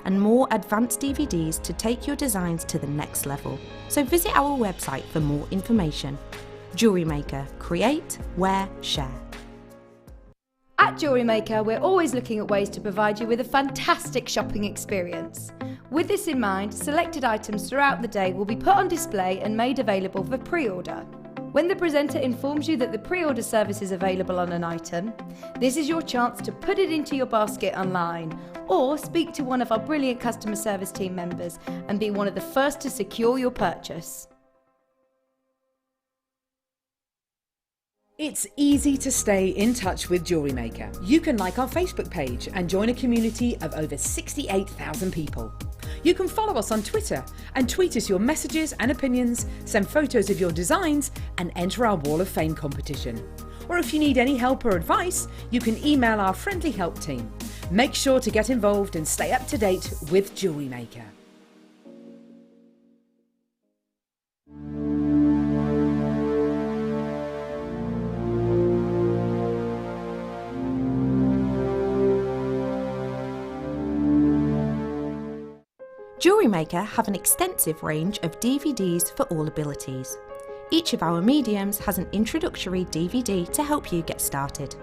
and more advanced DVDs to take your designs to the next level. So visit our website for more information. Jewellery Maker. Create, wear, share. At Jewellery Maker, we're always looking at ways to provide you with a fantastic shopping experience. With this in mind, selected items throughout the day will be put on display and made available for pre-order. When the presenter informs you that the pre-order service is available on an item, this is your chance to put it into your basket online or speak to one of our brilliant customer service team members and be one of the first to secure your purchase. It's easy to stay in touch with Jewellery Maker. You can like our Facebook page and join a community of over 68,000 people. You can follow us on Twitter and tweet us your messages and opinions, send photos of your designs and enter our Wall of Fame competition. Or if you need any help or advice, you can email our friendly help team. Make sure to get involved and stay up to date with Jewellery Maker. Jewellery Maker have an extensive range of DVDs for all abilities. Each of our mediums has an introductory DVD to help you get started.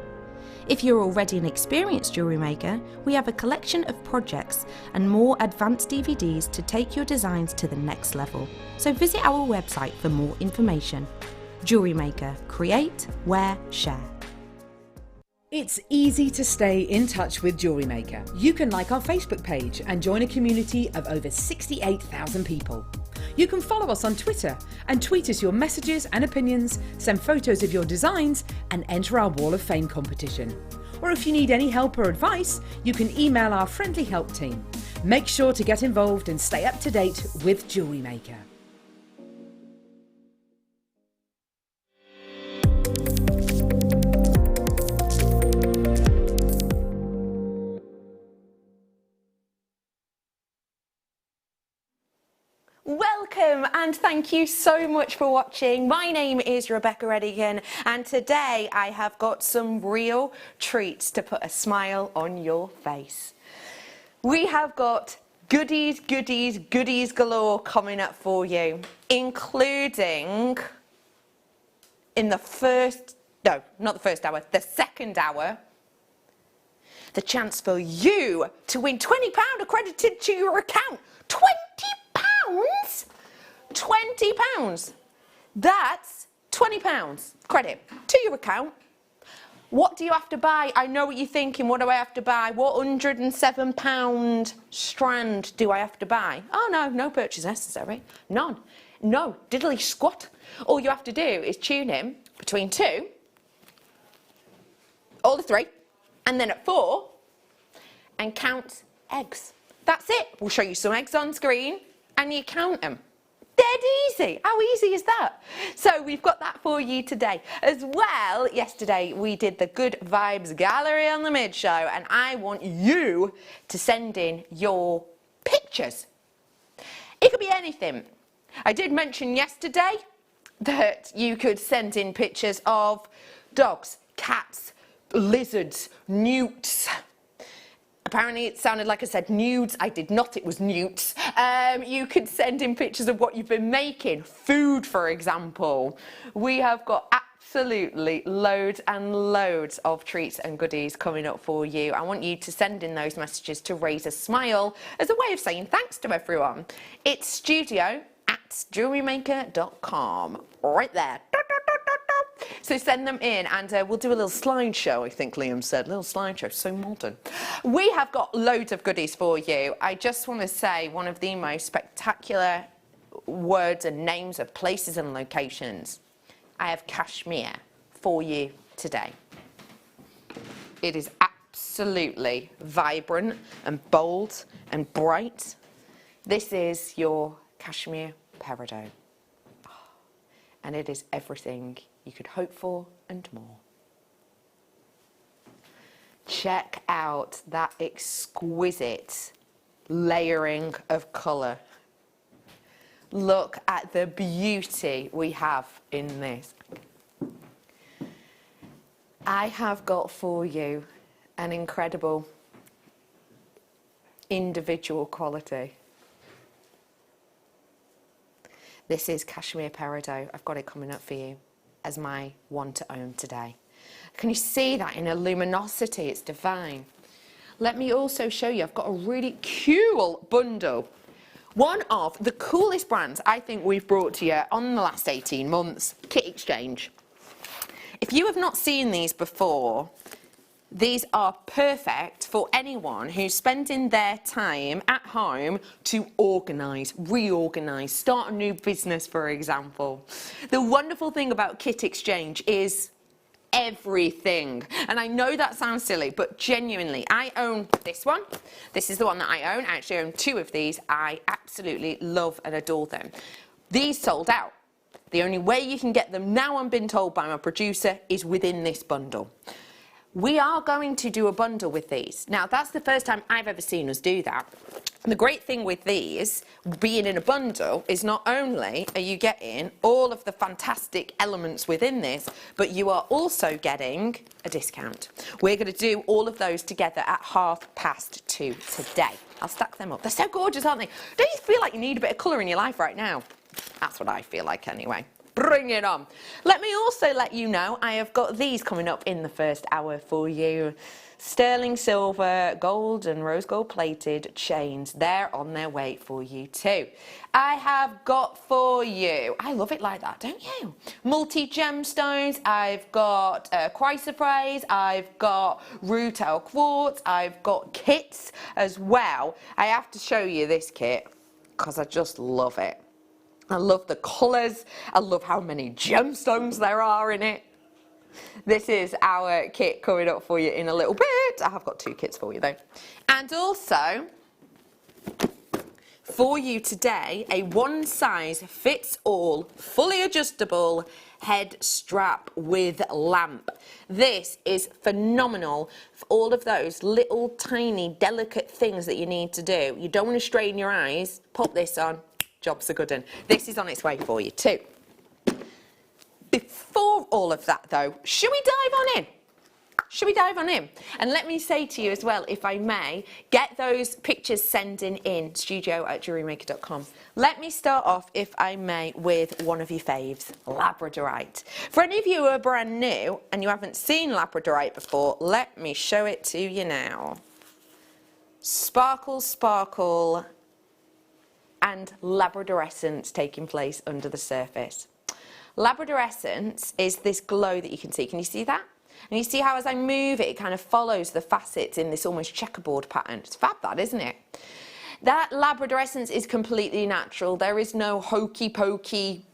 If you're already an experienced jewellery maker, we have a collection of projects and more advanced DVDs to take your designs to the next level. So visit our website for more information. Jewellery Maker. Create, wear, share. It's easy to stay in touch with Jewellery Maker. You can like our Facebook page and join a community of over 68,000 people. You can follow us on Twitter and tweet us your messages and opinions, send photos of your designs and enter our Wall of Fame competition. Or if you need any help or advice, you can email our friendly help team. Make sure to get involved and stay up to date with Jewellery Maker. Welcome and thank you so much for watching. My name is Rebecca Redigan and today I have got some real treats to put a smile on your face. We have got goodies galore coming up for you, including in the second hour, the chance for you to win £20 accredited to your account. £20? £20. That's £20 credit to your account. What do you have to buy? I know what you're thinking. What do I have to buy? What £107 strand do I have to buy? Oh no, no purchase necessary. None. No, diddly squat. All you have to do is tune in between 2, all the 3, and then at 4, and count eggs. That's it. We'll show you some eggs on screen and you count them. Dead easy. How easy is that? So we've got that for you today. As well, yesterday we did the Good Vibes Gallery on the Mid Show and I want you to send in your pictures. It could be anything. I did mention yesterday that you could send in pictures of dogs, cats, lizards, newts. Apparently it sounded like I said nudes. I did not, it was newts. You could send in pictures of what you've been making. Food, for example. We have got absolutely loads and loads of treats and goodies coming up for you. I want you to send in those messages to raise a smile as a way of saying thanks to everyone. It's studio@jewellerymaker.com. Right there. So send them in and we'll do a little slideshow, I think Liam said. A little slideshow, so modern. We have got loads of goodies for you. I just want to say one of the most spectacular words and names of places and locations. I have cashmere for you today. It is absolutely vibrant and bold and bright. This is your cashmere peridot. And it is everything you could hope for and more. Check out that exquisite layering of colour. Look at the beauty we have in this. I have got for you an incredible individual quality. This is Cashmere Peridot. I've got it coming up for you as my one to own today. Can you see that in a luminosity? It's divine. Let me also show you, I've got a really cool bundle. One of the coolest brands I think we've brought to you on the last 18 months, Kit Exchange. If you have not seen these before, these are perfect for anyone who's spending their time at home to organise, reorganise, start a new business, for example. The wonderful thing about Kit Exchange is everything. And I know that sounds silly, but genuinely, I own this one. This is the one that I own. I actually own two of these. I absolutely love and adore them. These sold out. The only way you can get them now, I'm being told by my producer, is within this bundle. We are going to do a bundle with these. Now, that's the first time I've ever seen us do that. And the great thing with these, being in a bundle, is not only are you getting all of the fantastic elements within this, but you are also getting a discount. We're going to do all of those together at 2:30 today. I'll stack them up. They're so gorgeous, aren't they? Don't you feel like you need a bit of colour in your life right now? That's what I feel like anyway. Bring it on. Let me also let you know I have got these coming up in the first hour for you. Sterling silver, gold and rose gold plated chains. They're on their way for you too. I have got for you, I love it like that, don't you? Multi gemstones. I've got chrysoprase. I've got rutile quartz. I've got kits as well. I have to show you this kit because I just love it. I love the colours. I love how many gemstones there are in it. This is our kit coming up for you in a little bit. I have got two kits for you though. And also, for you today, a one size fits all, fully adjustable head strap with lamp. This is phenomenal for all of those little tiny delicate things that you need to do. You don't want to strain your eyes, pop this on. Job's a good one. This is on its way for you too. Before all of that though, should we dive on in? Should we dive on in? And let me say to you as well, if I may, get those pictures sending in, studio@jewellerymaker.com. Let me start off, if I may, with one of your faves, Labradorite. For any of you who are brand new and you haven't seen Labradorite before, let me show it to you now. Sparkle, sparkle, and labradorescence taking place under the surface. Labradorescence is this glow that you can see. Can you see that? And you see how as I move it, it kind of follows the facets in this almost checkerboard pattern. It's fab, that, isn't it? That labradorescence is completely natural. There is no hokey pokey,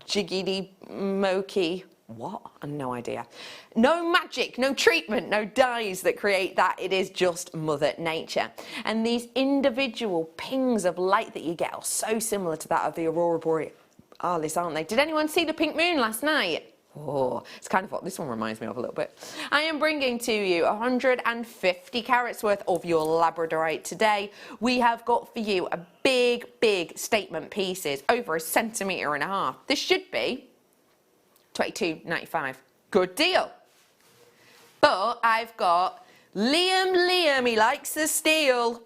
jiggity mokey. What? I have no idea. No magic, no treatment, no dyes that create that. It is just Mother Nature. And these individual pings of light that you get are so similar to that of the Aurora Borealis, aren't they? Did anyone see the pink moon last night? Oh, it's kind of what this one reminds me of a little bit. I am bringing to you 150 carats worth of your Labradorite today. We have got for you a big statement pieces, over 1.5 centimetres. This should be $22.95. Good deal. But I've got Liam, he likes the steel.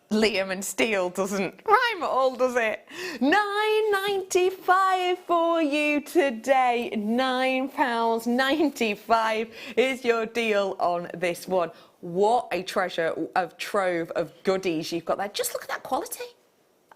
Liam and steel doesn't rhyme at all, does it? $9.95 for you today. £9.95 is your deal on this one. What a treasure of trove of goodies you've got there. Just look at that quality.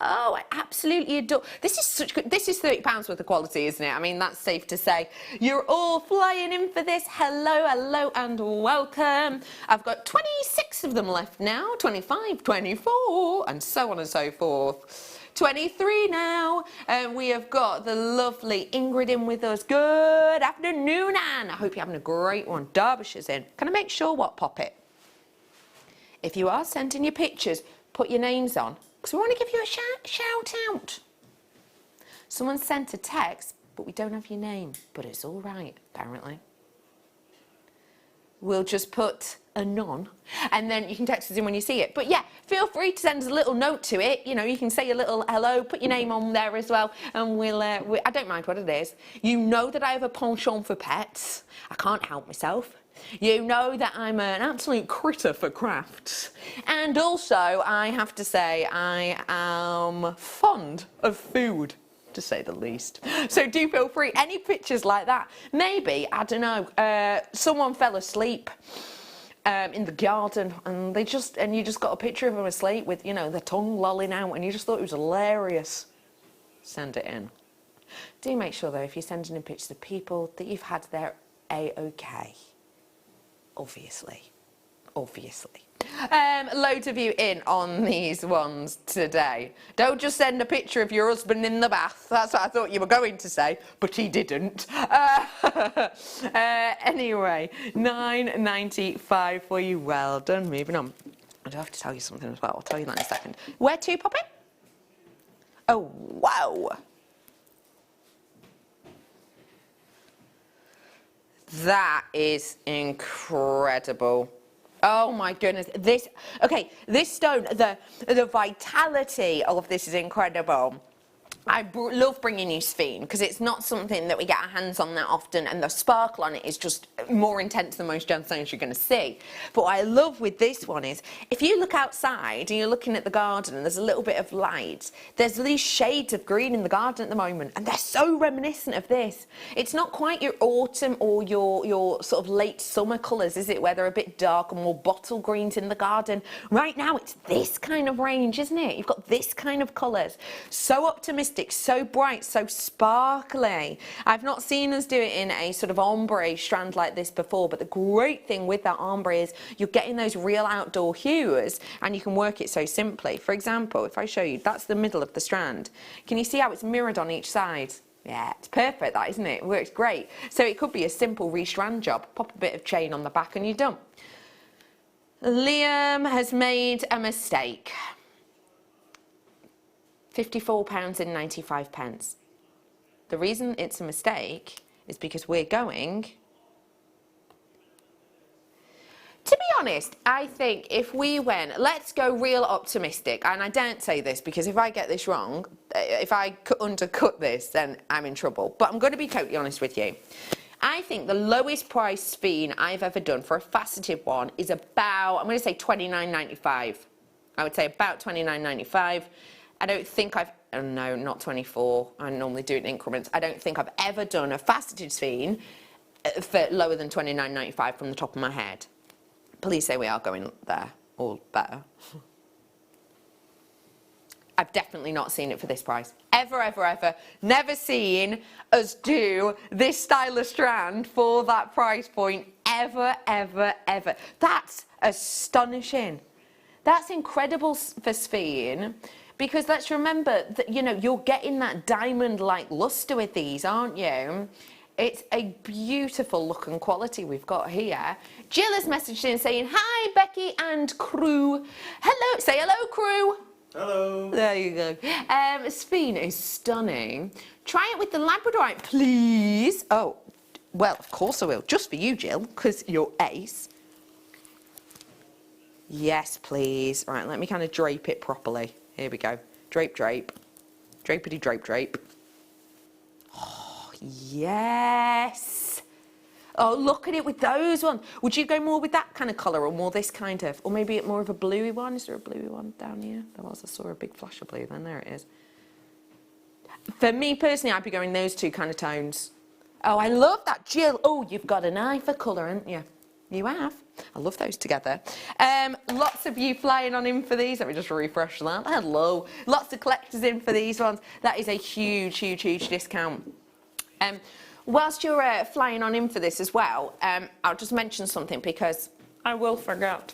Oh, I absolutely adore. This is such good. This is £30 worth of quality, isn't it? I mean, that's safe to say. You're all flying in for this. Hello, and welcome. I've got 26 of them left now. 25, 24, and so on and so forth. 23 now. And we have got the lovely Ingrid in with us. Good afternoon, Anne. I hope you're having a great one. Derbyshire's in. Can I make sure what, Poppet? If you are sending your pictures, put your names on. Because we want to give you a shout out. Someone sent a text, but we don't have your name. But it's all right, apparently. We'll just put a none, and then you can text us in when you see it. But yeah, feel free to send us a little note to it. You know, you can say a little hello, put your name on there as well, and I don't mind what it is. You know that I have a penchant for pets. I can't help myself. You know that I'm an absolute critter for crafts. And also, I have to say, I am fond of food, to say the least. So do feel free, any pictures like that. Maybe, I don't know, someone fell asleep in the garden and you just got a picture of them asleep with, you know, their tongue lolling out and you just thought it was hilarious. Send it in. Do make sure though, if you're sending in pictures of people, that you've had their A-OK. Obviously. Loads of you in on these ones today. Don't just send a picture of your husband in the bath. That's what I thought you were going to say, but he didn't. Anyway, £9.95 for you. Well done. Moving on. I do have to tell you something as well. I'll tell you that in a second. Where to, Poppy? Oh, wow. That is incredible. Oh my goodness, this stone, the vitality of this is incredible. I love bringing you sphene because it's not something that we get our hands on that often, and the sparkle on it is just more intense than most gemstones you're going to see. But what I love with this one is, if you look outside and you're looking at the garden and there's a little bit of light, there's these shades of green in the garden at the moment, and they're so reminiscent of this. It's not quite your autumn or your sort of late summer colours, is it, where they're a bit dark and more bottle greens in the garden. Right now it's this kind of range, isn't it? You've got this kind of colours. So optimistic, so bright, so sparkly. I've not seen us do it in a sort of ombre strand like this before, but the great thing with that ombre is you're getting those real outdoor hues, and you can work it so simply. For example, if I show you, that's the middle of the strand. Can you see how it's mirrored on each side? Yeah, it's perfect, that, isn't it? It works great. So it could be a simple restrand job. Pop a bit of chain on the back and you're done. Liam has made a mistake. £54.95. The reason it's a mistake is because we're going... To be honest, I think if we went, let's go real optimistic, and I don't say this because if I get this wrong, if I undercut this, then I'm in trouble. But I'm going to be totally honest with you. I think the lowest price sphene I've ever done for a faceted one is about, I'm going to say £29.95. I would say about £29.95. I don't think I've, oh no, not 24, I normally do it in increments. I don't think I've ever done a faceted sphene for lower than £29.95 from the top of my head. Please say we are going there, or better. I've definitely not seen it for this price. Ever, ever, ever. Never seen us do this style of strand for that price point. Ever, ever, ever. That's astonishing. That's incredible for sphene. Because let's remember that, you know, you're getting that diamond-like luster with these, aren't you? It's a beautiful look and quality we've got here. Jill has messaged in saying, hi, Becky and crew. Hello, say hello, crew. Hello. There you go. Sphene is stunning. Try it with the labradorite, please. Oh, well, of course I will. Just for you, Jill, because you're ace. Yes, please. Right, let me kind of drape it properly. Here we go. Drape, drape. Drapity, drape, drape. Oh, yes. Oh, look at it with those ones. Would you go more with that kind of colour or more this kind of, or maybe more of a bluey one? Is there a bluey one down here? There was, I saw a big flash of blue then. There it is. For me personally, I'd be going those two kind of tones. Oh, I love that, Jill. Oh, you've got an eye for colour, haven't you? You have. I love those together. Lots of you flying on in for these. Let me just refresh that. Hello. Lots of collectors in for these ones. That is a huge, huge, huge discount. Whilst you're flying on in for this as well, I'll just mention something because I will forget.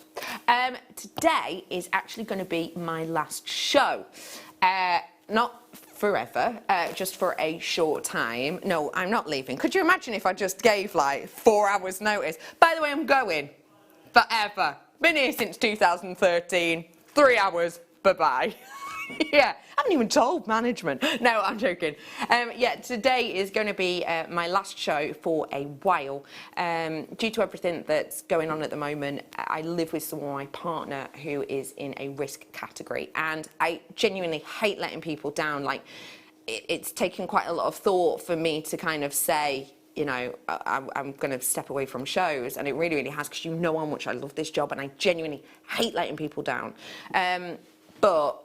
Today is actually going to be my last show. Not forever, just for a short time. No, I'm not leaving. Could you imagine if I just gave like 4 hours notice? By the way, I'm going forever. Been here since 2013. 3 hours, bye-bye. Yeah, I haven't even told management. No, I'm joking. Yeah, today is going to be my last show for a while. Due to everything that's going on at the moment, I live with someone, my partner, who is in a risk category. And I genuinely hate letting people down. Like, it's taken quite a lot of thought for me to kind of say, you know, I'm going to step away from shows, and it really, really has, because you know how much I love this job, and I genuinely hate letting people down. But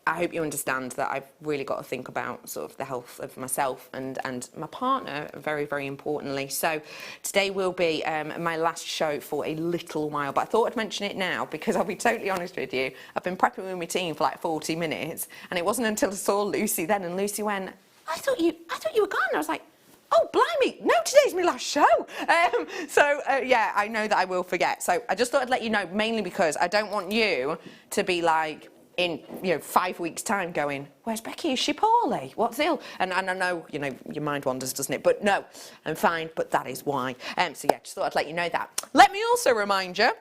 I hope you understand that I've really got to think about sort of the health of myself and my partner, very, very importantly. So today will be my last show for a little while, but I thought I'd mention it now because I'll be totally honest with you. I've been prepping with my team for like 40 minutes, and it wasn't until I saw Lucy then, and Lucy went, I thought you were gone. I was like, oh, blimey, no, today's my last show. Yeah, I know that I will forget. So I just thought I'd let you know, mainly because I don't want you to be like, in 5 weeks' time going, where's Becky? Is she poorly? What's ill? And I know, your mind wanders, doesn't it? But no, I'm fine, but that is why. So yeah, just thought I'd let you know that. Let me also remind you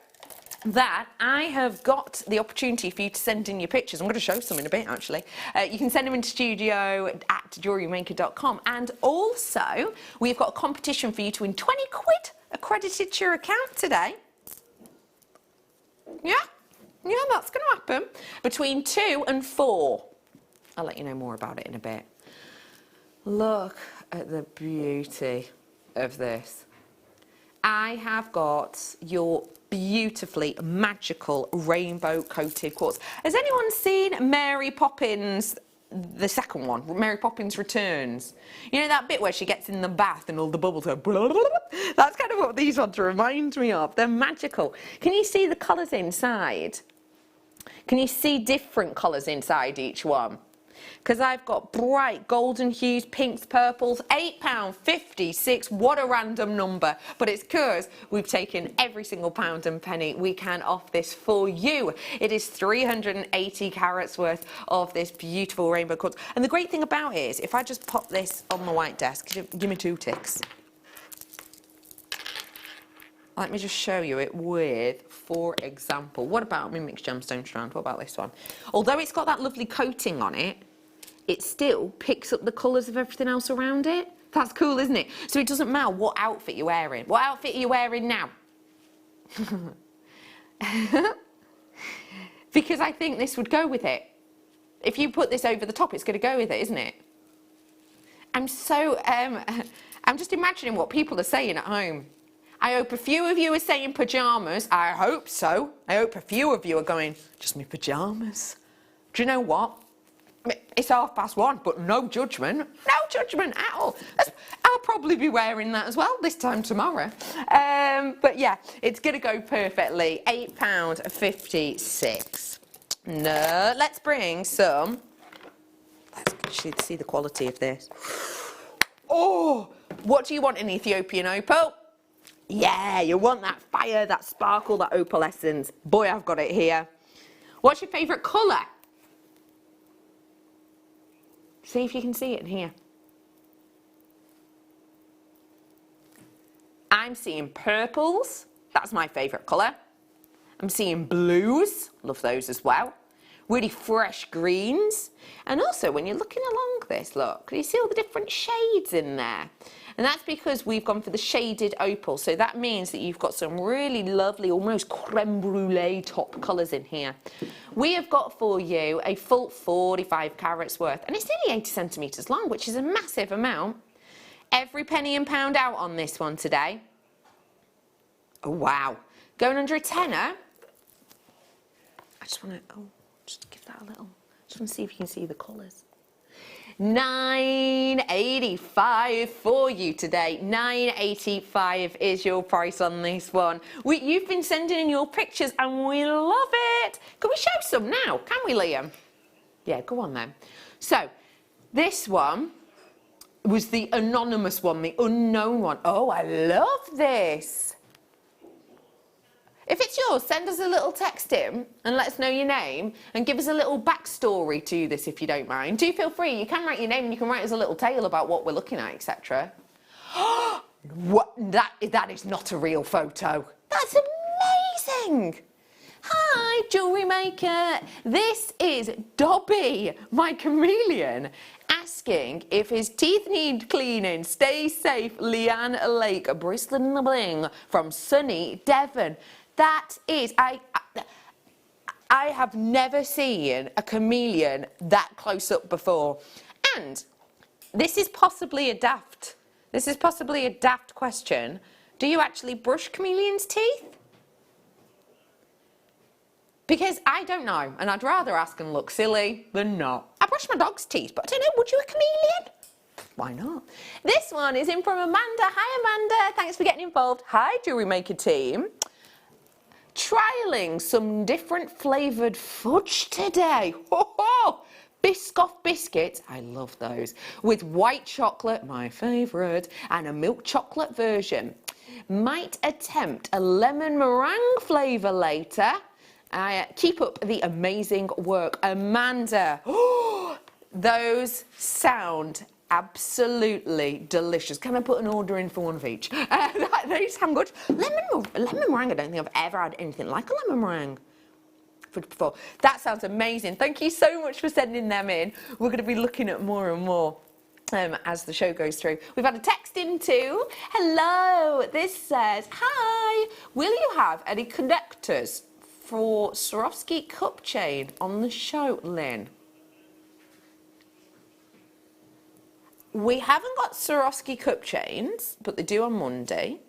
that I have got the opportunity for you to send in your pictures. I'm going to show some in a bit, actually. You can send them into studio@jewellerymaker.com. And also, we've got a competition for you to win 20 quid accredited to your account today. Yeah, that's going to happen. Between 2 and 4. I'll let you know more about it in a bit. Look at the beauty of this. I have got your beautifully magical rainbow coated quartz. Has anyone seen Mary Poppins, the second one, Mary Poppins Returns? You know that bit where she gets in the bath and all the bubbles go blah, blah, blah? That's kind of what these ones remind me of. They're magical. Can you see the colours inside? Can you see different colours inside each one? Because I've got bright golden hues, pinks, purples, £8.56. What a random number. But it's because we've taken every single pound and penny we can off this for you. It is 380 carats worth of this beautiful rainbow quartz. And the great thing about it is, if I just pop this on the white desk, give me 2 ticks. Let me just show you it with, for example, what about my mixed gemstone strand? What about this one? Although it's got that lovely coating on it, it still picks up the colours of everything else around it. That's cool, isn't it? So it doesn't matter what outfit you're wearing. What outfit are you wearing now? Because I think this would go with it. If you put this over the top, it's going to go with it, isn't it? I'm just imagining what people are saying at home. I hope a few of you are saying pyjamas. I hope so. I hope a few of you are going, just my pyjamas. Do you know what? It's 1:30, but no judgment. No judgment at all. I'll probably be wearing that as well this time tomorrow. But yeah, it's going to go perfectly. £8.56. No, let's bring some. Let's actually see the quality of this. Oh, what do you want in Ethiopian opal? Yeah, you want that fire, that sparkle, that opalescence. Boy, I've got it here. What's your favourite colour? See if you can see it in here. I'm seeing purples. That's my favourite colour. I'm seeing blues. Love those as well. Really fresh greens. And also, when you're looking along this, look, can you see all the different shades in there? And that's because we've gone for the shaded opal. So that means that you've got some really lovely, almost creme brulee top colours in here. We have got for you a full 45 carats worth. And it's nearly 80 centimetres long, which is a massive amount. Every penny and pound out on this one today. Oh, wow. Going under a tenner. I just want to, just give that a little, just want to see if you can see the colours. £9.85 for you today. £9.85 is your price on this one. You've been sending in your pictures and we love it. Can we show some now? Can we, Liam? Yeah, go on then. So, this one was the anonymous one, the unknown one. Oh, I love this. If it's yours, send us a little text in and let us know your name and give us a little backstory to this if you don't mind. Do feel free. You can write your name and you can write us a little tale about what we're looking at, etc. What? That is not a real photo. That's amazing. Hi, Jewellery Maker. This is Dobby, my chameleon, asking if his teeth need cleaning. Stay safe, Leanne Lake, bristling in the bling from sunny Devon. That is, I have never seen a chameleon that close up before. And this is possibly a daft This is possibly a daft question. Do you actually brush chameleons' teeth? Because I don't know, and I'd rather ask and look silly than not. I brush my dog's teeth, but I don't know, would you a chameleon? Why not? This one is in from Amanda. Hi, Amanda. Thanks for getting involved. Hi, Jewellery Maker team. Trialling some different flavoured fudge today. Ho ho! Biscoff biscuits, I love those, with white chocolate, my favourite, and a milk chocolate version. Might attempt a lemon meringue flavour later. Keep up the amazing work, Amanda. Oh, those sound absolutely delicious. Can I put an order in for one of each? They sound good. Lemon meringue, I don't think I've ever had anything like a lemon meringue before. That sounds amazing. Thank you so much for sending them in. We're going to be looking at more and more as the show goes through. We've had a text in too. Hello. This says, hi, will you have any connectors for Swarovski cup chain on the show, Lynn? We haven't got Swarovski cup chains, but they do on Monday.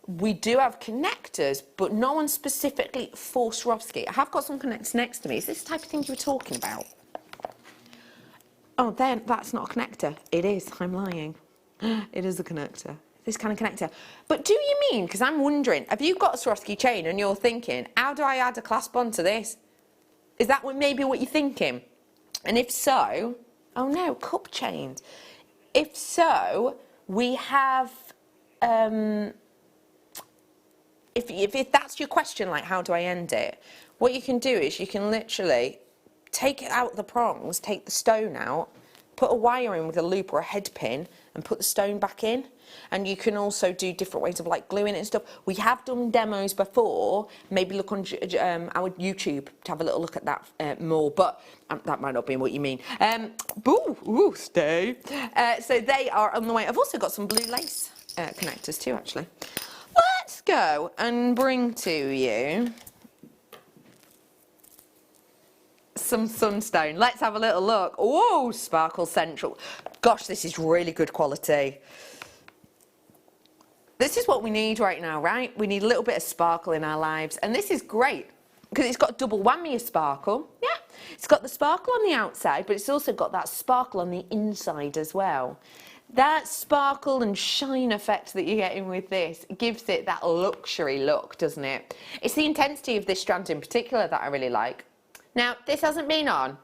We do have connectors, but no one specifically for Swarovski. I have got some connectors next to me. Is this the type of thing you were talking about? Oh, then that's not a connector. It is. I'm lying. It is a connector. This kind of connector. But do you mean, because I'm wondering, have you got a Swarovski chain and you're thinking, how do I add a clasp on to this? Is that maybe what you're thinking? And if so, oh no, cup chains. If so, we have, if that's your question, like how do I end it? What you can do is you can literally take it out the prongs, take the stone out, put a wire in with a loop or a head pin and put the stone back in. And you can also do different ways of like gluing it and stuff. We have done demos before. Maybe look on our YouTube to have a little look at that more. But that might not be what you mean. Stay. So they are on the way. I've also got some blue lace connectors too, actually. Let's go and bring to you some sunstone. Let's have a little look. Oh, Sparkle Central. Gosh, this is really good quality. This is what we need right now, right? We need a little bit of sparkle in our lives. And this is great because it's got double whammy of sparkle. Yeah, it's got the sparkle on the outside, but it's also got that sparkle on the inside as well. That sparkle and shine effect that you're getting with this gives it that luxury look, doesn't it? It's the intensity of this strand in particular that I really like. Now, this hasn't been on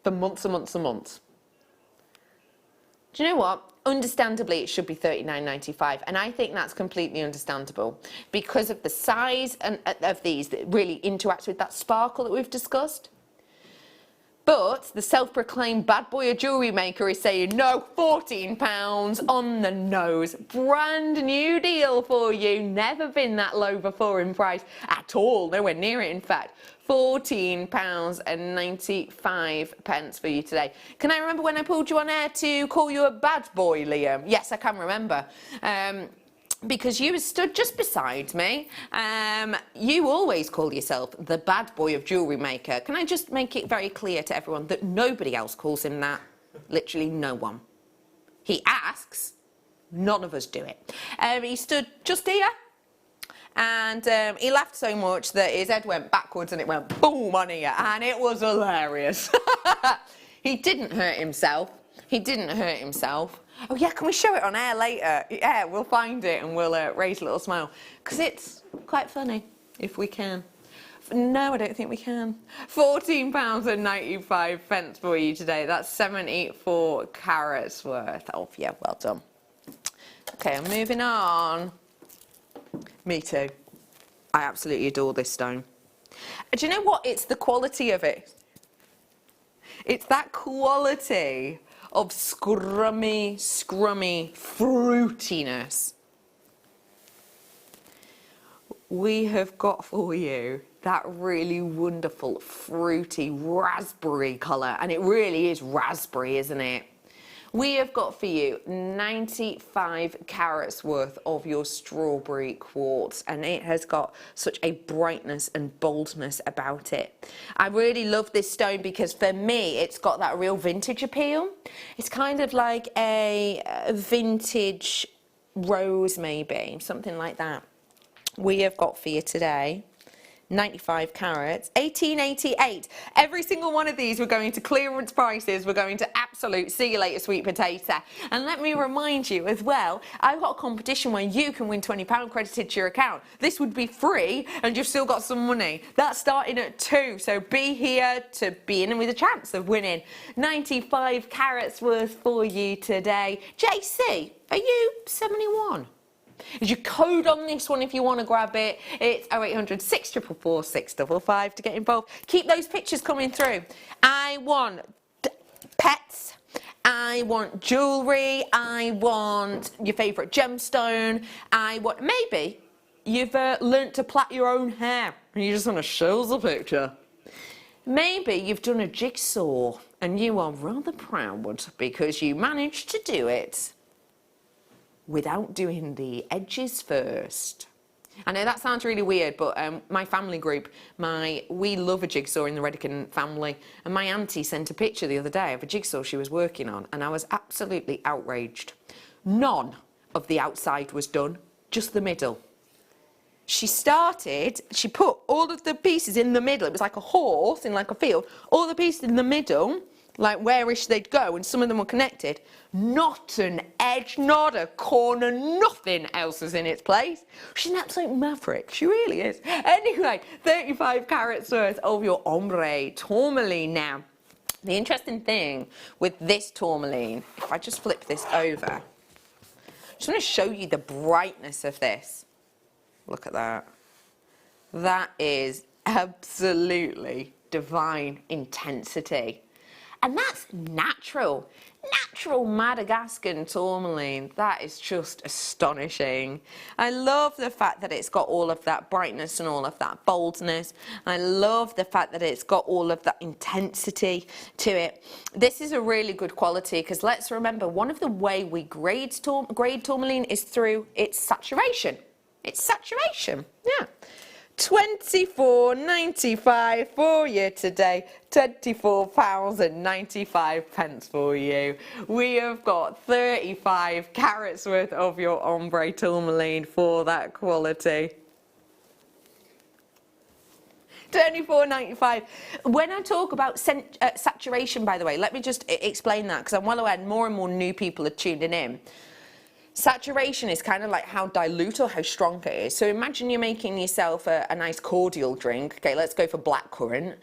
for months and months and months. Do you know what? Understandably, it should be $39.95, and I think that's completely understandable because of the size of these that really interact with that sparkle that we've discussed. But the self-proclaimed bad boy of Jewellery Maker is saying, no, £14 on the nose. Brand new deal for you. Never been that low before in price at all. Nowhere near it, in fact. £14.95 for you today. Can I remember when I pulled you on air to call you a bad boy, Liam? Yes, I can remember. Because you stood just beside me. You always call yourself the bad boy of Jewellery Maker. Can I just make it very clear to everyone that nobody else calls him that? Literally no one. He asks, none of us do it. He stood just here. And he laughed so much that his head went backwards and it went boom on here. And it was hilarious. He didn't hurt himself. He didn't hurt himself. Oh yeah, can we show it on air later? Yeah, we'll find it and we'll raise a little smile. Because it's quite funny, if we can. No, I don't think we can. £14.95 for you today. That's 74 carats worth of you. Well done. Okay, I'm moving on. Me too. I absolutely adore this stone. Do you know what? It's the quality of it. It's that quality of scrummy fruitiness. We have got for you that really wonderful fruity raspberry colour, and it really is raspberry, isn't it? We have got for you 95 carats worth of your strawberry quartz, and it has got such a brightness and boldness about it. I really love this stone because for me it's got that real vintage appeal. It's kind of like a vintage rose, maybe, something like that. We have got for you today 95 carats, 1888. Every single one of these we're going to clearance prices. We're going to absolute see you later sweet potato. And let me remind you as well, I've got a competition where you can win £20 credited to your account. This would be free and you've still got some money. That's starting at 2, so be here to be in with a chance of winning 95 carats worth for you today. JC, are you 71? Is your code on this one if you want to grab it? It's 0800 644 655 to get involved. Keep those pictures coming through. I want pets, I want jewellery, I want your favourite gemstone, I want, maybe you've learnt to plait your own hair and you just want to show us a picture. Maybe you've done a jigsaw and you are rather proud because you managed to do it without doing the edges first. I know that sounds really weird, but my family group, we love a jigsaw in the Redican family, and my auntie sent a picture the other day of a jigsaw she was working on, and I was absolutely outraged. None of the outside was done, just the middle. She put all of the pieces in the middle. It was like a horse in like a field, all the pieces in the middle, like where-ish they'd go, and some of them were connected. Not an edge, not a corner, nothing else is in its place. She's an absolute maverick, she really is. Anyway, 35 carats worth of your ombre tourmaline now. The interesting thing with this tourmaline, if I just flip this over, I just want to show you the brightness of this. Look at that. That is absolutely divine intensity. And that's natural Madagascan tourmaline. That is just astonishing. I love the fact that it's got all of that brightness and all of that boldness. I love the fact that it's got all of that intensity to it. This is a really good quality because let's remember, one of the way we grade tourmaline is through its saturation. It's saturation, yeah. 24.95 for you today, £24.95 for you. We have got 35 carats worth of your ombre tourmaline for that quality. £24.95. When I talk about saturation, by the way, let me just explain that because I'm well aware more and more new people are tuning in. Saturation is kind of like how dilute or how strong it is. So imagine you're making yourself a nice cordial drink. Okay, let's go for blackcurrant.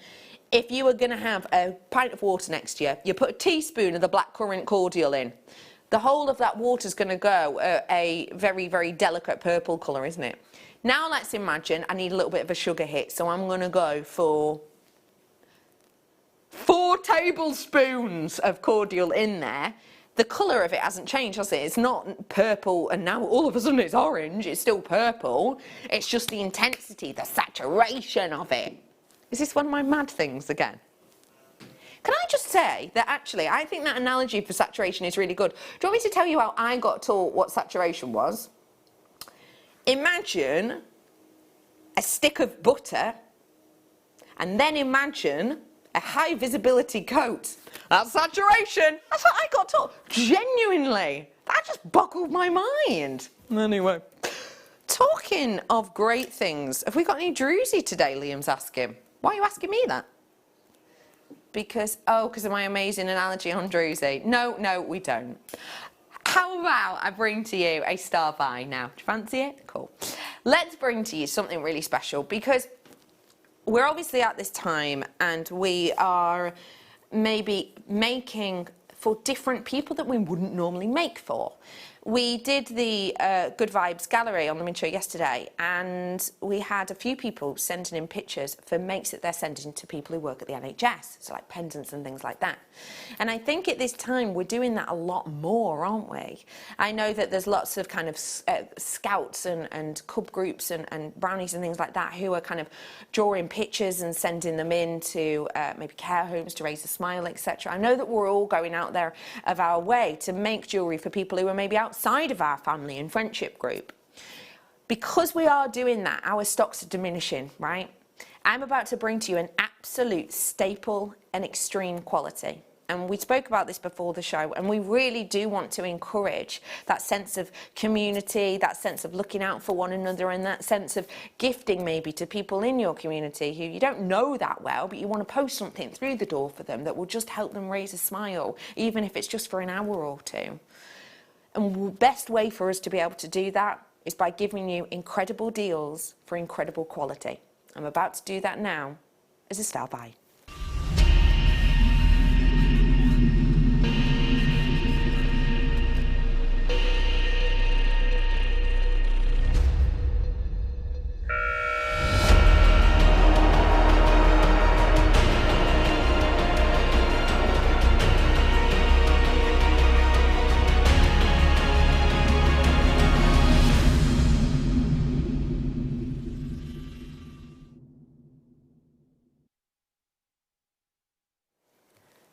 If you were going to have a pint of water next to you, you put a teaspoon of the blackcurrant cordial in. The whole of that water is going to go a very, very delicate purple colour, isn't it? Now let's imagine I need a little bit of a sugar hit, so I'm going to go for 4 tablespoons of cordial in there. The colour of it hasn't changed, has it? It's not purple and now all of a sudden it's orange. It's still purple. It's just the intensity, the saturation of it. Is this one of my mad things again? Can I just say that actually I think that analogy for saturation is really good. Do you want me to tell you how I got taught what saturation was? Imagine a stick of butter and then imagine a high visibility coat. That's saturation. That's what I got taught. Genuinely. That just boggled my mind. Anyway. Talking of great things, have we got any druzy today, Liam's asking? Why are you asking me that? Because of my amazing analogy on druzy. No, we don't. How about I bring to you a star buy now? Do you fancy it? Cool. Let's bring to you something really special because we're obviously at this time and we are maybe making for different people that we wouldn't normally make for. We did the Good Vibes Gallery on the Mint Show yesterday, and we had a few people sending in pictures for makes that they're sending to people who work at the NHS, so like pendants and things like that. And I think at this time we're doing that a lot more, aren't we? I know that there's lots of kind of scouts and cub groups and brownies and things like that who are kind of drawing pictures and sending them in to maybe care homes to raise a smile, etc. I know that we're all going out there of our way to make jewellery for people who are maybe outside of our family and friendship group. Because we are doing that, our stocks are diminishing, right? I'm about to bring to you an absolute staple and extreme quality. And we spoke about this before the show, and we really do want to encourage that sense of community, that sense of looking out for one another, and that sense of gifting maybe to people in your community who you don't know that well, but you want to post something through the door for them that will just help them raise a smile, even if it's just for an hour or two. And the best way for us to be able to do that is by giving you incredible deals for incredible quality. I'm about to do that now as a style buy.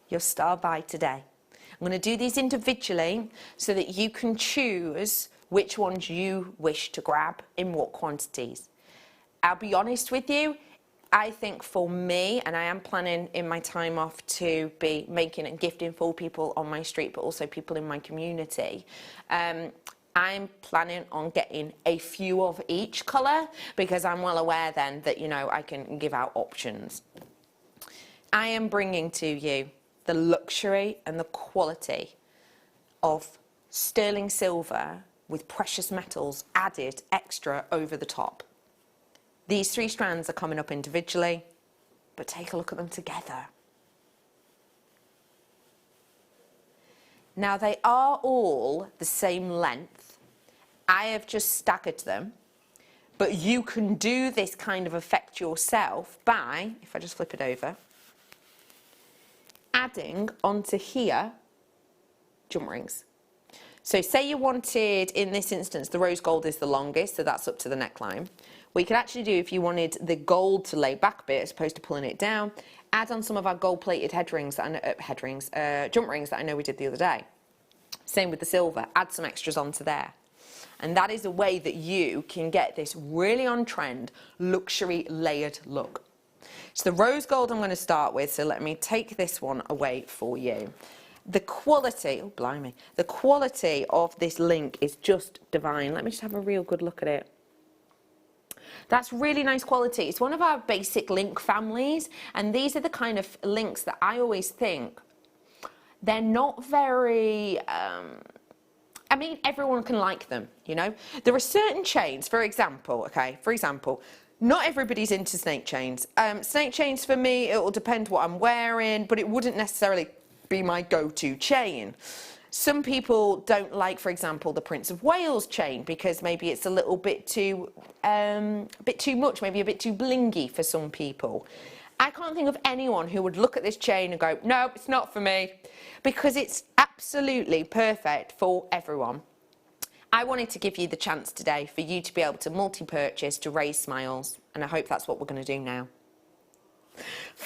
Your star buy today. I'm going to do these individually so that you can choose which ones you wish to grab in what quantities. I'll be honest with you, I think for me, and I am planning in my time off to be making and gifting for people on my street, but also people in my community. I'm planning on getting a few of each colour because I'm well aware then that, you know, I can give out options. I am bringing to you the luxury and the quality of sterling silver with precious metals added extra over the top. These 3 strands are coming up individually, but take a look at them together. Now they are all the same length. I have just staggered them, but you can do this kind of effect yourself by, if I just flip it over, adding onto here jump rings. So say you wanted, in this instance, the rose gold is the longest, so that's up to the neckline. What you could actually do if you wanted the gold to lay back a bit as opposed to pulling it down, add on some of our gold-plated jump rings that I know we did the other day. Same with the silver, add some extras onto there. And that is a way that you can get this really on-trend, luxury layered look. So the rose gold I'm going to start with, so let me take this one away for you. The quality, oh blimey, the quality of this link is just divine. Let me just have a real good look at it. That's really nice quality. It's one of our basic link families, and these are the kind of links that I always think they're not very, I mean, everyone can like them, you know. There are certain chains, for example, not everybody's into snake chains. Snake chains for me, it will depend what I'm wearing, but it wouldn't necessarily be my go-to chain. Some people don't like, for example, the Prince of Wales chain because maybe it's a little bit too much, maybe a bit too blingy for some people. I can't think of anyone who would look at this chain and go, no, it's not for me, because it's absolutely perfect for everyone. I wanted to give you the chance today for you to be able to multi-purchase to raise smiles, and I hope that's what we're going to do now.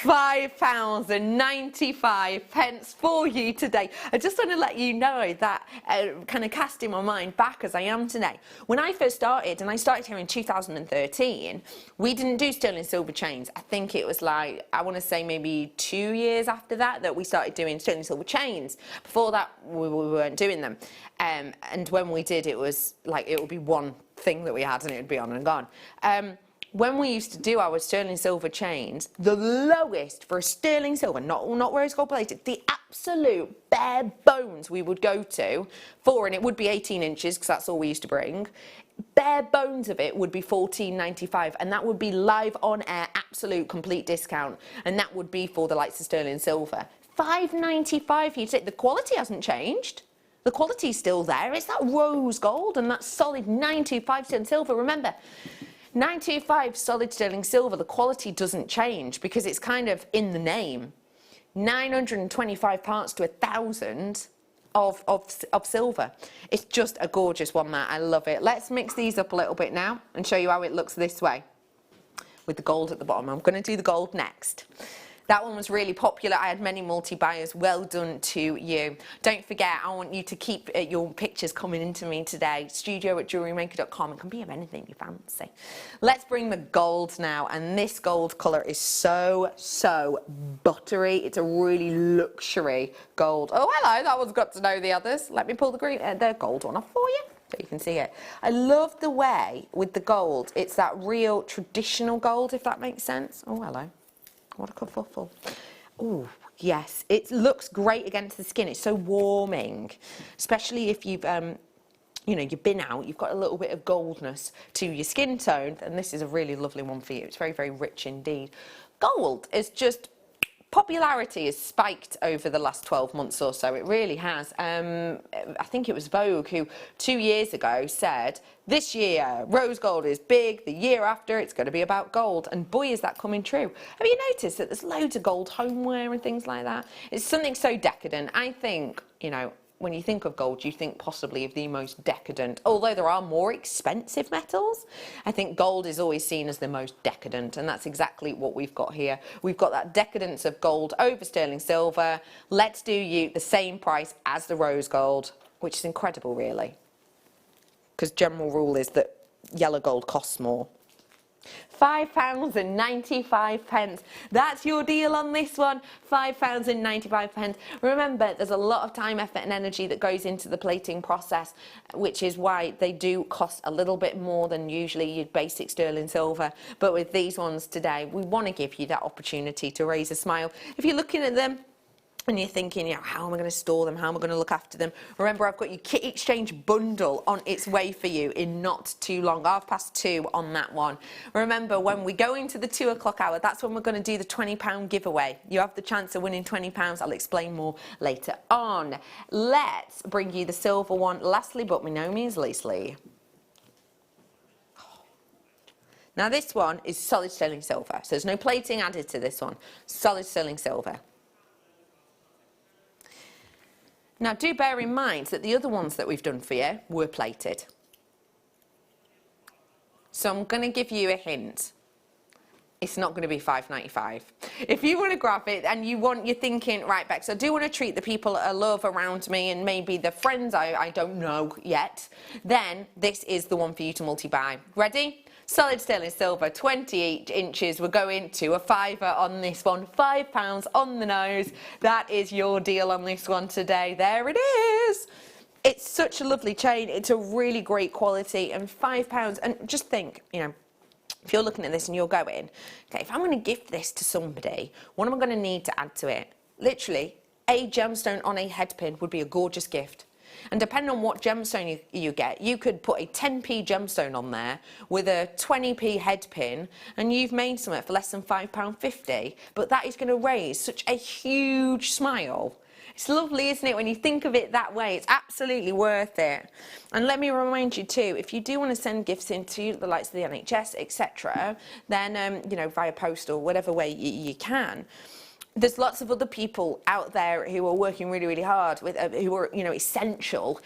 £5.95 for you today. I just want to let you know that kind of casting my mind back as I am today. When I first started, and I started here in 2013, we didn't do sterling silver chains. I think it was like, I want to say maybe 2 years after that we started doing sterling silver chains. Before that, we weren't doing them. And when we did, it was like, it would be one thing that we had and it would be on and gone. When we used to do our sterling silver chains, the lowest for a sterling silver, not rose gold plated, the absolute bare bones we would go to for, and it would be 18 inches because that's all we used to bring, bare bones of it would be £14.95, and that would be live on air, absolute complete discount, and that would be for the likes of sterling silver. £5.95 for you to take. The quality hasn't changed. The quality's still there. It's that rose gold and that solid 925 sterling silver. Remember, 925 solid sterling silver, the quality doesn't change because it's kind of in the name. 925 parts to 1,000 of silver. It's just a gorgeous one, that. I love it. Let's mix these up a little bit now and show you how it looks this way with the gold at the bottom. I'm going to do the gold next. That one was really popular. I had many multi-buyers. Well done to you. Don't forget, I want you to keep your pictures coming into me today. studio@jewellerymaker.com. It can be of anything you fancy. Let's bring the gold now. And this gold colour is so, so buttery. It's a really luxury gold. Oh, hello. That one's got to know the others. Let me pull the gold one off for you, so you can see it. I love the way with the gold, it's that real traditional gold, if that makes sense. Oh, hello. What a kerfuffle. Oh, yes. It looks great against the skin. It's so warming, especially if you've, you know, you've been out, you've got a little bit of goldness to your skin tone, and this is a really lovely one for you. It's very, very rich indeed. Gold is just, popularity has spiked over the last 12 months or so. It really has. I think it was Vogue who 2 years ago said, this year rose gold is big, the year after it's going to be about gold, and boy is that coming true. Have you noticed that there's loads of gold homeware and things like that? It's something so decadent. I think, you know, when you think of gold, you think possibly of the most decadent. Although there are more expensive metals, I think gold is always seen as the most decadent, and that's exactly what we've got here. We've got that decadence of gold over sterling silver. Let's do you the same price as the rose gold, which is incredible, really, because general rule is that yellow gold costs more. £5.95. That's your deal on this one. £5.95. Remember, there's a lot of time, effort and energy that goes into the plating process, which is why they do cost a little bit more than usually your basic sterling silver. But with these ones today, we want to give you that opportunity to raise a smile. If you're looking at them and you're thinking, you know, how am I going to store them? How am I going to look after them? Remember, I've got your kit exchange bundle on its way for you in not too long. 2:30 on that one. Remember, when we go into the 2 o'clock hour, that's when we're going to do the £20 giveaway. You have the chance of winning £20. I'll explain more later on. Let's bring you the silver one lastly, but by no means leastly. Now, this one is solid sterling silver, so there's no plating added to this one. Solid sterling silver. Now, do bear in mind that the other ones that we've done for you were plated. So I'm going to give you a hint. It's not going to be £5.95. If you want to grab it and you're thinking, right, Bex, I do want to treat the people I love around me and maybe the friends I don't know yet, then this is the one for you to multi-buy. Ready? Solid sterling silver, 28 inches. We're going to a £5 on this one. £5 on the nose. That is your deal on this one today. There it is. It's such a lovely chain. It's a really great quality, and £5. And just think, you know, if you're looking at this and you're going, okay, if I'm going to gift this to somebody, what am I going to need to add to it? Literally, a gemstone on a head pin would be a gorgeous gift. And depending on what gemstone you get, you could put a 10p gemstone on there with a 20p head pin, and you've made something for less than £5.50. But that is going to raise such a huge smile. It's lovely, isn't it, when you think of it that way? It's absolutely worth it. And let me remind you too, if you do want to send gifts into the likes of the NHS, etc., then, you know, via post or whatever way you can, there's lots of other people out there who are working really, really hard with, who are, you know, essential.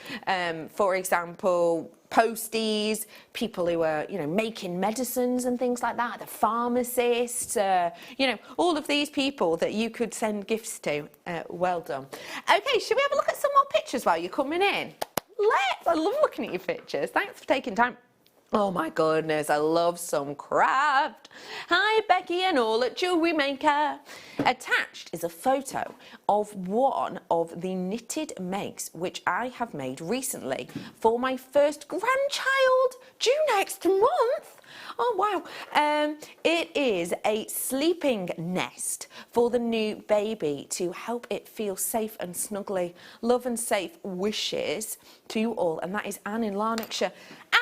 For example, posties, people who are, you know, making medicines and things like that, the pharmacists, you know, all of these people that you could send gifts to. Well done. Okay, should we have a look at some more pictures while you're coming in? Let's. I love looking at your pictures. Thanks for taking time. Oh my goodness, I love some craft. Hi, Becky and all at Jewellery Maker. Attached is a photo of one of the knitted makes which I have made recently for my first grandchild, due next month. Oh wow. It is a sleeping nest for the new baby to help it feel safe and snuggly. Love and safe wishes to you all, and that is Anne in Lanarkshire.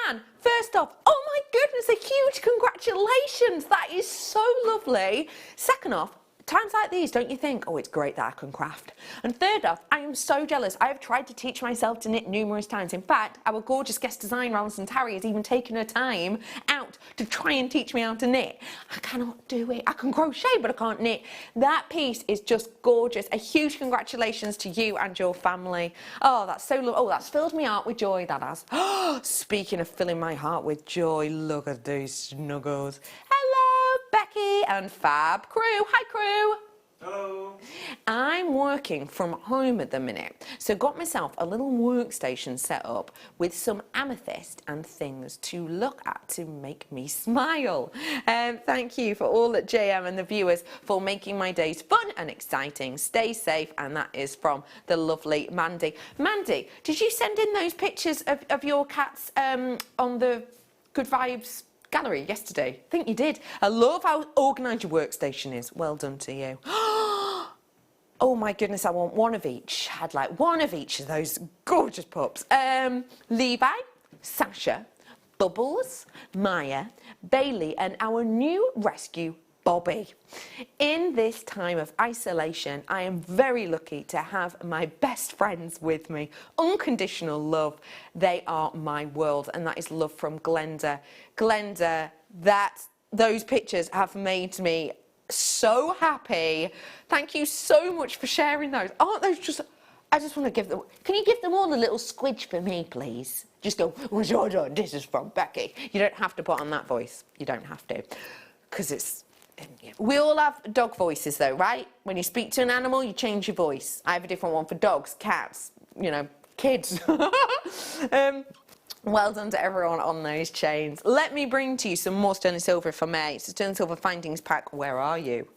Anne, first off, oh my goodness, a huge congratulations. That is so lovely. Second off, times like these, don't you think, oh, it's great that I can craft? And third off, I am so jealous. I have tried to teach myself to knit numerous times. In fact, our gorgeous guest designer, Alison Tarry, has even taken her time out to try and teach me how to knit. I cannot do it. I can crochet, but I can't knit. That piece is just gorgeous. A huge congratulations to you and your family. Oh, that's so lovely. Oh, that's filled me heart with joy, that has. Speaking of filling my heart with joy, look at these snuggles. Hello, Becky and Fab crew. Hi, crew. Hello. I'm working from home at the minute, so got myself a little workstation set up with some amethyst and things to look at to make me smile. Thank you for all at JM and the viewers for making my days fun and exciting. Stay safe, and that is from the lovely Mandy. Mandy, did you send in those pictures of your cats on the Good Vibes gallery yesterday? I think you did. I love how organised your workstation is. Well done to you. Oh my goodness, I want one of each. I'd like one of each of those gorgeous pups. Levi, Sasha, Bubbles, Maya, Bailey, and our new rescue, Bobby. In this time of isolation, I am very lucky to have my best friends with me. Unconditional love. They are my world, and that is love from Glenda. Glenda, those pictures have made me so happy. Thank you so much for sharing those. Aren't those just... I just want to give them... Can you give them all a little squidge for me, please? Just go, this is from Becky. You don't have to put on that voice. You don't have to. Because it's... We all have dog voices though, right? When you speak to an animal, you change your voice. I have a different one for dogs, cats, you know, kids. Well done to everyone on those chains. Let me bring to you some more sterling silver if I may. It's a sterling silver findings pack. Where are you?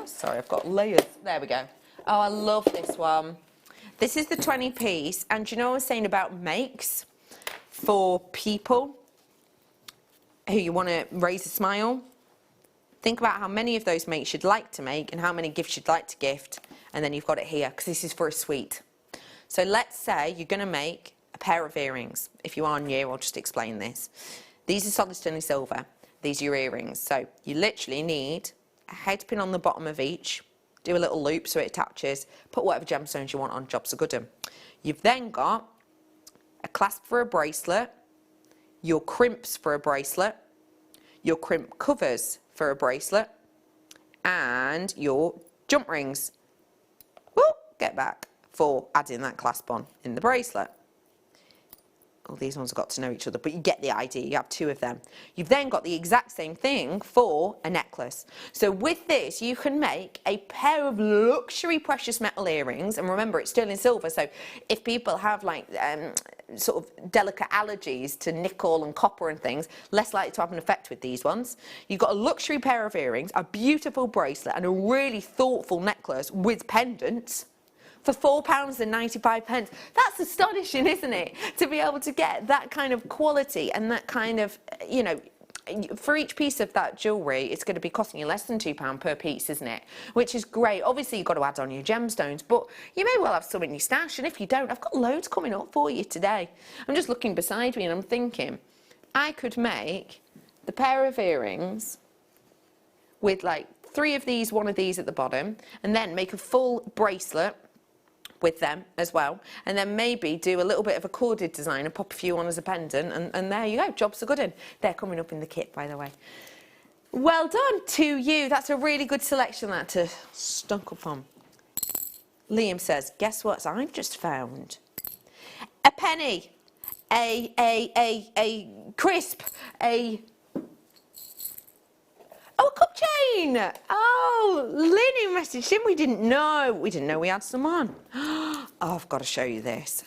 Sorry, I've got layers. There we go. Oh, I love this one. This is the 20 piece. And do you know what I was saying about makes for people who you want to raise a smile? Think about how many of those makes you'd like to make and how many gifts you'd like to gift. And then you've got it here, because this is for a suite. So let's say you're going to make a pair of earrings. If you are new, I'll just explain this. These are solid sterling silver. These are your earrings. So you literally need a head pin on the bottom of each. Do a little loop so it attaches. Put whatever gemstones you want on. Jobs are good. You've then got a clasp for a bracelet, your crimps for a bracelet, your crimp covers for a bracelet, and your jump rings. Woo, get back. For adding that clasp on in the bracelet. All these ones have got to know each other, but you get the idea. You have two of them. You've then got the exact same thing for a necklace. So with this, you can make a pair of luxury precious metal earrings. And remember, it's sterling silver. So if people have like sort of delicate allergies to nickel and copper and things, less likely to have an effect with these ones. You've got a luxury pair of earrings, a beautiful bracelet, and a really thoughtful necklace with pendants for £4.95. That's astonishing, isn't it? To be able to get that kind of quality and that kind of, you know, for each piece of that jewellery, it's going to be costing you less than £2 per piece, isn't it? Which is great. Obviously, you've got to add on your gemstones, but you may well have some in your stash, and if you don't, I've got loads coming up for you today. I'm just looking beside me and I'm thinking, I could make the pair of earrings with like 3 of these, 1 of these at the bottom, and then make a full bracelet with them as well, and then maybe do a little bit of a corded design and pop a few on as a pendant, and there you go, jobs are good. And they're coming up in the kit, by the way. Well done to you. That's a really good selection that to stunk up on. Liam says, guess what I've just found? A penny, a crisp, oh, a cup chain. Oh, Lynn messaged in. We didn't know we had some on. Oh, I've got to show you this.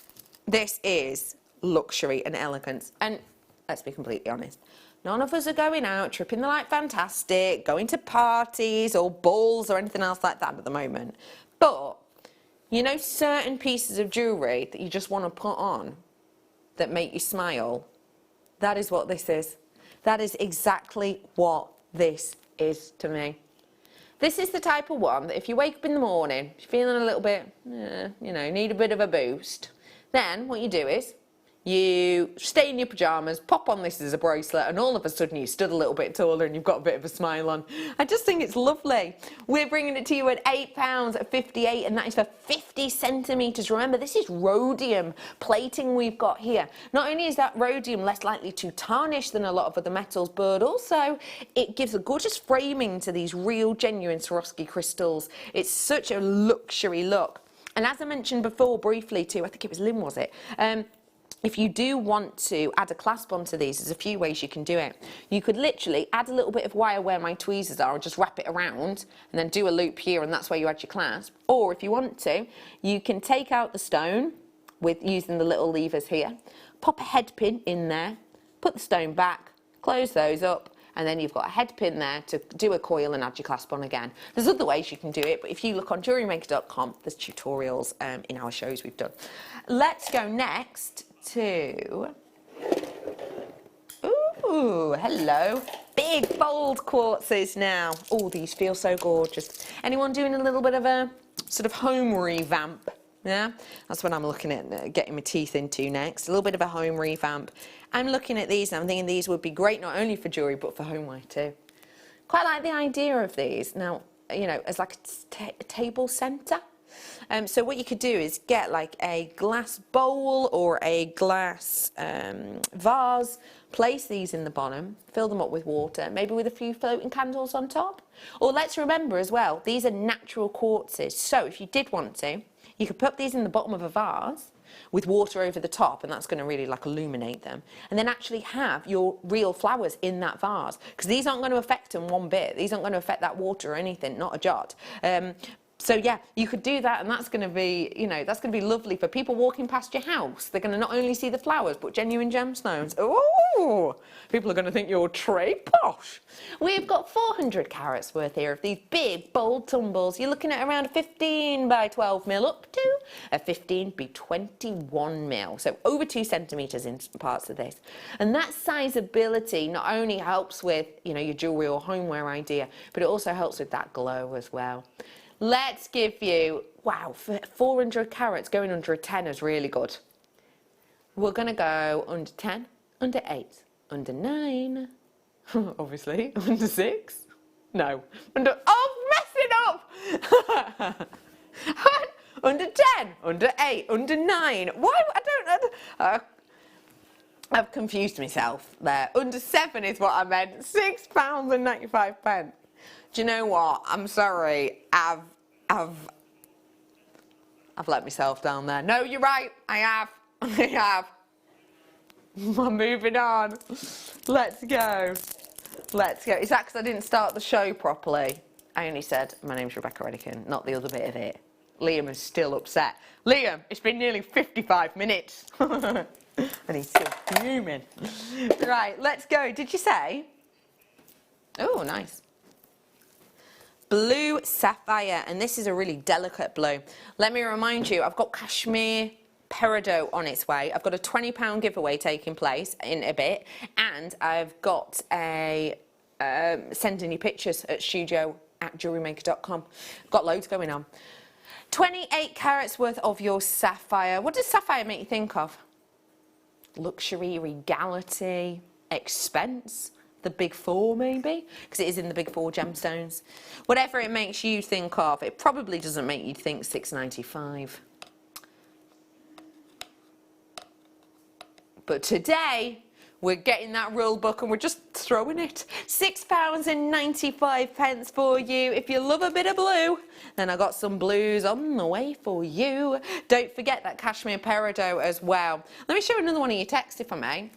This is luxury and elegance. And let's be completely honest, none of us are going out tripping the light fantastic, going to parties or balls or anything else like that at the moment. But you know, certain pieces of jewellery that you just want to put on that make you smile, that is what this is. That is exactly what this is to me. This is the type of one that if you wake up in the morning, if you're feeling a little bit, you know, need a bit of a boost, then what you do is You stay in your pajamas, pop on this as a bracelet, and all of a sudden you stood a little bit taller and you've got a bit of a smile on. I just think it's lovely. We're bringing it to you at £8.58, and that is for 50 centimetres. Remember, this is rhodium plating we've got here. Not only is that rhodium less likely to tarnish than a lot of other metals, but also it gives a gorgeous framing to these real genuine Swarovski crystals. It's such a luxury look. And as I mentioned before briefly too, I think it was Lynn, was it? If you do want to add a clasp onto these, there's a few ways you can do it. You could literally add a little bit of wire where my tweezers are, or just wrap it around and then do a loop here, and that's where you add your clasp. Or if you want to, you can take out the stone with using the little levers here, pop a head pin in there, put the stone back, close those up, and then you've got a head pin there to do a coil and add your clasp on again. There's other ways you can do it, but if you look on JewelleryMaker.com, there's tutorials in our shows we've done. Let's go next to, ooh, hello, big bold quartzes now. Oh, these feel so gorgeous. Anyone doing a little bit of a sort of home revamp? Yeah, that's what I'm looking at getting my teeth into next. A little bit of a home revamp. I'm looking at these and I'm thinking these would be great not only for jewellery but for homeware too. Quite like the idea of these. Now, you know, as like a table centre. So what you could do is get like a glass bowl or a glass vase, place these in the bottom, fill them up with water, maybe with a few floating candles on top. Or let's remember as well, these are natural quartzes. So if you did want to, you could put these in the bottom of a vase with water over the top, and that's going to really like illuminate them, and then actually have your real flowers in that vase, because these aren't going to affect them one bit. These aren't going to affect that water or anything, not a jot. So yeah, you could do that, and that's going to be, you know, that's going to be lovely for people walking past your house. They're going to not only see the flowers, but genuine gemstones. Oh, people are going to think you're très posh. We've got 400 carats worth here of these big, bold tumbles. You're looking at around a 15 by 12 mil up to a 15 by 21 mil. So over 2 centimetres in parts of this. And that sizability not only helps with, you know, your jewellery or homeware idea, but it also helps with that glow as well. Let's give you, wow, 400 carats going under a 10 is really good. We're going to go under 10, under 8, under 9, obviously, under 6, no, under, oh, mess it up! Under 10, under 8, under 9, why, I've confused myself there. Under 7 is what I meant, £6.95. Do you know what? I'm sorry. I've let myself down there. No, you're right. I have. I have. I'm moving on. Let's go. Let's go. Is that because I didn't start the show properly? I only said my name's Rebecca Redican, not the other bit of it. Liam is still upset. Liam, it's been nearly 55 minutes. And he's still fuming. Right, let's go. Did you say? Oh, nice. Blue sapphire, and this is a really delicate blue. Let me remind you, I've got cashmere peridot on its way. I've got a £20 giveaway taking place in a bit, and I've got a sending you pictures at studio@jewellerymaker.com. Got loads going on. 28 carats worth of your sapphire. What does sapphire make you think of? Luxury, regality, expense. The big 4 maybe, because it is in the big 4 gemstones. Whatever it makes you think of, it probably doesn't make you think £6.95. But today we're getting that rule book and we're just throwing it. £6.95 for you. If you love a bit of blue, then I got some blues on the way for you. Don't forget that cashmere peridot as well. Let me show another one of your texts if I may.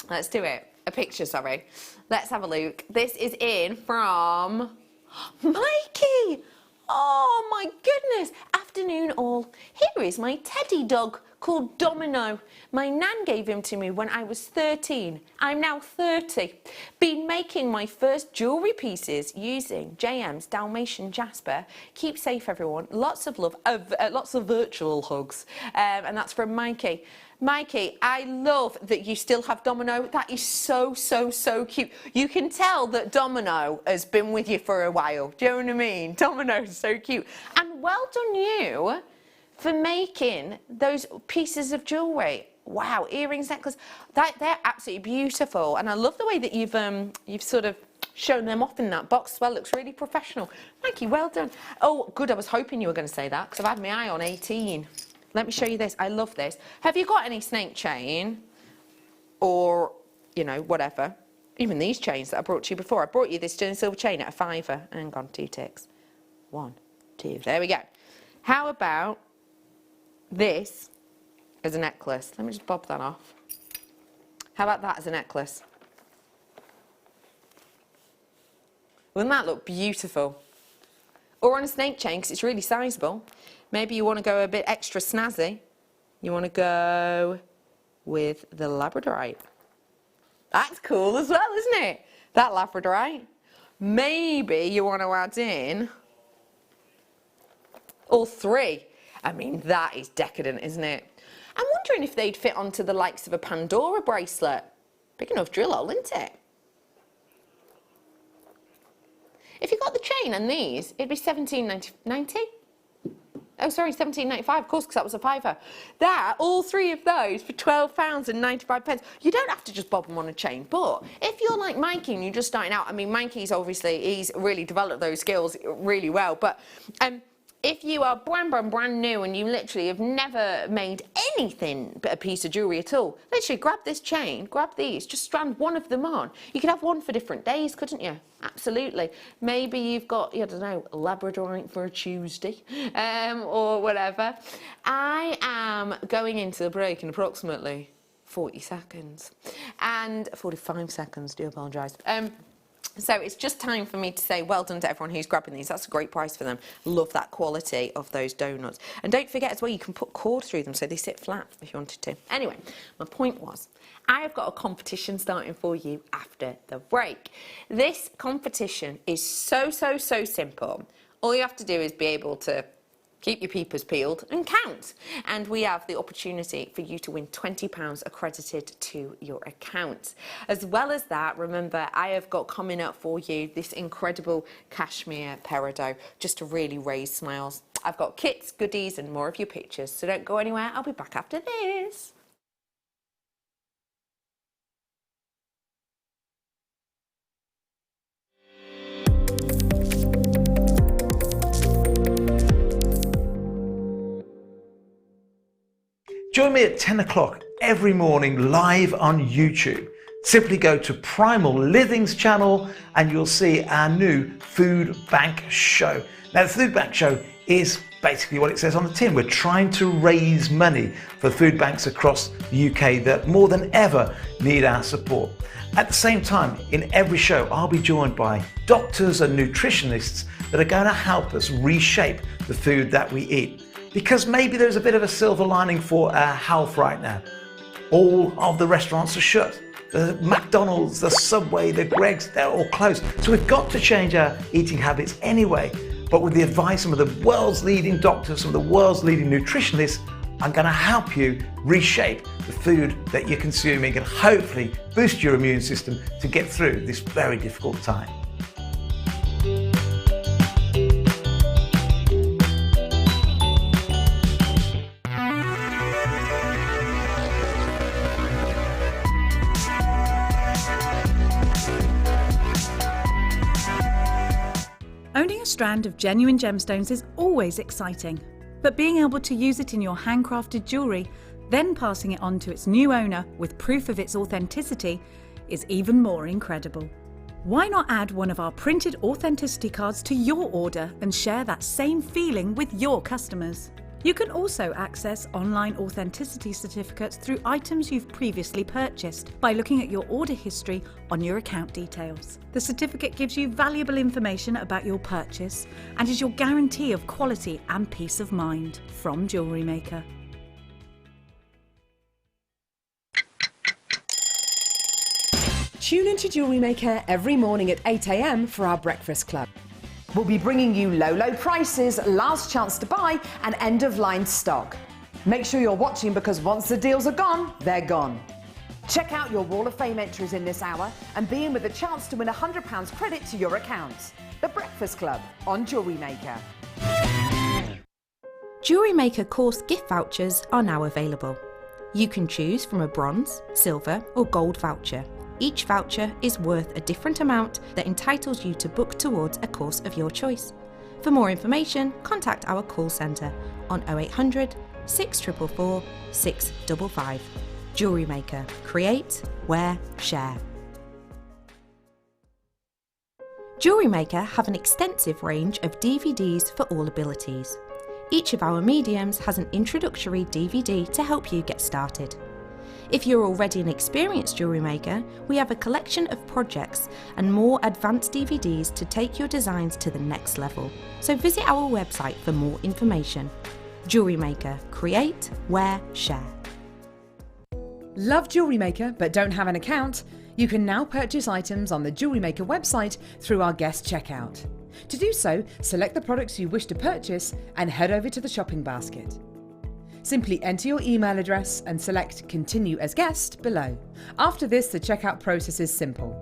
Let's do it. A picture, sorry. Let's have a look. This is in from Mikey. Oh my goodness. Afternoon all. Here is my teddy dog called Domino. My nan gave him to me when I was 13. I'm now 30. Been making my first jewellery pieces using JM's Dalmatian Jasper. Keep safe everyone. Lots of love. Lots of virtual hugs. And that's from Mikey. Mikey, I love that you still have Domino. That is so, so, so cute. You can tell that Domino has been with you for a while. Do you know what I mean? Domino's so cute. And well done you for making those pieces of jewellery. Wow, earrings, necklace, they're absolutely beautiful. And I love the way that you've sort of shown them off in that box as well. Looks really professional. Thank you, well done. Oh, good, I was hoping you were going to say that because I've had my eye on 18. Let me show you this. I love this. Have you got any snake chain or, you know, whatever? Even these chains that I brought to you before. I brought you this sterling silver chain at a £5. Hang on, 2 ticks. 1, 2, there we go. How about this as a necklace? Let me just bob that off. How about that as a necklace? Wouldn't that look beautiful? Or on a snake chain, because it's really sizable. Maybe you want to go a bit extra snazzy. You want to go with the labradorite. That's cool as well, isn't it? That labradorite. Maybe you want to add in all 3. I mean, that is decadent, isn't it? I'm wondering if they'd fit onto the likes of a Pandora bracelet. Big enough drill hole, isn't it? If you got the chain and these, it'd be £17.90. Oh, sorry, £17.95, of course, because that was a £5. That, all 3 of those for £12.95. You don't have to just bob them on a chain, but if you're like Mikey and you're just starting out, I mean, Mikey's obviously, he's really developed those skills really well, but if you are brand new and you literally have never made anything but a piece of jewellery at all, literally grab this chain, grab these, just strand one of them on. You could have one for different days, couldn't you? Absolutely. Maybe you've got, I don't know, labradorite for a Tuesday, or whatever. I am going into the break in approximately 40 seconds. And 45 seconds, do apologise. So it's just time for me to say well done to everyone who's grabbing these. That's a great price for them. Love that quality of those donuts. And don't forget as well, you can put cord through them so they sit flat if you wanted to. Anyway, my point was, I have got a competition starting for you after the break. This competition is so simple. All you have to do is be able to keep your peepers peeled and count. And we have the opportunity for you to win £20 accredited to your account. As well as that, remember, I have got coming up for you this incredible cashmere peridot, just to really raise smiles. I've got kits, goodies, and more of your pictures. So don't go anywhere. I'll be back after this. Join me at 10 o'clock every morning live on YouTube. Simply go to Primal Living's channel and you'll see our new food bank show. Now the food bank show is basically what it says on the tin. We're trying to raise money for food banks across the UK that more than ever need our support. At the same time, in every show, I'll be joined by doctors and nutritionists that are going to help us reshape the food that we eat. Because maybe there's a bit of a silver lining for our health right now. All of the restaurants are shut. The McDonald's, the Subway, the Greggs, they're all closed. So we've got to change our eating habits anyway. But with the advice of the world's leading doctors, some of the world's leading nutritionists, I'm going to help you reshape the food that you're consuming and hopefully boost your immune system to get through this very difficult time. Owning a strand of genuine gemstones is always exciting, but being able to use it in your handcrafted jewellery, then passing it on to its new owner with proof of its authenticity, is even more incredible. Why not add one of our printed authenticity cards to your order and share that same feeling with your customers? You can also access online authenticity certificates through items you've previously purchased by looking at your order history on your account details. The certificate gives you valuable information about your purchase and is your guarantee of quality and peace of mind from Jewellery Maker. Tune into Jewellery Maker every morning at 8 AM for our breakfast club. We'll be bringing you low prices, last chance to buy and end-of-line stock. Make sure you're watching because once the deals are gone, they're gone. Check out your Wall of Fame entries in this hour and be in with a chance to win £100 credit to your account. The Breakfast Club on Jewellery Maker. Jewellery Maker course gift vouchers are now available. You can choose from a bronze, silver or gold voucher. Each voucher is worth a different amount that entitles you to book towards a course of your choice. For more information, contact our call centre on 0800 644 655. Jewellery Maker. Create, wear, share. Jewellery Maker have an extensive range of DVDs for all abilities. Each of our mediums has an introductory DVD to help you get started. If you're already an experienced jewellery maker, we have a collection of projects and more advanced DVDs to take your designs to the next level. So visit our website for more information. Jewellery Maker. Create, wear, share. Love Jewellery Maker but don't have an account? You can now purchase items on the Jewellery Maker website through our guest checkout. To do so, select the products you wish to purchase and head over to the shopping basket. Simply enter your email address and select Continue as Guest below. After this, the checkout process is simple.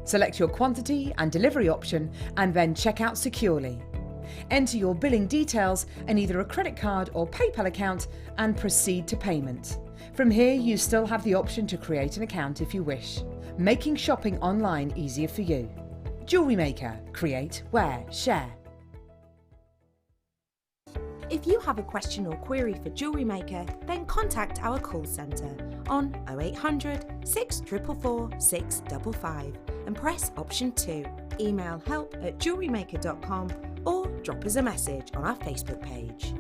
Select your quantity and delivery option and then check out securely. Enter your billing details and either a credit card or PayPal account and proceed to payment. From here, you still have the option to create an account if you wish, making shopping online easier for you. Jewellery Maker. Create, wear, share. If you have a question or query for Jewellery Maker, then contact our call centre on 0800 644 655 and press option 2. Email help@jewellerymaker.com or drop us a message on our Facebook page.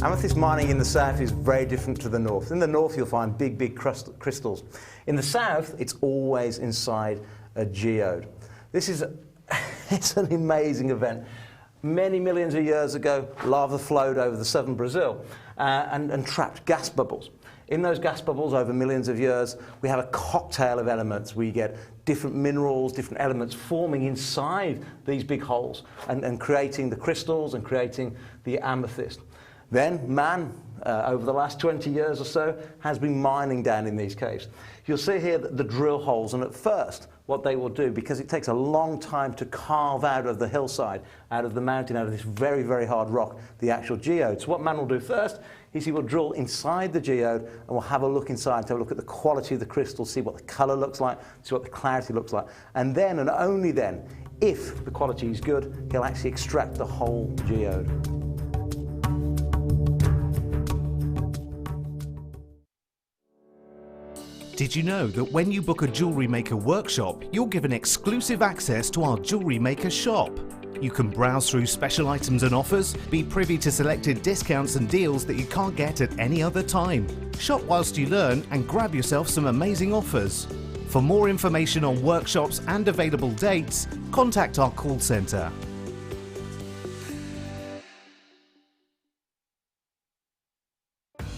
Amethyst mining in the south is very different to the north. In the north you'll find big crystals. In the south it's always inside a geode. This is it's an amazing event. Many millions of years ago, lava flowed over the southern Brazil and trapped gas bubbles. In those gas bubbles over millions of years, we have a cocktail of elements. We get different minerals, different elements forming inside these big holes and creating the crystals and creating the amethyst. Then man, over the last 20 years or so, has been mining down in these caves. You'll see here the drill holes, and at first what they will do, because it takes a long time to carve out of the hillside, out of the mountain, out of this very hard rock, the actual geode. So what man will do first is he will drill inside the geode and we'll have a look inside, to have a look at the quality of the crystal, see what the colour looks like, see what the clarity looks like. And then, and only then, if the quality is good, he'll actually extract the whole geode. Did you know that when you book a Jewellery Maker workshop, you're given exclusive access to our Jewellery Maker shop? You can browse through special items and offers, be privy to selected discounts and deals that you can't get at any other time. Shop whilst you learn and grab yourself some amazing offers. For more information on workshops and available dates, contact our call centre.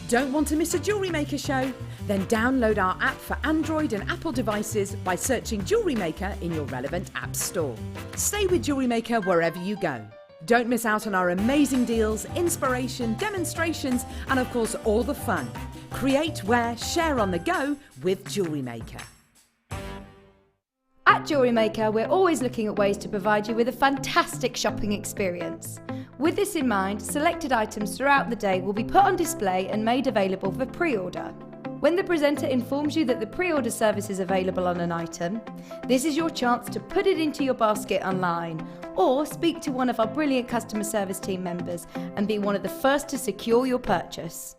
Don't want to miss a Jewellery Maker show? Then download our app for Android and Apple devices by searching Jewellery Maker in your relevant app store. Stay with Jewellery Maker wherever you go. Don't miss out on our amazing deals, inspiration, demonstrations, and of course all the fun. Create, wear, share on the go with Jewellery Maker. At Jewellery Maker, we're always looking at ways to provide you with a fantastic shopping experience. With this in mind, selected items throughout the day will be put on display and made available for pre-order. When the presenter informs you that the pre-order service is available on an item, this is your chance to put it into your basket online or speak to one of our brilliant customer service team members and be one of the first to secure your purchase.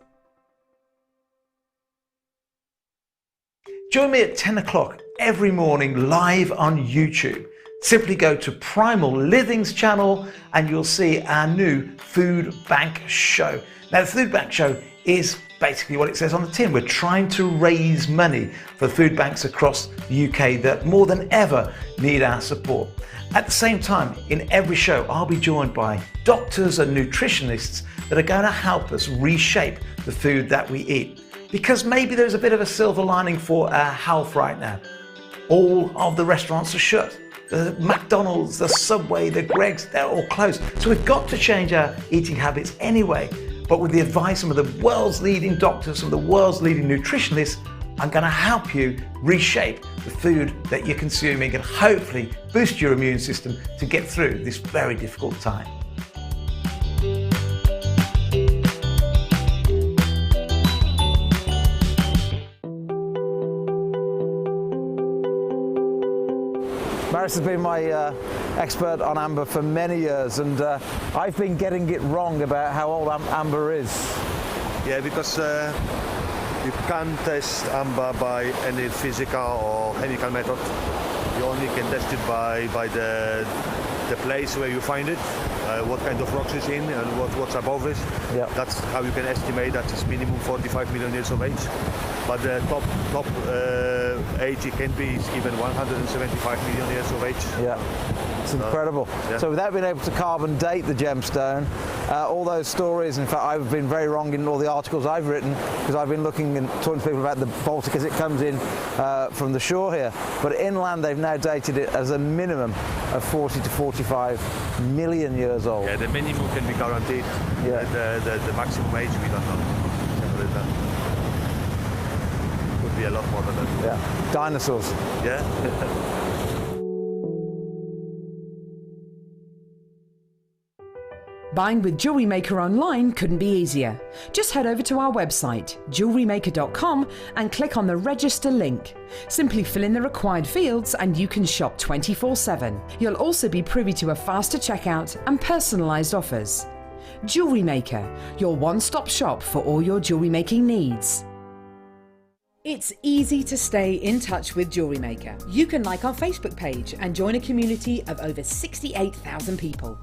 Join me at 10 o'clock every morning live on YouTube. Simply go to PRIMAL Living's channel and you'll see our new food bank show. Now the food bank show is basically what it says on the tin. We're trying to raise money for food banks across the UK that more than ever need our support. At the same time, in every show, I'll be joined by doctors and nutritionists that are going to help us reshape the food that we eat. Because maybe there's a bit of a silver lining for our health right now. All of the restaurants are shut. The McDonald's, the Subway, the Greggs, they're all closed. So we've got to change our eating habits anyway. But with the advice of the world's leading doctors, some of the world's leading nutritionists, I'm going to help you reshape the food that you're consuming and hopefully boost your immune system to get through this very difficult time. Maris has been my expert on amber for many years, and I've been getting it wrong about how old amber is. Yeah, because you can't test amber by any physical or chemical method. You only can test it by the place where you find it, what kind of rocks it's in, and what's above it. Yeah. That's how you can estimate that it's minimum 45 million years of age. But the top age it can be is even 175 million years of age. Yeah, it's incredible. Yeah. So without being able to carbon date the gemstone, all those stories, in fact I've been very wrong in all the articles I've written, because I've been looking and talking to people about the Baltic as it comes in from the shore here. But inland they've now dated it as a minimum of 40 to 45 million years old. Yeah, the minimum can be guaranteed. Yeah. The maximum age we don't know. Could be a lot more than that. Yeah. Dinosaurs. Yeah. Buying with Jewellery Maker online couldn't be easier. Just head over to our website, JewelleryMaker.com, and click on the register link. Simply fill in the required fields and you can shop 24/7. You'll also be privy to a faster checkout and personalised offers. Jewellery Maker, your one-stop shop for all your jewellery making needs. It's easy to stay in touch with Jewellery Maker. You can like our Facebook page and join a community of over 68,000 people.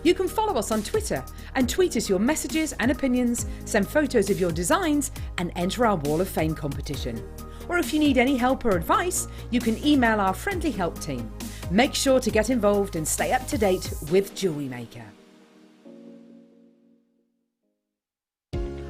You can follow us on Twitter and tweet us your messages and opinions, send photos of your designs and enter our Wall of Fame competition. Or if you need any help or advice, you can email our friendly help team. Make sure to get involved and stay up to date with Jewellery Maker.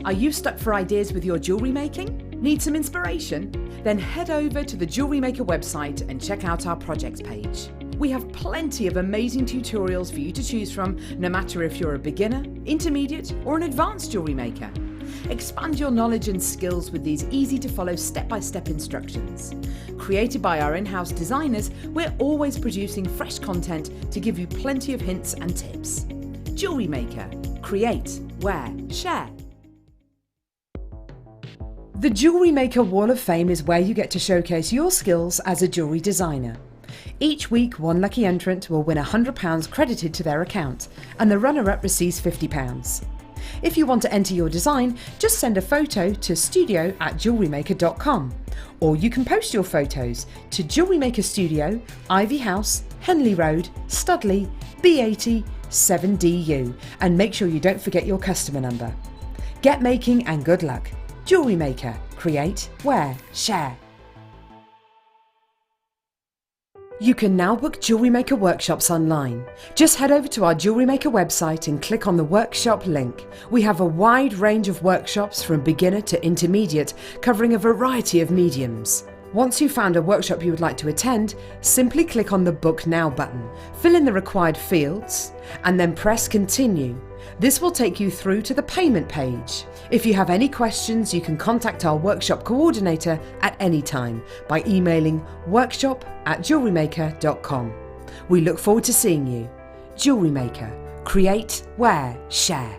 Are you stuck for ideas with your jewellery making? Need some inspiration? Then head over to the Jewellery Maker website and check out our projects page. We have plenty of amazing tutorials for you to choose from, no matter if you're a beginner, intermediate or an advanced jewellery maker. Expand your knowledge and skills with these easy to follow step-by-step instructions. Created by our in-house designers, we're always producing fresh content to give you plenty of hints and tips. Jewellery Maker. Create, wear, share. The Jewellery Maker Wall of Fame is where you get to showcase your skills as a jewellery designer. Each week, one lucky entrant will win £100 credited to their account, and the runner-up receives £50. If you want to enter your design, just send a photo to studio@jewellerymaker.com, or you can post your photos to Jewellery Maker Studio, Ivy House, Henley Road, Studley, B80 7DU, and make sure you don't forget your customer number. Get making and good luck. Jewellery Maker. Create, wear, share. You can now book Jewellery Maker workshops online. Just head over to our Jewellery Maker website and click on the workshop link. We have a wide range of workshops from beginner to intermediate, covering a variety of mediums. Once you've found a workshop you would like to attend, simply click on the Book Now button, fill in the required fields, and then press Continue. This will take you through to the payment page. If you have any questions, you can contact our workshop coordinator at any time by emailing workshop@jewellerymaker.com. We look forward to seeing you. Jewellery Maker. Create, wear, share.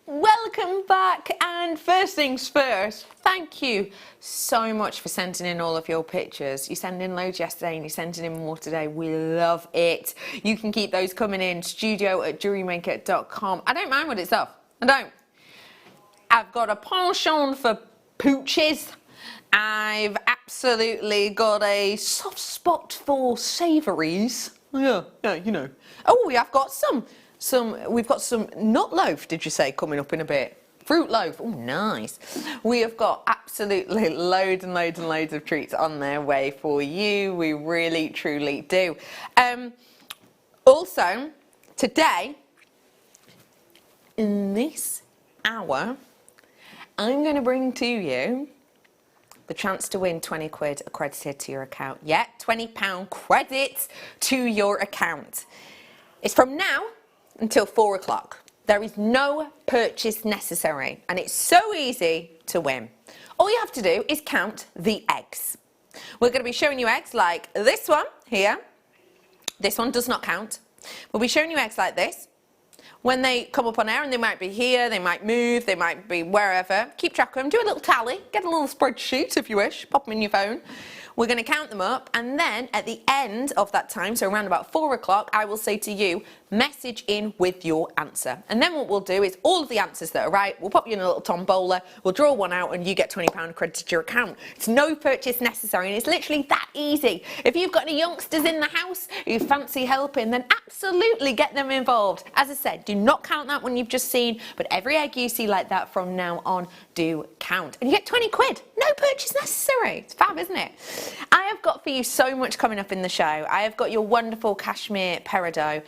Welcome back, and first things first, thank you so much for sending in all of your pictures. You sent in loads yesterday and you're sending in more today. We love it. You can keep those coming in, studio@jewellerymaker.com. I don't mind what it's of. I don't. I've got a penchant for pooches. I've absolutely got a soft spot for savouries. Yeah, you know. Oh, we have got we've got some nut loaf, did you say, coming up in a bit? Fruit loaf, oh nice. We have got absolutely loads and loads and loads of treats on their way for you. We really, truly do. Also, today, in this hour, I'm going to bring to you the chance to win 20 quid accredited to your account. Yeah, £20 credit to your account. It's from now until 4 o'clock. There is no purchase necessary, and it's so easy to win. All you have to do is count the eggs. We're going to be showing you eggs like this one here. This one does not count. We'll be showing you eggs like this. When they come up on air, and they might be here, they might move, they might be wherever, keep track of them, do a little tally, get a little spreadsheet if you wish, pop them in your phone. We're going to count them up, and then at the end of that time, so around about 4 o'clock, I will say to you, message in with your answer. And then what we'll do is all of the answers that are right, we'll pop you in a little tombola, we'll draw one out, and you get £20 credited to your account. It's no purchase necessary, and it's literally that easy. If you've got any youngsters in the house who fancy helping, then absolutely get them involved. As I said, do not count that one you've just seen, but every egg you see like that from now on do count. And you get 20 quid. No purchase necessary. It's fab, isn't it? I have got for you so much coming up in the show. I have got your wonderful cashmere peridot.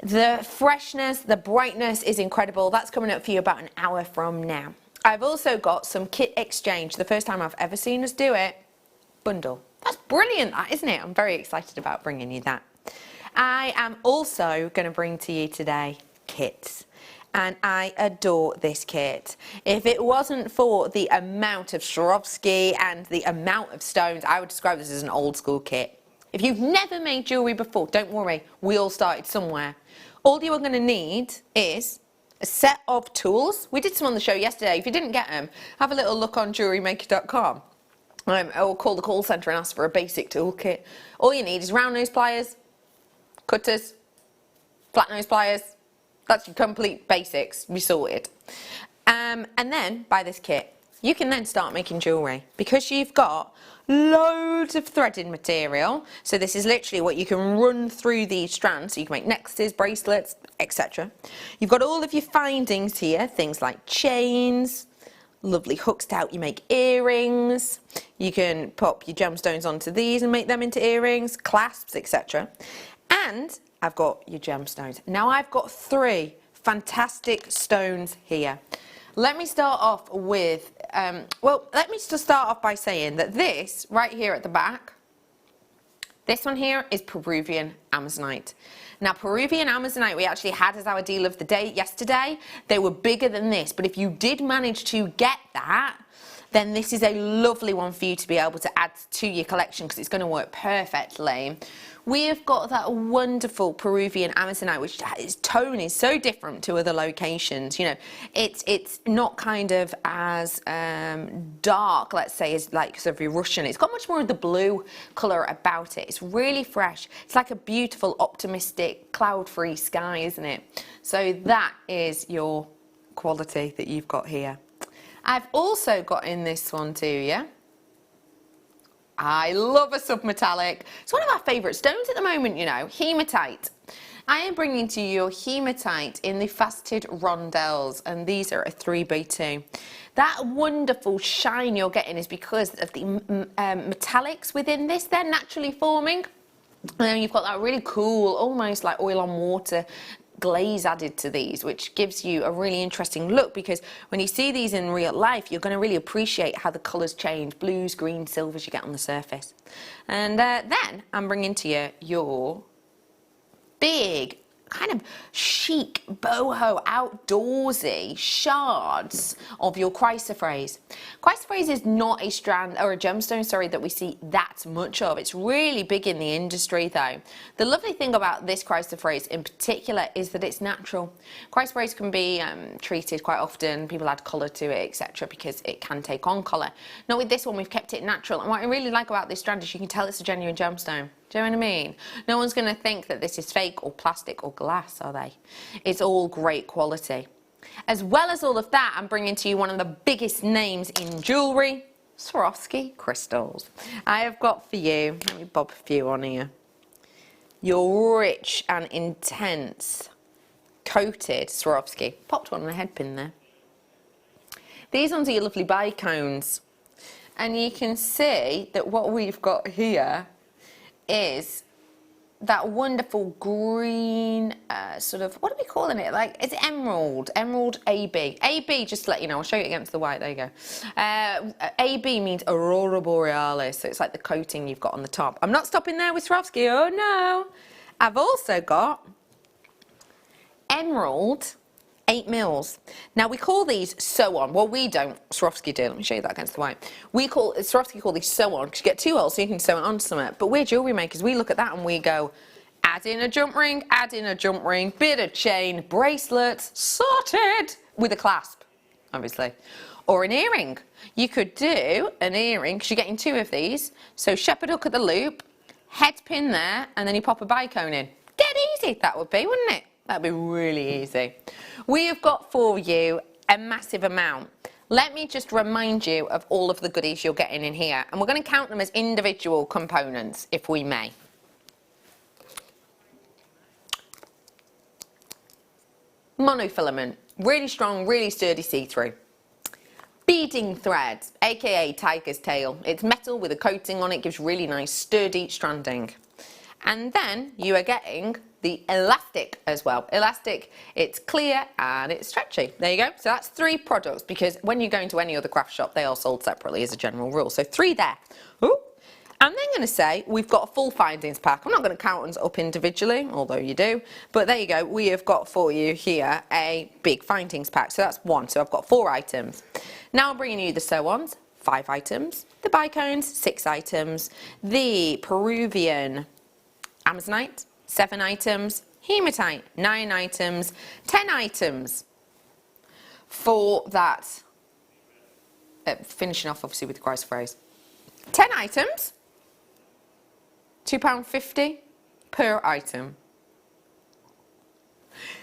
The freshness, the brightness is incredible. That's coming up for you about an hour from now. I've also got some kit exchange. The first time I've ever seen us do it. Bundle. That's brilliant, that, isn't it? I'm very excited about bringing you that. I am also going to bring to you today kits. And I adore this kit. If it wasn't for the amount of Swarovski and the amount of stones, I would describe this as an old school kit. If you've never made jewellery before, don't worry, we all started somewhere. All you are going to need is a set of tools. We did some on the show yesterday. If you didn't get them, have a little look on JewelleryMaker.com. Or call the call centre and ask for a basic toolkit. All you need is round nose pliers, cutters, flat nose pliers. That's your complete basics. We sorted. And then buy this kit. You can then start making jewellery because you've got loads of threading material. So this is literally what you can run through these strands. So you can make necklaces, bracelets, etc. You've got all of your findings here, things like chains, lovely hooks to help you make earrings. You can pop your gemstones onto these and make them into earrings, clasps, etc. And I've got your gemstones. Now I've got 3 fantastic stones here. Let me start off with, let me just start off by saying that this, right here at the back, this one here is Peruvian Amazonite. Now Peruvian Amazonite we actually had as our deal of the day yesterday. They were bigger than this, but if you did manage to get that, then this is a lovely one for you to be able to add to your collection because it's going to work perfectly. We have got that wonderful Peruvian Amazonite, which its tone is so different to other locations. You know, it's not kind of as dark, let's say, as like sort of your Russian. It's got much more of the blue colour about it. It's really fresh. It's like a beautiful, optimistic, cloud-free sky, isn't it? So that is your quality that you've got here. I've also got in this one too, yeah? I love a submetallic. It's one of our favourite stones at the moment, you know, hematite. I am bringing to you your hematite in the faceted rondelles, and these are a 3x2. That wonderful shine you're getting is because of the metallics within this. They're naturally forming. And then you've got that really cool, almost like oil on water glaze added to these, which gives you a really interesting look, because when you see these in real life, you're going to really appreciate how the colours change, blues, greens, silvers you get on the surface. And then I'm bringing to you your big kind of chic, boho, outdoorsy shards of your chrysoprase. Chrysoprase is not a strand or a gemstone, sorry, that we see that much of. It's really big in the industry though. The lovely thing about this chrysoprase in particular is that it's natural. Chrysoprase can be treated quite often, people add colour to it, etc., because it can take on colour. Not with this one, we've kept it natural, and what I really like about this strand is you can tell it's a genuine gemstone. Do you know what I mean? No one's going to think that this is fake or plastic or glass, are they? It's all great quality. As well as all of that, I'm bringing to you one of the biggest names in jewellery, Swarovski crystals. I have got for you, let me bob a few on here, your rich and intense coated Swarovski. Popped one on the head pin there. These ones are your lovely bicones. And you can see that what we've got here is that wonderful green sort of, what are we calling it? Like, it's emerald AB. AB, just to let you know, I'll show you against the white, there you go. AB means Aurora Borealis, so it's like the coating you've got on the top. I'm not stopping there with Swarovski, oh no. I've also got emerald 8 mils. Now we call these sew-on. Well, we don't. Swarovski do. Let me show you that against the white. Swarovski call these sew-on because you get 2 holes so you can sew it onto something. But we're jewellery makers. We look at that and we go, add in a jump ring, bit of chain, bracelets, sorted, with a clasp, obviously. Or an earring. You could do an earring because you're getting 2 of these. So shepherd hook at the loop, head pin there, and then you pop a bicone in. Dead easy, that would be, wouldn't it? That'd be really easy. We have got for you a massive amount. Let me just remind you of all of the goodies you're getting in here. And we're going to count them as individual components, if we may. Monofilament, really strong, really sturdy see-through. Beading thread, aka tiger's tail. It's metal with a coating on it, gives really nice sturdy stranding. And then you are getting the elastic as well. Elastic, it's clear and it's stretchy. There you go. So that's 3 products because when you go into any other craft shop, they are sold separately as a general rule. So 3 there. Ooh. I'm then going to say we've got a full findings pack. I'm not going to count them up individually, although you do. But there you go. We have got for you here a big findings pack. So that's 1. So I've got 4 items. Now I'm bringing you the sew-ons, 5 items. The bicones, 6 items. The Peruvian Amazonite, 7 items, hematite, 9 items, 10 items for that, finishing off obviously with the price phrase. 10 items, £2.50 per item.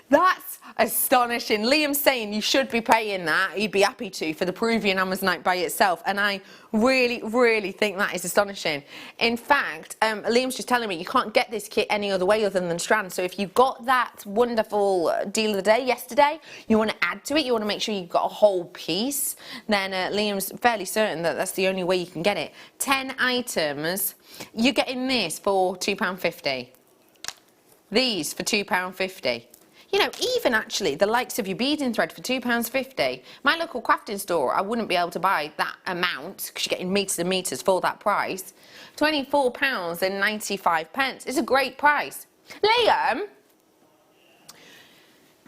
That's astonishing. Liam's saying you should be paying that. He'd be happy to for the Peruvian Amazonite by itself. And I really, really think that is astonishing. In fact, Liam's just telling me you can't get this kit any other way other than strand. So if you got that wonderful deal of the day yesterday, you want to add to it, you want to make sure you've got a whole piece, then Liam's fairly certain that that's the only way you can get it. 10 items, you're getting this for £2.50. These for £2.50. You know, even actually the likes of your beading thread for £2.50. My local crafting store, I wouldn't be able to buy that amount because you're getting metres and metres for that price. £24.95. It's a great price. Liam,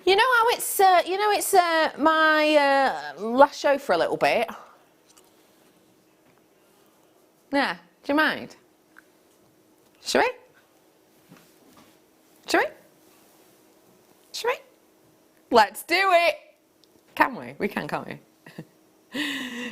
you know how it's my last show for a little bit. Yeah, do you mind? Shall we? Shall we? Shall we? Let's do it! Can we? We can, can't we?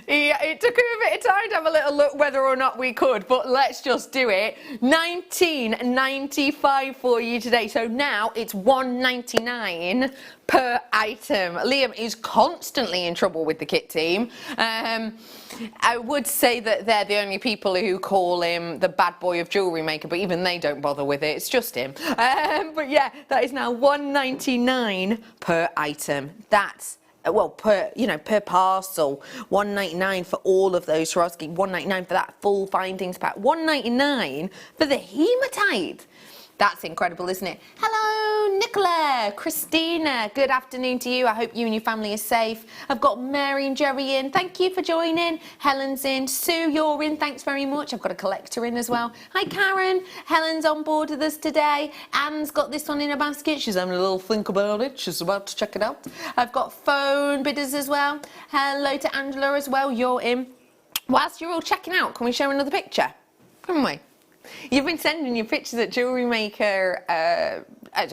Yeah, it took him a bit of time to have a little look whether or not we could, but let's just do it. £19.95 for you today. So now it's £1.99 per item. Liam is constantly in trouble with the kit team. I would say that they're the only people who call him the bad boy of Jewellery Maker, but even they don't bother with it. It's just him. But yeah, that is now £1.99 per item. That's well, per parcel, £1.99 for all of those Swarovski, £1.99 for that full findings pack, £1.99 for the hematite. That's incredible, isn't it? Hello, Nicola, Christina, good afternoon to you. I hope you and your family are safe. I've got Mary and Jerry in. Thank you for joining. Helen's in. Sue, you're in. Thanks very much. I've got a collector in as well. Hi, Karen. Helen's on board with us today. Anne's got this one in her basket. She's having a little think about it. She's about to check it out. I've got phone bidders as well. Hello to Angela as well. You're in. Whilst you're all checking out, can we show another picture? Can we? You've been sending your pictures at Jewellery Maker,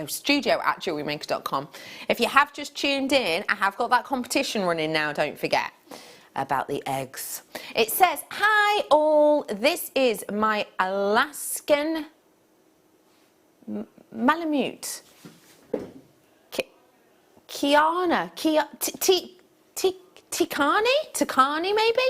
studio at jewellerymaker.com. If you have just tuned in, I have got that competition running now, don't forget, about the eggs. It says, hi all, this is my Alaskan Malamute. Takani maybe.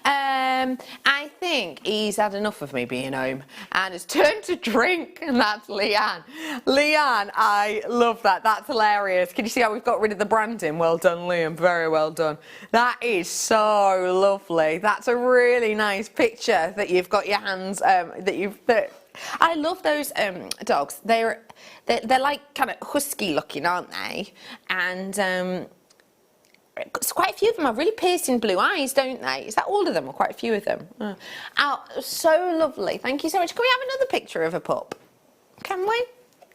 I think he's had enough of me being home and has turned to drink, and that's Leanne. Leanne, I love that. That's hilarious. Can you see how we've got rid of the branding? Well done, Liam. Very well done. That is so lovely. That's a really nice picture that you've got your hands. I love those dogs. They're like kind of husky looking, aren't they? And quite a few of them have really piercing blue eyes, don't they? Is that all of them or quite a few of them? Oh, so lovely. Thank you so much. Can we have another picture of a pup? Can we?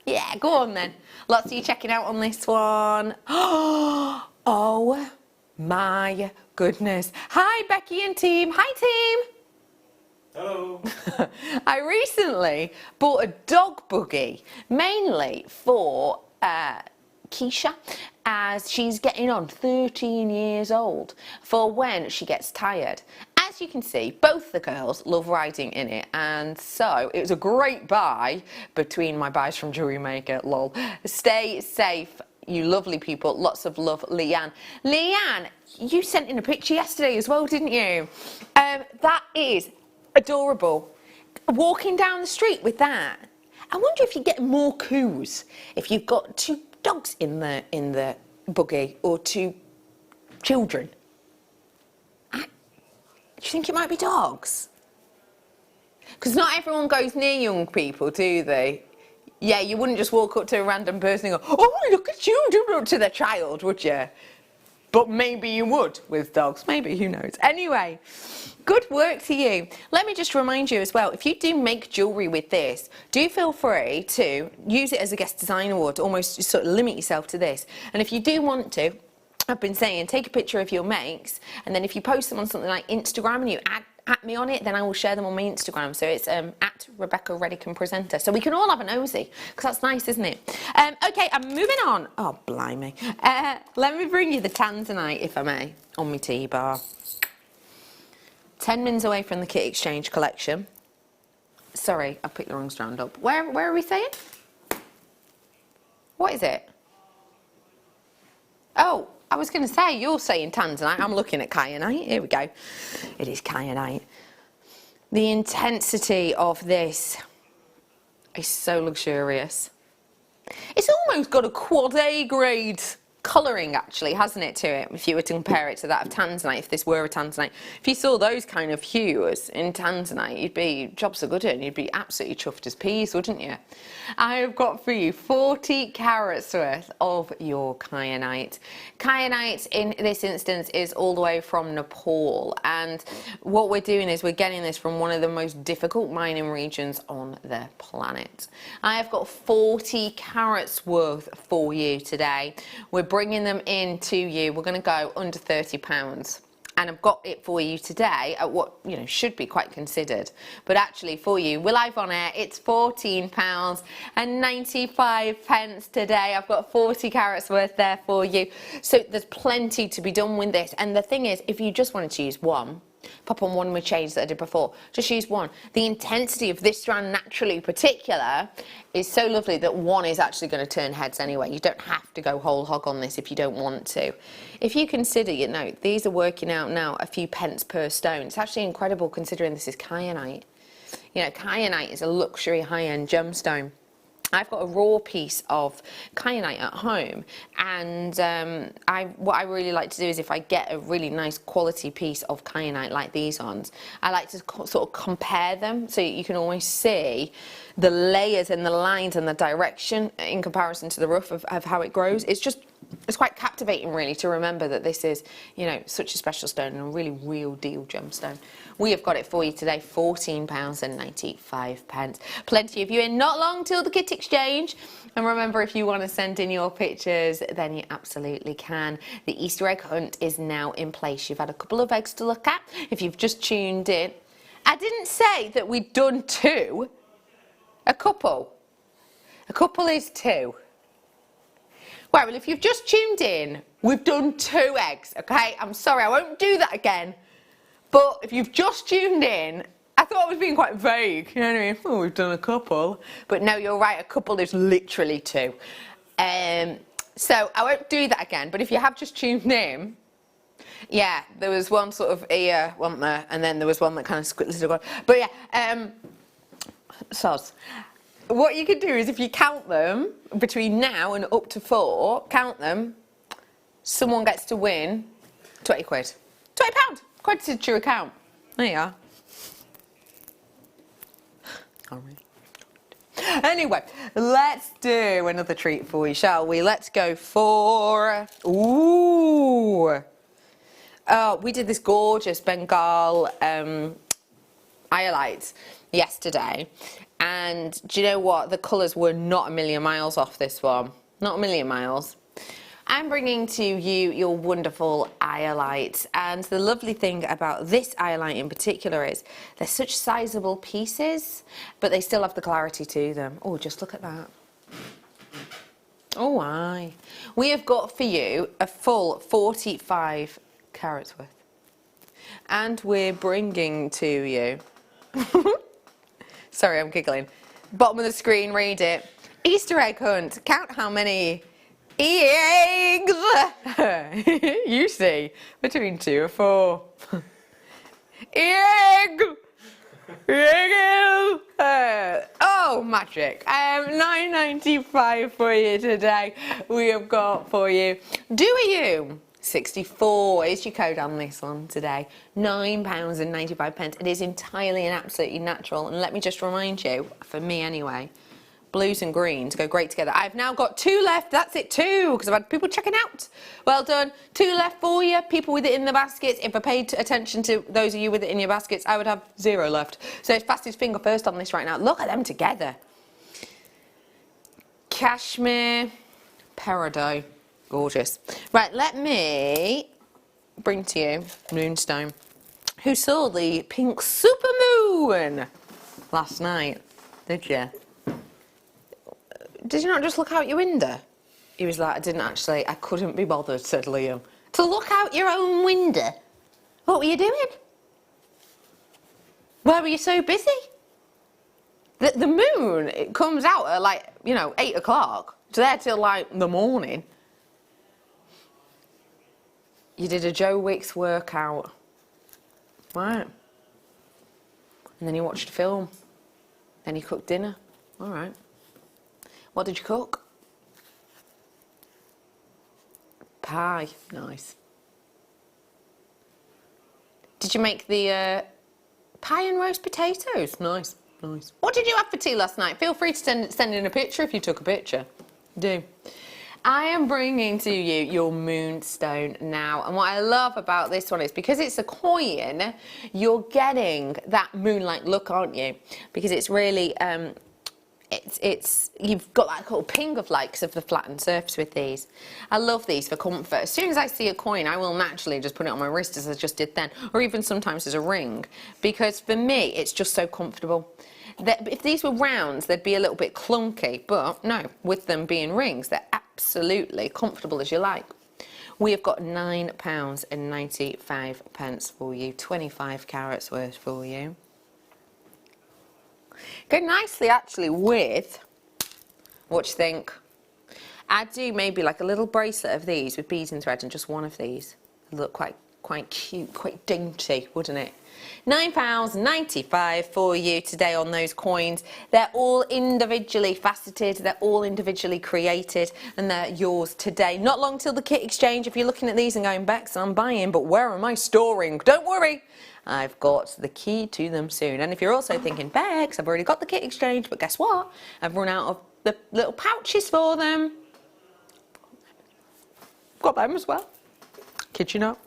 Yeah, go on then. Lots of you checking out on this one. Oh my goodness. Hi, Becky and team. Hi, team. Hello. I recently bought a dog buggy, mainly for Keisha, as she's getting on 13 years old, for when she gets tired. As you can see, both the girls love riding in it, and so it was a great buy between my buys from Jewellery Maker, lol. Stay safe, you lovely people. Lots of love, Leanne. Leanne, you sent in a picture yesterday as well, didn't you? That is adorable. Walking down the street with that. I wonder if you get more coos if you've got two dogs in the buggy or two children. Do you think it might be dogs? Because not everyone goes near young people, do they? Yeah, you wouldn't just walk up to a random person and go, oh, look at you, do look to the child, would you? But maybe you would with dogs. Maybe, who knows? Anyway, good work to you. Let me just remind you as well, if you do make jewellery with this, do feel free to use it as a guest design award, almost sort of limit yourself to this. And if you do want to, I've been saying, take a picture of your makes, and then if you post them on something like Instagram and you at me on it, then I will share them on my Instagram. So it's at Rebecca Redican Presenter. So we can all have a nosy, because that's nice, isn't it? Okay, I'm moving on. Oh, blimey. Let me bring you the Tanzanite, if I may, on my tea bar. 10 mins away from the kit exchange collection. Sorry, I put the wrong strand up. Where are we saying? What is it? Oh, I was going to say, you're saying Tanzanite. I'm looking at kyanite. Here we go. It is kyanite. The intensity of this is so luxurious. It's almost got a quad A grade colouring, actually, hasn't it, to it, if you were to compare it to that of Tanzanite, if this were a Tanzanite. If you saw those kind of hues in Tanzanite, you'd be, jobs are good, and you'd be absolutely chuffed as peas, wouldn't you? I have got for you 40 carats worth of your kyanite. Kyanite, in this instance, is all the way from Nepal, and what we're doing is we're getting this from one of the most difficult mining regions on the planet. I have got 40 carats worth for you today. We're bringing them in to you. We're going to go under £30. And I've got it for you today at what, you know, should be quite considered. But actually for you, we're live on air, it's £14.95 today. I've got 40 carats worth there for you. So there's plenty to be done with this. And the thing is, if you just wanted to use one, pop on one of my chains that I did before, just use one. The intensity of this strand, naturally particular, is so lovely that one is actually going to turn heads anyway. You don't have to go whole hog on this if you don't want to. If you consider, you know, these are working out now a few pence per stone. It's actually incredible considering this is kyanite. You know, kyanite is a luxury high-end gemstone. I've got a raw piece of kyanite at home, and what I really like to do is if I get a really nice quality piece of kyanite like these ones, I like to sort of compare them so you can always see the layers and the lines and the direction in comparison to the rough of how it grows. It's quite captivating, really, to remember that this is, you know, such a special stone and a really real deal gemstone. We have got it for you today, £14.95. Plenty of you in, not long till the kit exchange. And remember, if you want to send in your pictures, then you absolutely can. The Easter egg hunt is now in place. You've had a couple of eggs to look at. If you've just tuned in, I didn't say that we'd done two. A couple. A couple is two. Well, if you've just tuned in, we've done 2 eggs, okay? I'm sorry, I won't do that again. But if you've just tuned in, I thought I was being quite vague. You know what I mean? Oh, we've done a couple. But no, you're right, a couple is literally 2. So I won't do that again. But if you have just tuned in, Yeah, there was one sort of ear, wasn't there? And then there was one that kind of squirted. But yeah, soz. What you can do is if you count them between now and up to 4, count them, someone gets to win 20 quid. £20, credited to your account. There you are. Anyway, let's do another treat for you, shall we? Let's go for... Ooh! Oh, we did this gorgeous Bengal highlights yesterday. And do you know what? The colours were not a million miles off this one. Not a million miles. I'm bringing to you your wonderful Iolite, and the lovely thing about this Iolite in particular is they're such sizable pieces, but they still have the clarity to them. Oh, just look at that. Oh, aye. We have got for you a full 45 carats worth, and we're bringing to you... Sorry, I'm giggling. Bottom of the screen, read it. Easter egg hunt. Count how many... eggs! You see, between 2 and 4. Egg! Egg! Oh, magic. £9.95 for you today. We have got for you. Do you? 64 is your code on this one today. £9.95. It is entirely and absolutely natural. And let me just remind you, for me anyway, blues and greens go great together. I've now got 2 left. That's it, 2, because I've had people checking out. Well done. 2 left for you. People with it in the baskets. If I paid attention to those of you with it in your baskets, I would have 0 left. So it's fastest finger first on this right now. Look at them together. Cashmere peridot. Gorgeous. Right, let me bring to you Moonstone, who saw the pink supermoon last night. Did you? Did you not just look out your window? He was like, I couldn't be bothered, said Liam. To look out your own window? What were you doing? Why were you so busy? The moon, it comes out at like, 8 o'clock. It's there till like the morning. You did a Joe Wicks workout. Right. And then you watched a film. Then you cooked dinner. All right. What did you cook? Pie. Nice. Did you make the pie and roast potatoes? Nice, nice. What did you have for tea last night? Feel free to send in a picture if you took a picture. Do. I am bringing to you your Moonstone now, and what I love about this one is because it's a coin, you're getting that moon-like look, aren't you? Because it's really... you've got that little ping of likes of the flattened surface with these. I love these for comfort. As soon as I see a coin, I will naturally just put it on my wrist as I just did then, or even sometimes as a ring, because for me, it's just so comfortable. If these were rounds, they'd be a little bit clunky, but no, with them being rings, they're absolutely comfortable as you like. We have got £9.95 for you, 25 carats worth for you. Go nicely actually with, what do you think? I'd do maybe like a little bracelet of these with beads and thread and just one of these. It'd look quite cute, quite dainty, wouldn't it? £9.95 for you today on those coins. They're all individually faceted, they're all individually created, and they're yours today. Not long till the kit exchange. If you're looking at these and going, Bex, I'm buying, but where am I storing? Don't worry. I've got the key to them soon. And if you're also thinking, Bex, I've already got the kit exchange, but guess what? I've run out of the little pouches for them. Got them as well. Kid you not.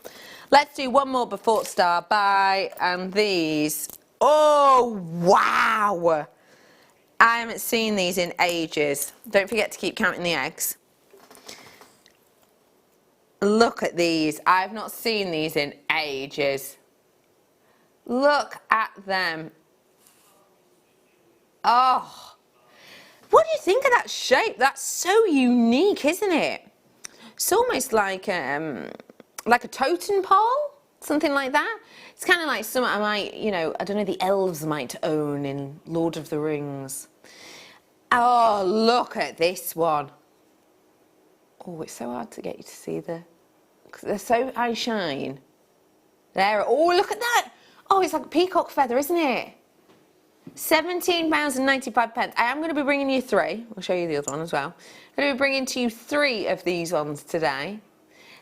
Let's do one more before Star Buy, and these. Oh, wow. I haven't seen these in ages. Don't forget to keep counting the eggs. Look at these. I've not seen these in ages. Look at them. Oh, what do you think of that shape? That's so unique, isn't it? It's almost like a totem pole, something like that. It's kind of like something I might, I don't know, the elves might own in Lord of the Rings. Oh, look at this one. Oh, it's so hard to get you to see the look, they're so high shine. There, oh, look at that. Oh, it's like a peacock feather, isn't it? £17.95. I am going to be bringing you 3. I'll show you the other one as well. I'm going to be bringing to you 3 of these ones today.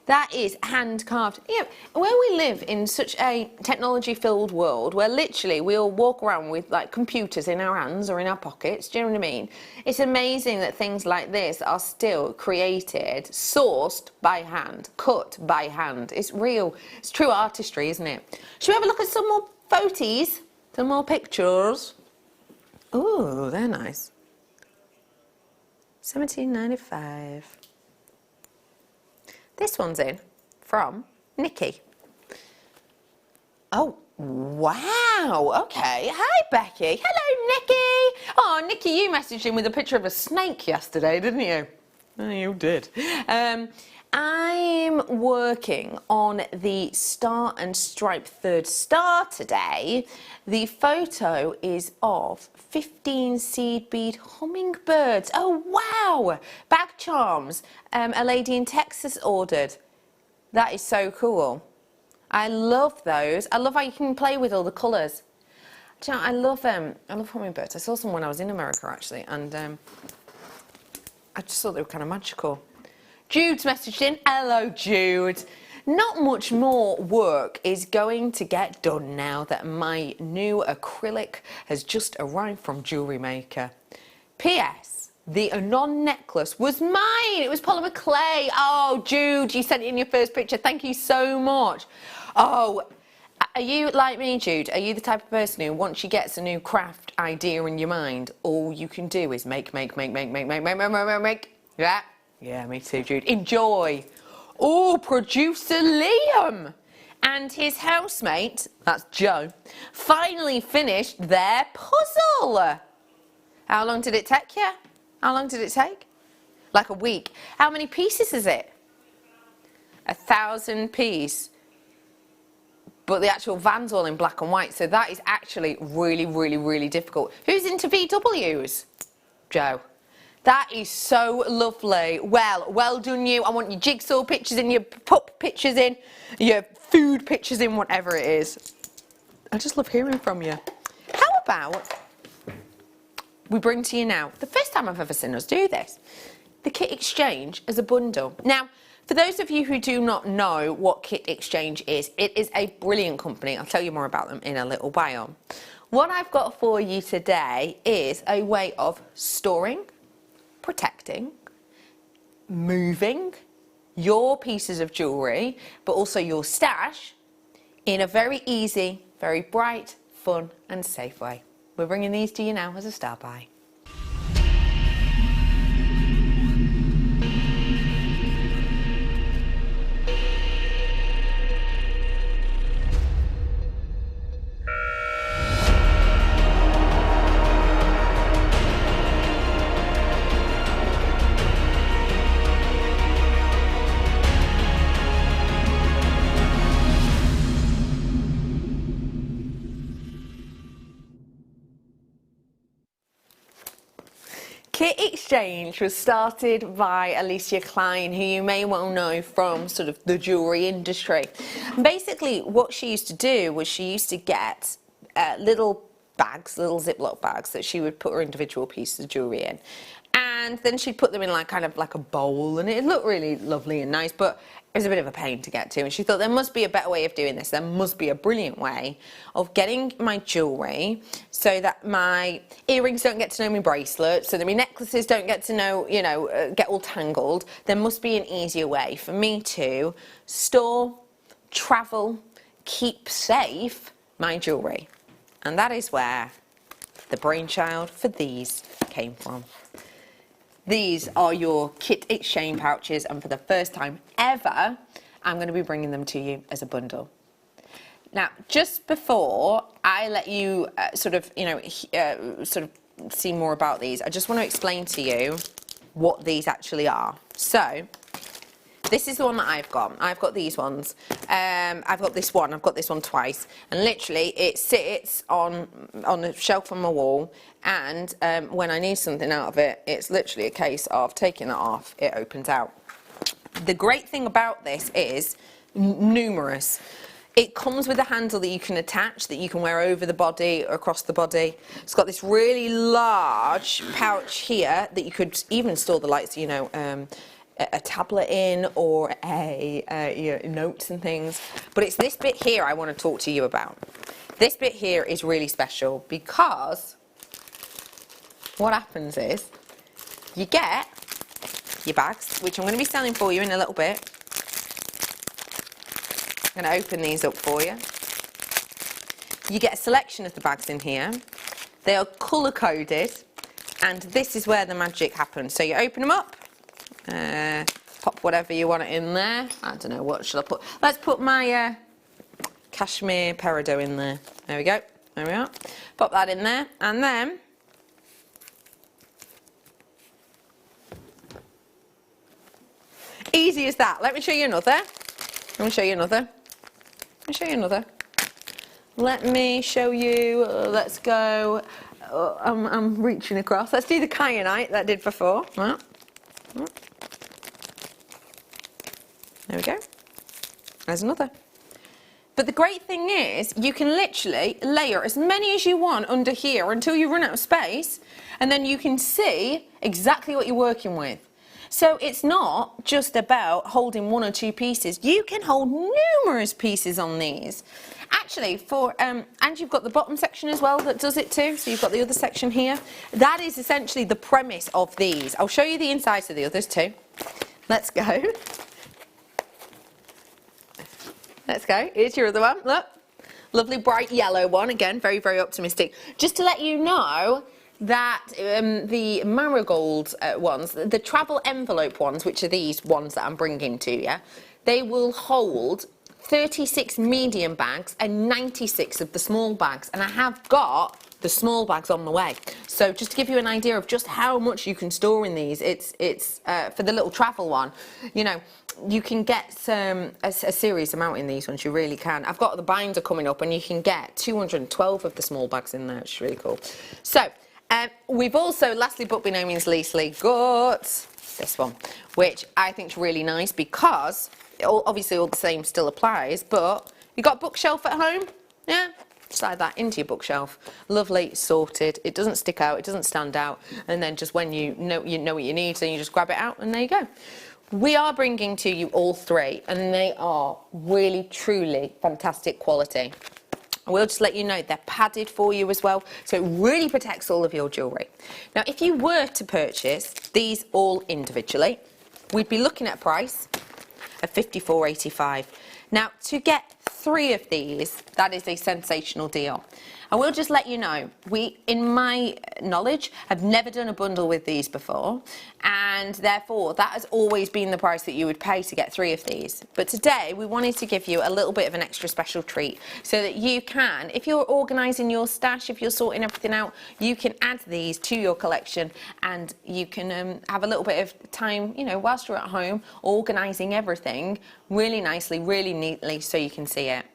That is hand carved. Yeah, where we live in such a technology filled world where literally we all walk around with like computers in our hands or in our pockets, do you know what I mean? It's amazing that things like this are still created, sourced by hand, cut by hand. It's real, it's true artistry, isn't it? Should we have a look at some more photos? Some more pictures? Oh, they're nice. £17.95. This one's in from Nikki. Oh, wow. Okay. Hi, Becky. Hello, Nikki. Oh, Nikki, you messaged in with a picture of a snake yesterday, didn't you? Oh, you did. I'm working on the Star and Stripe third star today. The photo is of 15 seed bead hummingbirds. Oh, wow. Bag charms. A lady in Texas ordered. That is so cool. I love those. I love how you can play with all the colours. Do you know, I love hummingbirds. I saw some when I was in America, actually, and I just thought they were kind of magical. Jude's messaged in. Hello, Jude. Not much more work is going to get done now that my new acrylic has just arrived from Jewellery Maker. P.S. The Anon necklace was mine. It was polymer clay. Oh, Jude, you sent it in your first picture. Thank you so much. Oh, are you like me, Jude? Are you the type of person who, once she gets a new craft idea in your mind, all you can do is make? Yeah. Yeah, me too, Jude. Enjoy. Oh, producer Liam and his housemate, that's Joe, finally finished their puzzle. How long did it take you? How long did it take? Like a week. How many pieces is it? 1,000 pieces. But the actual van's all in black and white, so that is actually really, really, really difficult. Who's into VWs? Joe. That is so lovely. Well done you. I want your jigsaw pictures in, your pup pictures in, your food pictures in, whatever it is. I just love hearing from you. How about we bring to you now, the first time I've ever seen us do this, the kit exchange as a bundle. Now, for those of you who do not know what Kit Exchange is, it is a brilliant company. I'll tell you more about them in a little while. What I've got for you today is a way of storing, protecting, moving your pieces of jewellery, but also your stash in a very easy, very bright, fun and safe way. We're bringing these to you now as a star buy. Kit Exchange was started by Alicia Klein, who you may well know from sort of the jewellery industry. And basically what she used to do was she used to get little bags, little Ziploc bags that she would put her individual pieces of jewellery in. And then she'd put them in like kind of like a bowl, and it looked really lovely and nice, but it was a bit of a pain to get to. And she thought there must be a better way of doing this. There must be a brilliant way of getting my jewellery so that my earrings don't get to know my bracelets, so that my necklaces don't get to know, get all tangled. There must be an easier way for me to store, travel, keep safe my jewellery. And that is where the brainchild for these came from. These are your Kit Exchange pouches, and for the first time ever, I'm going to be bringing them to you as a bundle. Now, just before I let you sort of see more about these, I just want to explain to you what these actually are. So, this is the one that I've got. I've got these ones. I've got this one. I've got this one twice. And literally, it sits on a shelf on my wall. And when I need something out of it, it's literally a case of taking it off. It opens out. the great thing about this is numerous. It comes with a handle that you can attach, that you can wear over the body or across the body. It's got this really large pouch here that you could even store the lights, you know, a tablet in, or you know, notes and things. But it's this bit here I want to talk to you about. This bit here is really special because what happens is you get your bags, which I'm going to be selling for you in a little bit. I'm going to open these up for you. You get a selection of the bags in here. They are colour coded, and this is where the magic happens. So you open them up, pop whatever you want it in there. I don't know, what should I put? Let's put my cashmere peridot in there. There we go. There we are. Pop that in there, and then easy as that. Let me show you another. Let me show you another. Let me show you another. Let me show you, let's go, I'm reaching across. Let's do the kyanite that I did before. There we go. There's another. But the great thing is, you can literally layer as many as you want under here until you run out of space, and then you can see exactly what you're working with. So it's not just about holding one or two pieces. You can hold numerous pieces on these. Actually, and you've got the bottom section as well that does it too. So you've got the other section here. That is essentially the premise of these. I'll show you the insides of the others too. Let's go. Let's go. Here's your other one. Look. Lovely bright yellow one. Again, very, very optimistic. Just to let you know that the marigold ones, the travel envelope ones, which are these ones that I'm bringing to you, they will hold 36 medium bags and 96 of the small bags, and I have got the small bags on the way. So just to give you an idea of just how much you can store in these, it's for the little travel one, you know, you can get a serious amount in these ones, you really can. I've got the binder coming up and you can get 212 of the small bags in there, which is really cool. So we've also, lastly but by no means leastly, got this one, which I think is really nice because obviously all the same still applies, but you got a bookshelf at home? Yeah, slide that into your bookshelf. Lovely, sorted. It doesn't stick out, it doesn't stand out, and then just when you know what you need, then you just grab it out and there you go. We are bringing to you all three, and they are really, truly fantastic quality. I will just let you know they're padded for you as well, so it really protects all of your jewellery. Now, if you were to purchase these all individually, we'd be looking at a price of £54.85. Now, to get 3 of these, that is a sensational deal. I will just let you know, we, in my knowledge, have never done a bundle with these before, and therefore that has always been the price that you would pay to get 3 of these. But today we wanted to give you a little bit of an extra special treat so that you can, if you're organising your stash, if you're sorting everything out, you can add these to your collection and you can have a little bit of time, you know, whilst you're at home, organising everything really nicely, really neatly so you can see it.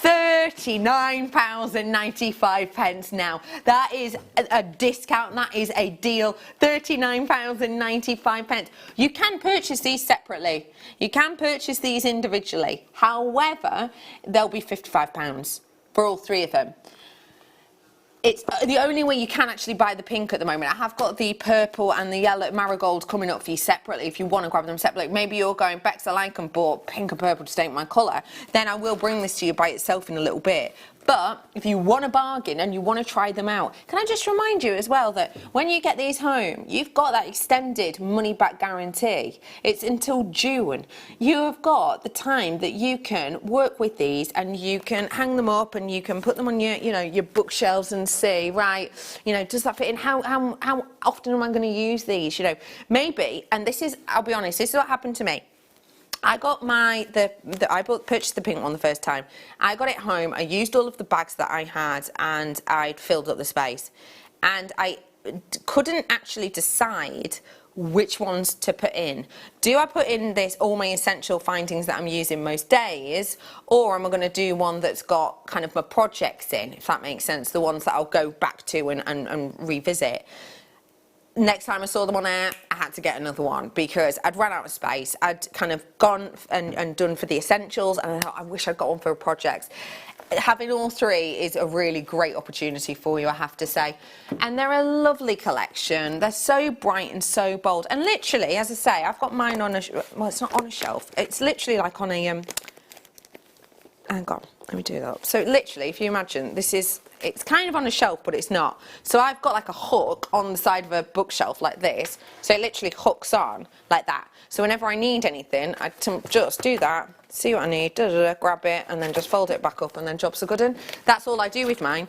£39.95 now. That is a discount, that is a deal. £39.95. You can purchase these separately. You can purchase these individually. However, they'll be £55 for all 3 of them. It's the only way you can actually buy the pink at the moment. I have got the purple and the yellow marigold coming up for you separately if you want to grab them separately. Maybe you're going, Bex, I like them, but pink and purple just ain't my colour. Then I will bring this to you by itself in a little bit. But if you want a bargain and you want to try them out, can I just remind you as well that when you get these home, you've got that extended money-back guarantee. It's until June. You have got the time that you can work with these and you can hang them up and you can put them on your, you know, your bookshelves and see, right, you know, does that fit in? How often am I going to use these? You know, maybe, and this is, I'll be honest, this is what happened to me. I got purchased the pink one the first time. I got it home, I used all of the bags that I had and I'd filled up the space. And I couldn't actually decide which ones to put in. Do I put in this all my essential findings that I'm using most days, or am I going to do one that's got kind of my projects in, if that makes sense, the ones that I'll go back to and revisit? next time I saw them on air, I had to get another one because I'd run out of space. I'd kind of gone and done for the essentials, and I thought, I wish I'd got one for projects. Having all three is a really great opportunity for you, I have to say. And they're a lovely collection. They're so bright and so bold. And literally, as I say, I've got mine on a, well, it's not on a shelf. It's literally like on a, hang on, let me do that up. So literally, if you imagine, this is, it's kind of on a shelf, but it's not. So I've got like a hook on the side of a bookshelf like this. So it literally hooks on like that. So whenever I need anything, I just do that, see what I need, grab it, and then just fold it back up, and then jobs are good. And that's all I do with mine.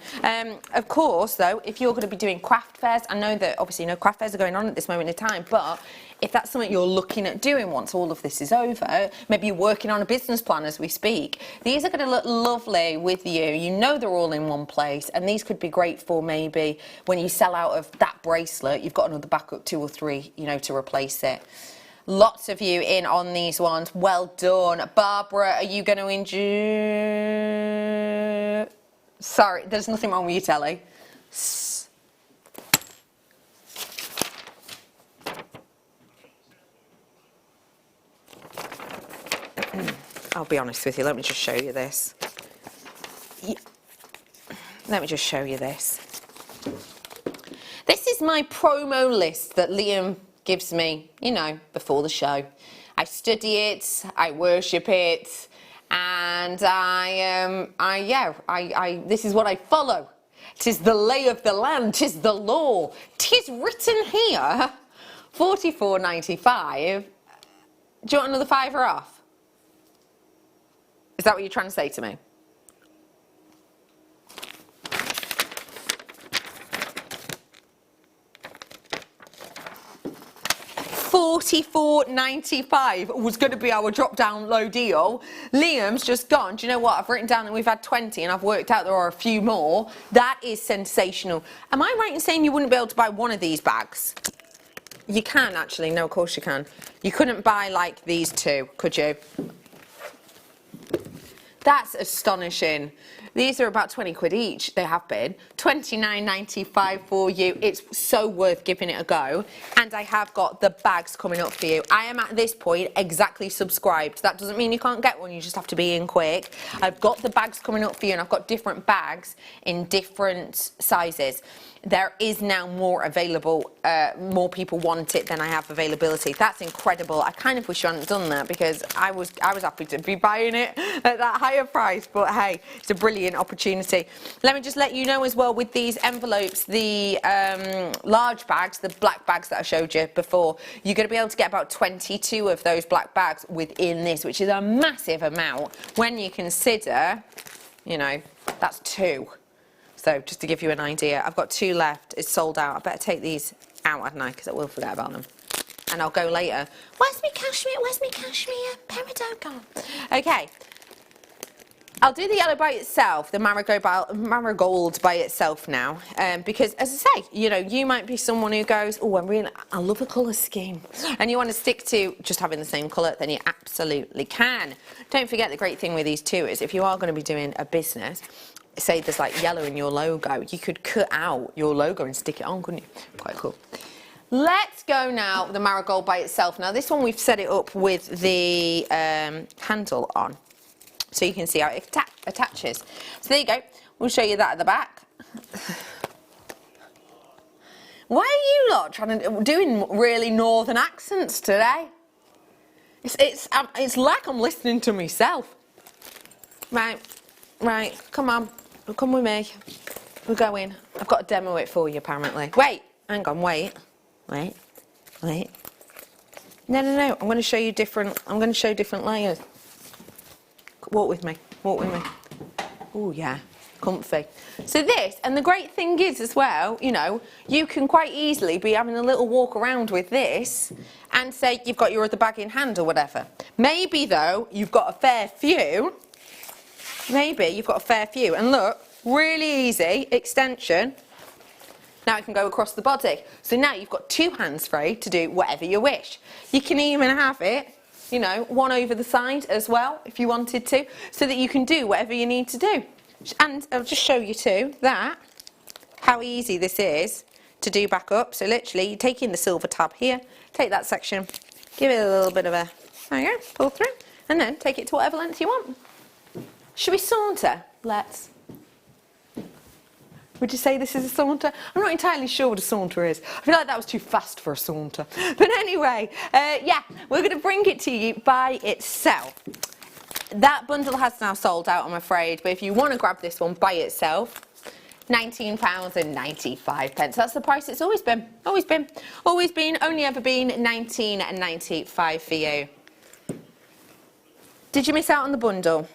Of course, though, if you're going to be doing craft fairs, I know that obviously no craft fairs are going on at this moment in time, but if that's something you're looking at doing once all of this is over, maybe you're working on a business plan as we speak, these are going to look lovely with you. You know they're all in one place, and these could be great for maybe when you sell out of that bracelet, you've got another backup 2 or 3, you know, to replace it. Lots of you in on these ones. Well done. Barbara, are you going to enjoy... Sorry, there's nothing wrong with you, Telly. I'll be honest with you. Let me just show you this. Let me just show you this. This is my promo list that Liam gives me, you know, before the show. I study it, I worship it, and this is what I follow. 'Tis the lay of the land, 'tis the law. 'Tis written here, $44.95. Do you want another £5 off? Is that what you're trying to say to me? $44.95 was going to be our drop down low deal. Liam's just gone. Do you know what? I've written down that we've had 20 and I've worked out there are a few more. That is sensational. Am I right in saying you wouldn't be able to buy one of these bags? You can actually. No, of course you can. You couldn't buy like these two, could you? That's astonishing. These are about 20 quid each. They have been. $29.95 for you. It's so worth giving it a go. And I have got the bags coming up for you. I am at this point exactly subscribed. That doesn't mean you can't get one. You just have to be in quick. I've got the bags coming up for you, and I've got different bags in different sizes. There is now more available. More people want it than I have availability. That's incredible. I kind of wish I hadn't done that because I was happy to be buying it at that higher price. But hey, it's a brilliant opportunity. Let me just let you know as well with these envelopes, the large bags, the black bags that I showed you before, you're going to be able to get about 22 of those black bags within this, which is a massive amount when you consider, you know, that's 2. So just to give you an idea, I've got 2 left. It's sold out. I better take these out, hadn't I? Because I will forget about them. And I'll go later. Where's me cashmere? Where's me cashmere? Peridot gone. Okay. I'll do the yellow by itself, the marigold by itself now, because as I say, you know, you might be someone who goes, oh, I love a colour scheme, and you want to stick to just having the same colour, then you absolutely can. Don't forget the great thing with these too is if you are going to be doing a business, say there's like yellow in your logo, you could cut out your logo and stick it on, couldn't you? Quite cool. Let's go now with the marigold by itself. Now this one we've set it up with the handle on, so you can see how it attaches. So there you go. We'll show you that at the back. Why are you lot doing really northern accents today? It's like I'm listening to myself. Right, come on, come with me. We're going. I've got to demo it for you apparently. Wait, hang on, wait. No. I'm going to show you different. I'm going to show different layers. Walk with me. Oh yeah, comfy. So this, and the great thing is as well, you know, you can quite easily be having a little walk around with this and say you've got your other bag in hand or whatever. Maybe though, you've got a fair few. And look, really easy extension. Now it can go across the body. So now you've got 2 hands free to do whatever you wish. You can even have it, you know, one over the side as well, if you wanted to, so that you can do whatever you need to do. And I'll just show you too, how easy this is to do back up. So literally, you take in the silver tab here, take that section, give it a little bit of a, there you go, pull through, and then take it to whatever length you want. Should we saunter? Let's. Would you say this is a saunter? I'm not entirely sure what a saunter is. I feel like that was too fast for a saunter. But anyway, yeah, we're going to bring it to you by itself. That bundle has now sold out, I'm afraid, but if you want to grab this one by itself, £19.95. That's the price it's always been. Always been. Always been, only ever been £19.95 for you. Did you miss out on the bundle?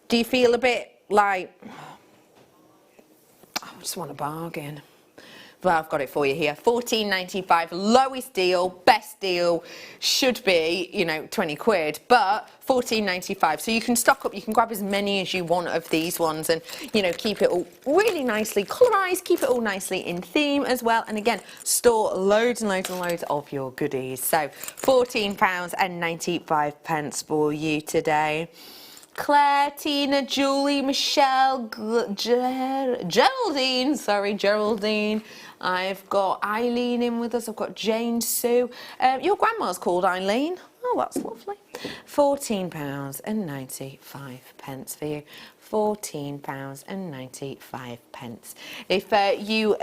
Do you feel a bit like, I just want a bargain? Well, I've got it for you here. £14.95, lowest deal, best deal, should be, you know, 20 quid, but £14.95. So you can stock up, you can grab as many as you want of these ones and, you know, keep it all really nicely colorised, keep it all nicely in theme as well. And again, store loads and loads and loads of your goodies. So £14.95 for you today. Claire, Tina, Julie, Michelle, Geraldine. I've got Eileen in with us. I've got Jane, Sue. Your grandma's called Eileen. Oh, that's lovely. £14.95 for you. £14.95. If you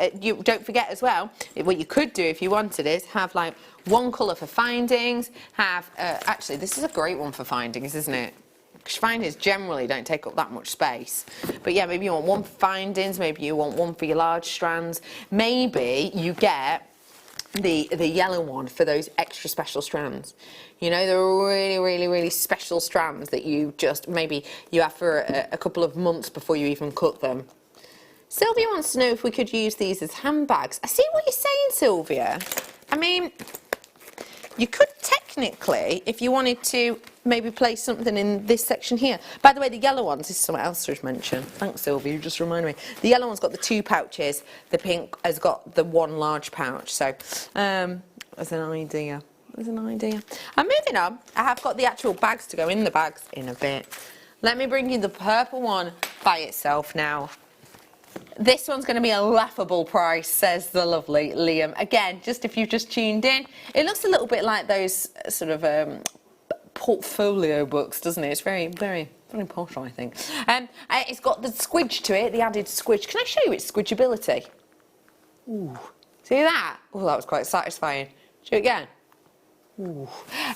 don't forget as well, what you could do if you wanted is have like one colour for findings. Have actually, this is a great one for findings, isn't it? Because findings generally don't take up that much space. But yeah, maybe you want one for findings, maybe you want one for your large strands. Maybe you get the yellow one for those extra special strands. You know, they're really, really, really special strands that you just, maybe you have for a couple of months before you even cut them. Sylvia wants to know if we could use these as handbags. I see what you're saying, Sylvia. I mean, you could technically, if you wanted to, maybe place something in this section here. By the way, the yellow ones, this is something else to mention. Thanks, Sylvia, you just reminded me. The yellow one's got the 2 pouches. The pink has got the 1 large pouch. So, as an idea. As an idea. And moving on, I have got the actual bags to go in the bags in a bit. Let me bring you the purple one by itself now. This one's going to be a laughable price, says the lovely Liam. Again, just if you've just tuned in, it looks a little bit like those sort of portfolio books, doesn't it? It's very, very, very posh, I think. It's got the squidge to it, the added squidge. Can I show you its squidgeability? Ooh, see that? Oh, that was quite satisfying. Show it again. Ooh.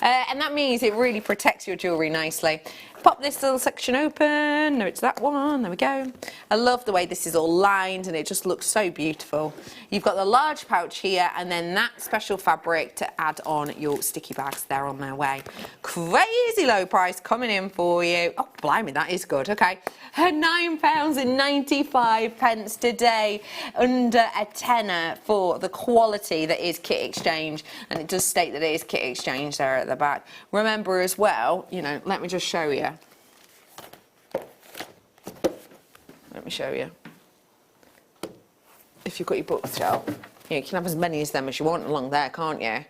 And that means it really protects your jewellery nicely. Pop this little section open. No, it's that one. There we go. I love the way this is all lined and it just looks so beautiful. You've got the large pouch here and then that special fabric to add on your sticky bags. They're on their way. Crazy low price coming in for you. Oh, blimey, that is good. Okay. £9.95 today. Under a tenner for the quality that is kit exchange. And it does state that it is kit exchange there at the back. Remember as well, you know, let me just show you. Let me show you. If you've got your bookshelf, you can have as many of them as you want along there, can't you?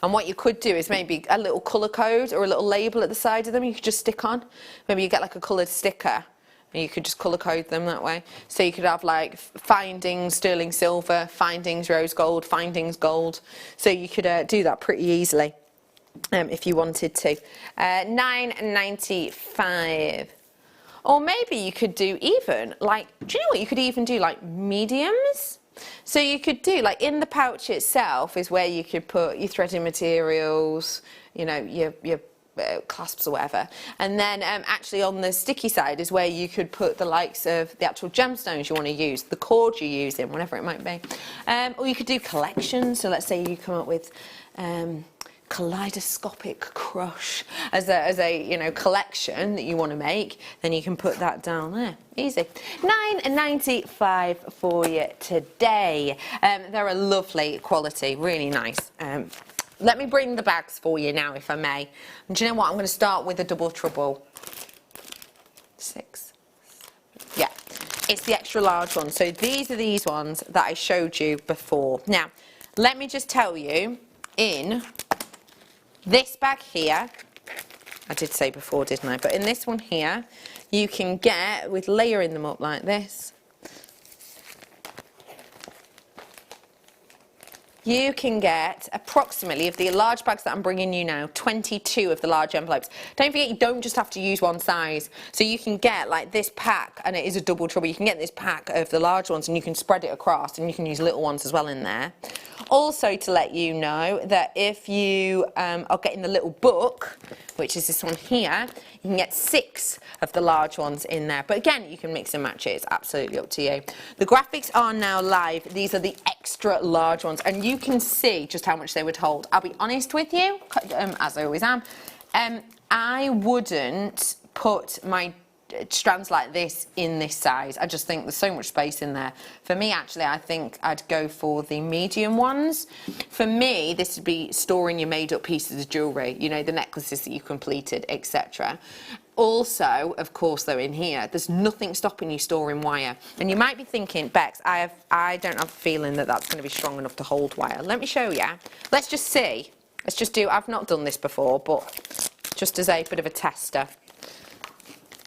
And what you could do is maybe a little colour code or a little label at the side of them you could just stick on. Maybe you get like a coloured sticker and you could just colour code them that way. So you could have like findings sterling silver, findings rose gold, findings gold. So you could do that pretty easily if you wanted to. £9.95. Or maybe you could do even like, do you know what you could even do, like mediums? So you could do like in the pouch itself is where you could put your threading materials, you know, your clasps or whatever. And then actually on the sticky side is where you could put the likes of the actual gemstones you want to use, the cord you're using, whatever it might be. Or you could do collections. So let's say you come up with kaleidoscopic crush as a you know collection that you want to make, then you can put that down there. Easy. £9.95 for you today. They're a lovely quality, really nice. Let me bring the bags for you now, if I may. And do you know what? I'm going to start with a double trouble. 6. Yeah, it's the extra large one. So these are these ones that I showed you before. Now, let me just tell you, in this bag here, I did say before, didn't I? But in this one here, you can get, with layering them up like this, you can get approximately, of the large bags that I'm bringing you now, 22 of the large envelopes. Don't forget, you don't just have to use one size. So you can get like this pack, and it is a double trouble. You can get this pack of the large ones and you can spread it across, and you can use little ones as well in there. Also, to let you know that if you are getting the little book, which is this one here, you can get 6 of the large ones in there. But again, you can mix and match it. It's absolutely up to you. The graphics are now live. These are the extra large ones, and you can see just how much they would hold. I'll be honest with you, as I always am, I wouldn't put my strands like this in this size. I just think there's so much space in there. For me, actually, I think I'd go for the medium ones. For me, this would be storing your made-up pieces of jewellery, you know, the necklaces that you completed, etc. Also, of course, though, in here, there's nothing stopping you storing wire. And you might be thinking, Bex, I don't have a feeling that that's going to be strong enough to hold wire. Let me show you. Let's just see. Let's just do, I've not done this before, but just as a bit of a tester.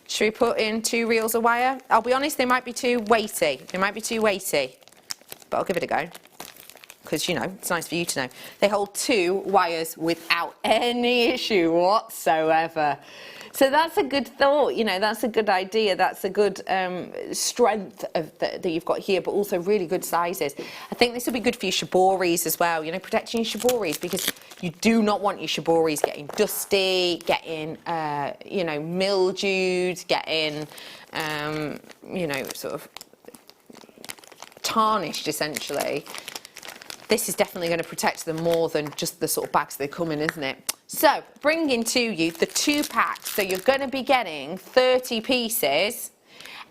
Should we put in 2 reels of wire? I'll be honest, they might be too weighty. They might be too weighty, but I'll give it a go. Because, you know, it's nice for you to know. They hold 2 wires without any issue whatsoever. So that's a good thought, you know, that's a good idea. That's a good strength of that you've got here, but also really good sizes. I think this will be good for your shiboris as well, you know, protecting your shiboris, because you do not want your shiboris getting dusty, getting, you know, mildewed, getting, you know, sort of tarnished, essentially. This is definitely going to protect them more than just the sort of bags they come in, isn't it? So, bringing to you the 2 packs. So you're going to be getting 30 pieces,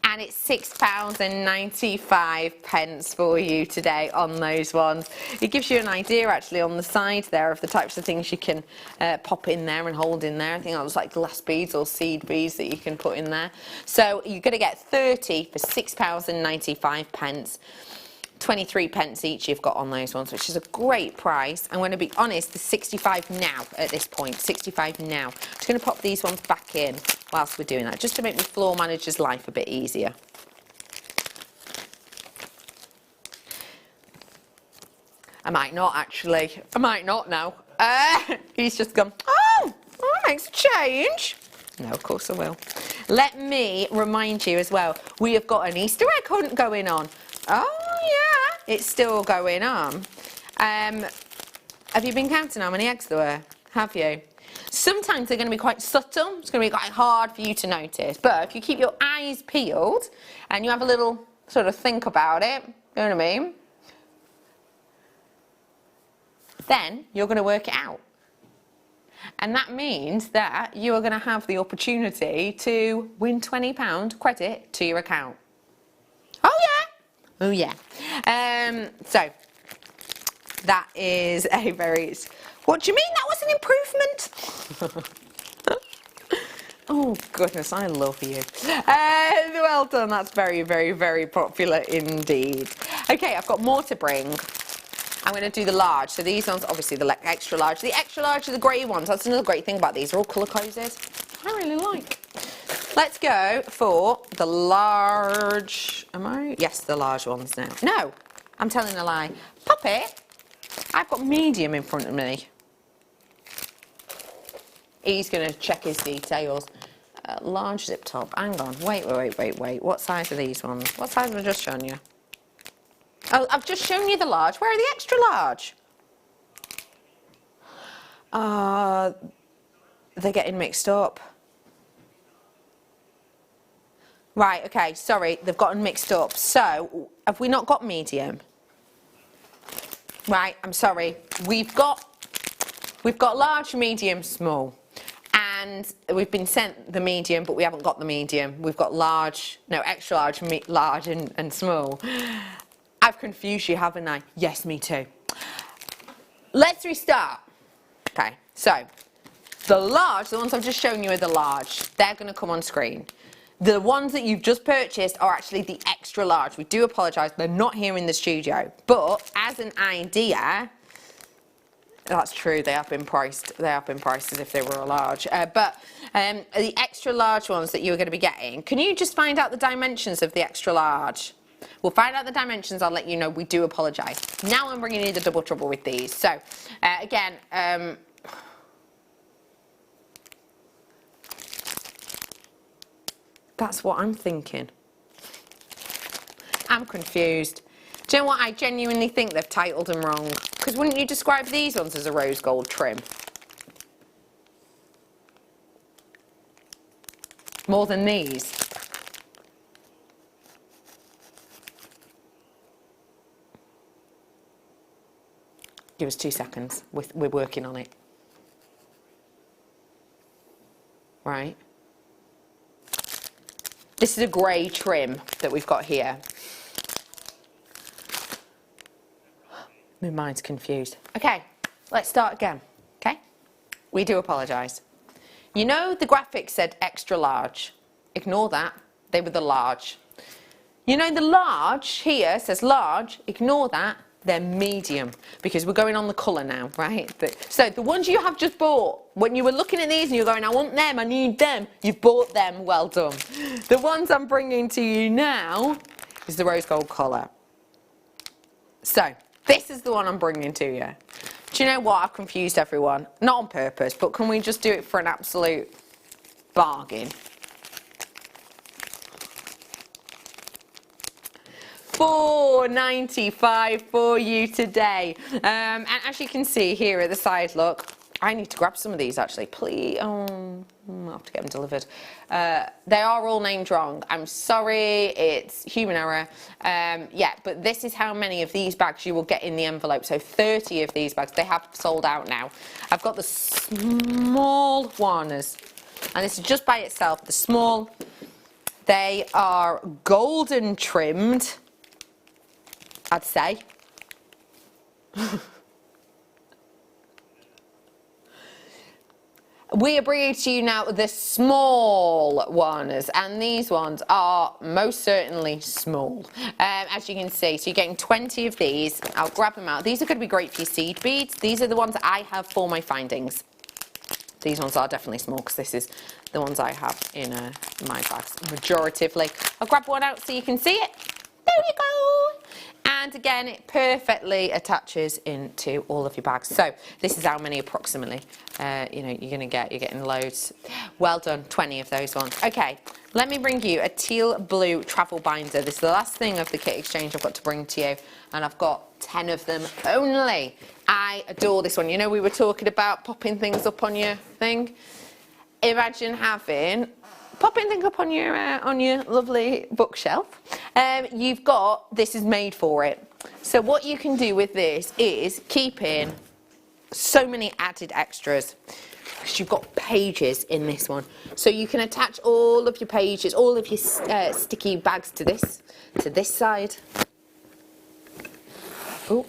and it's £6.95 for you today on those ones. It gives you an idea, actually, on the side there of the types of things you can pop in there and hold in there. I think that looks like glass beads or seed beads that you can put in there. So you're going to get 30 for £6.95. 23 pence each you've got on those ones, which is a great price. I'm going to be honest, the 65 now at this point, 65 now. I'm just going to pop these ones back in whilst we're doing that, just to make my floor manager's life a bit easier. I might not, actually. I might not now. He's just gone, oh, that makes a change. No, of course I will. Let me remind you as well, we have got an Easter egg hunt going on. Oh, yeah, it's still going on. Have you been counting how many eggs there were? Have you? Sometimes they're going to be quite subtle. It's going to be quite hard for you to notice. But if you keep your eyes peeled and you have a little sort of think about it, you know what I mean? Then you're going to work it out. And that means that you are going to have the opportunity to win £20 credit to your account. Oh, yeah. Oh, yeah. So, that is a very... What do you mean that was an improvement? Oh, goodness, I love you. Well done. That's very, very, very popular indeed. Okay, I've got more to bring. I'm going to do the large. So these ones, obviously, the extra large. The extra large are the grey ones. That's another great thing about these. They're all colour closes. I really like. Let's go for the large. Am I? Yes, the large ones now. No, I'm telling a lie. Pop it. I've got medium in front of me. He's going to check his details. Large zip top. Hang on. Wait. What size are these ones? What size have I just shown you? Oh, I've just shown you the large. Where are the extra large? They're getting mixed up. Right, okay, sorry, they've gotten mixed up. So, have we not got medium? Right, I'm sorry. We've got large, medium, small. And we've been sent the medium, but we haven't got the medium. We've got large, no, extra large, large and small. I've confused you, haven't I? Yes, me too. Let's restart. Okay, so, the large, the ones I've just shown you are the large. They're going to come on screen. The ones that you've just purchased are actually the extra large. We do apologise, they're not here in the studio. But as an idea, that's true, they have been priced as if they were a large. But the extra large ones that you're going to be getting, can you just find out the dimensions of the extra large? We'll find out the dimensions. I'll let you know. We do apologise. Now I'm bringing you the double trouble with these. So, again, that's what I'm thinking. I'm confused. Do you know what? I genuinely think they've titled them wrong. Because wouldn't you describe these ones as a rose gold trim? More than these. Give us 2 seconds. We're working on it. Right. This is a grey trim that we've got here. My mind's confused. Okay, let's start again. Okay? We do apologise. You know the graphic said extra large. Ignore that. They were the large. You know the large here says large. Ignore that. They're medium because we're going on the colour now, right? So the ones you have just bought, when you were looking at these and you're going, I want them, I need them, you've bought them, well done. The ones I'm bringing to you now is the rose gold colour. So this is the one I'm bringing to you. Do you know what? I've confused everyone. Not on purpose, but can we just do it for an absolute bargain? $4.95 for you today. And as you can see here at the side, look, I need to grab some of these actually. Please, I'll have to get them delivered. They are all named wrong. I'm sorry, it's human error. Yeah, but this is how many of these bags you will get in the envelope. So 30 of these bags. They have sold out now. I've got the small ones, and this is just by itself. The small, they are golden trimmed, I'd say. We are bringing to you now the small ones, and these ones are most certainly small, as you can see. So you're getting 20 of these. I'll grab them out. These are going to be great for your seed beads. These are the ones I have for my findings. These ones are definitely small because this is the ones I have in my bags majoritively. I'll grab one out so you can see it. There you go. And again, it perfectly attaches into all of your bags. So this is how many approximately, you know, you're going to get. You're getting loads. Well done, 20 of those ones. Okay, let me bring you a teal blue travel binder. This is the last thing of the kit exchange I've got to bring to you. And I've got 10 of them only. I adore this one. You know, we were talking about popping things up on your thing. Imagine having... popping things up on your lovely bookshelf. You've got, this is made for it. So what you can do with this is keep in so many added extras, because you've got pages in this one. So you can attach all of your pages, all of your sticky bags to this side. Ooh.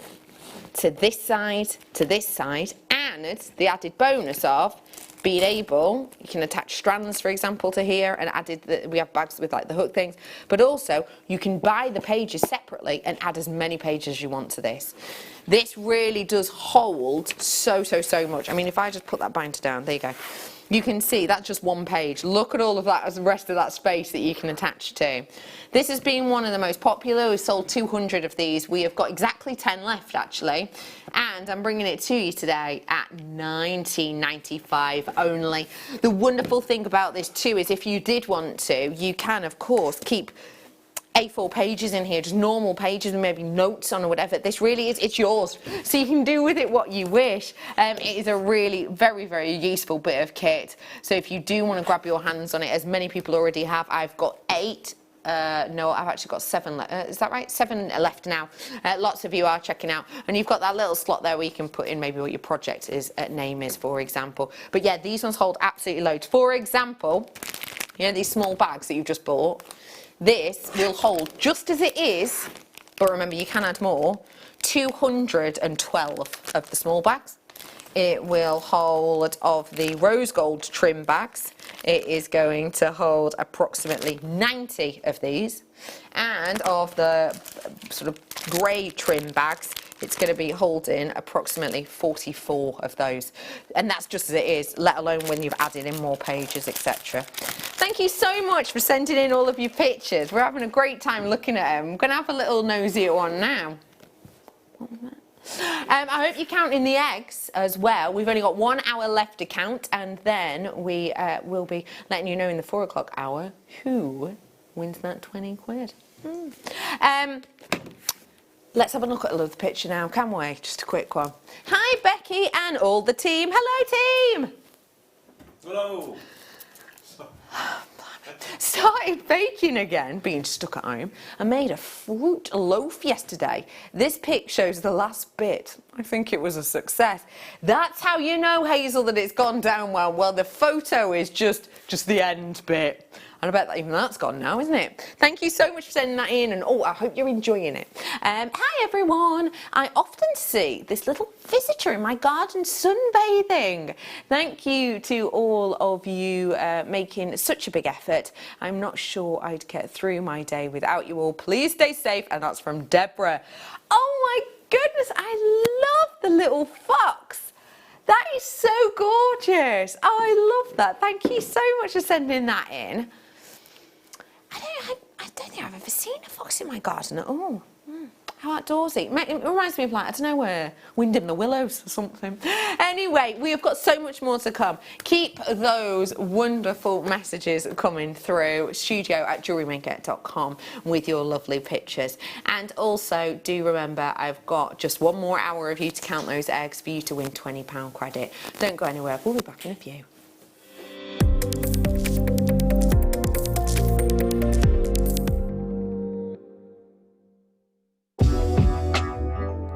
To this side, and the added bonus of being able, you can attach strands, for example, to here, and we have bags with like the hook things, but also you can buy the pages separately and add as many pages as you want to this. This really does hold so much. I mean, if I just put that binder down, there you go. You can see that's just one page. Look at all of that as the rest of that space that you can attach to. This has been one of the most popular. We've sold 200 of these. We have got exactly 10 left actually. And I'm bringing it to you today at $19.95 only. The wonderful thing about this too is if you did want to, you can of course keep A4 pages in here, just normal pages and maybe notes on or whatever. This really is, it's yours. So you can do with it what you wish. It is a really very useful bit of kit. So if you do want to grab your hands on it, as many people already have, I've got 8. No, I've actually got 7 left. Is that right? 7 left now. Lots of you are checking out. And you've got that little slot there where you can put in maybe what your project name is, for example. But yeah, these ones hold absolutely loads. For example, you know, these small bags that you've just bought, this will hold just as it is, but remember you can add more, 212 of the small bags. It will hold of the rose gold trim bags. It is going to hold approximately 90 of these. And of the sort of grey trim bags, it's going to be holding approximately 44 of those. And that's just as it is, let alone when you've added in more pages, etc. Thank you so much for sending in all of your pictures. We're having a great time looking at them. I'm going to have a little nosy at one now. I hope you're counting the eggs as well. We've only got 1 hour left to count, and then we will be letting you know in the 4 o'clock hour who wins that 20 quid. Let's have a look at another picture now, can we? Just a quick one. Hi, Becky and all the team. Hello, team. Hello. Started baking again, being stuck at home. I made a fruit loaf yesterday. This pic shows the last bit. I think it was a success. That's how you know, Hazel, that it's gone down well. Well, the photo is just the end bit. And I bet that even that's gone now, isn't it? Thank you so much for sending that in, and I hope you're enjoying it. Hi everyone. I often see this little visitor in my garden sunbathing. Thank you to all of you making such a big effort. I'm not sure I'd get through my day without you all. Please stay safe, and that's from Deborah. Oh my goodness, I love the little fox. That is so gorgeous. Oh, I love that. Thank you so much for sending that in. I don't think I've ever seen a fox in my garden at all. How outdoorsy. It reminds me of, like, I don't know, where Wind in the Willows or something. Anyway, we have got so much more to come. Keep those wonderful messages coming through. studio@jewellerymaker.com with your lovely pictures. And also, do remember, I've got just 1 more hour of you to count those eggs for you to win £20 credit. Don't go anywhere. We'll be back in a few.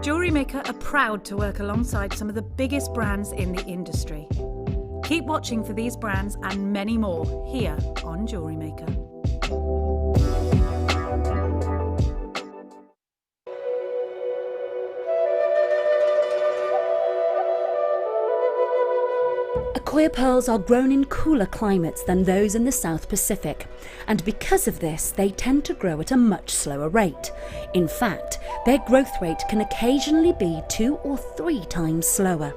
Jewellery Maker are proud to work alongside some of the biggest brands in the industry. Keep watching for these brands and many more here on Jewellery Maker. Accoya pearls are grown in cooler climates than those in the South Pacific, and because of this they tend to grow at a much slower rate. In fact, their growth rate can occasionally be 2 or 3 times slower.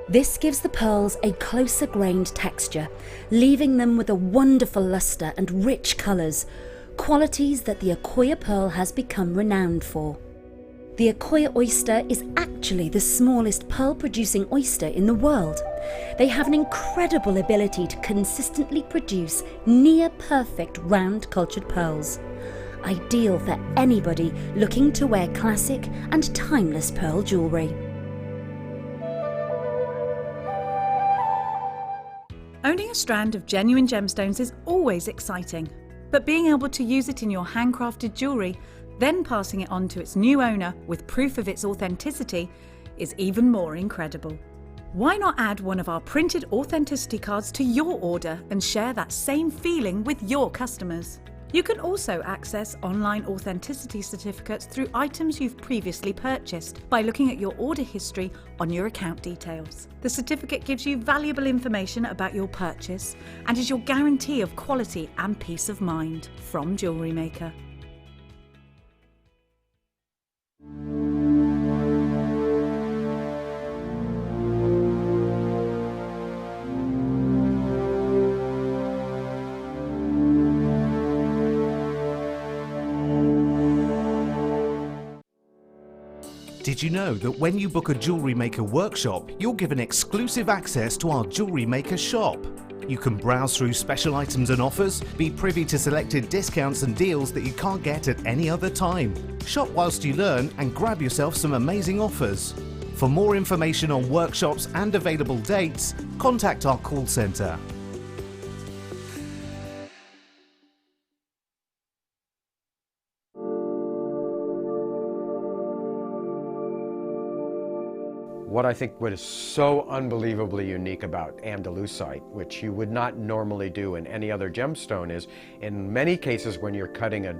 This gives the pearls a closer grained texture, leaving them with a wonderful lustre and rich colours, qualities that the Accoya pearl has become renowned for. The Accoya oyster is actually the smallest pearl-producing oyster in the world. They have an incredible ability to consistently produce near-perfect round cultured pearls, ideal for anybody looking to wear classic and timeless pearl jewellery. Owning a strand of genuine gemstones is always exciting, but being able to use it in your handcrafted jewellery, then passing it on to its new owner with proof of its authenticity, is even more incredible. Why not add one of our printed authenticity cards to your order and share that same feeling with your customers? You can also access online authenticity certificates through items you've previously purchased by looking at your order history on your account details. The certificate gives you valuable information about your purchase and is your guarantee of quality and peace of mind from Jewellery Maker. Did you know that when you book a Jewellery Maker workshop, you're given exclusive access to our Jewellery Maker shop? You can browse through special items and offers, be privy to selected discounts and deals that you can't get at any other time. Shop whilst you learn and grab yourself some amazing offers. For more information on workshops and available dates, contact our call centre. What I think what is so unbelievably unique about Andalusite, which you would not normally do in any other gemstone, is in many cases when you're cutting a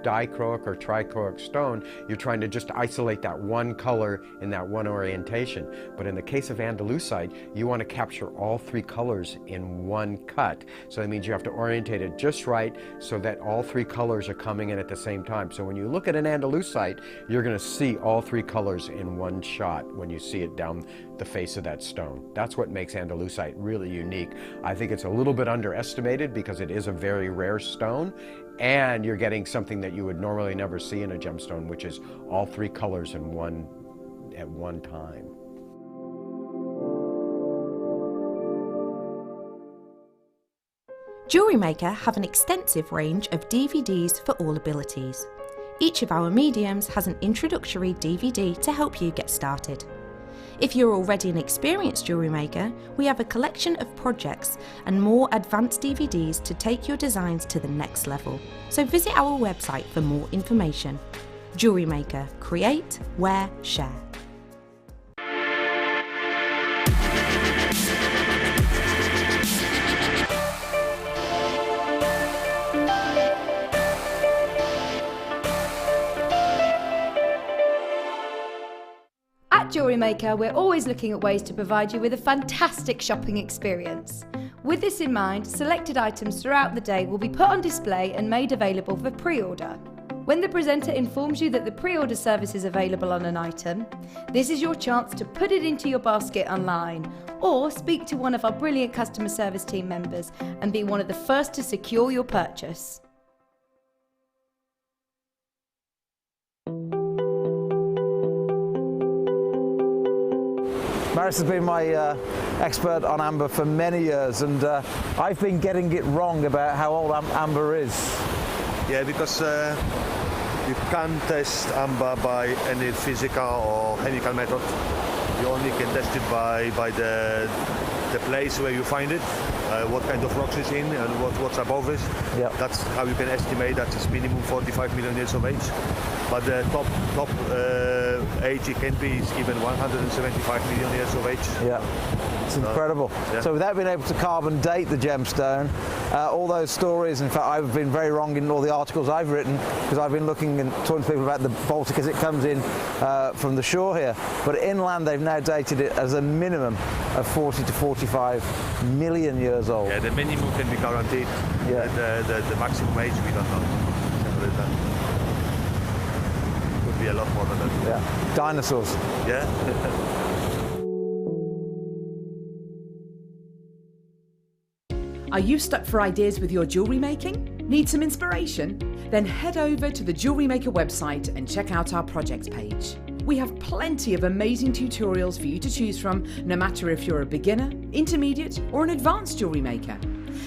dichroic or trichroic stone, you're trying to just isolate that one color in that one orientation. But in the case of Andalusite, you want to capture all three colors in one cut. So that means you have to orientate it just right so that all three colors are coming in at the same time. So when you look at an Andalusite, you're going to see all three colors in one shot when you see it down the face of that stone. That's what makes Andalusite really unique. I think it's a little bit underestimated because it is a very rare stone, and you're getting something that you would normally never see in a gemstone, which is all three colors in one at one time. Jewellery Maker have an extensive range of DVDs for all abilities. Each of our mediums has an introductory DVD to help you get started. If you're already an experienced jewellery maker, we have a collection of projects and more advanced DVDs to take your designs to the next level. So visit our website for more information. Jewellery Maker, create, wear, share. At Jewellery Maker, we're always looking at ways to provide you with a fantastic shopping experience. With this in mind, selected items throughout the day will be put on display and made available for pre-order. When the presenter informs you that the pre-order service is available on an item, this is your chance to put it into your basket online or speak to one of our brilliant customer service team members and be one of the first to secure your purchase. Maris has been my expert on amber for many years, and I've been getting it wrong about how old amber is. Yeah, because you can't test amber by any physical or chemical method. You only can test it by the place where you find it, what kind of rocks it's in, and what's above it. Yep. That's how you can estimate that it's minimum 45 million years of age. But the top age it can be is even 175 million years of age. Yeah, it's incredible. Yeah. So without being able to carbon date the gemstone, all those stories, in fact I've been very wrong in all the articles I've written because I've been looking and talking to people about the Baltic as it comes in from the shore here. But inland they've now dated it as a minimum of 40 to 45 million years old. Yeah, the minimum can be guaranteed. Yeah. The maximum age we don't know. Could be a lot more than that. Yeah. Dinosaurs. Yeah. Are you stuck for ideas with your jewellery making? Need some inspiration? Then head over to the Jewellery Maker website and check out our projects page. We have plenty of amazing tutorials for you to choose from, no matter if you're a beginner, intermediate, or an advanced jewellery maker.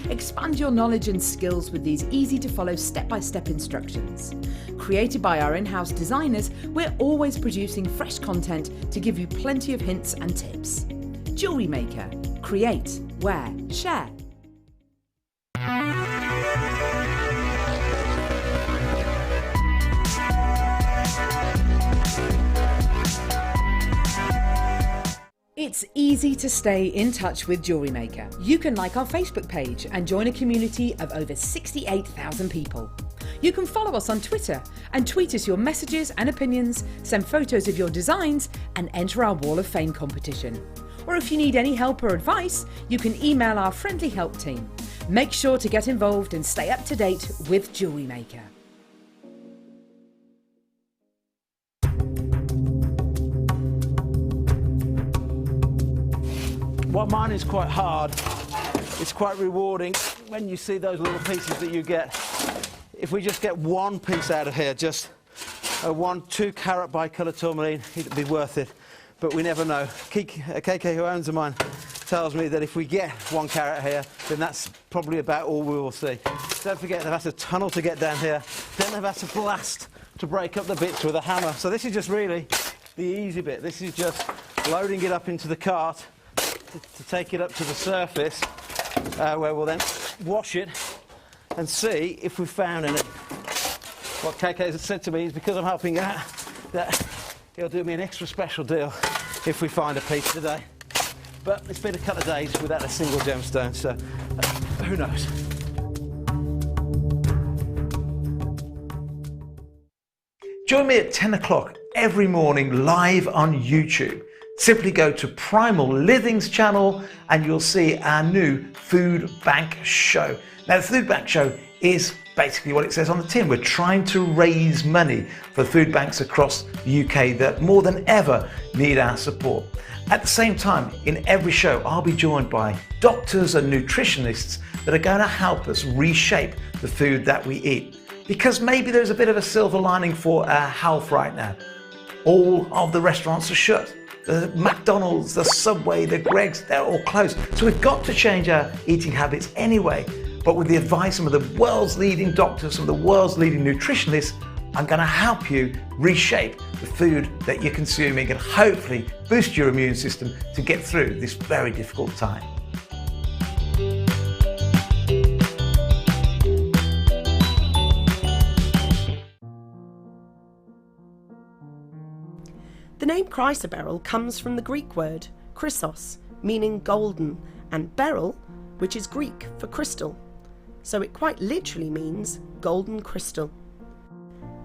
Expand your knowledge and skills with these easy-to-follow step-by-step instructions. Created by our in-house designers, we're always producing fresh content to give you plenty of hints and tips. Jewellery Maker. Create, wear, share. It's easy to stay in touch with Jewellery Maker. You can like our Facebook page and join a community of over 68,000 people. You can follow us on Twitter and tweet us your messages and opinions, send photos of your designs, and enter our Wall of Fame competition. Or if you need any help or advice, you can email our friendly help team. Make sure to get involved and stay up to date with Jewellery Maker. Well, mine is quite hard. It's quite rewarding when you see those little pieces that you get. If we just get one piece out of here, just a 2 carat bicolour tourmaline, it'd be worth it. But we never know. KK, who owns mine, tells me that if we get 1 carat here, then that's probably about all we will see. Don't forget they've had to tunnel to get down here. Then they've had to blast to break up the bits with a hammer. So this is just really the easy bit. This is just loading it up into the cart to take it up to the surface, where we'll then wash it and see if we've found any. What KK has said to me is because I'm helping out, that he'll do me an extra special deal if we find a piece today. But it's been a couple of days without a single gemstone, so who knows. Join me at 10 o'clock every morning live on YouTube. Simply go to Primal Living's channel and you'll see our new food bank show. Now, the food bank show is basically what it says on the tin. We're trying to raise money for food banks across the UK that more than ever need our support. At the same time, in every show, I'll be joined by doctors and nutritionists that are going to help us reshape the food that we eat. Because maybe there's a bit of a silver lining for our health right now. All of the restaurants are shut. The McDonald's, the Subway, the Greggs, they're all closed. So we've got to change our eating habits anyway. But with the advice of the world's leading doctors, some of the world's leading nutritionists, I'm going to help you reshape the food that you're consuming and hopefully boost your immune system to get through this very difficult time. The name chrysoberyl comes from the Greek word chrysos, meaning golden, and beryl, which is Greek for crystal. So it quite literally means golden crystal.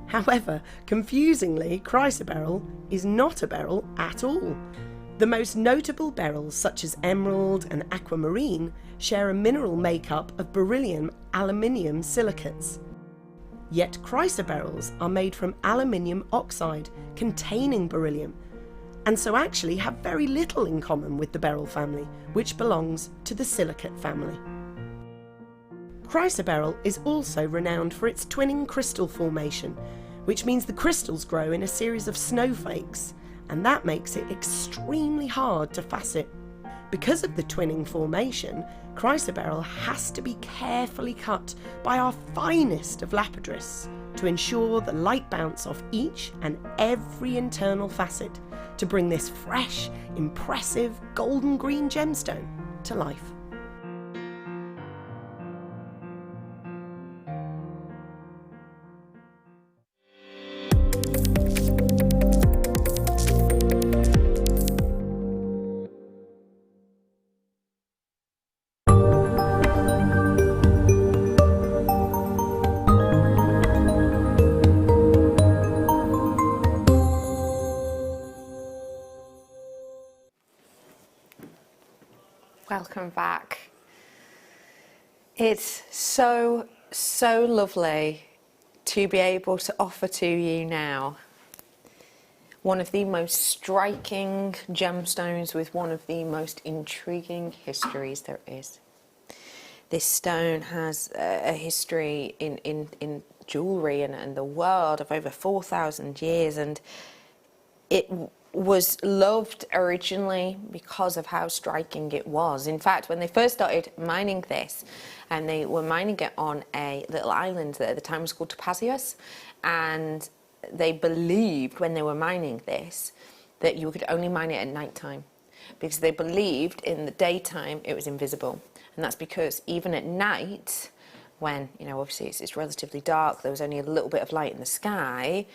However, confusingly, chrysoberyl is not a beryl at all. The most notable beryls, such as emerald and aquamarine, share a mineral makeup of beryllium aluminium silicates. Yet chrysoberyls are made from aluminium oxide containing beryllium, and so actually have very little in common with the beryl family, which belongs to the silicate family. Chrysoberyl is also renowned for its twinning crystal formation, which means the crystals grow in a series of snowflakes, and that makes it extremely hard to facet. Because of the twinning formation, chrysoberyl has to be carefully cut by our finest of lapidarists to ensure the light bounce off each and every internal facet to bring this fresh, impressive golden green gemstone to life. Welcome back. It's so lovely to be able to offer to you now one of the most striking gemstones with one of the most intriguing histories there is. This stone has a history in jewellery and the world of over 4,000 years, and it was loved originally because of how striking it was. In fact, when they first started mining this, and they were mining it on a little island that at the time was called Topazios, and they believed when they were mining this that you could only mine it at night time, because they believed in the daytime it was invisible. And that's because even at night, when, you know, obviously it's relatively dark, there was only a little bit of light in the sky,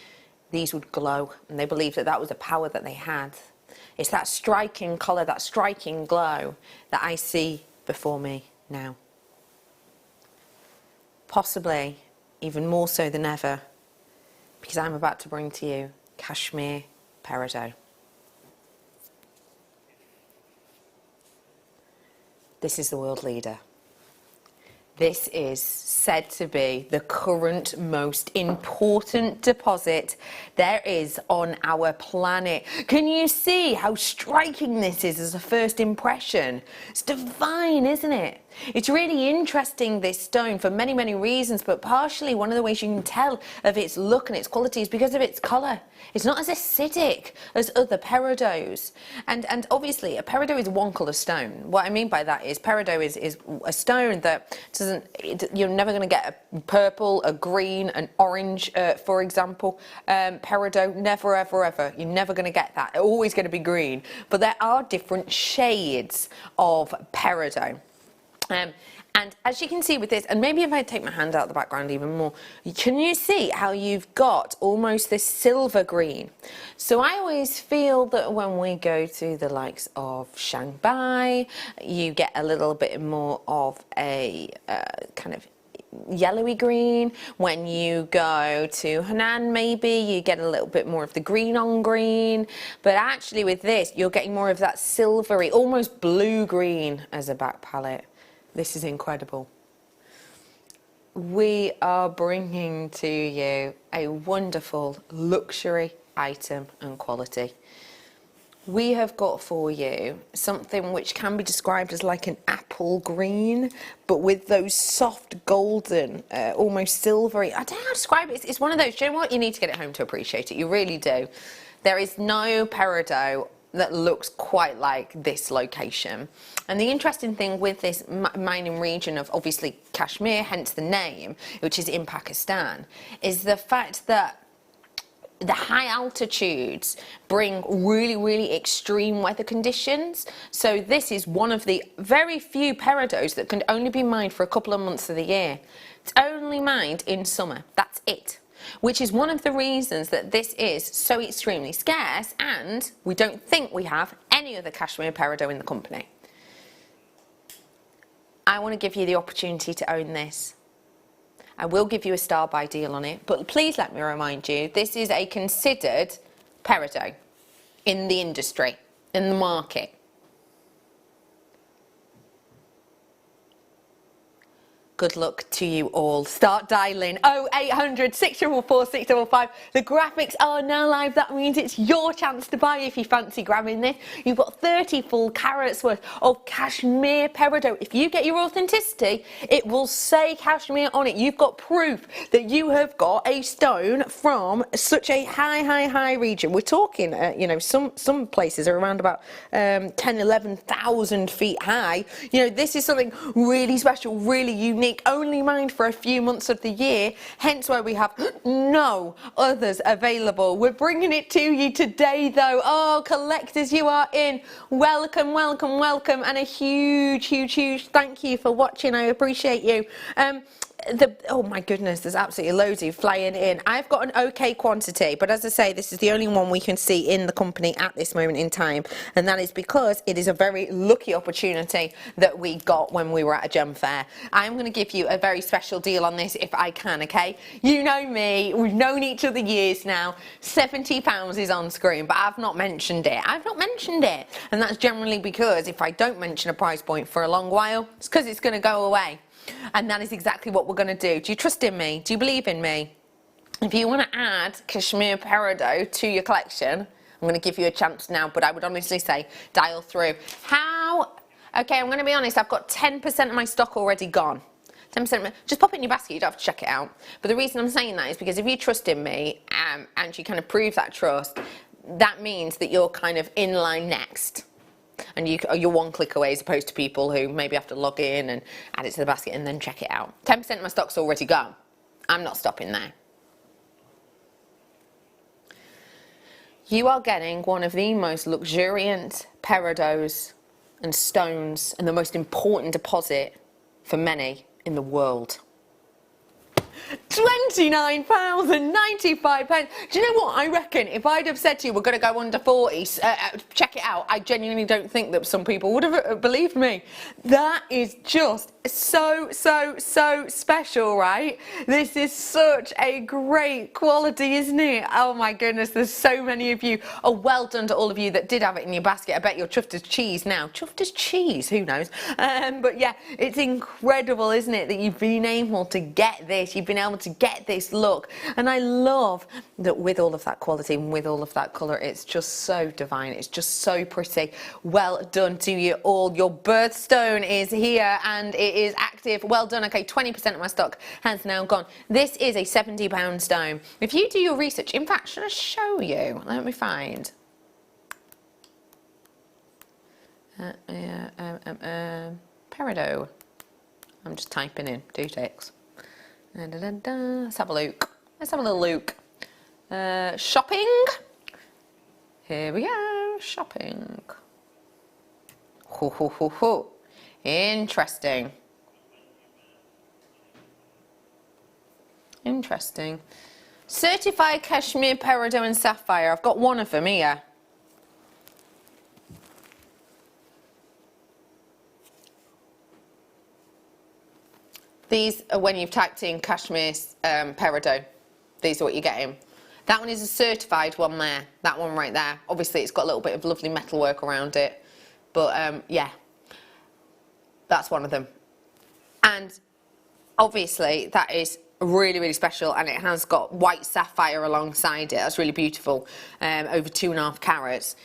these would glow, and they believed that that was the power that they had. It's that striking colour, that striking glow that I see before me now. Possibly even more so than ever, because I'm about to bring to you Cashmere Peridot. This is the world leader. This is said to be the current most important deposit there is on our planet. Can you see how striking this is as a first impression? It's divine, isn't it? It's really interesting, this stone, for many, many reasons, but partially one of the ways you can tell of its look and its quality is because of its colour. It's not as acidic as other peridots. And obviously, a peridot is one colour stone. What I mean by that is peridot is a stone that you're never going to get a purple, a green, an orange, for example. Peridot, never, ever, ever. You're never going to get that. It's always going to be green. But there are different shades of peridot. And as you can see with this, and maybe if I take my hand out of the background even more, can you see how you've got almost this silver green? So I always feel that when we go to the likes of Shanghai, you get a little bit more of a kind of yellowy green. When you go to Hunan, maybe you get a little bit more of the green on green. But actually with this, you're getting more of that silvery, almost blue-green as a back palette. This is incredible. We are bringing to you a wonderful luxury item and quality. We have got for you something which can be described as like an apple green, but with those soft golden, almost silvery, I don't know how to describe it. It's one of those, do you know what? You need to get it home to appreciate it. You really do. There is no peridot that looks quite like this location. And the interesting thing with this mining region of obviously Kashmir, hence the name, which is in Pakistan, is the fact that the high altitudes bring really extreme weather conditions. So this is one of the very few peridots that can only be mined for a couple of months of the year. It's only mined in summer, that's it. Which is one of the reasons that this is so extremely scarce, and we don't think we have any other Kashmir peridot in the company. I want to give you the opportunity to own this. I will give you a star buy deal on it, but please let me remind you, this is a considered peridot in the industry, in the market. Good luck to you all. Start dialing 0800 644 655. The graphics are now live. That means it's your chance to buy if you fancy grabbing this. You've got 30 full carats worth of Kashmir peridot. If you get your authenticity, it will say Kashmir on it. You've got proof that you have got a stone from such a high region. We're talking, you know, some places are around about 10,000-11,000 feet high. You know, this is something really special, really unique. Only mined for a few months of the year, hence why we have no others available. We're bringing it to you today though. Oh, collectors, you are in. Welcome, and a huge thank you for watching. I appreciate you. Oh my goodness, there's absolutely loads of you flying in. I've got an okay quantity, but as I say, this is the only one we can see in the company at this moment in time, and that is because it is a very lucky opportunity that we got when we were at a gem fair. I'm going to give you a very special deal on this if I can, okay? You know me, we've known each other years now. £70 is on screen, but I've not mentioned it. And that's generally because if I don't mention a price point for a long while, it's because it's going to go away. And that is exactly what we're going to do. Do you trust in me? Do you believe in me? If you want to add Kashmir peridot to your collection, I'm going to give you a chance now, but I would honestly say dial through. How? Okay, I'm going to be honest, I've got 10% of my stock already gone. 10%, just pop it in your basket, you don't have to check it out. But the reason I'm saying that is because if you trust in me and you kind of prove that trust, that means that you're kind of in line next. And you're one click away as opposed to people who maybe have to log in and add it to the basket and then check it out. 10% of my stock's already gone. I'm not stopping there. You are getting one of the most luxuriant peridots and stones and the most important deposit for many in the world. £29.95. Do you know what? I reckon if I'd have said to you we're going to go under 40, check it out, I genuinely don't think that some people would have believed me. That is just so special, right? This is such a great quality, isn't it? Oh my goodness, there's so many of you. Oh, well done to all of you that did have it in your basket. I bet you're chuffed as cheese now. Chuffed as cheese, who knows? But yeah, it's incredible, isn't it, that you've been able to get this. You've been able to get this look, and I love that with all of that quality and with all of that colour, it's just so divine, it's just so pretty. Well done to you all. Your birthstone is here and it is active. Well done. Okay, 20% of my stock has now gone. This is a £70 stone. If you do your research, in fact, should I show you? Let me find. Peridot. I'm just typing in, do ticks. Let's have a look. Let's have a little look. Shopping. Here we go. Shopping. Ho, ho, ho, ho. Interesting. Interesting. Certified Kashmir peridot and sapphire. I've got one of them here. These are when you've typed in cashmere peridot. These are what you're getting. That one is a certified one there. That one right there. Obviously, it's got a little bit of lovely metalwork around it. But, yeah. That's one of them. And, obviously, that is really, really special. And it has got white sapphire alongside it. That's really beautiful. Over 2.5 carats.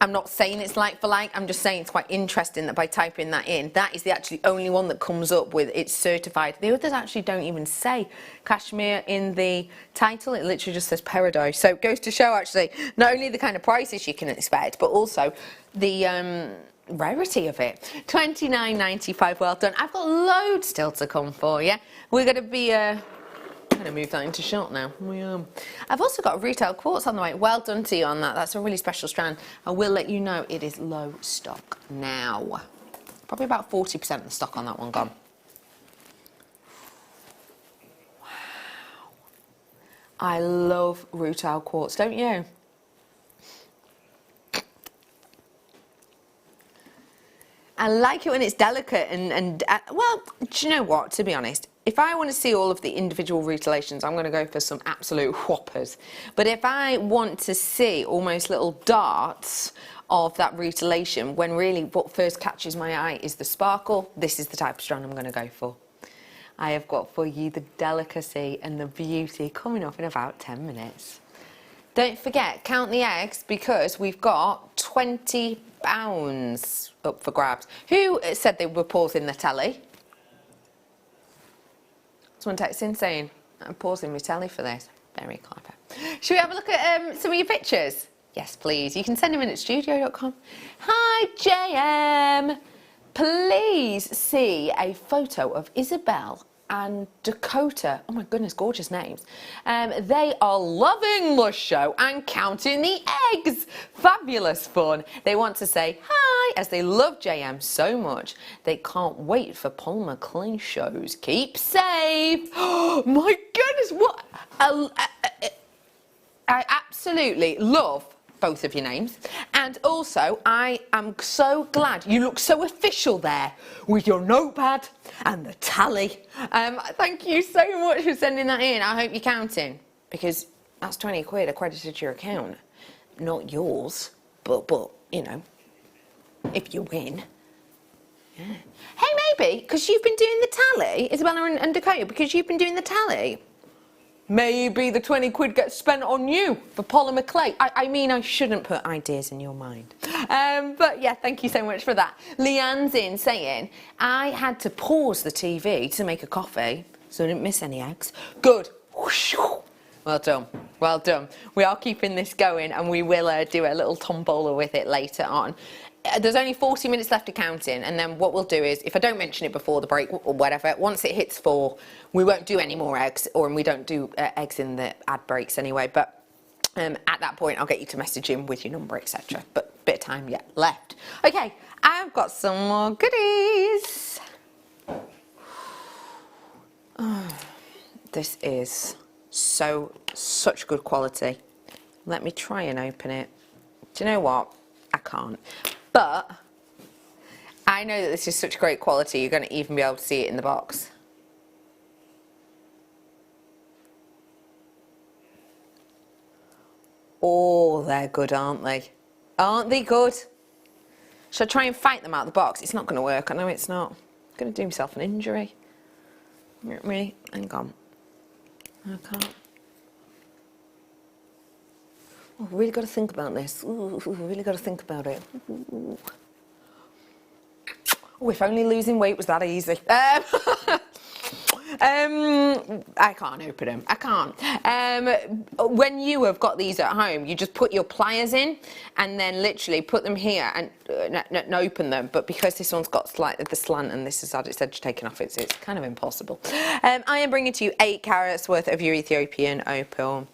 I'm not saying it's like for like, I'm just saying it's quite interesting that by typing that in, that is the actually only one that comes up with it's certified. The others actually don't even say cashmere in the title, it literally just says peridot. So it goes to show actually not only the kind of prices you can expect, but also the rarity of it. $29.95, well done. I've got loads still to come for you. We're going to be... I'm going to move that into shot now. I've also got a retail quartz on the way. Well done to you on that. That's a really special strand. I will let you know it is low stock now. Probably about 40% of the stock on that one gone. Wow. I love retail quartz, don't you? I like it when it's delicate and well, do you know what, to be honest, if I want to see all of the individual rutilations, I'm going to go for some absolute whoppers. But if I want to see almost little darts of that rutilation, when really what first catches my eye is the sparkle, this is the type of strand I'm going to go for. I have got for you the delicacy and the beauty coming up in about 10 minutes. Don't forget, count the eggs because we've got 20 pounds up for grabs. Who said they were pausing the telly? Someone texted in saying, I'm pausing my telly for this. Very clever. Should we have a look at some of your pictures? Yes, please. You can send them in at studio.com. Hi, JM. Please see a photo of Isabel and Dakota. Oh my goodness, gorgeous names. They are loving the show and counting the eggs. Fabulous fun. They want to say hi as they love JM so much. They can't wait for Paul McLean shows. Keep safe. Oh my goodness, what? I absolutely love both of your names, and also I am so glad you look so official there with your notepad and the tally. Thank you so much for sending that in. I hope you're counting because that's 20 quid accredited to your account, not yours, but you know, if you win. Yeah. Hey, maybe because you've been doing the tally, Isabella and Dakota, because you've been doing the tally. Maybe the 20 quid gets spent on you for Paula McClay. I mean, I shouldn't put ideas in your mind. But yeah, thank you so much for that. Leanne's in saying, I had to pause the TV to make a coffee, so I didn't miss any eggs. Good. Well done. Well done. We are keeping this going and we will do a little tombola with it later on. There's only 40 minutes left of counting, and then what we'll do is, if I don't mention it before the break or whatever, once it hits 4, we won't do any more eggs, or we don't do eggs in the ad breaks anyway, but at that point I'll get you to message in with your number, etc. But bit of time yet left. Okay, I've got some more goodies. Oh, this is such good quality. Let me try and open it. Do you know what? I can't. But I know that this is such great quality, you're going to even be able to see it in the box. Oh, they're good, aren't they? Aren't they good? Should I try and fight them out of the box? It's not going to work. I know it's not. I'm going to do myself an injury. Really? Hang on. I can't. Oh, really got to think about this. Ooh, really got to think about it. Ooh. Oh, if only losing weight was that easy. I can't open them. I can't. When you have got these at home, you just put your pliers in and then literally put them here and open them. But because this one's got the slant and this has had its edge taken off, it's kind of impossible. I am bringing to you 8 carats worth of your Ethiopian opal.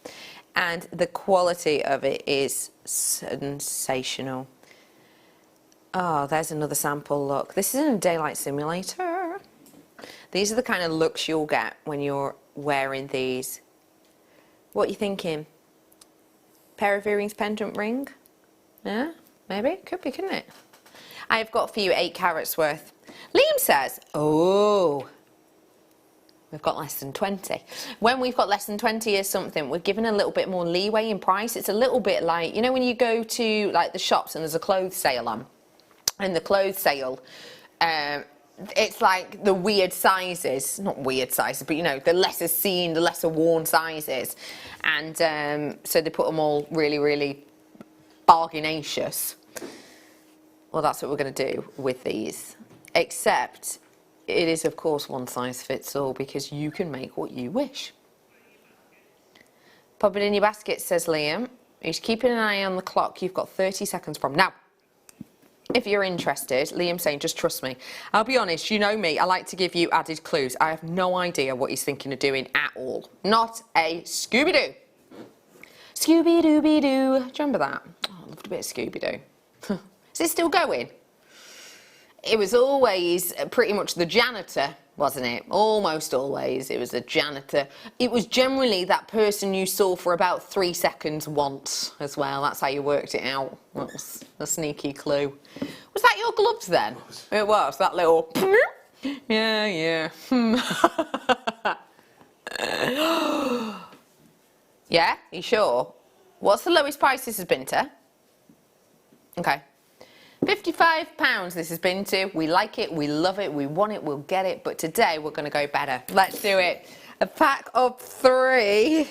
And the quality of it is sensational. Oh, there's another sample look. This is in a daylight simulator. These are the kind of looks you'll get when you're wearing these. What are you thinking? Pair of earrings, pendant ring? Yeah, maybe. Could be, couldn't it? I've got for you 8 carats worth. Liam says, oh, We've got less than 20. When we've got less than 20 or something, we're given a little bit more leeway in price. It's a little bit like, you know, when you go to like the shops and there's a clothes sale on, and the clothes sale, it's like the weird sizes, not weird sizes, but you know, the lesser seen, the lesser worn sizes. And so they put them all really, really bargainacious. Well, that's what we're going to do with these, except it is, of course, one size fits all because you can make what you wish. Pop it in your basket, says Liam. He's keeping an eye on the clock. You've got 30 seconds from now. If you're interested, Liam's saying, just trust me. I'll be honest, you know me, I like to give you added clues. I have no idea what he's thinking of doing at all. Not a Scooby-Doo. Scooby-Dooby-Doo. Do you remember that? Oh, I loved a bit of Scooby-Doo. Is it still going? It was always pretty much the janitor, wasn't it? Almost always it was the janitor. It was generally that person you saw for about 3 seconds once as well. That's how you worked it out. That was a sneaky clue. Was that your gloves then? It was, that little... Yeah. Yeah, you sure? What's the lowest price this has been to? Okay. £55 this has been to. We like it, we love it, we want it, we'll get it, but today we're going to go better. Let's do it. A pack of 3.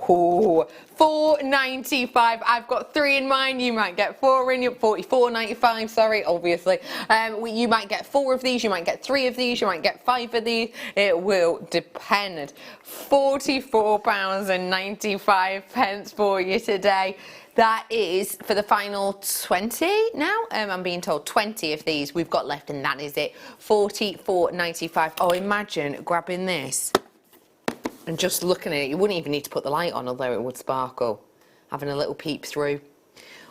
Ooh, £4.95. I've got 3 in mine. You might get 4 in your £44.95. Sorry, obviously. You might get 4 of these. You might get 3 of these. You might get 5 of these. It will depend. £44.95 for you today. That is for the final 20 now. I'm being told 20 of these we've got left, and that is it. £44.95. Oh, imagine grabbing this and just looking at it. You wouldn't even need to put the light on, although it would sparkle. Having a little peep through.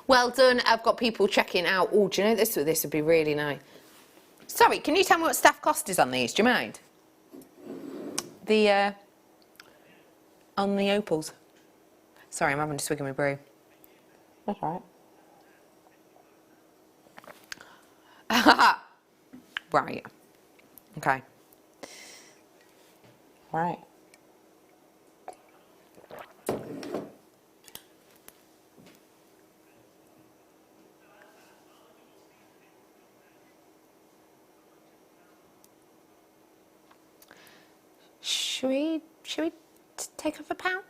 Well done. I've got people checking out. Oh, do you know this would be really nice. Sorry, can you tell me what staff cost is on these? Do you mind? On the opals. Sorry, I'm having to swig of my brew. That's all right. Right. Okay. Right. Should we take off £1? Tell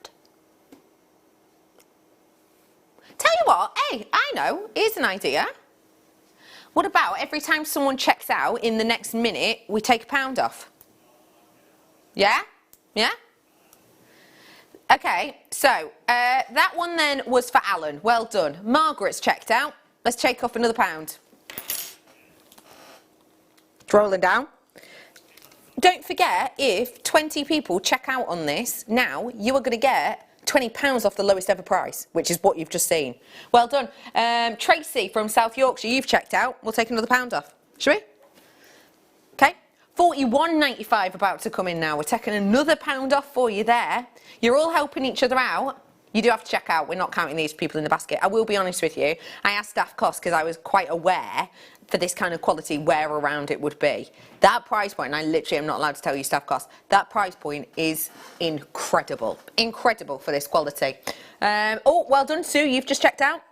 you what, hey, I know, here's an idea. What about every time someone checks out in the next minute, we take £1 off? Yeah? Yeah? Okay, so that one then was for Alan. Well done. Margaret's checked out. Let's take off another £1. Rolling down. Don't forget, if 20 people check out on this, now you are going to get £20 off the lowest ever price, which is what you've just seen. Well done. Tracy from South Yorkshire, you've checked out. We'll take another £1 off. Shall we? Okay. £41.95 about to come in now. We're taking another £1 off for you there. You're all helping each other out. You do have to check out. We're not counting these people in the basket. I will be honest with you. I asked staff costs because I was quite aware for this kind of quality where around it would be. That price point, and I literally am not allowed to tell you staff costs, that price point is incredible. Incredible for this quality. Oh, well done, Sue. You've just checked out.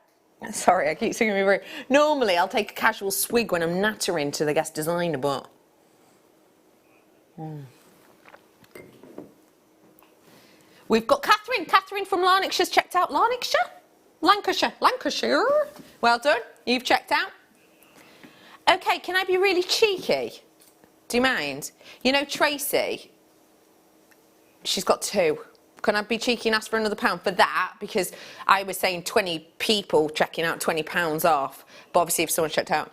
Sorry, I keep singing me through. Normally, I'll take a casual swig when I'm nattering to the guest designer, but... We've got Catherine. Catherine from Lancashire's checked out. Lancashire. Well done. You've checked out. Okay, can I be really cheeky? Do you mind? You know Tracy? She's got 2. Can I be cheeky and ask for another £1 for that? Because I was saying 20 people checking out, £20 off. But obviously if someone checked out.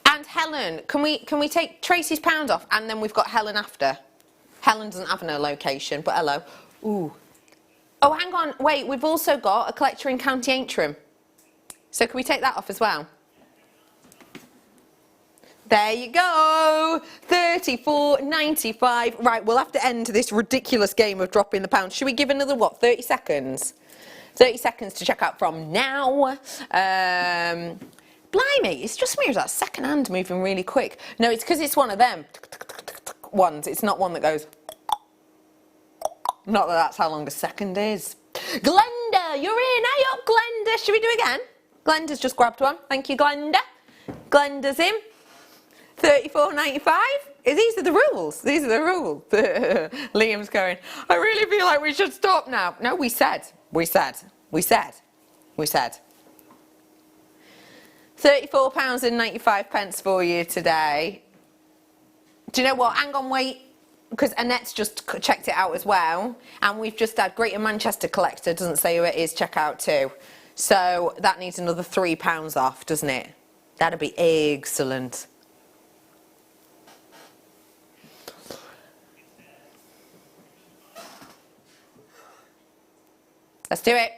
And Helen, can we take Tracy's £1 off? And then we've got Helen after. Helen doesn't have no location, but hello. Ooh. Oh, hang on. Wait, we've also got a collector in County Antrim. So can we take that off as well? There you go. £34.95. Right, we'll have to end this ridiculous game of dropping the pound. Should we give another, what, 30 seconds? 30 seconds to check out from now. Blimey, it's just me, is that second hand moving really quick? No, it's because it's one of them ones. It's not one that goes. Not that that's how long a second is. Glenda, you're in. Hey up, Glenda. Should we do it again? Glenda's just grabbed one. Thank you, Glenda. Glenda's in. $34.95. These are the rules. These are the rules. Liam's going, I really feel like we should stop now. No, we said. £34.95 for you today. Do you know what? Hang on, wait. Because Annette's just checked it out as well. And we've just had Greater Manchester Collector, doesn't say who it is, check out too. So that needs another £3 off, doesn't it? That'd be excellent. Let's do it.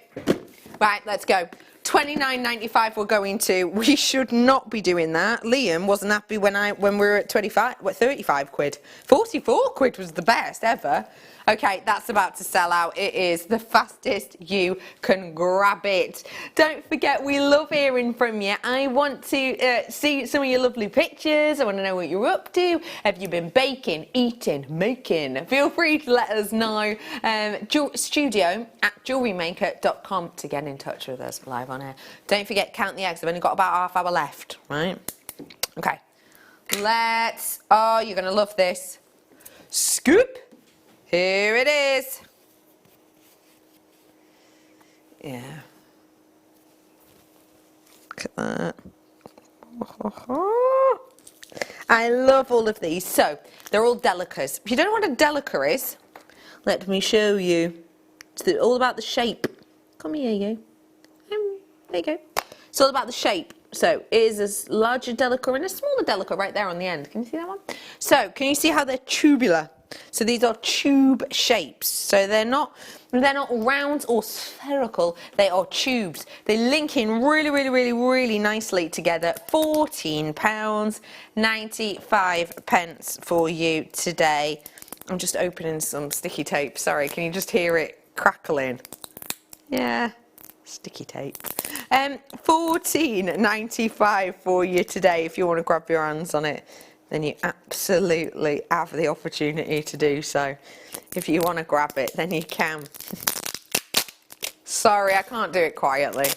Right, let's go. $29.95 we're going to. We should not be doing that. Liam wasn't happy when we were at 35 quid. 44 quid was the best ever. Okay, that's about to sell out. It is the fastest you can grab it. Don't forget, we love hearing from you. I want to see some of your lovely pictures. I want to know what you're up to. Have you been baking, eating, making? Feel free to let us know. Studio@jewellerymaker.com to get in touch with us live on air. Don't forget, count the eggs. I've only got about half hour left, right? Okay. Oh, you're going to love this. Scoop. Here it is. Yeah. Look at that. I love all of these. So, they're all delicas. If you don't know what a delica is, let me show you. It's all about the shape. Come here, you. There you go. It's all about the shape. So, here's a larger delica and a smaller delica right there on the end. Can you see that one? So, can you see how they're tubular? So these are tube shapes. So they're not round or spherical. They are tubes. They link in really nicely together. £14.95 for you today. I'm just opening some sticky tape. Sorry, can you just hear it crackling? Yeah, sticky tape. $14.95 for you today if you want to grab your hands on it. Then you absolutely have the opportunity to do so. If you want to grab it, then you can. Sorry, I can't do it quietly.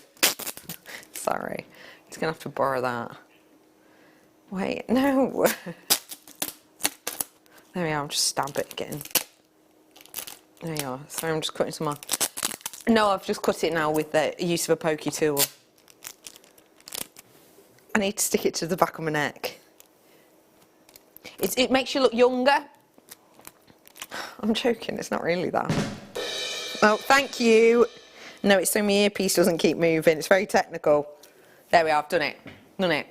Sorry. Just going to have to borrow that. Wait, no. There we are, I'll just stab it again. There you are. Sorry, I'm just cutting some off. No, I've just cut it now with the use of a pokey tool. I need to stick it to the back of my neck. It makes you look younger. I'm joking, it's not really that. Oh, thank you. No, it's so my earpiece doesn't keep moving. It's very technical. There we are, I've done it. Done it.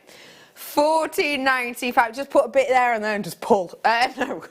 $14.95. Just put a bit there and then just pull. No.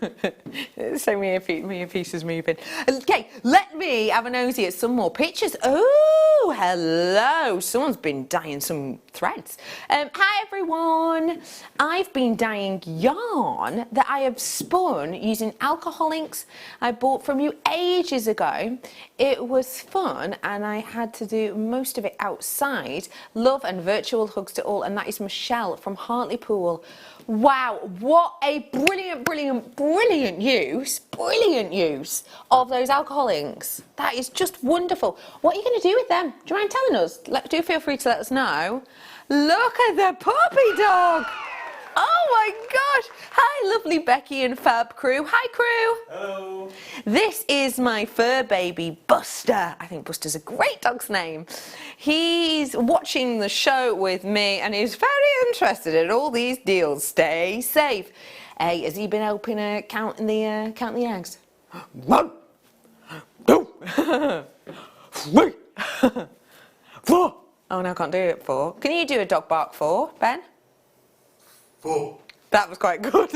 So my earpiece is moving. Okay, let me have a nosy at some more pictures. Oh, hello. Someone's been dyeing some threads. Hi, everyone. I've been dyeing yarn that I have spun using alcohol inks I bought from you ages ago. It was fun and I had to do most of it outside. Love and virtual hugs to all. And that is Michelle from Hartlepool. Wow, what a brilliant use of those alcohol inks. That is just wonderful. What are you going to do with them? Do you mind telling us? Do feel free to let us know. Look at the puppy dog. Oh my gosh. Hi, lovely Becky and Fab crew. Hi, crew. Hello. This is my fur baby, Buster. I think Buster's a great dog's name. He's watching the show with me and he's very interested in all these deals. Stay safe. Hey, has he been helping count the eggs? 1, 2, 3, 4. Oh, no, I can't do it. 4. Can you do a dog bark 4, Ben? 4. That was quite good.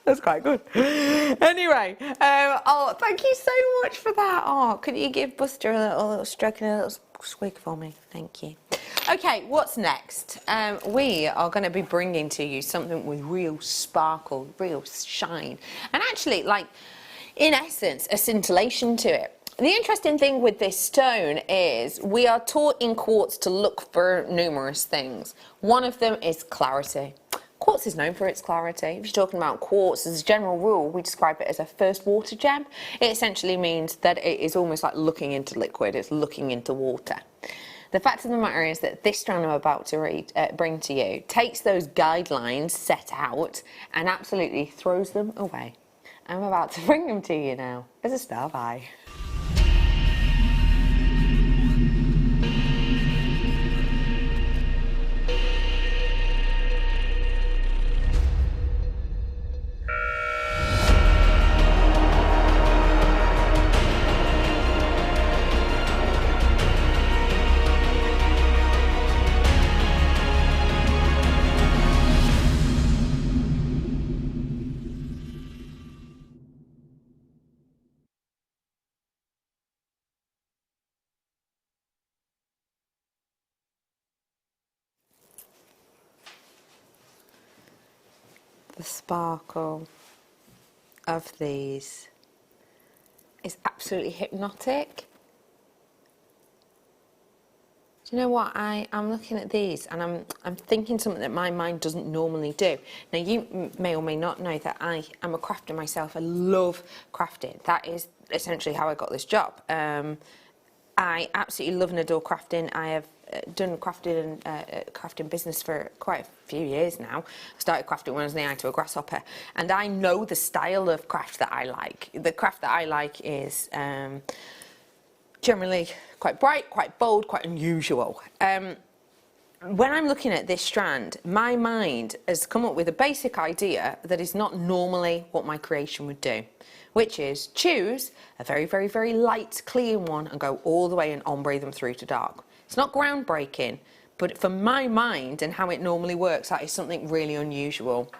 That's quite good. Anyway, oh, thank you so much for that. Oh, could you give Buster a little stroke and a little squeak for me? Thank you. Okay, what's next? We are going to be bringing to you something with real sparkle, real shine, and actually, like, in essence, a scintillation to it. The interesting thing with this stone is we are taught in quartz to look for numerous things. One of them is clarity. Quartz is known for its clarity. If you're talking about quartz, as a general rule, we describe it as a first water gem. It essentially means that it is almost like looking into liquid, it's looking into water. The fact of the matter is that this stone I'm about to bring to you takes those guidelines set out and absolutely throws them away. I'm about to bring them to you now as a star by. The sparkle of these is absolutely hypnotic. Do you know what? I'm looking at these and I'm thinking something that my mind doesn't normally do. Now, you may or may not know that I am a crafter myself. I love crafting. That is essentially how I got this job. I absolutely love and adore crafting. I have done crafting business for quite a few years now. I started crafting when I was the eye to a grasshopper, and I know the style of craft that I like. The craft that I like is generally quite bright, quite bold, quite unusual. When I'm looking at this strand, my mind has come up with a basic idea that is not normally what my creation would do, which is choose a very, very, very light, clean one and go all the way and ombre them through to dark. It's not groundbreaking, but for my mind and how it normally works, that is something really unusual.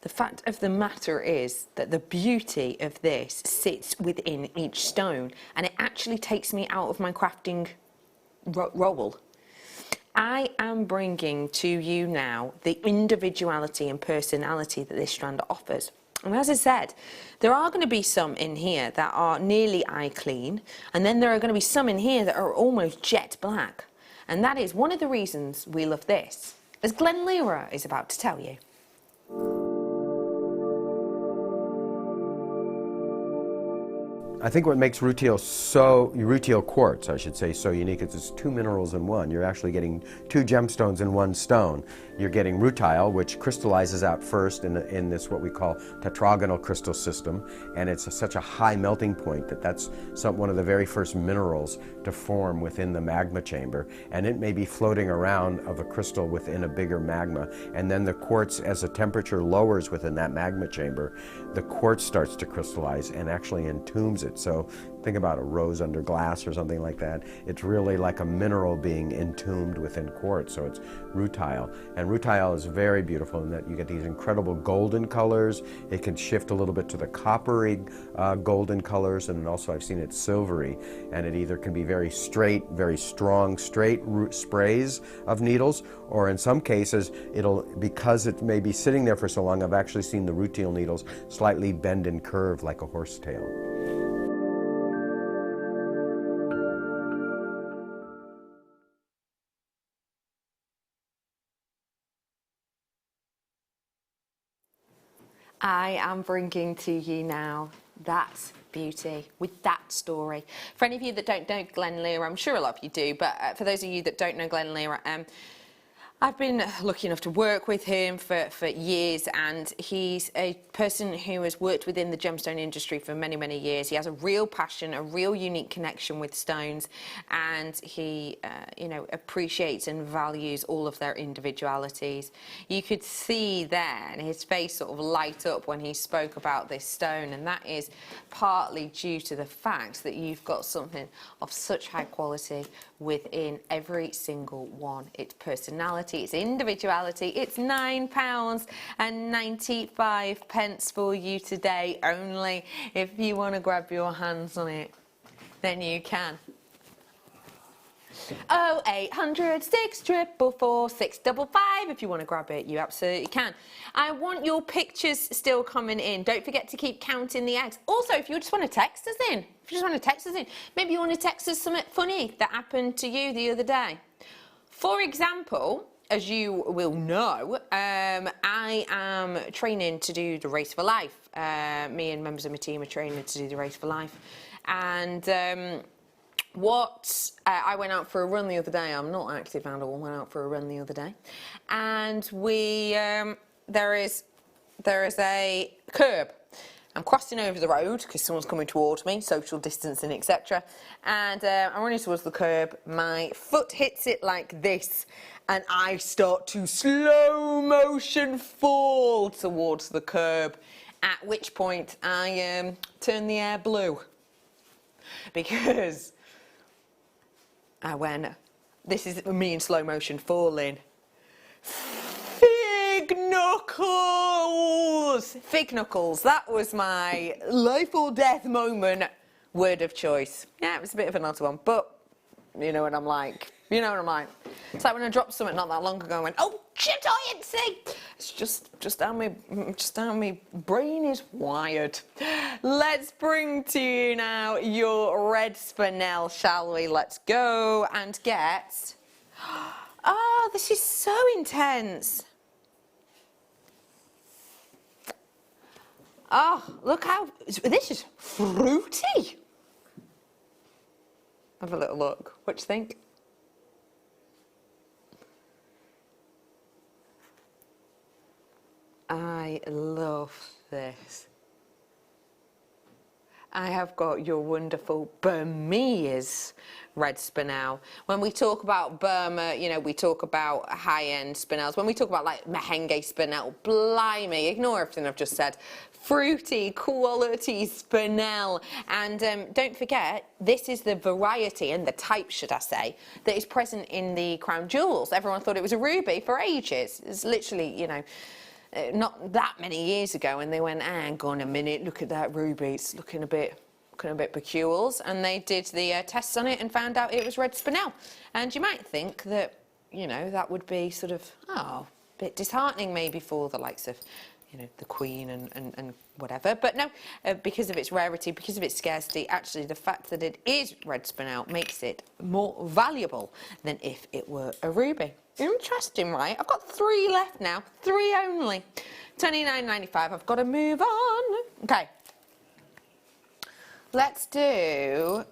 The fact of the matter is that the beauty of this sits within each stone, and it actually takes me out of my crafting role. I am bringing to you now the individuality and personality that this strand offers. And as I said, there are going to be some in here that are nearly eye clean, and then there are going to be some in here that are almost jet black. And that is one of the reasons we love this, as Glen Lira is about to tell you. I think what makes rutile quartz, I should say, so unique is it's two minerals in one. You're actually getting two gemstones in one stone. You're getting rutile, which crystallizes out first in this what we call tetragonal crystal system, and it's such a high melting point that that's one of the very first minerals to form within the magma chamber, and it may be floating around of a crystal within a bigger magma, and then the quartz, as the temperature lowers within that magma chamber, the quartz starts to crystallize and actually entombs it. So think about a rose under glass or something like that. It's really like a mineral being entombed within quartz, so it's rutile. And rutile is very beautiful in that you get these incredible golden colors. It can shift a little bit to the coppery golden colors, and also I've seen it silvery. And it either can be very straight, very strong, straight root sprays of needles, or in some cases, because it may be sitting there for so long, I've actually seen the rutile needles slightly bend and curve like a horsetail. I am bringing to you now that beauty with that story. For any of you that don't know Glen Lira, I'm sure a lot of you do, but for those of you that don't know Glen Lira, I've been lucky enough to work with him for years, and he's a person who has worked within the gemstone industry for many, many years. He has a real passion, a real unique connection with stones, and he, appreciates and values all of their individualities. You could see there, and his face sort of light up when he spoke about this stone, and that is partly due to the fact that you've got something of such high quality within every single one. Its personality, its individuality. It's £9.95 for you today only. If you want to grab your hands on it, then you can. 0800 644 655. If you want to grab it, you absolutely can. I want your pictures still coming in. Don't forget to keep counting the eggs. Also, if you just want to text us in, maybe you want to text us something funny that happened to you the other day. For example, as you will know, I am training to do the Race for Life. Me and members of my team are training to do the Race for Life. And I went out for a run the other day. I'm not active and I went out for a run the other day. And we, there is a curb. I'm crossing over the road because someone's coming towards me, social distancing, etc. And I'm running towards the curb. My foot hits it like this, and I start to slow motion fall towards the curb. At which point I turn the air blue because I went. This is me in slow motion falling. Fig knuckles! Fig knuckles. That was my life or death moment word of choice. Yeah, it was a bit of an odd one, but you know what I'm like. You know what I'm like. It's like when I dropped something not that long ago and went, oh, chitoyancy! It's just how my brain is wired. Let's bring to you now your red spinel, shall we? Let's go and get... Oh, this is so intense. Oh, look how... This is fruity. Have a little look. What do you think? I love this. I have got your wonderful Burmese red spinel. When we talk about Burma, you know, we talk about high-end spinels. When we talk about like Mahenge spinel, blimey, ignore everything I've just said. Fruity, quality spinel. And don't forget, this is the variety and the type, should I say, that is present in the crown jewels. Everyone thought it was a ruby for ages. It's literally, you know, not that many years ago, and they went, hang on a minute, look at that ruby, it's looking a bit peculiar, and they did the tests on it and found out it was red spinel. And you might think that, you know, that would be sort of, oh, a bit disheartening maybe for the likes of, you know, the Queen and whatever, but no, because of its rarity, because of its scarcity, actually the fact that it is red spinel makes it more valuable than if it were a ruby. Interesting, right? I've got 3 left now. 3 only. $29.95. I've got to move on. Okay. Let's do...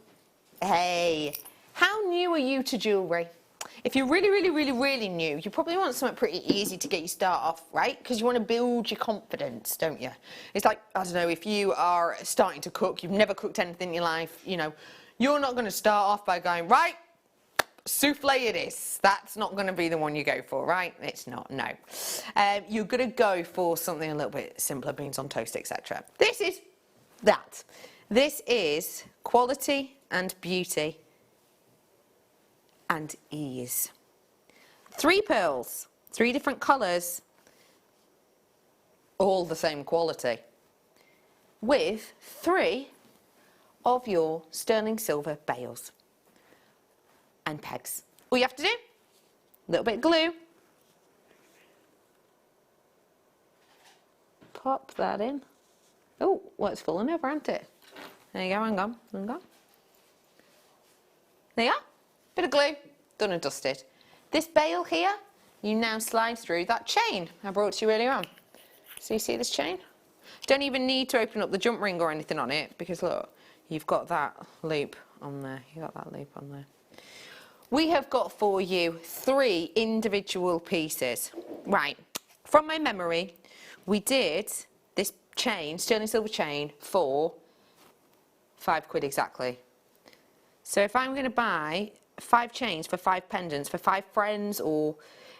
Hey, how new are you to jewellery? If you're really new, you probably want something pretty easy to get you start off, right? Because you want to build your confidence, don't you? It's like, I don't know, if you are starting to cook, you've never cooked anything in your life, you know, you're not going to start off by going, right, souffle it is. That's not going to be the one you go for, right? It's not, no. You're going to go for something a little bit simpler, beans on toast, etc. This is that. This is quality and beauty and ease. 3 pearls, 3 different colours, all the same quality, with 3 of your sterling silver bales and pegs. All you have to do, a little bit of glue, pop that in. Oh, well, it's falling over, isn't it? There you go, hang on. There you are, bit of glue, done and dusted. This bale here, you now slide through that chain I brought to you earlier on. So you see this chain? Don't even need to open up the jump ring or anything on it, because look, you've got that loop on there. We have got for you 3 individual pieces. Right, from my memory, we did this chain, sterling silver chain, for £5 exactly. So if I'm going to buy 5 chains for 5 pendants for 5 friends, or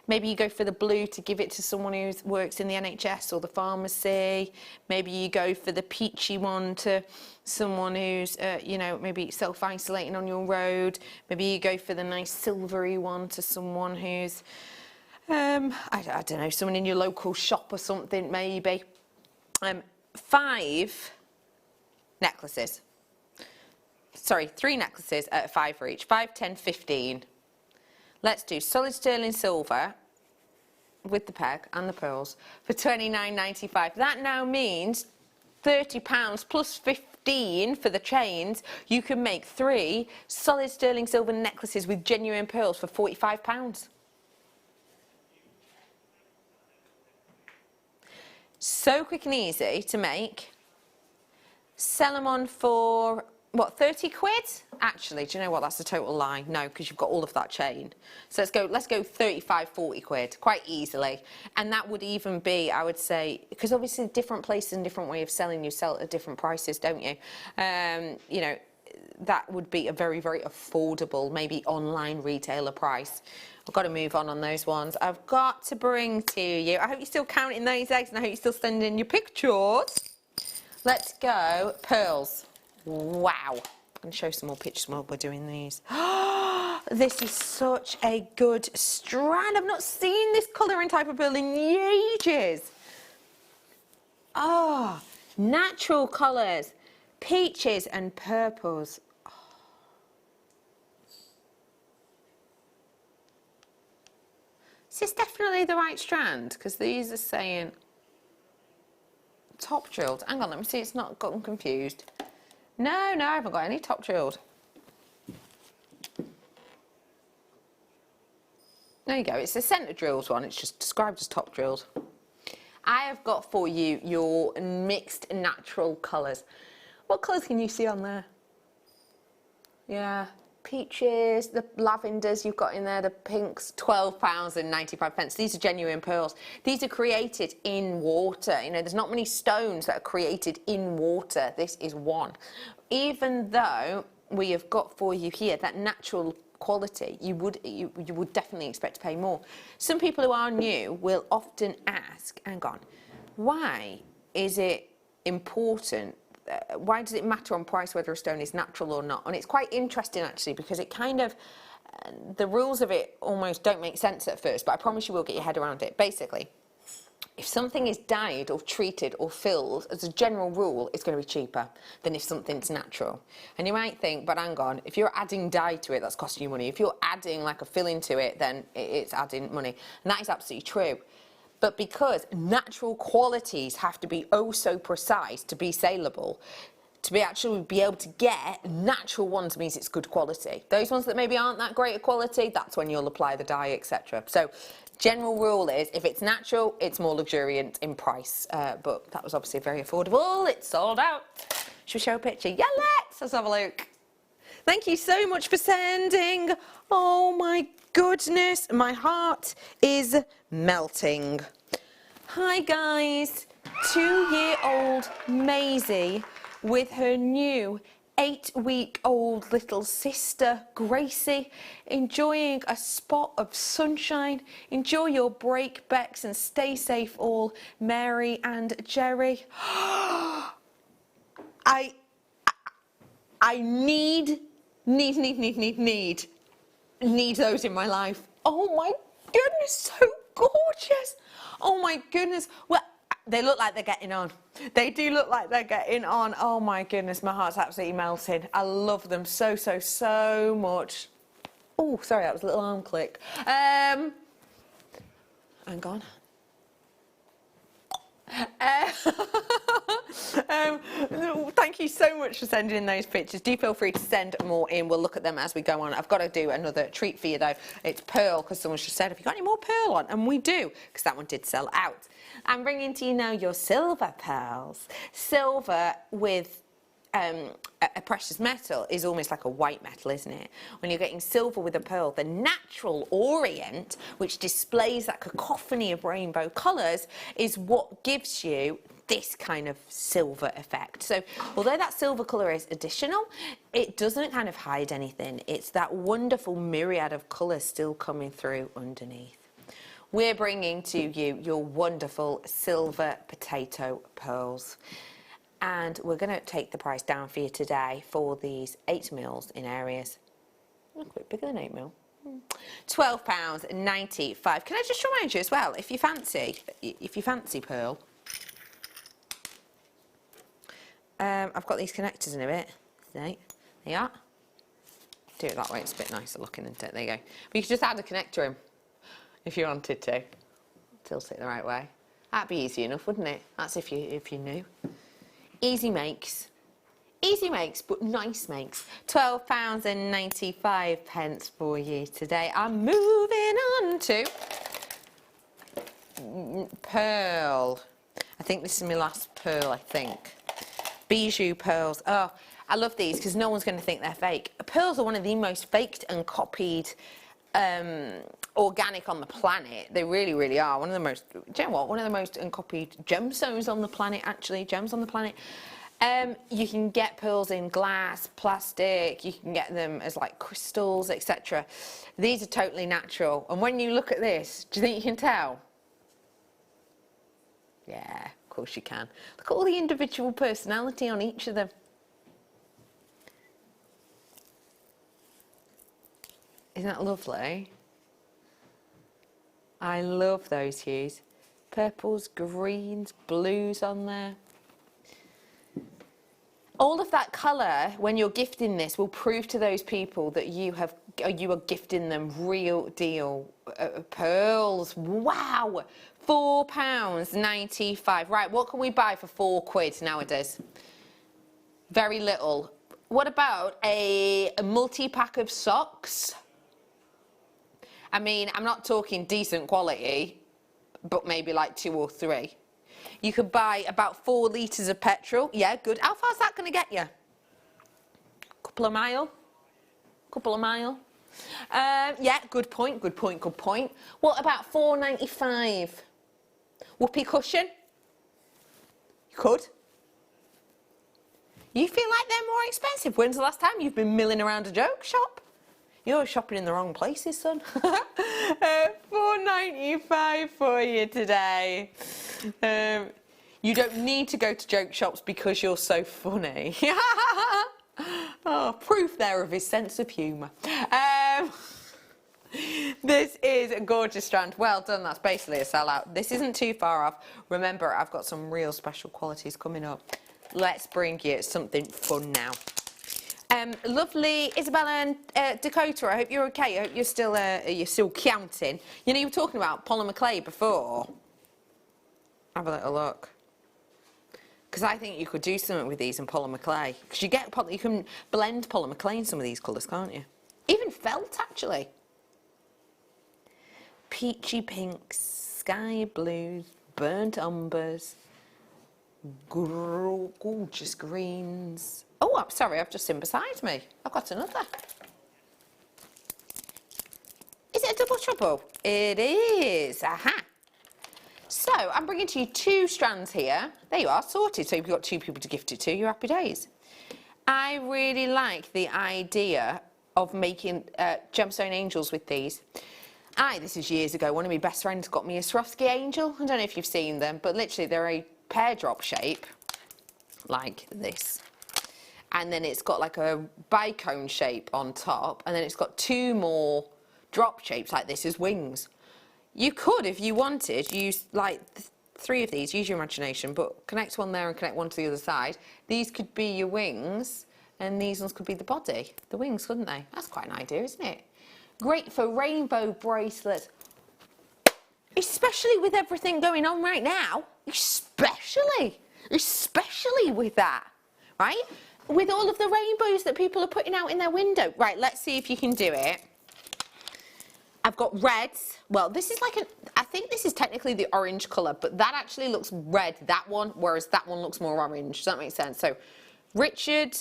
maybe you go for the blue to give it to someone who works in the NHS or the pharmacy. Maybe you go for the peachy one to someone who's, you know, maybe self-isolating on your road. Maybe you go for the nice silvery one to someone who's, I don't know, someone in your local shop or something, maybe. 5 necklaces. Sorry, 3 necklaces at 5 for each. 5, 10, 15. Let's do solid sterling silver with the peg and the pearls for £29.95. That now means £30 plus 15 for the chains. You can make 3 solid sterling silver necklaces with genuine pearls for £45. So quick and easy to make. Sell them on for, what, 30 quid? Actually, do you know what, that's a total lie. No, because you've got all of that chain. So let's go 35, 40 quid, quite easily. And that would even be, I would say, because obviously different places and different way of selling, you sell at different prices, don't you? You know, that would be a very, very affordable, maybe online retailer price. I've got to move on those ones. I've got to bring to you, I hope you're still counting those eggs and I hope you're still sending your pictures. Let's go, pearls. Wow. I'm going to show some more pictures while we're doing these. This is such a good strand. I've not seen this colour and type of pearl in ages. Oh, natural colours, peaches and purples. Oh. Is this definitely the right strand? Because these are saying top drilled. Hang on, let me see, it's not gotten confused. No, I haven't got any top drilled. There you go, it's the centre drilled one, it's just described as top drilled. I have got for you your mixed natural colours. What colours can you see on there? Yeah, peaches, the lavenders you've got in there, the pinks, £12.95. These are genuine pearls. These are created in water. You know, there's not many stones that are created in water. This is one. Even though we have got for you here that natural quality, you would definitely expect to pay more. Some people who are new will often ask, hang on, why is it important? Why does it matter on price whether a stone is natural or not? And it's quite interesting actually, because it kind of, the rules of it almost don't make sense at first, but I promise you will get your head around it. Basically, if something is dyed or treated or filled, as a general rule, it's going to be cheaper than if something's natural. And you might think, but hang on, if you're adding dye to it, that's costing you money. If you're adding like a filling to it, then it's adding money. And that is absolutely true. But because natural qualities have to be oh so precise to be saleable, to be able to get natural ones means it's good quality. Those ones that maybe aren't that great a quality, that's when you'll apply the dye, etc. So general rule is, if it's natural, it's more luxuriant in price. But that was obviously very affordable. It's sold out. Should we show a picture? Yeah, let's have a look. Thank you so much for sending. Oh my goodness, my heart is melting. Hi guys, 2-year-old Maisie with her new 8-week-old little sister Gracie, enjoying a spot of sunshine. Enjoy your break, Becks, and stay safe all, Mary and Jerry. I need those in my life. Oh my goodness, so gorgeous. Oh my goodness. Well, they look like they're getting on. They do look like they're getting on. Oh my goodness, my heart's absolutely melting. I love them so much. Oh, sorry, that was a little arm click. Hang on. Thank you so much for sending in those pictures. Do feel free to send more in. We'll look at them as we go on. I've got to do another treat for you though. It's pearl, because someone just said, have you got any more pearl on? And we do, because that one did sell out. I'm bringing to you now your silver pearls. Silver with a precious metal is almost like a white metal, isn't it? When you're getting silver with a pearl, the natural orient, which displays that cacophony of rainbow colours, is what gives you this kind of silver effect. So although that silver colour is additional, it doesn't kind of hide anything. It's that wonderful myriad of colours still coming through underneath. We're bringing to you your wonderful silver potato pearls. And we're going to take the price down for you today for these 8 mils in areas. A bit bigger than 8 mil. £12.95. Can I just remind you as well, if you fancy pearl, I've got these connectors in a bit. There you are. do it that way, it's a bit nicer looking, isn't it? There you go. But you could just add a connector in if you wanted to. Tilt it the right way. That'd be easy enough, wouldn't it? That's if you knew. Easy makes. Easy makes, but nice makes. £12.95 for you today. I'm moving on to pearl. I think this is my last pearl, I think. Bijou pearls. Oh, I love these because no one's going to think they're fake. Pearls are one of the most faked and copied organic on the planet. They really, really are. One of the most, do you know what? One of the most uncopied gemstones on the planet, actually. Gems on the planet. You can get pearls in glass, plastic, you can get them as like crystals, etc. These are totally natural. And when you look at this, do you think you can tell? Yeah, of course you can. Look at all the individual personality on each of them. Isn't that lovely? I love those hues. Purples, greens, blues on there. All of that colour, when you're gifting this, will prove to those people that you are gifting them real deal pearls. Wow, £4.95. Right, what can we buy for £4 nowadays? Very little. What about a multi-pack of socks? I mean, I'm not talking decent quality, but maybe like 2 or 3. You could buy about 4 litres of petrol. Yeah, good. How far is that going to get you? Couple of mile? Couple of mile? Yeah, good point, good point, good point. What about £4.95? Whoopee cushion? You could. You feel like they're more expensive. When's the last time you've been milling around a joke shop? You're shopping in the wrong places, son. £4.95 for you today. You don't need to go to joke shops because you're so funny. Oh, proof there of his sense of humour. This is a gorgeous strand. Well done, that's basically a sellout. This isn't too far off. Remember, I've got some real special qualities coming up. Let's bring you something fun now. Lovely Isabella and Dakota, I hope you're okay. I hope you're still counting. You know, you were talking about polymer clay before. Have a little look. Because I think you could do something with these in polymer clay. Because you can blend polymer clay in some of these colours, can't you? Even felt, actually. Peachy pinks, sky blues, burnt umbers, gorgeous greens. Oh, I'm sorry, I've just seen beside me. I've got another. Is it a double trouble? It is. Aha. So, I'm bringing to you 2 strands here. There you are, sorted. So you've got 2 people to gift it to. You're happy days. I really like the idea of making gemstone angels with these. This is years ago. One of my best friends got me a Swarovski angel. I don't know if you've seen them, but literally they're a pear drop shape, like this. And then it's got like a bicone shape on top, and then it's got 2 more drop shapes like this as wings. You could, if you wanted, use like 3 of these, use your imagination, but connect one there and connect one to the other side. These could be your wings, and these ones could be the body. The wings, couldn't they? That's quite an idea, isn't it? Great for rainbow bracelets, especially with everything going on right now, especially with that, right? With all of the rainbows that people are putting out in their window. Right, let's see if you can do it. I've got reds. Well, this is like I think this is technically the orange colour, but that actually looks red, that one, whereas that one looks more orange. Does that make sense? So, Richard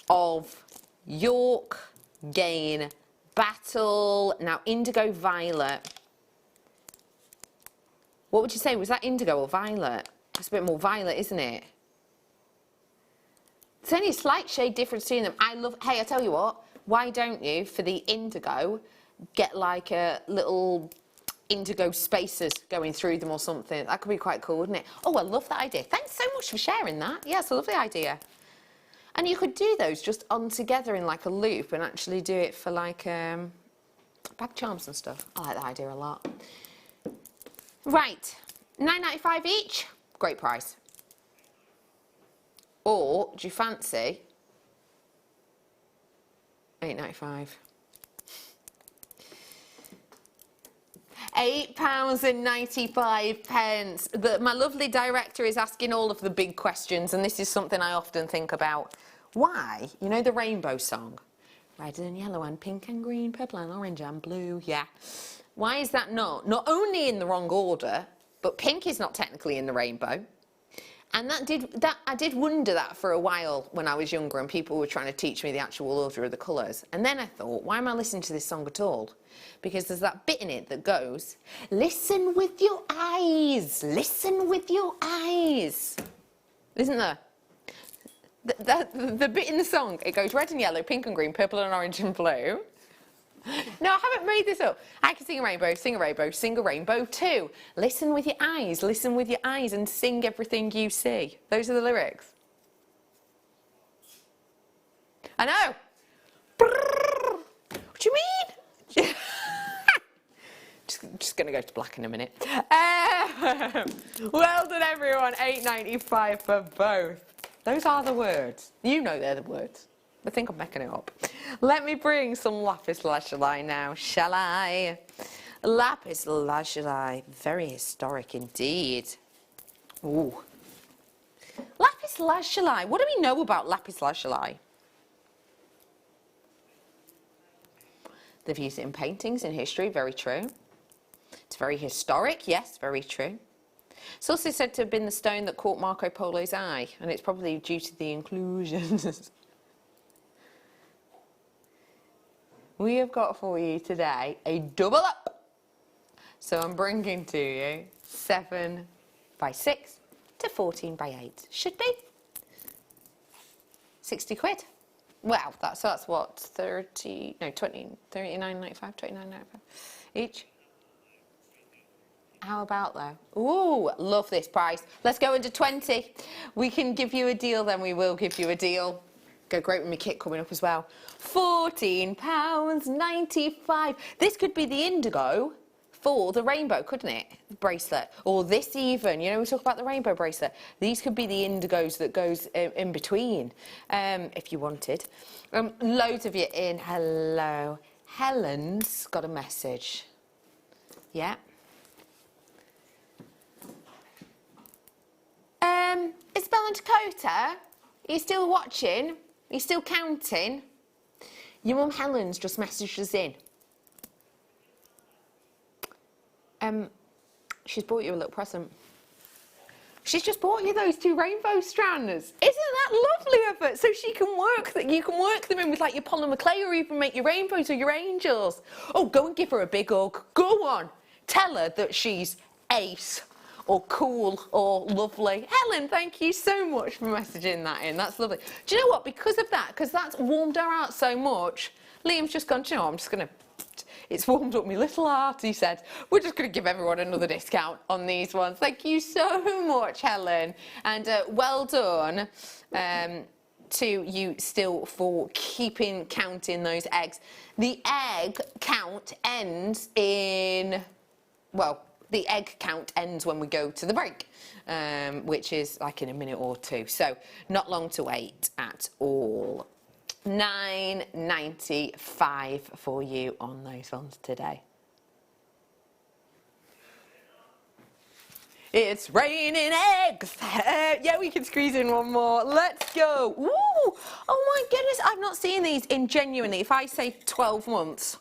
of York, Gain, Battle, now indigo violet. What would you say? Was that indigo or violet? It's a bit more violet, isn't it? It's only a slight shade difference between them. Hey, I tell you what, why don't you, for the indigo, get like a little indigo spacers going through them or something? That could be quite cool, wouldn't it? Oh, I love that idea. Thanks so much for sharing that. Yeah, it's a lovely idea. And you could do those just on together in like a loop and actually do it for like bag charms and stuff. I like that idea a lot. Right, £9.95 each. Great price. Or do you fancy £8.95. £8.95. My lovely director is asking all of the big questions, and this is something I often think about. Why? You know the rainbow song? Red and yellow and pink and green, purple and orange and blue. Yeah. Why is that not only in the wrong order, but pink is not technically in the rainbow? And I did wonder that for a while when I was younger and people were trying to teach me the actual order of the colours. And then I thought, why am I listening to this song at all? Because there's that bit in it that goes, listen with your eyes, listen with your eyes. Isn't there? The bit in the song, it goes red and yellow, pink and green, purple and orange and blue. No, I haven't made this up. I can sing a rainbow, sing a rainbow, sing a rainbow too. Listen with your eyes, and sing everything you see. Those are the lyrics. I know. What do you mean? Just going to go to black in a minute. Well done, everyone. £8.95 for both. Those are the words. You know they're the words. I think I'm making it up. Let me bring some lapis lazuli now, shall I? Lapis lazuli, very historic indeed. Ooh. Lapis lazuli, what do we know about lapis lazuli? They've used it in paintings, in history, very true. It's very historic, yes, very true. It's also said to have been the stone that caught Marco Polo's eye, and it's probably due to the inclusions. We have got for you today a double up. So I'm bringing to you 7 by 6 to 14 by 8. Should be 60 quid. Well, that's what, 39.95 each. How about though? Ooh, love this price. Let's go under 20. We can give you a deal, then we will give you a deal. Go great with my kit coming up as well. £14.95. This could be the indigo for the rainbow, couldn't it? The bracelet. Or this even. You know, we talk about the rainbow bracelet. These could be the indigos that goes in between, if you wanted. Loads of you in. Hello. Helen's got a message. Yeah. Isabel and Dakota, are you still watching? Are you still counting? Your mum Helen's just messaged us in. She's bought you a little present. She's just bought you those 2 rainbow strands. Isn't that lovely of her? So she can work that. You can work them in with like your polymer clay, or even make your rainbows or your angels. Oh, go and give her a big hug. Go on. Tell her that she's ace, or cool, or lovely. Helen, thank you so much for messaging that in. That's lovely. Do you know what? Because of that, because that's warmed her out so much, Liam's just gone, do you know, I'm just going to... It's warmed up my little heart, he said. We're just going to give everyone another discount on these ones. Thank you so much, Helen. And well done to you still for counting those eggs. The egg count ends in... Well... The egg count ends when we go to the break, which is like in a minute or 2. So not long to wait at all. £9.95 for you on those ones today. It's raining eggs. Yeah, we can squeeze in one more. Let's go. Ooh, oh my goodness. I've not seen these in genuinely, if I say 12 months,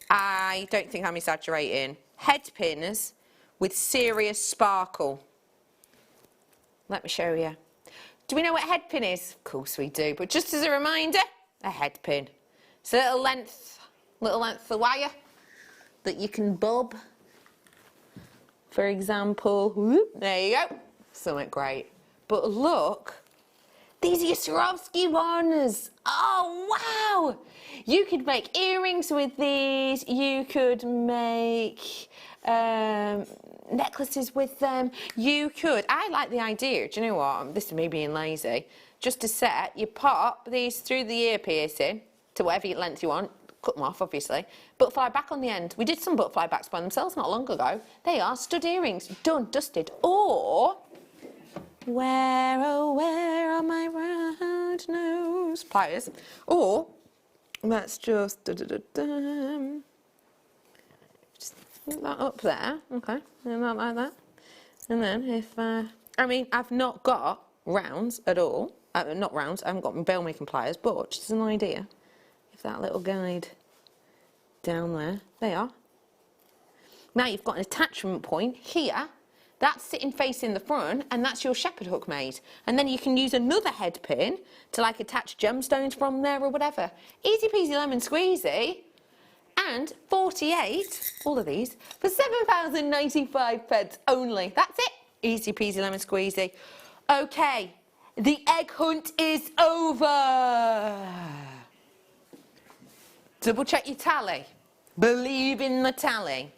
I don't think I'm exaggerating. Head pins with serious sparkle. Let me show you. Do we know what a head pin is? Of course we do, but just as a reminder, a head pin. It's a little length of wire that you can bob. For example, whoop, there you go. Something great. But look, these are your Swarovski ones. Oh, wow. You could make earrings with these. You could make necklaces with them. You could. I like the idea. Do you know what? This is me being lazy. Just a set. You pop these through the ear piercing to whatever length you want. Cut them off, obviously. Butterfly back on the end. We did some butterfly backs by themselves not long ago. They are stud earrings. Done, dusted. Or... Where, oh, where are my round nose pliers? Or let's just put that up there, okay, and not like that. And then if, I mean, I've not got rounds at all, not rounds, I haven't got my bail making pliers, but just an idea, if that little guide down there, they are. Now you've got an attachment point here, that's sitting facing the front, and that's your shepherd hook made. And then you can use another head pin to like attach gemstones from there or whatever. Easy peasy lemon squeezy. And 48, all of these, for £7.95 only. That's it. Easy peasy lemon squeezy. Okay, the egg hunt is over. Double check your tally. Believe in the tally.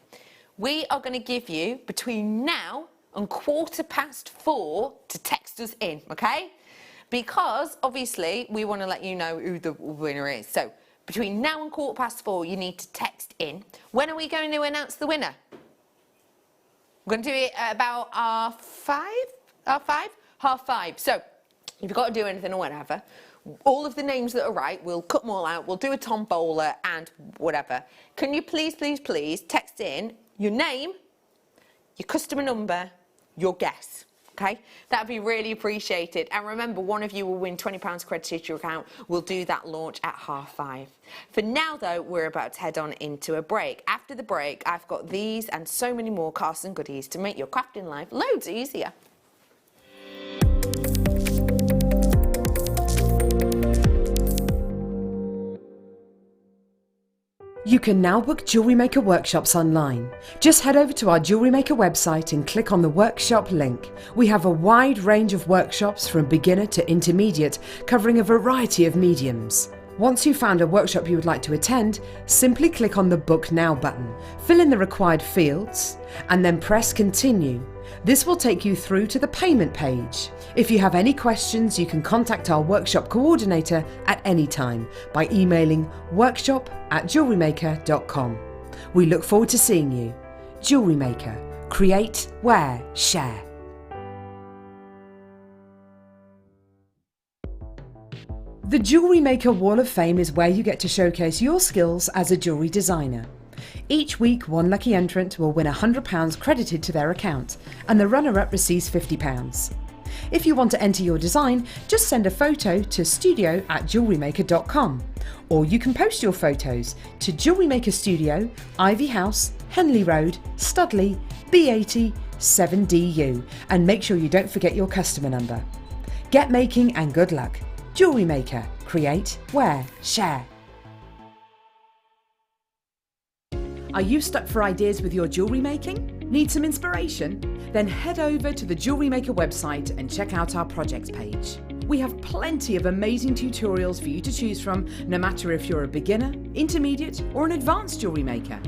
We are going to give you between now and 4:4 to text us in, okay? Because obviously we want to let you know who the winner is. So between now and 4:4 you need to text in. When are we going to announce the winner? We're going to do it at about half five. So if you've got to do anything or whatever, all of the names that are right, we'll cut them all out. We'll do a tombola and whatever. Can you please text in your name, your customer number, your guess, okay? That'd be really appreciated. And remember, one of you will win £20 credited to your account. We'll do that launch at 5:30. For now, though, we're about to head on into a break. After the break, I've got these and so many more casts and goodies to make your crafting life loads easier. You can now book Jewellery Maker workshops online. Just head over to our Jewellery Maker website and click on the workshop link. We have a wide range of workshops from beginner to intermediate, covering a variety of mediums. Once you've found a workshop you would like to attend, simply click on the Book Now button, fill in the required fields, and then press Continue. This will take you through to the payment page. If you have any questions, you can contact our workshop coordinator at any time by emailing workshop@jewellerymaker.com. We look forward to seeing you. Jewellery Maker. Create, wear, share. The Jewellery Maker Wall of Fame is where you get to showcase your skills as a jewellery designer. Each week, one lucky entrant will win £100 credited to their account, and the runner-up receives £50. If you want to enter your design, just send a photo to studio@jewellerymaker.com, or you can post your photos to Jewellery Maker Studio, Ivy House, Henley Road, Studley, B80 7DU, and make sure you don't forget your customer number. Get making and good luck. Jewellery Maker. Create, wear, share. Are you stuck for ideas with your jewellery making? Need some inspiration? Then head over to the Jewellery Maker website and check out our projects page. We have plenty of amazing tutorials for you to choose from, no matter if you're a beginner, intermediate, or an advanced jewellery maker.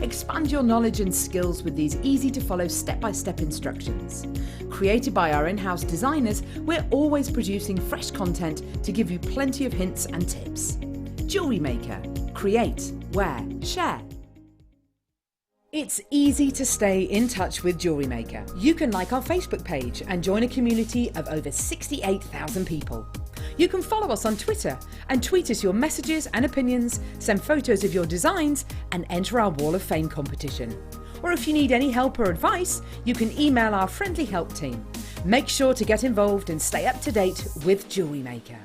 Expand your knowledge and skills with these easy-to-follow step-by-step instructions. Created by our in-house designers, we're always producing fresh content to give you plenty of hints and tips. Jewellery Maker. Create, wear, share. It's easy to stay in touch with Jewellery Maker. You can like our Facebook page and join a community of over 68,000 people. You can follow us on Twitter and tweet us your messages and opinions, send photos of your designs, and enter our Wall of Fame competition. Or if you need any help or advice, you can email our friendly help team. Make sure to get involved and stay up to date with Jewellery Maker.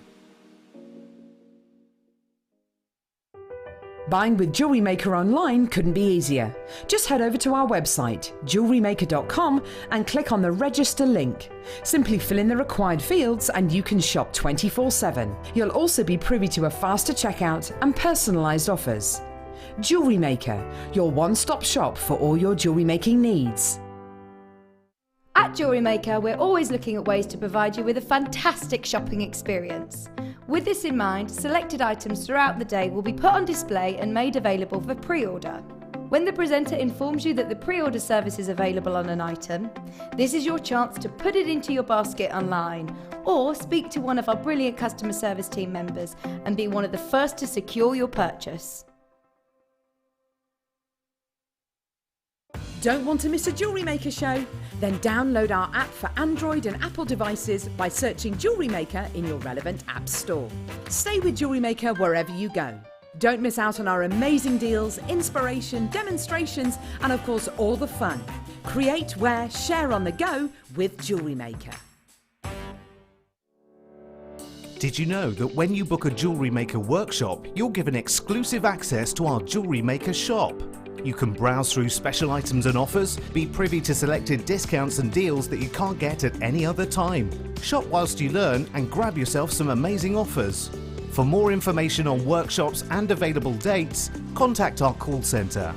Buying with Jewellery Maker online couldn't be easier. Just head over to our website, JewelleryMaker.com, and click on the register link. Simply fill in the required fields and you can shop 24/7. You'll also be privy to a faster checkout and personalised offers. Jewellery Maker, your one-stop shop for all your jewellery making needs. At Jewellery Maker, we're always looking at ways to provide you with a fantastic shopping experience. With this in mind, selected items throughout the day will be put on display and made available for pre-order. When the presenter informs you that the pre-order service is available on an item, this is your chance to put it into your basket online, or speak to one of our brilliant customer service team members and be one of the first to secure your purchase. Don't want to miss a Jewellery Maker show? Then download our app for Android and Apple devices by searching Jewellery Maker in your relevant app store. Stay with Jewellery Maker wherever you go. Don't miss out on our amazing deals, inspiration, demonstrations, and of course all the fun. Create, wear, share on the go with Jewellery Maker. Did you know that when you book a Jewellery Maker workshop, you're given exclusive access to our Jewellery Maker shop? You can browse through special items and offers, be privy to selected discounts and deals that you can't get at any other time. Shop whilst you learn and grab yourself some amazing offers. For more information on workshops and available dates, contact our call centre.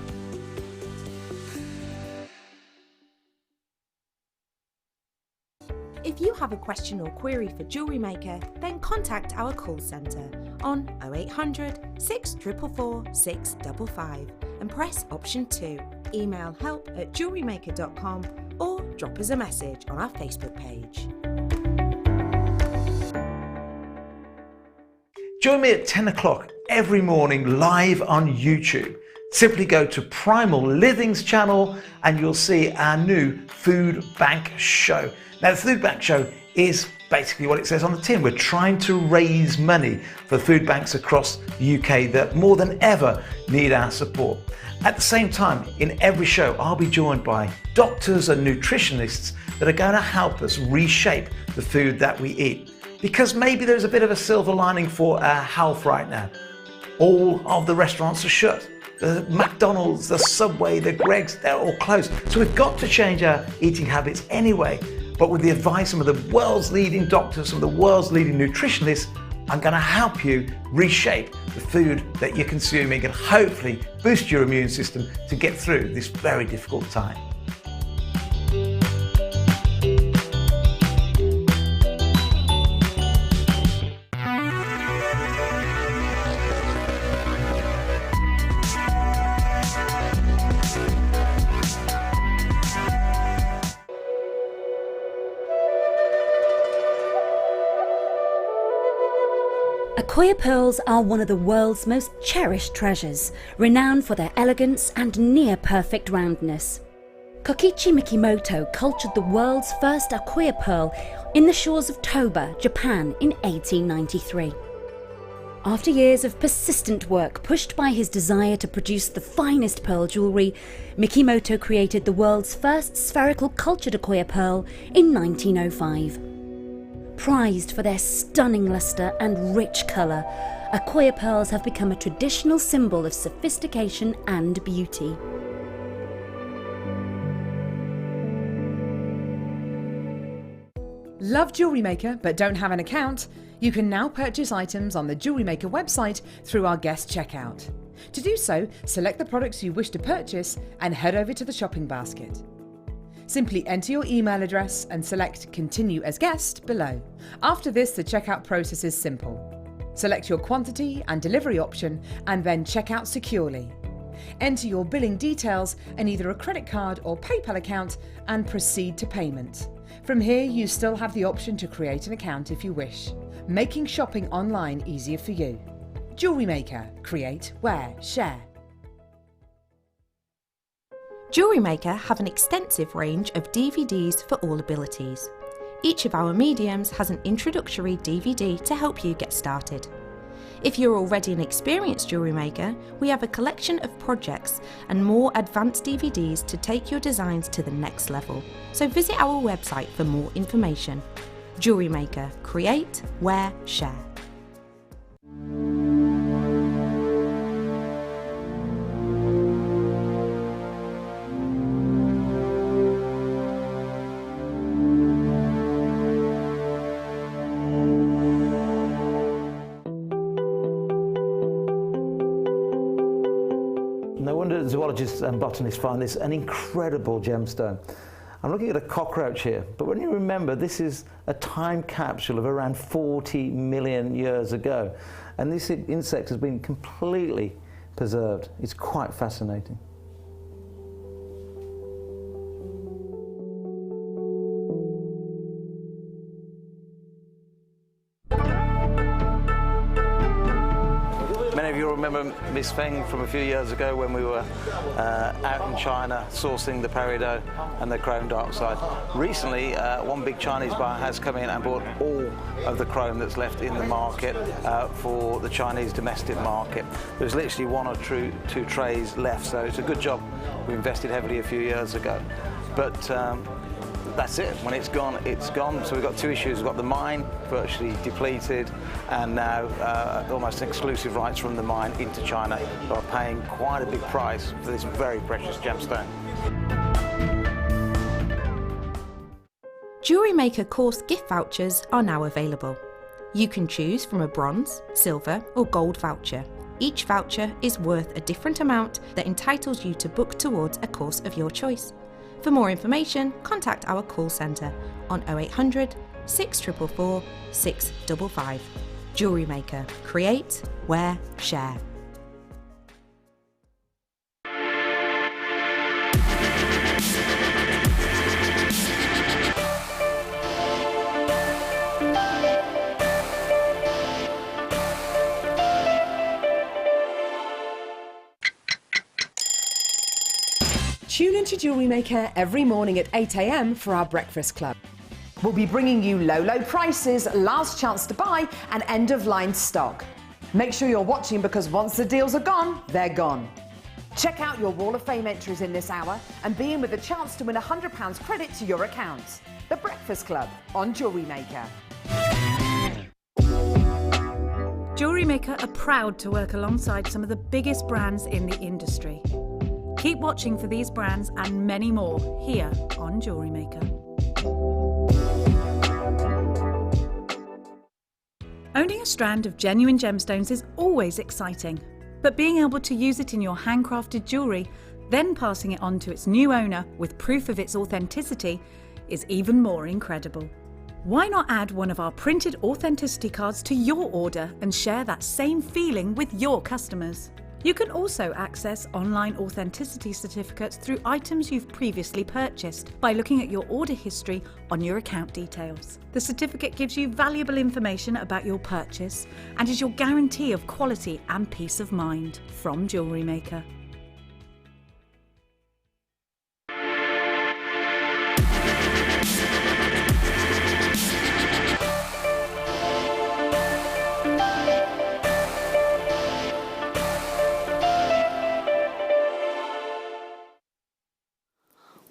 If you have a question or query for Jewellery Maker, then contact our call centre on 0800 644 655 and press option 2. Email help@jewellerymaker.com or drop us a message on our Facebook page. Join me at 10 o'clock every morning live on YouTube. Simply go to PRIMAL Living's channel and you'll see our new food bank show. Now the food bank show is basically what it says on the tin. We're trying to raise money for food banks across the UK that more than ever need our support. At the same time, in every show, I'll be joined by doctors and nutritionists that are going to help us reshape the food that we eat. Because maybe there's a bit of a silver lining for our health right now. All of the restaurants are shut. The McDonald's, the Subway, the Greggs, they're all closed. So we've got to change our eating habits anyway. But with the advice of the world's leading doctors, some of the world's leading nutritionists, I'm going to help you reshape the food that you're consuming and hopefully boost your immune system to get through this very difficult time. Acquia pearls are one of the world's most cherished treasures, renowned for their elegance and near-perfect roundness. Kokichi Mikimoto cultured the world's first Acquia pearl in the shores of Toba, Japan in 1893. After years of persistent work pushed by his desire to produce the finest pearl jewellery, Mikimoto created the world's first spherical cultured Acquia pearl in 1905. Prized for their stunning lustre and rich colour, Acquia pearls have become a traditional symbol of sophistication and beauty. Love Jewellery Maker but don't have an account? You can now purchase items on the Jewellery Maker website through our guest checkout. To do so, select the products you wish to purchase and head over to the shopping basket. Simply enter your email address and select Continue as Guest below. After this, the checkout process is simple. Select your quantity and delivery option and then check out securely. Enter your billing details and either a credit card or PayPal account and proceed to payment. From here, you still have the option to create an account if you wish, making shopping online easier for you. Jewellery Maker. Create, wear, share. Jewellery Maker have an extensive range of DVDs for all abilities. Each of our mediums has an introductory DVD to help you get started. If you're already an experienced jewellery maker, we have a collection of projects and more advanced DVDs to take your designs to the next level. So visit our website for more information. Jewellery Maker. Create, wear, share. No wonder zoologists and botanists find this an incredible gemstone. I'm looking at a cockroach here, but when you remember this is a time capsule of around 40 million years ago, and this insect has been completely preserved. It's quite fascinating. Many of you remember Miss Feng from a few years ago when we were out in China sourcing the peridot and the chrome dark side. Recently, one big Chinese buyer has come in and bought all of the chrome that's left in the market for the Chinese domestic market. There's literally one or two trays left, so it's a good job we invested heavily a few years ago. But that's it. When it's gone, it's gone. So we've got two issues. We've got the mine virtually depleted, and now almost exclusive rights from the mine into China, who are paying quite a big price for this very precious gemstone. Jewellery Maker course gift vouchers are now available. You can choose from a bronze, silver or gold voucher. Each voucher is worth a different amount that entitles you to book towards a course of your choice. For more information, contact our call centre on 0800 644 655. Jewellery Maker. Create, wear, share. Tune into Jewellery Maker every morning at 8 AM for our breakfast club. We'll be bringing you low prices, last chance to buy, and end-of-line stock. Make sure you're watching because once the deals are gone, they're gone. Check out your Wall of Fame entries in this hour and be in with a chance to win £100 credit to your account. The Breakfast Club on Jewellery Maker. Jewellery Maker are proud to work alongside some of the biggest brands in the industry. Keep watching for these brands and many more here on Jewellery Maker. Owning a strand of genuine gemstones is always exciting, but being able to use it in your handcrafted jewellery, then passing it on to its new owner with proof of its authenticity, is even more incredible. Why not add one of our printed authenticity cards to your order and share that same feeling with your customers? You can also access online authenticity certificates through items you've previously purchased by looking at your order history on your account details. The certificate gives you valuable information about your purchase and is your guarantee of quality and peace of mind from Jewellery Maker.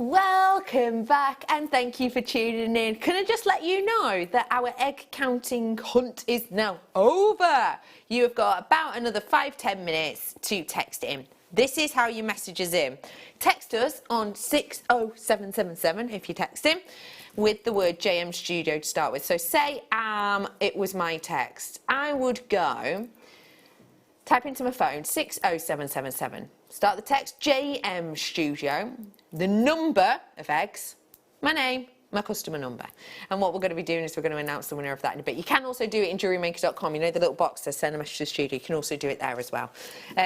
Welcome back and thank you for tuning in. Can I just let you know that our egg counting hunt is now over? You have got about another 5-10 minutes to text in. This is how you message us in. Text us on 60777 if you text in with the word JM Studio to start with. So say it was my text. I would go, type into my phone 60777. Start the text JM Studio, the number of eggs, my name, my customer number. And what we're going to be doing is we're going to announce the winner of that in a bit. You can also do it in JewelleryMaker.com. You know the little box that says send a message to the studio. You can also do it there as well.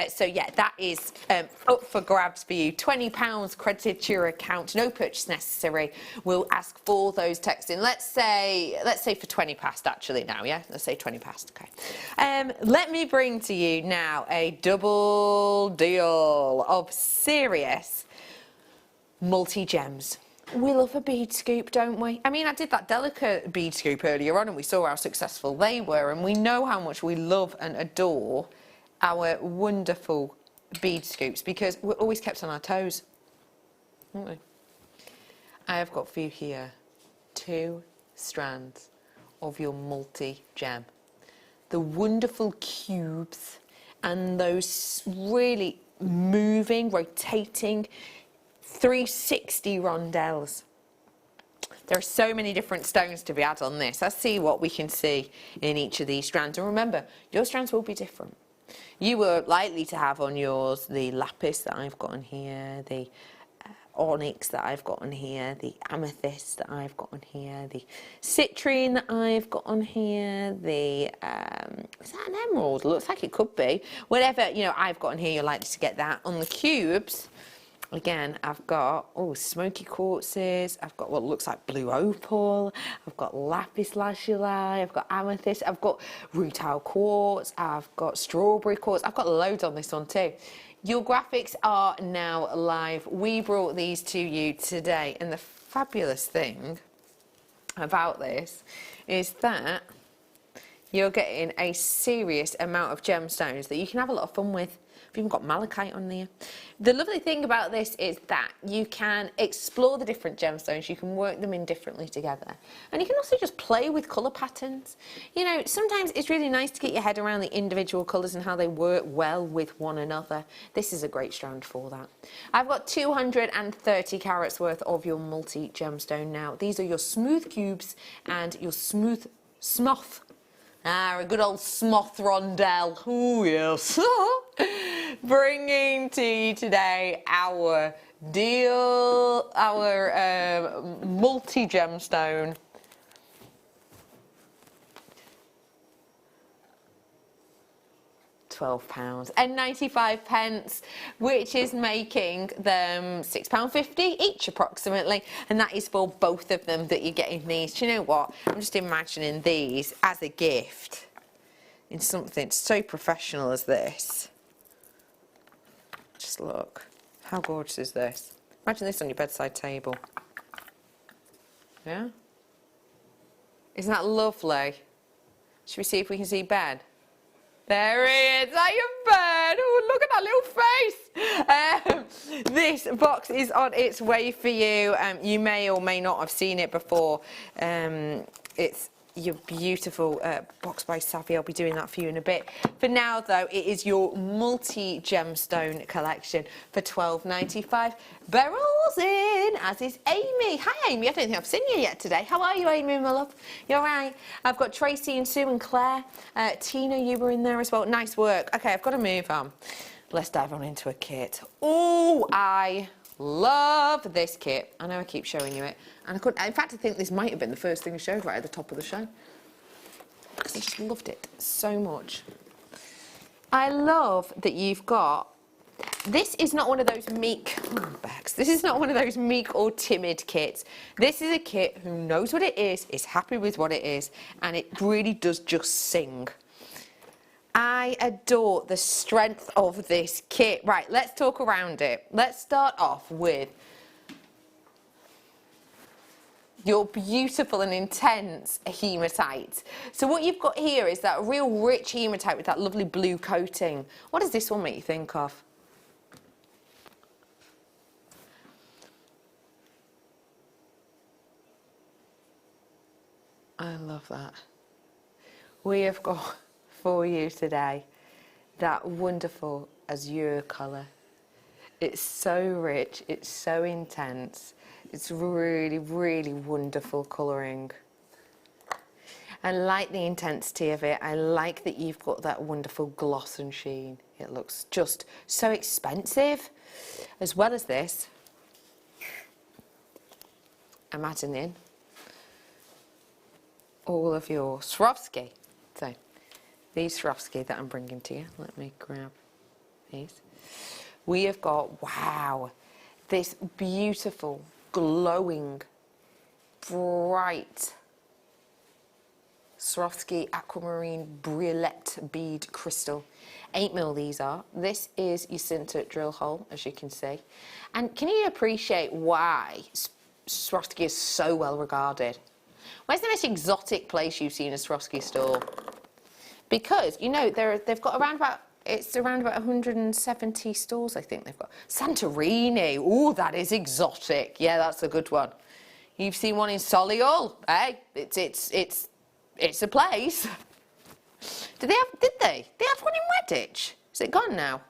So yeah, that is up for grabs for you. £20 credited to your account. No purchase necessary. We'll ask for those texts in. Let's say for 20 past actually now. Yeah, let's say 20 past. Okay. Let me bring to you now a double deal of serious multi-gems. We love a bead scoop, don't we? I mean, I did that delicate bead scoop earlier on and we saw how successful they were, and we know how much we love and adore our wonderful bead scoops because we're always kept on our toes, aren't we? I have got for you here 2 strands of your multi-gem. The wonderful cubes and those really moving, rotating 360 rondelles. There are so many different stones to be had on this. Let's see what we can see in each of these strands. And remember, your strands will be different. You were likely to have on yours the lapis that I've got on here, the onyx that I've got on here, the amethyst that I've got on here, the citrine that I've got on here, the is that an emerald? Looks like it could be. Whatever, you know, I've got on here, you're likely to get that. On the cubes, Again, I've got, smoky quartzes, I've got what looks like blue opal, I've got lapis lazuli, I've got amethyst, I've got rutile quartz, I've got strawberry quartz, I've got loads on this one too. Your graphics are now live. We brought these to you today, and the fabulous thing about this is that you're getting a serious amount of gemstones that you can have a lot of fun with. I've even got malachite on there. The lovely thing about this is that you can explore the different gemstones, you can work them in differently together, and you can also just play with colour patterns. You know, sometimes it's really nice to get your head around the individual colours and how they work well with one another. This is a great strand for that. I've got 230 carats worth of your multi-gemstone now. These are your smooth cubes and your smooth smoth. A good old smoth rondelle. Oh, yes. Bringing to you today our deal, our multi-gemstone. £12 and 95 pence, which is making them £6.50 each approximately, and that is for both of them that you're getting these. Do you know what? I'm just imagining these as a gift in something so professional as this. Just look, how gorgeous is this? Imagine this on your bedside table. Yeah? Isn't that lovely? Should we see if we can see Ben? There he is, that your bird. Oh, look at that little face. This box is on its way for you. You may or may not have seen it before. It's your beautiful box by Savvy. I'll be doing that for you in a bit. For now, though, it is your multi-gemstone collection for £12.95. Beryl's in, as is Amy. Hi, Amy. I don't think I've seen you yet today. How are you, Amy, my love? You're right. I've got Tracy and Sue and Claire. Tina, you were in there as well. Nice work. Okay, I've got to move on. Let's dive on into a kit. Oh, I love this kit. I know I keep showing you it. And in fact, I think this might have been the first thing I showed right at the top of the show, because I just loved it so much. I love that you've got, this is not one of those meek, this is not one of those meek or timid kits. This is a kit who knows what it is happy with what it is, and it really does just sing. I adore the strength of this kit. Right, let's talk around it. Let's start off with your beautiful and intense hematite. So what you've got here is that real rich hematite with that lovely blue coating. What does this one make you think of? I love that. We have got for you today that wonderful azure colour. It's so rich, it's so intense. It's really, really wonderful colouring. I like the intensity of it. I like that you've got that wonderful gloss and sheen. It looks just so expensive. As well as this, I'm adding in all of your Swarovski. So, these Swarovski that I'm bringing to you. Let me grab these. We have got, wow, this beautiful, glowing, bright Swarovski aquamarine brilette bead crystal. 8mm these are. This is your sinter drill hole, as you can see. And can you appreciate why Swarovski is so well regarded? Where's the most exotic place you've seen a Swarovski store? Because, you know, they've got around about 170 stores, I think they've got. Santorini, oh, that is exotic. Yeah, that's a good one. You've seen one in Solihull, eh? It's a place. Did they? They had one in Redditch. Is it gone now?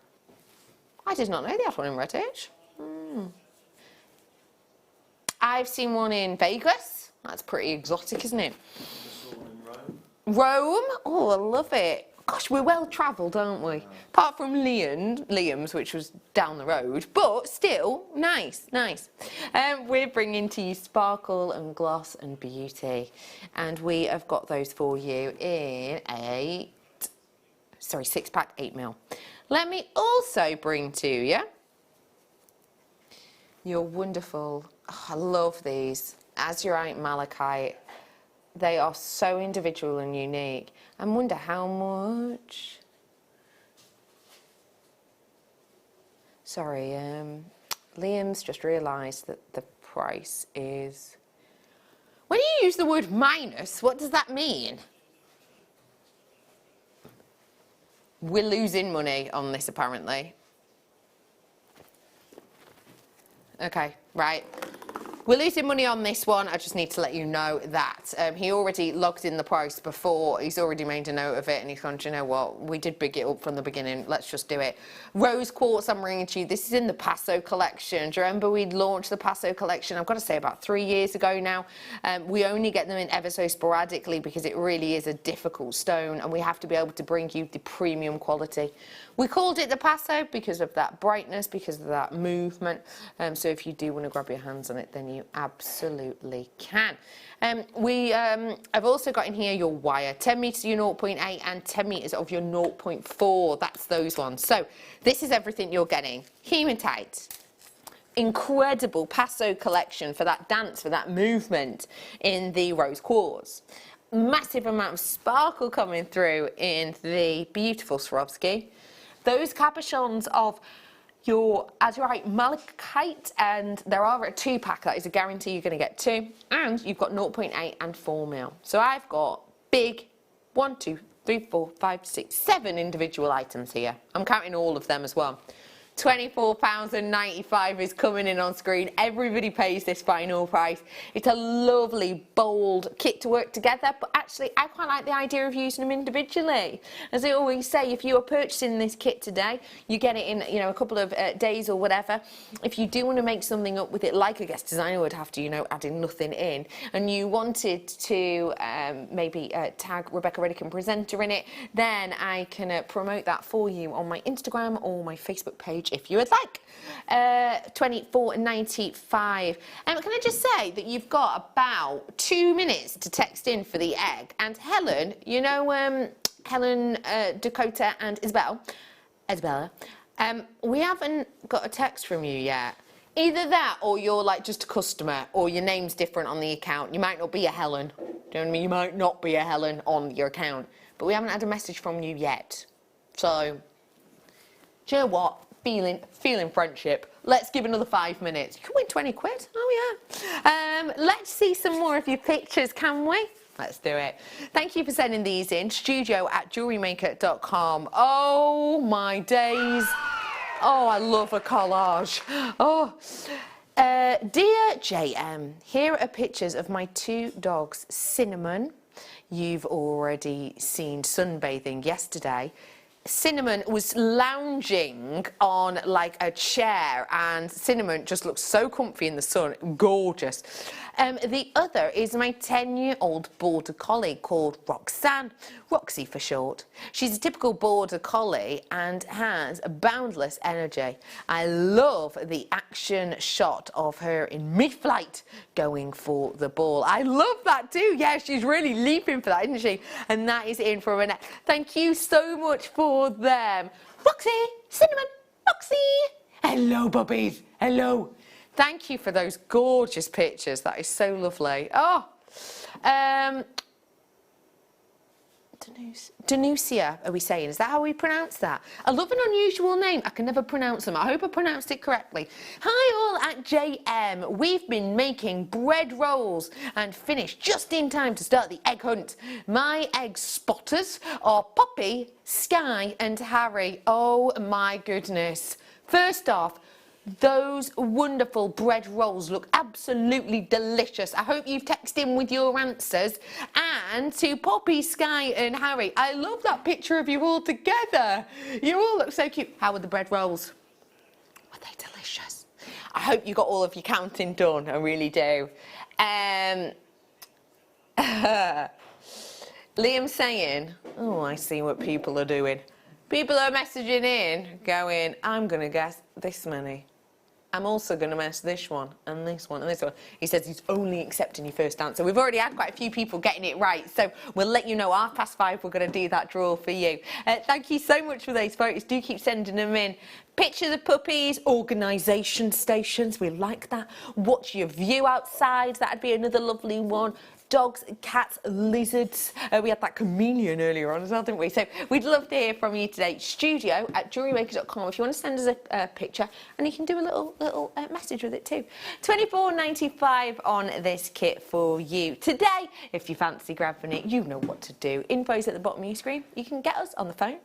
I did not know they had one in Redditch. I've seen one in Vegas. That's pretty exotic, isn't it? Rome? Oh, I love it. Gosh, we're well travelled, aren't we? Apart from Liam's, which was down the road, but still, nice. We're bringing to you sparkle and gloss and beauty, and we have got those for you in a 6-pack 8mm. Let me also bring to you You're wonderful. Oh, I love these. Azurite malachite. They are so individual and unique. I wonder how much. Sorry, Liam's just realised that the price is... When you use the word minus, what does that mean? We're losing money on this, apparently. Okay, right. We're losing money on this one. I just need to let you know that. He already logged in the price before. He's already made a note of it, and he's gone, do you know what? We did big it up from the beginning. Let's just do it. Rose quartz, I'm ringing to you. This is in the Paso collection. Do you remember we'd launched the Paso collection? I've got to say about 3 years ago now. We only get them in ever so sporadically because it really is a difficult stone, and we have to be able to bring you the premium quality. We called it the Paso because of that brightness, because of that movement. So if you do want to grab your hands on it, then you absolutely can. I've also got in here your wire, 10 metres of your 0.8 and 10 metres of your 0.4. That's those ones. So this is everything you're getting. Hematite. Incredible Paso collection for that dance, for that movement in the rose quartz. Massive amount of sparkle coming through in the beautiful Swarovski. Those cabochons of your azurite malachite, and there are a 2-pack, that is a guarantee you're going to get 2, and you've got 0.8 and 4 mil. So I've got big 1, 2, 3, 4, 5, 6, 7 individual items here. I'm counting all of them as well. £24.95 is coming in on screen. Everybody pays this final price. It's a lovely, bold kit to work together, but actually I quite like the idea of using them individually. As I always say, if you are purchasing this kit today, you get it in, you know, a couple of days or whatever. If you do want to make something up with it, like a guest designer would have to, you know, adding nothing in, and you wanted to maybe tag Rebecca Redican Presenter in it, then I can promote that for you on my Instagram or my Facebook page if you would like. £24.95. Can I just say that you've got about 2 minutes to text in for the egg, and Helen, you know, Helen, Dakota and Isabella, we haven't got a text from you yet. Either that, or you're like just a customer, or your name's different on the account. You might not be a Helen. Do you know what I mean? You might not be a Helen on your account, but we haven't had a message from you yet. So, do you know what? Feeling friendship. Let's give another 5 minutes. You can win 20 quid. Oh yeah. Let's see some more of your pictures, can we? Let's do it. Thank you for sending these in. studio@jewellerymaker.com. Oh my days. Oh, I love a collage. Oh. Dear JM, here are pictures of my 2 dogs, Cinnamon. You've already seen sunbathing yesterday. Cinnamon was lounging on like a chair, and Cinnamon just looks so comfy in the sun, gorgeous. The other is my 10-year-old border collie called Roxanne, Roxy for short. She's a typical border collie and has boundless energy. I love the action shot of her in mid-flight going for the ball. I love that too. Yeah, she's really leaping for that, isn't she? And that is in from Annette. Thank you so much for them. Roxy, Cinnamon, Roxy. Hello, puppies. Hello. Thank you for those gorgeous pictures. That is so lovely. Oh, Danusia, are we saying? Is that how we pronounce that? I love an unusual name. I can never pronounce them. I hope I pronounced it correctly. Hi all at JM. We've been making bread rolls and finished just in time to start the egg hunt. My egg spotters are Poppy, Sky and Harry. Oh my goodness. First off, those wonderful bread rolls look absolutely delicious. I hope you've texted in with your answers. And to Poppy, Sky and Harry, I love that picture of you all together. You all look so cute. How were the bread rolls? Were they delicious? I hope you got all of your counting done. I really do. Liam saying, oh, I see what people are doing. People are messaging in going, I'm going to guess this many. I'm also going to mess this one and this one and this one. He says he's only accepting your first answer. We've already had quite a few people getting it right, so we'll let you know 5:30 we're going to do that draw for you. Thank you so much for those photos. Do keep sending them in. Pictures of puppies, organisation stations, we like that. Watch your view outside, that'd be another lovely one. Dogs, cats, lizards. We had that chameleon earlier on as well, didn't we? So we'd love to hear from you today. studio@jewellerymaker.com if you want to send us a picture, and you can do a little message with it too. £24.95 on this kit for you. Today, if you fancy grabbing it, you know what to do. Info's at the bottom of your screen. You can get us on the phone.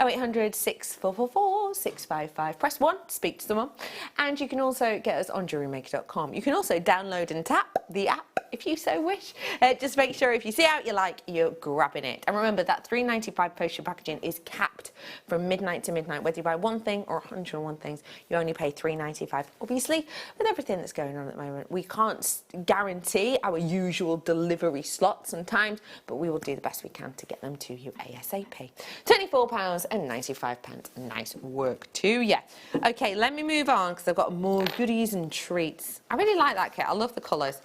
0800 6444 655. Press 1 to speak to someone. And you can also get us on JewelleryMaker.com. You can also download and tap the app if you so wish. Just make sure if you see out you like, you're grabbing it. And remember that £3.95 postage packaging is capped from midnight to midnight. Whether you buy one thing or 101 things, you only pay £3.95. Obviously, with everything that's going on at the moment, we can't guarantee our usual delivery slots and times, but we will do the best we can to get them to you ASAP. £24.95. Nice work to you. Okay, let me move on because I've got more goodies and treats. I really like that kit. I love the colours.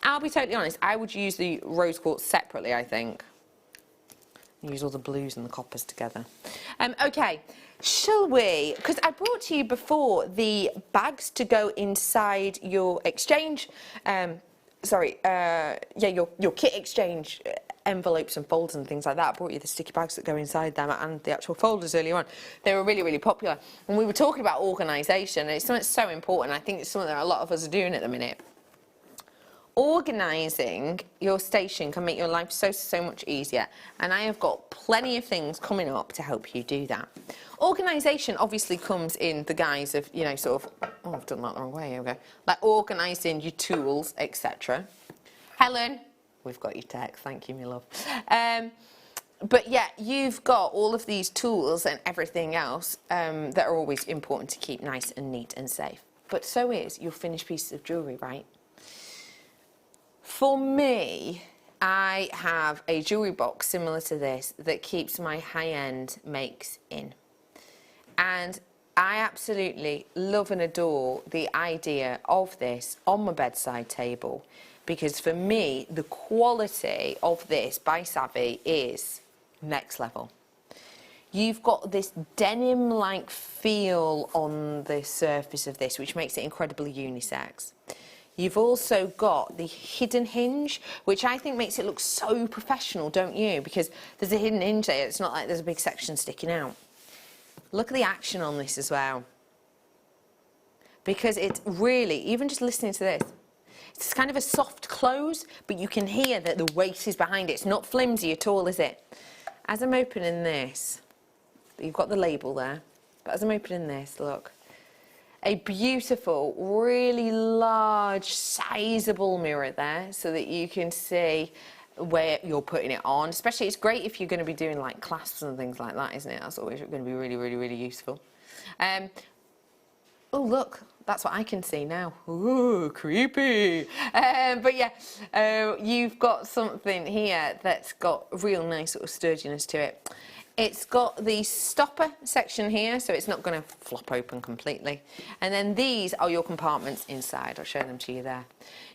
I'll be totally honest, I would use the rose quartz separately, I think. Use all the blues and the coppers together. Okay, shall we? Because I brought to you before the bags to go inside your exchange, your kit exchange envelopes and folders and things like that. I brought you the sticky bags that go inside them and the actual folders earlier on. They were really, really popular. And we were talking about organisation, and it's something that's so important. I think it's something that a lot of us are doing at the minute. Organising your station can make your life so much easier, and I have got plenty of things coming up to help you do that. Organisation obviously comes in the guise of, you know, sort of, oh, I've done that the wrong way, here we go, like organising your tools, etc. Helen, we've got your text, thank you, my love. But yeah, you've got all of these tools and everything else that are always important to keep nice and neat and safe. But so is your finished pieces of jewellery, right? For me, I have a jewellery box similar to this that keeps my high-end makes in. And I absolutely love and adore the idea of this on my bedside table, because for me, the quality of this by Savvy is next level. You've got this denim-like feel on the surface of this, which makes it incredibly unisex. You've also got the hidden hinge, which I think makes it look so professional, don't you? Because there's a hidden hinge there. It's not like there's a big section sticking out. Look at the action on this as well. Because it's really, even just listening to this, it's kind of a soft close, but you can hear that the weight is behind it. It's not flimsy at all, is it? As I'm opening this, you've got the label there, but as I'm opening this, look. A beautiful, really large, sizable mirror there so that you can see where you're putting it on. Especially, it's great if you're going to be doing like clasps and things like that, isn't it? That's always going to be really, really, really useful. Oh, look, that's what I can see now. Ooh, creepy. But yeah, you've got something here that's got a real nice sort of sturdiness to it. It's got the stopper section here, so it's not going to flop open completely. And then these are your compartments inside. I'll show them to you there.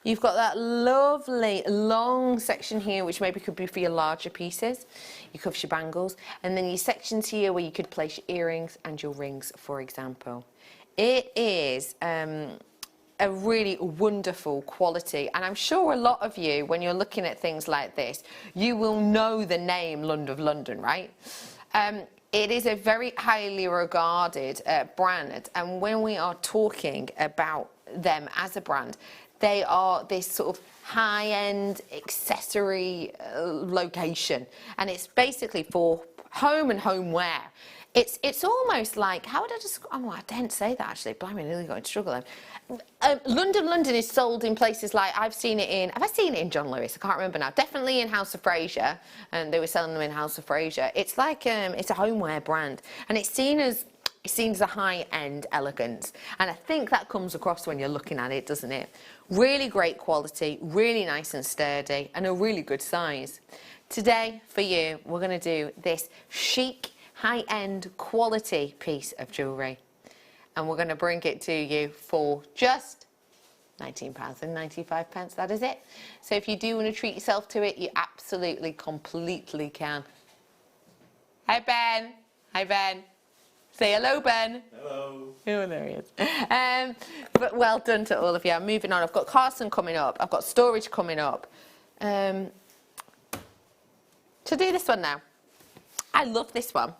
You've got that lovely long section here, which maybe could be for your larger pieces, your cuffs, your bangles. And then your sections here where you could place your earrings and your rings, for example. It is a really wonderful quality, and I'm sure a lot of you, when you're looking at things like this, you will know the name Lund of London, right? It is a very highly regarded brand, and when we are talking about them as a brand, they are this sort of high-end accessory location, and it's basically for home and homeware. It's almost like, how would I describe, oh, I didn't say that actually, blimey, I nearly got into struggle then. London is sold in places like, I've seen it in John Lewis, I can't remember now, definitely in House of Fraser, and they were selling them in House of Fraser. It's like, it's a homeware brand, and it's seen as a high-end elegance, and I think that comes across when you're looking at it, doesn't it? Really great quality, really nice and sturdy, and a really good size. Today, for you, we're going to do this chic, high-end quality piece of jewellery. and we're going to bring it to you for just £19.95, that is it. So if you do want to treat yourself to it, you absolutely, completely can. Hi Ben. Hi Ben. Say hello, Ben. Hello. Oh, there he is. But well done to all of you. Moving on, I've got Carson coming up. I've got storage coming up. To do this one now. I love this one.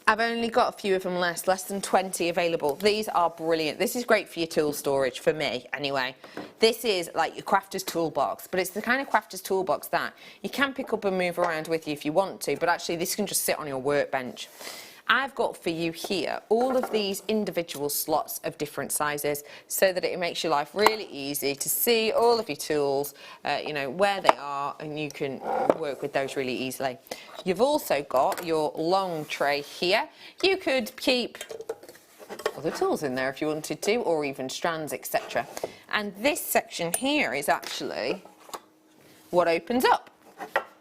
I've only got a few of them less than 20 available. These are brilliant. This is great for your tool storage, for me anyway. This is like your crafter's toolbox, but it's the kind of crafter's toolbox that you can pick up and move around with you if you want to, but actually this can just sit on your workbench. I've got for you here all of these individual slots of different sizes so that it makes your life really easy to see all of your tools, you know, where they are, and you can work with those really easily. You've also got your long tray here. You could keep other tools in there if you wanted to, or even strands, etc. And this section here is actually what opens up.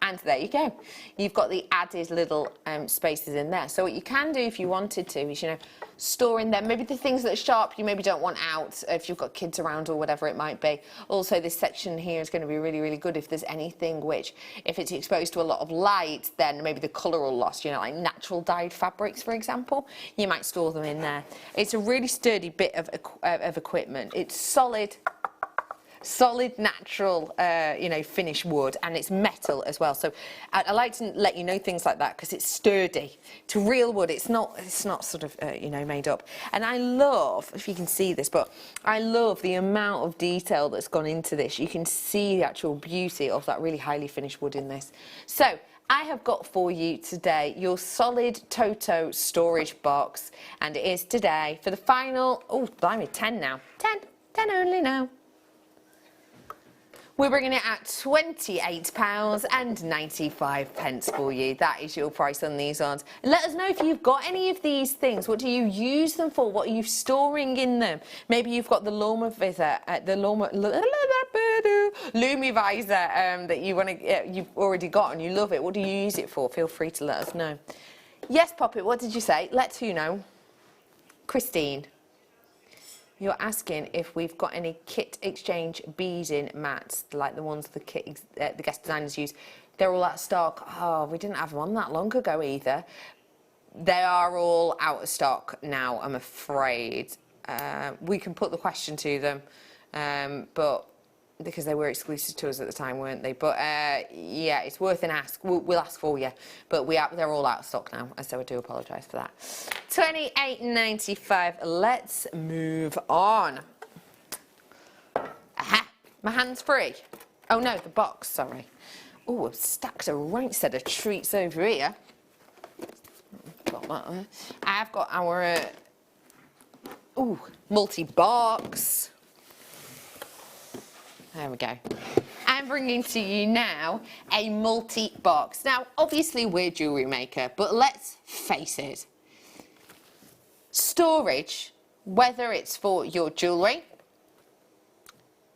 And there you go. You've got the added little spaces in there. So what you can do if you wanted to is, you know, store in there maybe the things that are sharp you maybe don't want out if you've got kids around or whatever it might be. Also, this section here is going to be really, really good if there's anything which, if it's exposed to a lot of light, then maybe the colour will lost, you know, like natural dyed fabrics, for example. You might store them in there. It's a really sturdy bit of equipment. It's solid natural, you know, finished wood, and it's metal as well. So I like to let you know things like that because it's sturdy. To real wood, it's not sort of, you know, made up. And I love, if you can see this, but I love the amount of detail that's gone into this. You can see the actual beauty of that really highly finished wood in this. So I have got for you today your solid Toto storage box, and it is today for the final, oh, blimey, 10 now. 10 only now. We're bringing it at £28.95 for you. That is your price on these ones. Let us know if you've got any of these things. What do you use them for? What are you storing in them? Maybe you've got the Lumivisor that you want to, you've already got and you love it. What do you use it for? Feel free to let us know. Yes, Poppet, what did you say? Let who know? Christine. You're asking if we've got any kit exchange beading mats, like the ones the guest designers use. They're all out of stock. Oh, we didn't have them on that long ago either. They are all out of stock now, I'm afraid. We can put the question to them, but because they were exclusive to us at the time, weren't they? But yeah, it's worth an ask. We'll ask for you. But they're all out of stock now, so I do apologise for that. £28.95. Let's move on. Aha! My hand's free. Oh no, the box. Sorry. Oh, I've stacked a right set of treats over here. Got that there. I've got our multi-box. There we go. I'm bringing to you now a multi-box. Now, obviously we're Jewellery Maker, but let's face it. Storage, whether it's for your jewellery,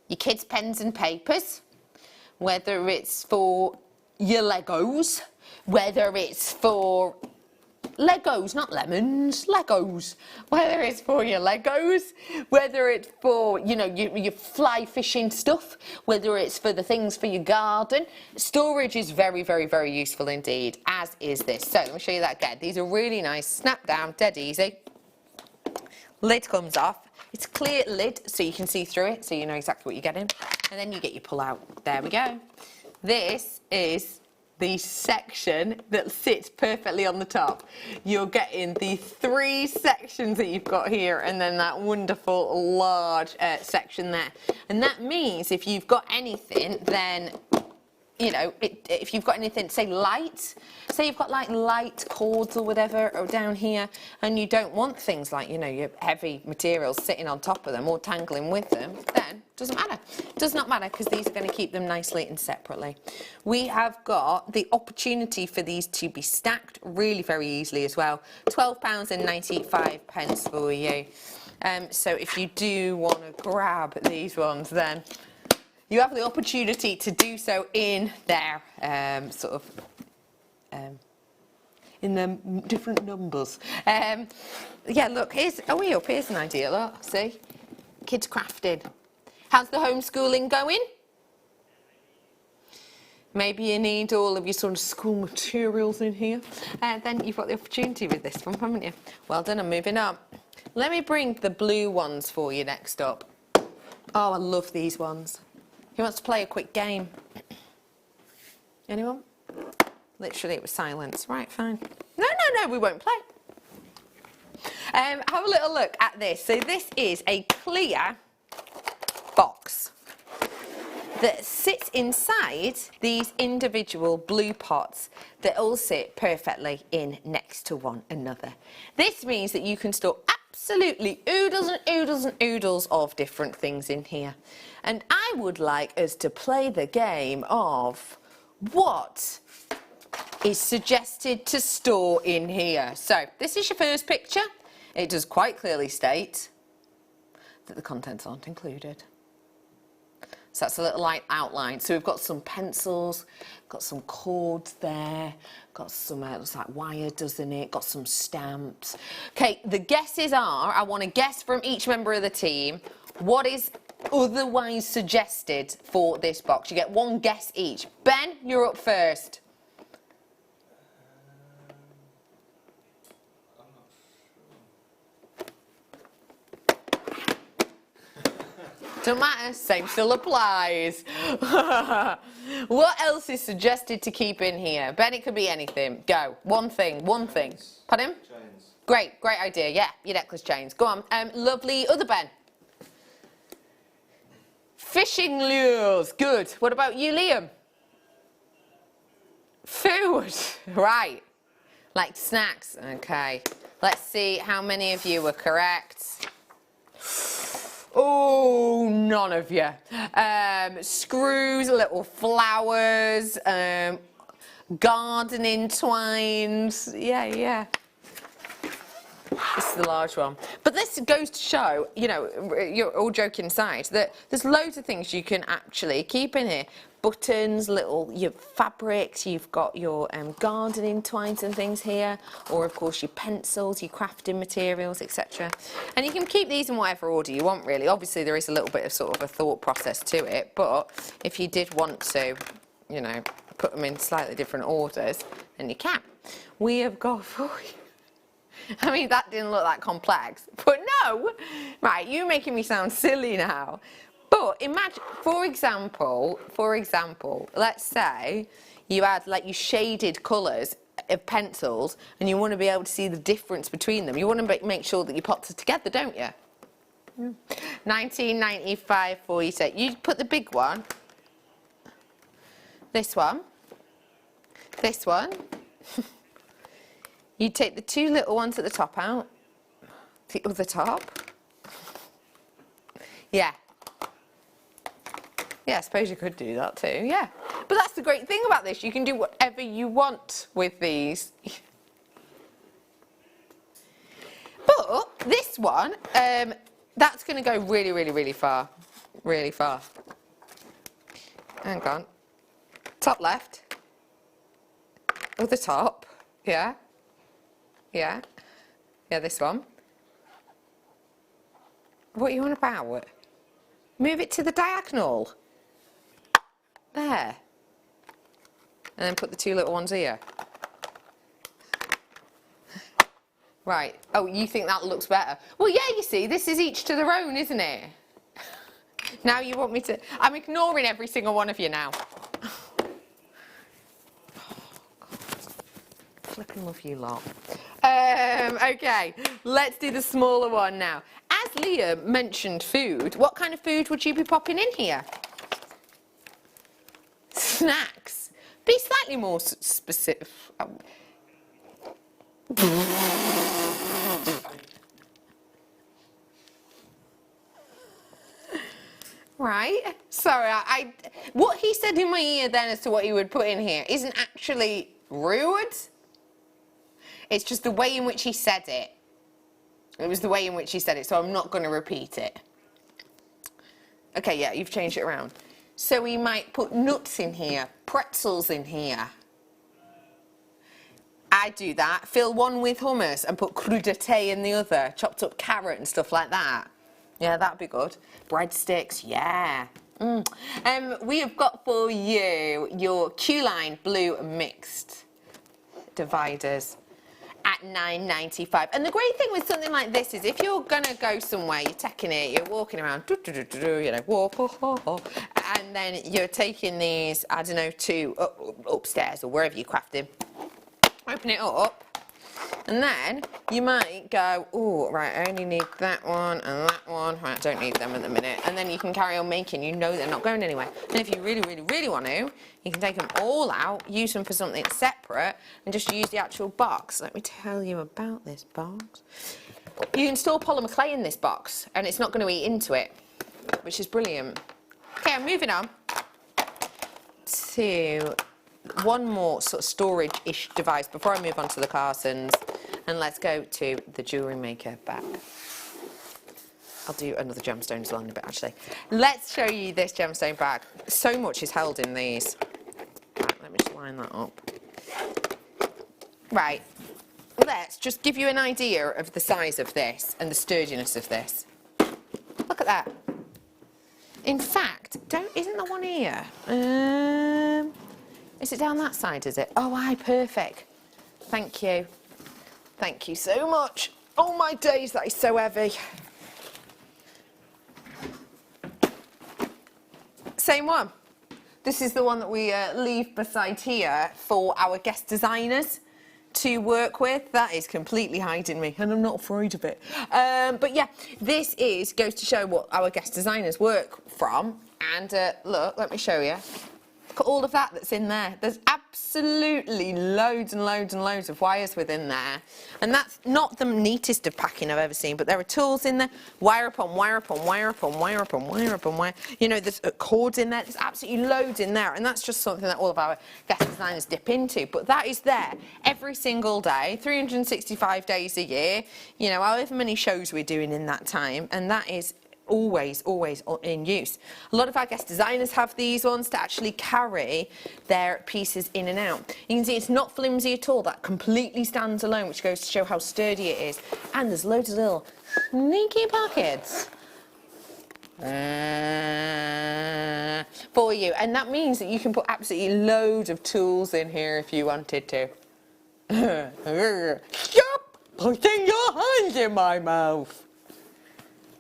your kids' pens and papers, whether it's for your Legos, whether it's for Legos, not lemons, Legos. Whether it's for your Legos, whether it's for, you know, your fly fishing stuff, whether it's for the things for your garden, storage is very, very, very useful indeed, as is this. So let me show you that again. These are really nice, snap down, dead easy. Lid comes off. It's a clear lid, so you can see through it, so you know exactly what you're getting. And then you get your pull out. There we go. This is the section that sits perfectly on the top. You're getting the 3 sections that you've got here, and then that wonderful large section there. And that means if you've got anything, then, you know, if you've got anything, say light, say you've got like light cords or whatever or down here, and you don't want things like, you know, your heavy materials sitting on top of them or tangling with them, then doesn't matter. It does not matter, because these are going to keep them nicely and separately. We have got the opportunity for these to be stacked really very easily as well. £12.95 for you. So if you do want to grab these ones, then you have the opportunity to do so in their in the different numbers. Yeah, look, here's an idea, look, see? Kids crafting. How's the homeschooling going? Maybe you need all of your sort of school materials in here. Then you've got the opportunity with this one, haven't you? Well done, I'm moving on. Let me bring the blue ones for you next up. Oh, I love these ones. Who wants to play a quick game? Anyone? Literally, it was silence. Right, fine. No, we won't play. Have a little look at this. So this is a clear box that sits inside these individual blue pots that all sit perfectly in next to one another. This means that you can store absolutely oodles and oodles and oodles of different things in here. And I would like us to play the game of what is suggested to store in here. So this is your first picture. It does quite clearly state that the contents aren't included. So that's a little light outline. So we've got some pencils, got some cords there, got some, looks like wire, doesn't it? Got some stamps. Okay, the guesses are, I want to guess from each member of the team, what is otherwise suggested for this box. You get one guess each. Ben, you're up first. Don't matter, same still applies. What else is suggested to keep in here? Ben, it could be anything. Go. One thing. Pardon? Chains. Great idea. Yeah, your necklace chains. Go on. Lovely. Other Ben. Fishing lures. Good. What about you, Liam? Food. Right. Like snacks. Okay. Let's see how many of you were correct. Oh, none of you. Screws, little flowers, gardening twines. Yeah. This is the large one. But this goes to show, you know, you're all joking aside, that there's loads of things you can actually keep in here. Buttons, your fabrics, you've got your gardening twines and things here, or of course your pencils, your crafting materials, etc. And you can keep these in whatever order you want, really. Obviously there is a little bit of sort of a thought process to it, but if you did want to, you know, put them in slightly different orders, then you can. We have got for you. I mean, that didn't look that complex, but no! Right, you're making me sound silly now. But imagine, for example, let's say you had like your shaded colours of pencils and you want to be able to see the difference between them. You want to make sure that your pots are together, don't you? 1995 for you. So you put the big one, this one. You take the two little ones at the top out, the other top. Yeah. Yeah, I suppose you could do that too, yeah. But that's the great thing about this, you can do whatever you want with these. But this one, that's going to go really, really, really far. Really far. Hang on. Top left. Other top. Yeah. Yeah, this one. What are you on about? Move it to the diagonal. There. And then put the two little ones here. Right. Oh, you think that looks better? Well, yeah, you see, this is each to their own, isn't it? Now you want me to... I'm ignoring every single one of you now. Flipping love you lot. Okay, let's do the smaller one now. As Liam mentioned food, what kind of food would you be popping in here? Snacks. Be slightly more specific. Right. Sorry, what he said in my ear then as to what he would put in here isn't actually rude. It's just the way in which he said it. It was the way in which he said it, so I'm not going to repeat it. Okay, yeah, you've changed it around. So we might put nuts in here, pretzels in here. I do that. Fill one with hummus and put crudité in the other. Chopped up carrot and stuff like that. Yeah, that'd be good. Breadsticks, yeah. We have got for you your Q-line blue mixed dividers at $9.95. And the great thing with something like this is if you're going to go somewhere, you're taking it, you're walking around, you know, walk, and then you're taking these, I don't know, to upstairs or wherever you're crafting. Open it up, and then you might go, oh, right, I only need that one and that one. Right, I don't need them at the minute. And then you can carry on making. You know they're not going anywhere. And if you really, really, really want to, you can take them all out, use them for something separate, and just use the actual box. Let me tell you about this box. You can store polymer clay in this box, and it's not going to eat into it, which is brilliant. Okay, I'm moving on to one more sort of storage-ish device before I move on to the Carsons, and let's go to the Jewellery Maker bag. I'll do another gemstone as well in a bit, actually. Let's show you this gemstone bag. So much is held in these. Right, let me just line that up. Right, let's just give you an idea of the size of this and the sturdiness of this. Look at that. In fact, isn't there one here? Is it down that side, is it? Oh, aye, perfect. Thank you. Thank you so much. Oh, my days, that is so heavy. Same one. This is the one that we leave beside here for our guest designers to work with. That is completely hiding me, and I'm not afraid of it. But yeah, this goes to show what our guest designers work from. And look, let me show you. Look at all of that that's in there. There's absolutely loads and loads and loads of wires within there. And that's not the neatest of packing I've ever seen, but there are tools in there. Wire upon wire upon wire upon wire upon wire upon wire. You know, there's cords in there. There's absolutely loads in there. And that's just something that all of our guest designers dip into. But that is there every single day, 365 days a year. You know, however many shows we're doing in that time. And that is always in use. A lot of our guest designers have these ones to actually carry their pieces in and out. You can see it's not flimsy at all. That completely stands alone, which goes to show how sturdy it is. And there's loads of little sneaky pockets for you. And that means that you can put absolutely loads of tools in here if you wanted to. Stop putting your hands in my mouth.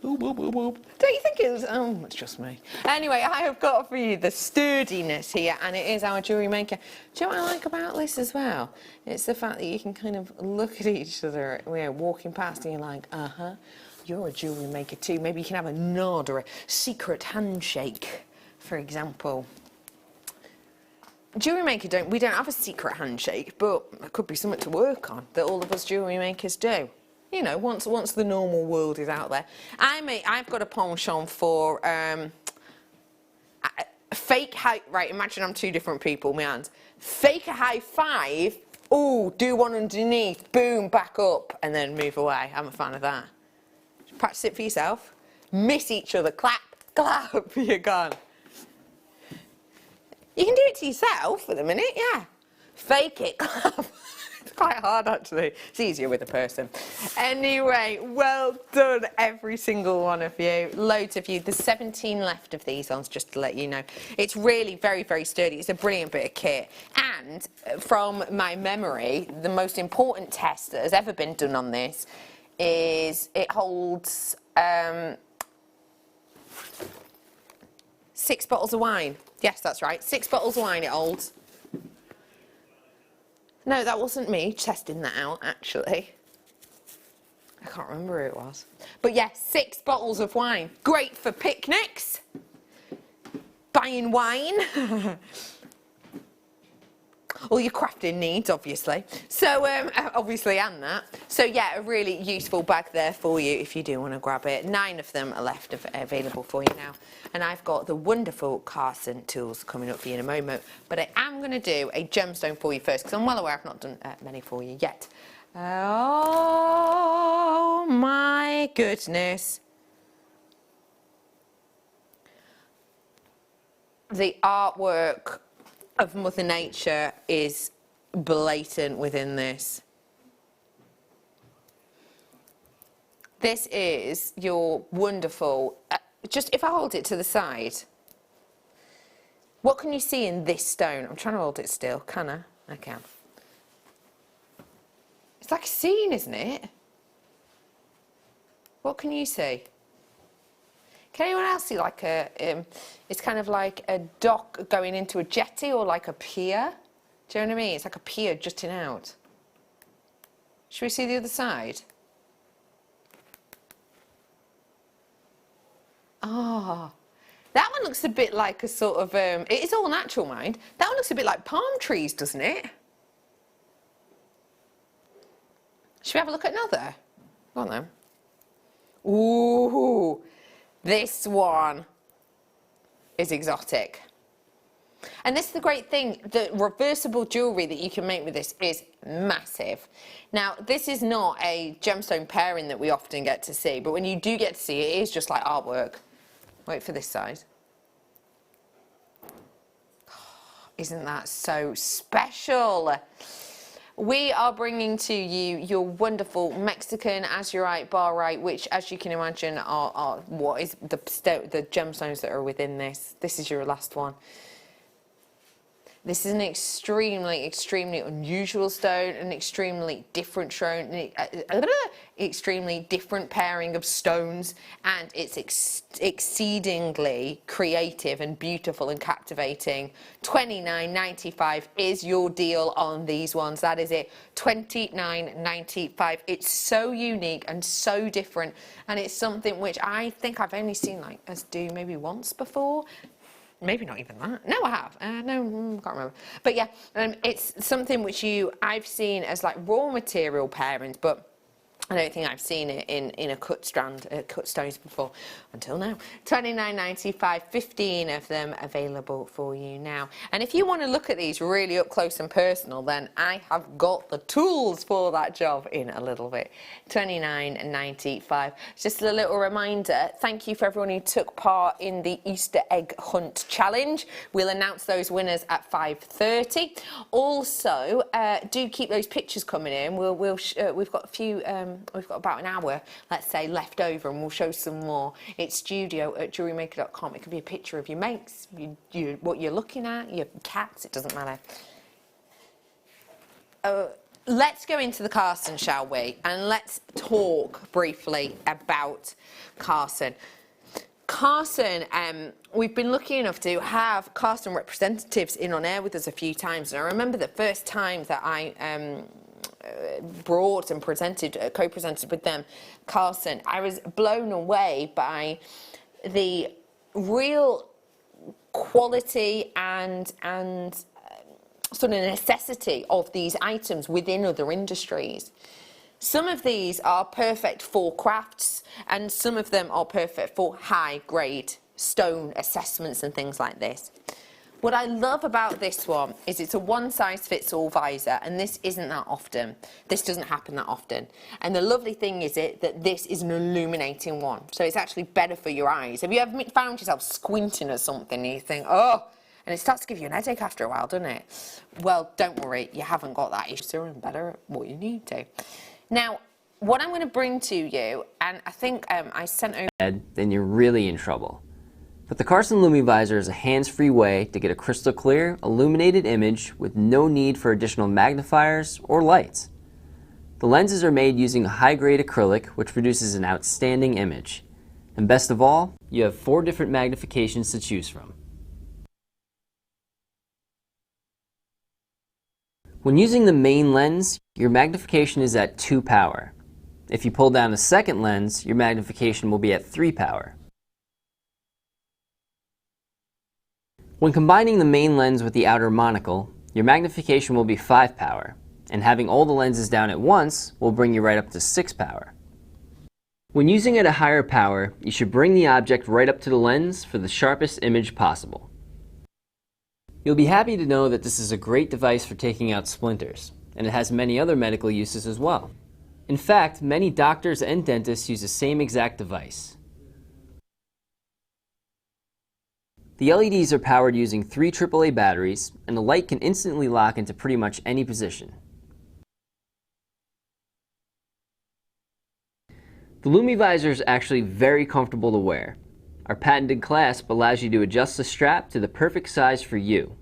Boop, boop, boop, boop. Don't you think it's... Oh, it's just me. Anyway, I have got for you the sturdiness here, and it is our Jewellery Maker. Do you know what I like about this as well? It's the fact that you can kind of look at each other, you know, walking past, and you're like, you're a Jewellery Maker too. Maybe you can have a nod or a secret handshake, for example. Jewellery Maker, we don't have a secret handshake, but it could be something to work on that all of us Jewellery Makers do. You know, once the normal world is out there. I've got a penchant for fake high. Right, imagine I'm two different people, my hands. Fake a high five. Ooh, do one underneath. Boom, back up, and then move away. I'm a fan of that. Practice it for yourself. Miss each other. Clap, clap. You're gone. You can do it to yourself for the minute, yeah. Fake it, clap. It's quite hard, actually. It's easier with a person. Anyway, well done, every single one of you. Loads of you. There's 17 left of these ones, just to let you know. It's really very, very sturdy. It's a brilliant bit of kit. And from my memory, the most important test that has ever been done on this is it holds 6 bottles of wine. Yes, that's right. 6 bottles of wine it holds. No, that wasn't me testing that out, actually. I can't remember who it was. But yeah, 6 bottles of wine. Great for picnics, buying wine, all your crafting needs, obviously. So, obviously, and that. So yeah, a really useful bag there for you if you do want to grab it. 9 of them are left available for you now. And I've got the wonderful Carson tools coming up for you in a moment. But I am going to do a gemstone for you first, because I'm well aware I've not done many for you yet. Oh my goodness. The artwork of Mother Nature is blatant within this. This is your wonderful, just if I hold it to the side, what can you see in this stone? I'm trying to hold it still, can I? I can. It's like a scene, isn't it? What can you see? Can anyone else see like it's kind of like a dock going into a jetty or like a pier? Do you know what I mean? It's like a pier jutting out. Should we see the other side? Ah, that one looks a bit like a sort of, it is all natural, mind. That one looks a bit like palm trees, doesn't it? Should we have a look at another? Go on then. Ooh, this one is exotic. And this is the great thing, the reversible jewellery that you can make with this is massive. Now, this is not a gemstone pairing that we often get to see, but when you do get to see it, it is just like artwork. Wait for this side. Isn't that so special? We are bringing to you your wonderful Mexican azurite barite, which, as you can imagine, are what is the gemstones that are within this. This is your last one. This is an extremely, extremely unusual stone, an extremely different stone, extremely different pairing of stones, and it's exceedingly creative and beautiful and captivating. $29.95 is your deal on these ones. That is it, $29.95. It's so unique and so different, and it's something which I think I've only seen like us do maybe once before. Maybe not even that. No, I have. No, I can't remember. But yeah, it's something which I've seen as like raw material pairings, but I don't think I've seen it in a cut strand, cut stones before, until now. $29.95, 15 of them available for you now. And if you want to look at these really up close and personal, then I have got the tools for that job in a little bit. $29.95. Just a little reminder, thank you for everyone who took part in the Easter egg hunt challenge. We'll announce those winners at 5:30. Also, do keep those pictures coming in. We've got a few. We've got about an hour, let's say, left over, and we'll show some more. It's studio@jewellerymaker.com. It could be a picture of your mates, what you're looking at, your cats, it doesn't matter. Let's go into the Carson, shall we? And let's talk briefly about Carson. Carson, we've been lucky enough to have Carson representatives in on air with us a few times, and I remember the first time that I brought and co-presented with them Carson, I was blown away by the real quality and sort of necessity of these items within other industries. Some of these are perfect for crafts, and some of them are perfect for high-grade stone assessments and things like this. What I love about this one is it's a one-size-fits-all visor, and this isn't that often. This doesn't happen that often. And the lovely thing is that this is an illuminating one, so it's actually better for your eyes. Have you ever found yourself squinting at something and you think, oh, and it starts to give you an headache after a while, doesn't it? Well, don't worry, you haven't got that issue, and better at what you need to. Now, what I'm going to bring to you, and I think I sent over... Then you're really in trouble. But the Carson LumiVisor is a hands-free way to get a crystal clear, illuminated image with no need for additional magnifiers or lights. The lenses are made using a high-grade acrylic, which produces an outstanding image. And best of all, you have 4 different magnifications to choose from. When using the main lens, your magnification is at 2 power. If you pull down a second lens, your magnification will be at 3 power. When combining the main lens with the outer monocle, your magnification will be 5 power, and having all the lenses down at once will bring you right up to 6 power. When using at a higher power, you should bring the object right up to the lens for the sharpest image possible. You'll be happy to know that this is a great device for taking out splinters, and it has many other medical uses as well. In fact, many doctors and dentists use the same exact device. The LEDs are powered using 3 AAA batteries, and the light can instantly lock into pretty much any position. The Lumi Visor is actually very comfortable to wear. Our patented clasp allows you to adjust the strap to the perfect size for you.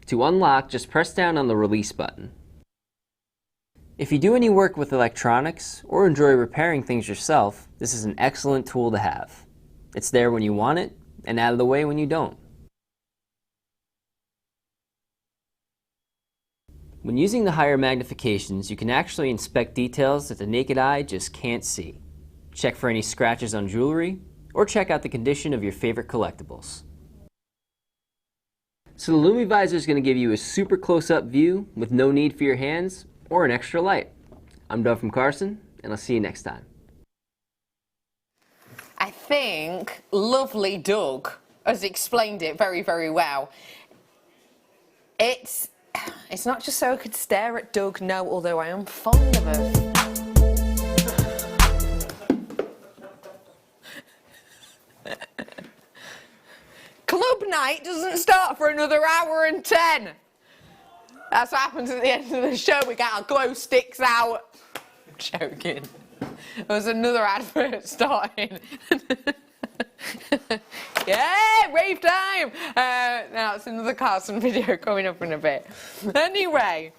To unlock, just press down on the release button. If you do any work with electronics or enjoy repairing things yourself, this is an excellent tool to have. It's there when you want it, and out of the way when you don't. When using the higher magnifications, you can actually inspect details that the naked eye just can't see. Check for any scratches on jewelry, or check out the condition of your favorite collectibles. So the Lumi Visor is going to give you a super close-up view with no need for your hands or an extra light. I'm Doug from Carson, and I'll see you next time. I think lovely Doug has explained it very, very well. It's not just so I could stare at Doug, no, although I am fond of her. Club night doesn't start for another hour and 10. That's what happens at the end of the show. We get our glow sticks out. I'm joking. There was another advert starting. Yeah, rave time! Now it's another Carson video coming up in a bit. Anyway,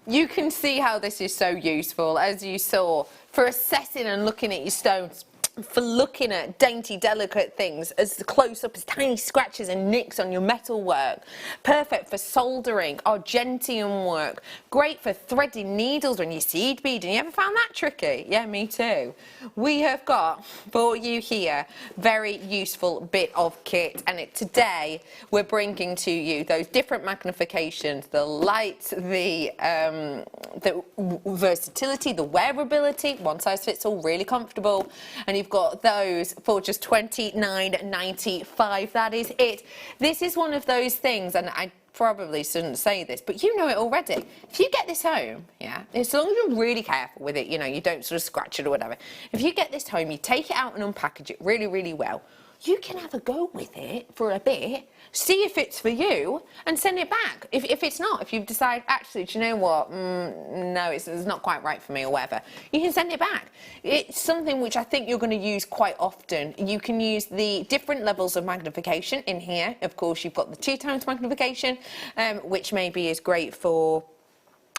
you can see how this is so useful, as you saw, for assessing and looking at your stones, for looking at dainty, delicate things as close up as tiny scratches and nicks on your metal work. Perfect for soldering, argentium work. Great for threading needles when you seed beading. You ever found that tricky? Yeah, me too. We have got for you here very useful bit of kit, and today we're bringing to you those different magnifications, the light, the versatility, the wearability, one size fits all, really comfortable, and you've got those for just $29.95. That is it. This is one of those things, and I probably shouldn't say this, but you know it already. If you get this home, yeah, as long as you're really careful with it, you know, you don't sort of scratch it or whatever. If you get this home, you take it out and unpackage it really, really well. You can have a go with it for a bit, see if it's for you, and send it back. If it's not, if you decide, actually, do you know what, no, it's not quite right for me or whatever, you can send it back. It's something which I think you're going to use quite often. You can use the different levels of magnification in here. Of course, you've got the 2 times magnification, which maybe is great for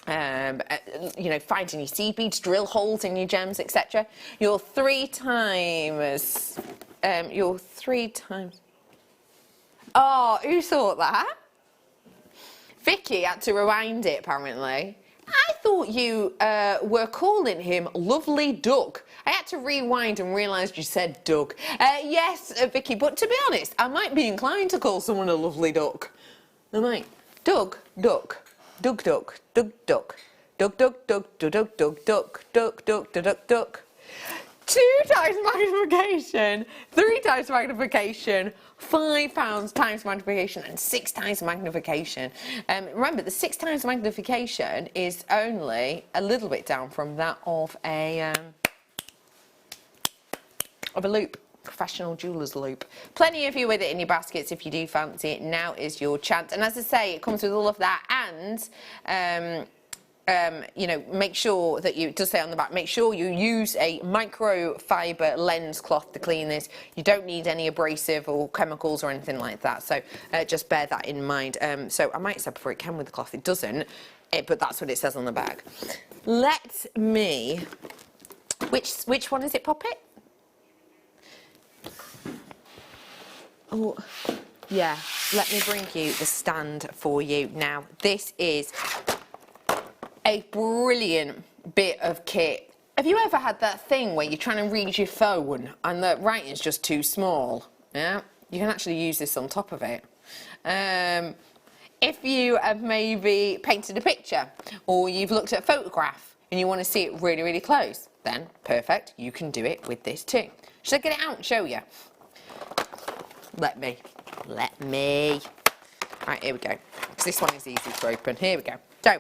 you know, finding your seed beads, drill holes in your gems, etc. Your 3 times... Oh, who thought that? Vicky had to rewind it, apparently. I thought you were calling him Lovely Doug. I had to rewind and realised you said Doug. Yes, Vicky, but to be honest, I might be inclined to call someone a Lovely Duck. I might. Doug, duck. Doug, duck. Doug, duck. Doug, duck, duck, duck, duck, duck, duck, duck, duck, duck, duck. 2 times magnification, 3 times magnification, 5 times magnification, and 6 times magnification. Remember, the 6 times magnification is only a little bit down from that of a loop. Professional jeweller's loop. Plenty of you with it in your baskets if you do fancy it. Now is your chance. And as I say, it comes with all of that, and you know, make sure that it does say on the back, make sure you use a microfiber lens cloth to clean this. You don't need any abrasive or chemicals or anything like that, so just bear that in mind. So I might say before it came with the cloth, it doesn't, but that's what it says on the back. Let me, which one is it, Poppet? Oh, yeah, let me bring you the stand for you now. This is a brilliant bit of kit. Have you ever had that thing where you're trying to read your phone and the writing's just too small? Yeah, you can actually use this on top of it. If you have maybe painted a picture or you've looked at a photograph and you want to see it really, really close, then perfect, you can do it with this too. Should I get it out and show you? Let me. Right, here we go. Because this one is easy to open. Here we go. So,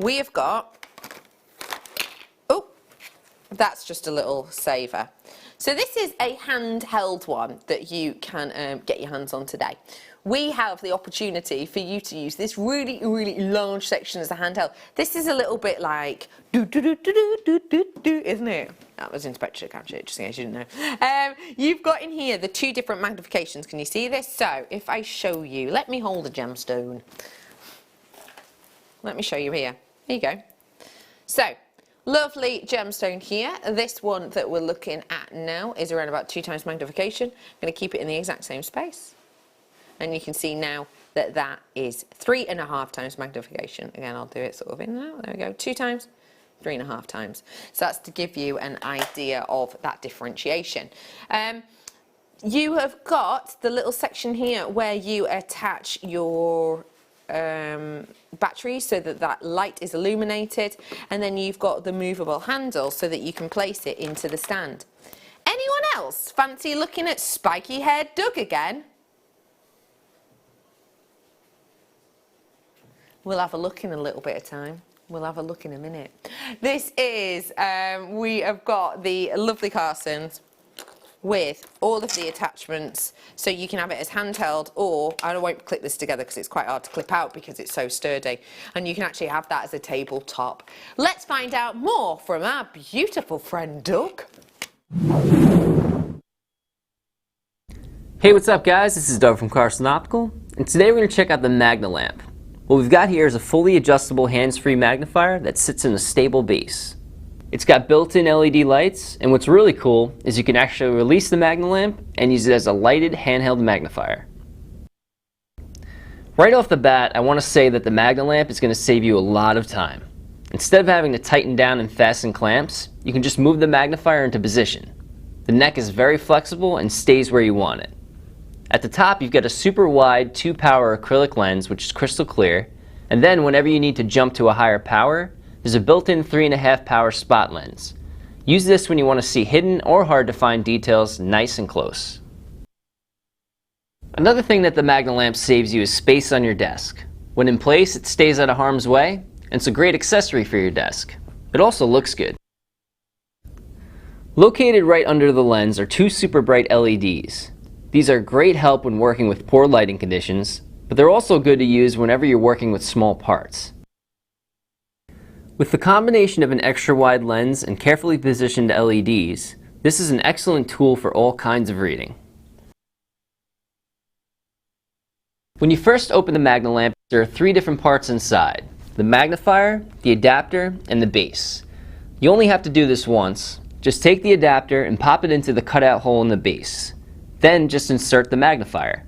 we have got, oh, that's just a little saver. So this is a handheld one that you can get your hands on today. We have the opportunity for you to use this really, really large section as a handheld. This is a little bit like isn't it? That was Inspector Gadget, just in case you didn't know. You've got in here the 2 different magnifications. Can you see this? So if I show you, let me hold a gemstone. Let me show you here. Here you go. So, lovely gemstone here. This one that we're looking at now is around about 2 times magnification. I'm going to keep it in the exact same space. And you can see now that that is 3.5 times magnification. Again, I'll do it sort of in and out. There we go. 2 times, 3.5 times. So that's to give you an idea of that differentiation. You have got the little section here where you attach your batteries so that that light is illuminated, and then you've got the movable handle so that you can place it into the stand. Anyone else fancy looking at spiky haired Doug again? We'll have a look in a little bit of time. We'll have a look in a minute. This is, we have got the lovely Carsons with all of the attachments, so you can have it as handheld, or I won't clip this together because it's quite hard to clip out because it's so sturdy, and you can actually have that as a tabletop. Let's find out more from our beautiful friend Doug. Hey, what's up guys? This is Doug from Carson Optical, and today we're going to check out the Magna Lamp. What we've got here is a fully adjustable hands-free magnifier that sits in a stable base. It's got built-in LED lights, and what's really cool is you can actually release the Magna Lamp and use it as a lighted handheld magnifier. Right off the bat, I want to say that the Magna Lamp is going to save you a lot of time. Instead of having to tighten down and fasten clamps, you can just move the magnifier into position. The neck is very flexible and stays where you want it. At the top, you've got a super wide 2-power acrylic lens, which is crystal clear, and then whenever you need to jump to a higher power, there's a built-in 3.5 power spot lens. Use this when you want to see hidden or hard to find details nice and close. Another thing that the Magna Lamp saves you is space on your desk. When in place, it stays out of harm's way, and it's a great accessory for your desk. It also looks good. Located right under the lens are 2 super bright LEDs. These are great help when working with poor lighting conditions, but they're also good to use whenever you're working with small parts. With the combination of an extra wide lens and carefully positioned LEDs, this is an excellent tool for all kinds of reading. When you first open the Magna Lamp, there are 3 different parts inside: the magnifier, the adapter, and the base. You only have to do this once. Just take the adapter and pop it into the cutout hole in the base. Then just insert the magnifier.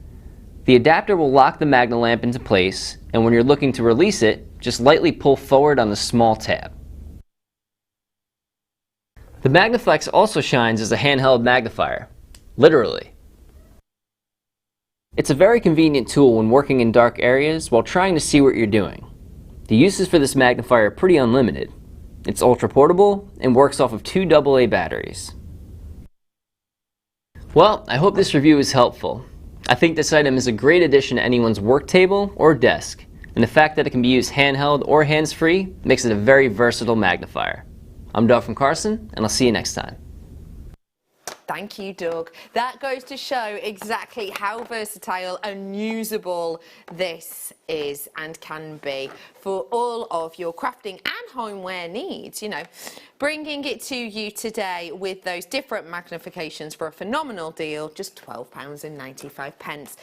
The adapter will lock the Magna Lamp into place, and when you're looking to release it, just lightly pull forward on the small tab. The Magnaflex also shines as a handheld magnifier, literally. It's a very convenient tool when working in dark areas while trying to see what you're doing. The uses for this magnifier are pretty unlimited. It's ultra portable and works off of 2 AA batteries. Well, I hope this review is helpful. I think this item is a great addition to anyone's work table or desk, and the fact that it can be used handheld or hands-free makes it a very versatile magnifier. I'm Doug from Carson, and I'll see you next time. Thank you, Doug. That goes to show exactly how versatile and usable this is and can be for all of your crafting and homeware needs. You know, bringing it to you today with those different magnifications for a phenomenal deal, just £12.95.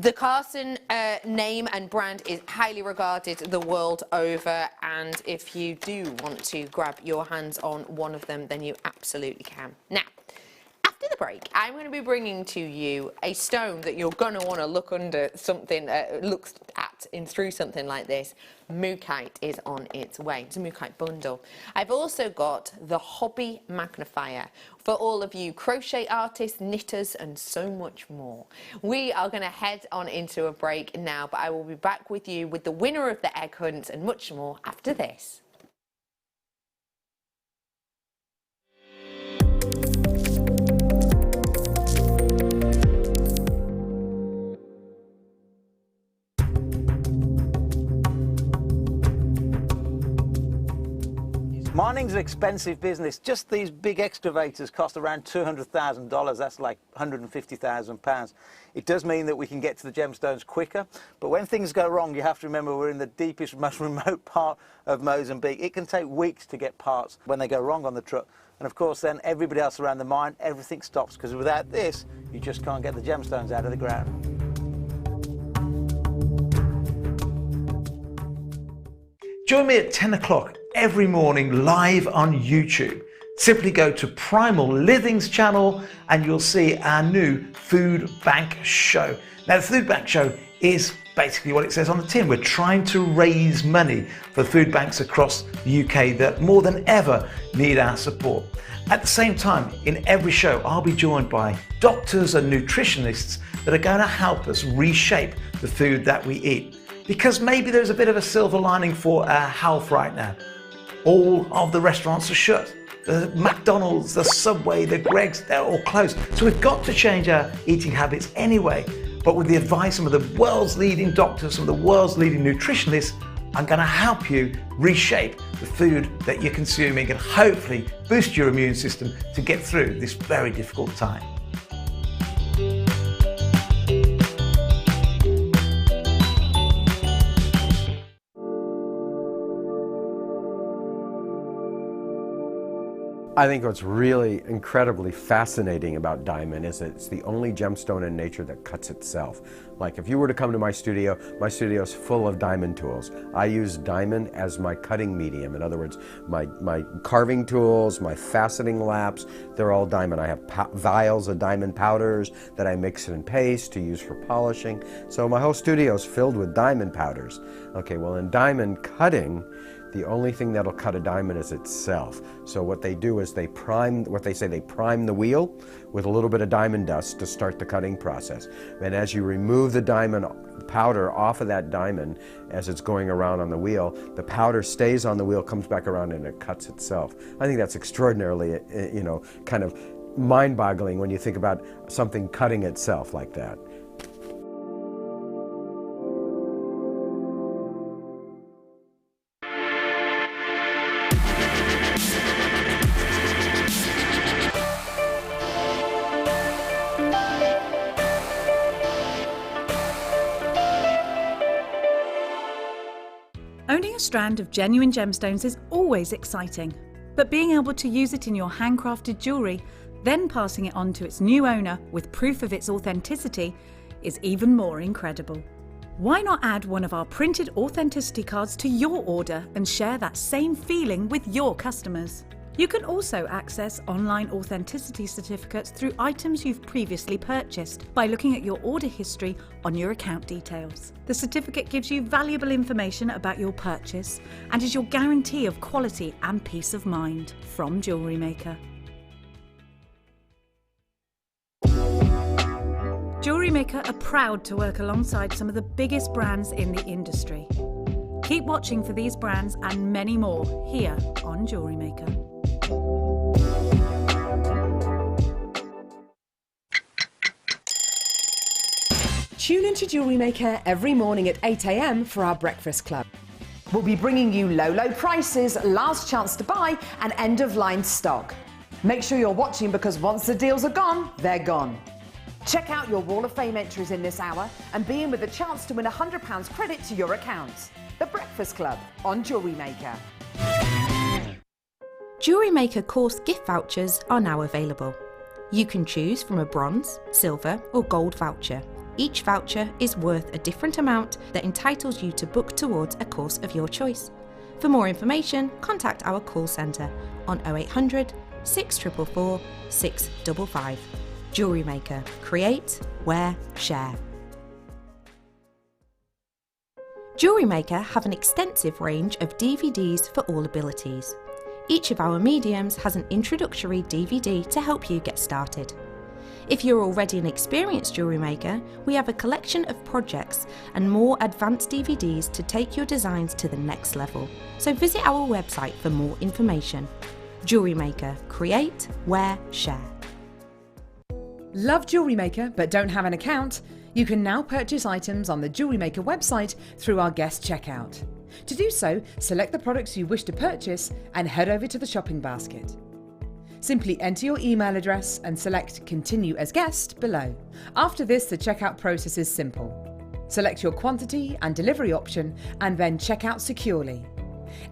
The Carson name and brand is highly regarded the world over, and if you do want to grab your hands on one of them, then you absolutely can. Now, after the break, I'm going to be bringing to you a stone that you're going to want to look under something, look at through something like this. Mookaite is on its way. It's a Mookaite bundle. I've also got the hobby magnifier for all of you crochet artists, knitters, and so much more. We are going to head on into a break now, but I will be back with you with the winner of the egg hunt and much more after this. My Gardening's an expensive business. Just these big excavators cost around $200,000. That's like £150,000. It does mean that we can get to the gemstones quicker, but when things go wrong, you have to remember we're in the deepest, most remote part of Mozambique. It can take weeks to get parts when they go wrong on the truck. And of course, then everybody else around the mine, everything stops, because without this, you just can't get the gemstones out of the ground. Join me at 10 o'clock every morning live on YouTube. Simply go to Primal Living's channel and you'll see our new food bank show. Now the food bank show is basically what it says on the tin. We're trying to raise money for food banks across the UK that more than ever need our support. At the same time, in every show, I'll be joined by doctors and nutritionists that are going to help us reshape the food that we eat. Because maybe there's a bit of a silver lining for our health right now. All of the restaurants are shut. The McDonald's, the Subway, the Greggs, they're all closed. So we've got to change our eating habits anyway. But with the advice of the world's leading doctors, some of the world's leading nutritionists, I'm going to help you reshape the food that you're consuming and hopefully boost your immune system to get through this very difficult time. I think what's really incredibly fascinating about diamond is that it's the only gemstone in nature that cuts itself. Like if you were to come to my studio is full of diamond tools. I use diamond as my cutting medium. In other words, my carving tools, my faceting laps, they're all diamond. I have vials of diamond powders that I mix and paste to use for polishing. So my whole studio is filled with diamond powders. Okay, well in diamond cutting, the only thing that'll cut a diamond is itself. So what they do is they prime the wheel with a little bit of diamond dust to start the cutting process. And as you remove the diamond powder off of that diamond, as it's going around on the wheel, the powder stays on the wheel, comes back around, and it cuts itself. I think that's extraordinarily, kind of mind-boggling when you think about something cutting itself like that. Owning a strand of genuine gemstones is always exciting, but being able to use it in your handcrafted jewellery, then passing it on to its new owner with proof of its authenticity, is even more incredible. Why not add one of our printed authenticity cards to your order and share that same feeling with your customers? You can also access online authenticity certificates through items you've previously purchased by looking at your order history on your account details. The certificate gives you valuable information about your purchase and is your guarantee of quality and peace of mind from Jewellery Maker. Jewellery Maker are proud to work alongside some of the biggest brands in the industry. Keep watching for these brands and many more here on Jewellery Maker. Tune into Jewellery Maker every morning at 8 AM for our breakfast club. We'll be bringing you low prices, last chance to buy, and end-of-line stock. Make sure you're watching because once the deals are gone, they're gone. Check out your Wall of Fame entries in this hour and be in with a chance to win £100 credit to your account. The Breakfast Club on Jewellery Maker. Jewellery Maker course gift vouchers are now available. You can choose from a bronze, silver or gold voucher. Each voucher is worth a different amount that entitles you to book towards a course of your choice. For more information, contact our call centre on 0800 644 655. Jewellery Maker. Create, wear, share. Jewellery Maker have an extensive range of DVDs for all abilities. Each of our mediums has an introductory DVD to help you get started. If you're already an experienced jewellery maker, we have a collection of projects and more advanced DVDs to take your designs to the next level. So visit our website for more information. Jewellery Maker. Create, wear, share. Love Jewellery Maker but don't have an account? You can now purchase items on the Jewellery Maker website through our guest checkout. To do so, select the products you wish to purchase and head over to the shopping basket. Simply enter your email address and select Continue as Guest below. After this, the checkout process is simple. Select your quantity and delivery option and then check out securely.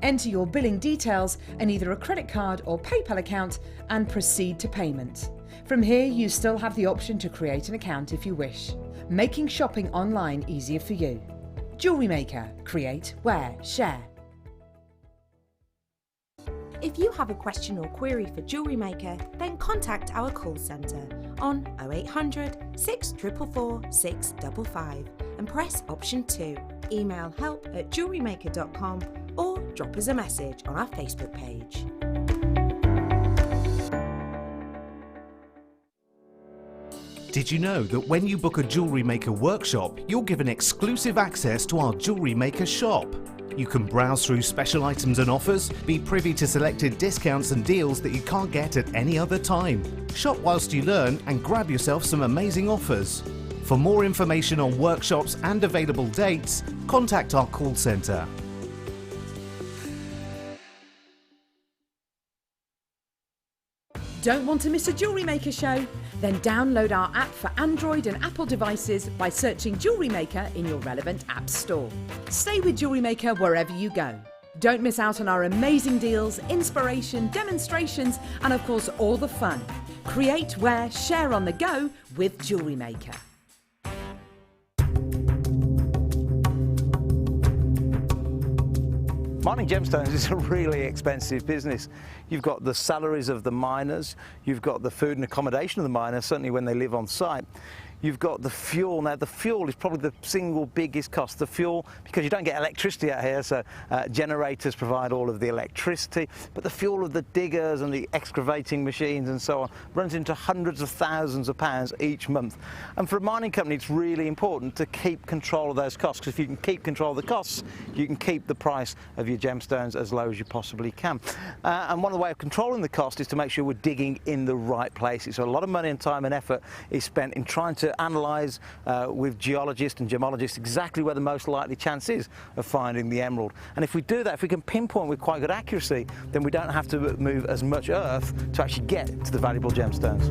Enter your billing details and either a credit card or PayPal account and proceed to payment. From here, you still have the option to create an account if you wish, making shopping online easier for you. Jewellery Maker. Create, wear, share. If you have a question or query for Jewellery Maker, then contact our call centre on 0800 644 655 and press option 2. Email help@jewellerymaker.com or drop us a message on our Facebook page. Did you know that when you book a Jewellery Maker workshop, you're given exclusive access to our Jewellery Maker shop? You can browse through special items and offers, be privy to selected discounts and deals that you can't get at any other time. Shop whilst you learn and grab yourself some amazing offers. For more information on workshops and available dates, contact our call centre. Don't want to miss a Jewellery Maker show? Then download our app for Android and Apple devices by searching Jewellery Maker in your relevant app store. Stay with Jewellery Maker wherever you go. Don't miss out on our amazing deals, inspiration, demonstrations, and of course all the fun. Create, wear, share on the go with Jewellery Maker. Mining gemstones is a really expensive business. You've got the salaries of the miners, you've got the food and accommodation of the miners, certainly when they live on site. You've got the fuel. Now the fuel is probably the single biggest cost. The fuel, because you don't get electricity out here, so generators provide all of the electricity, but the fuel of the diggers and the excavating machines and so on runs into hundreds of thousands of pounds each month. And for a mining company, it's really important to keep control of those costs, because if you can keep control of the costs, you can keep the price of your gemstones as low as you possibly can. And one of the ways of controlling the cost is to make sure we're digging in the right places. So a lot of money and time and effort is spent in trying to analyse with geologists and gemologists exactly where the most likely chance is of finding the emerald. And if we do that, if we can pinpoint with quite good accuracy, then we don't have to move as much earth to actually get to the valuable gemstones.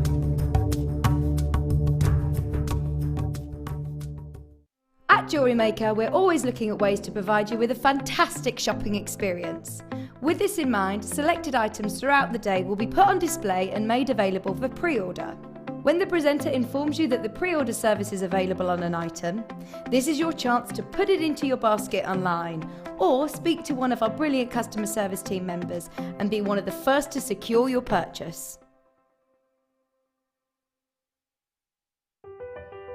At Jewellery Maker, we're always looking at ways to provide you with a fantastic shopping experience. With this in mind, selected items throughout the day will be put on display and made available for pre-order. When the presenter informs you that the pre-order service is available on an item, this is your chance to put it into your basket online or speak to one of our brilliant customer service team members and be one of the first to secure your purchase.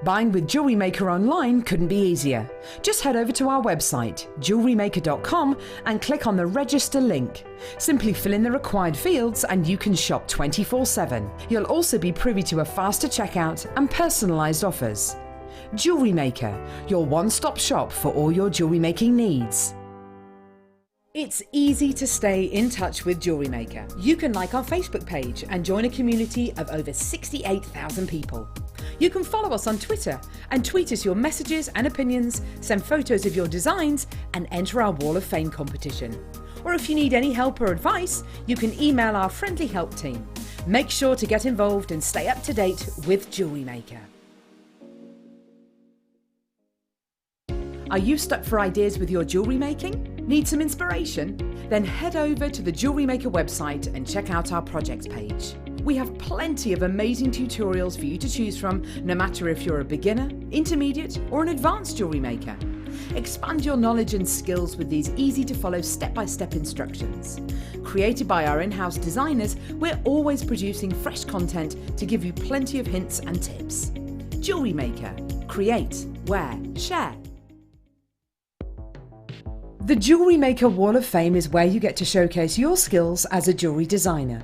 Buying with Jewellery Maker online couldn't be easier. Just head over to our website, JewelleryMaker.com, and click on the register link. Simply fill in the required fields and you can shop 24/7. You'll also be privy to a faster checkout and personalised offers. Jewellery Maker, your one-stop shop for all your jewellery making needs. It's easy to stay in touch with Jewellery Maker. You can like our Facebook page and join a community of over 68,000 people. You can follow us on Twitter and tweet us your messages and opinions, send photos of your designs and enter our Wall of Fame competition. Or if you need any help or advice, you can email our friendly help team. Make sure to get involved and stay up to date with Jewellery Maker. Are you stuck for ideas with your jewellery making? Need some inspiration? Then head over to the Jewellery Maker website and check out our projects page. We have plenty of amazing tutorials for you to choose from, no matter if you're a beginner, intermediate or an advanced jewellery maker. Expand your knowledge and skills with these easy to follow step-by-step instructions. Created by our in-house designers, we're always producing fresh content to give you plenty of hints and tips. Jewellery Maker. Create, wear, share. The Jewellery Maker Wall of Fame is where you get to showcase your skills as a jewellery designer.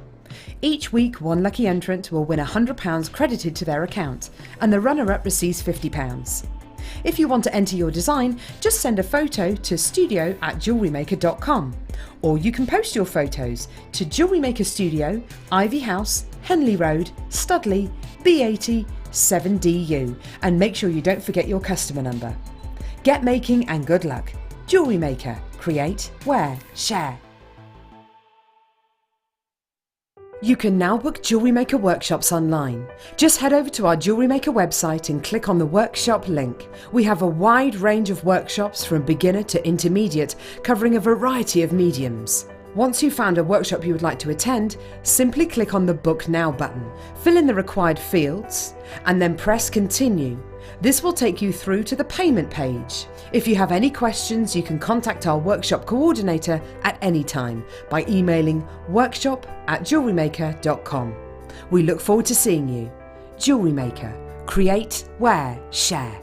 Each week, one lucky entrant will win £100 credited to their account, and the runner-up receives £50. If you want to enter your design, just send a photo to studio@jewellerymaker.com, or you can post your photos to Jewellery Maker Studio, Ivy House, Henley Road, Studley, B80 7DU, and make sure you don't forget your customer number. Get making and good luck. Jewellery Maker. create, wear, share. You can now book Jewellery Maker workshops online. Just head over to our Jewellery Maker website and click on the workshop link. We have a wide range of workshops from beginner to intermediate, covering a variety of mediums. Once you've found a workshop you would like to attend, simply click on the Book Now button, fill in the required fields, and then press Continue. This will take you through to the payment page. If you have any questions, you can contact our workshop coordinator at any time by emailing workshop@jewellerymaker.com. We look forward to seeing you. Jewellery Maker. Create, wear, share.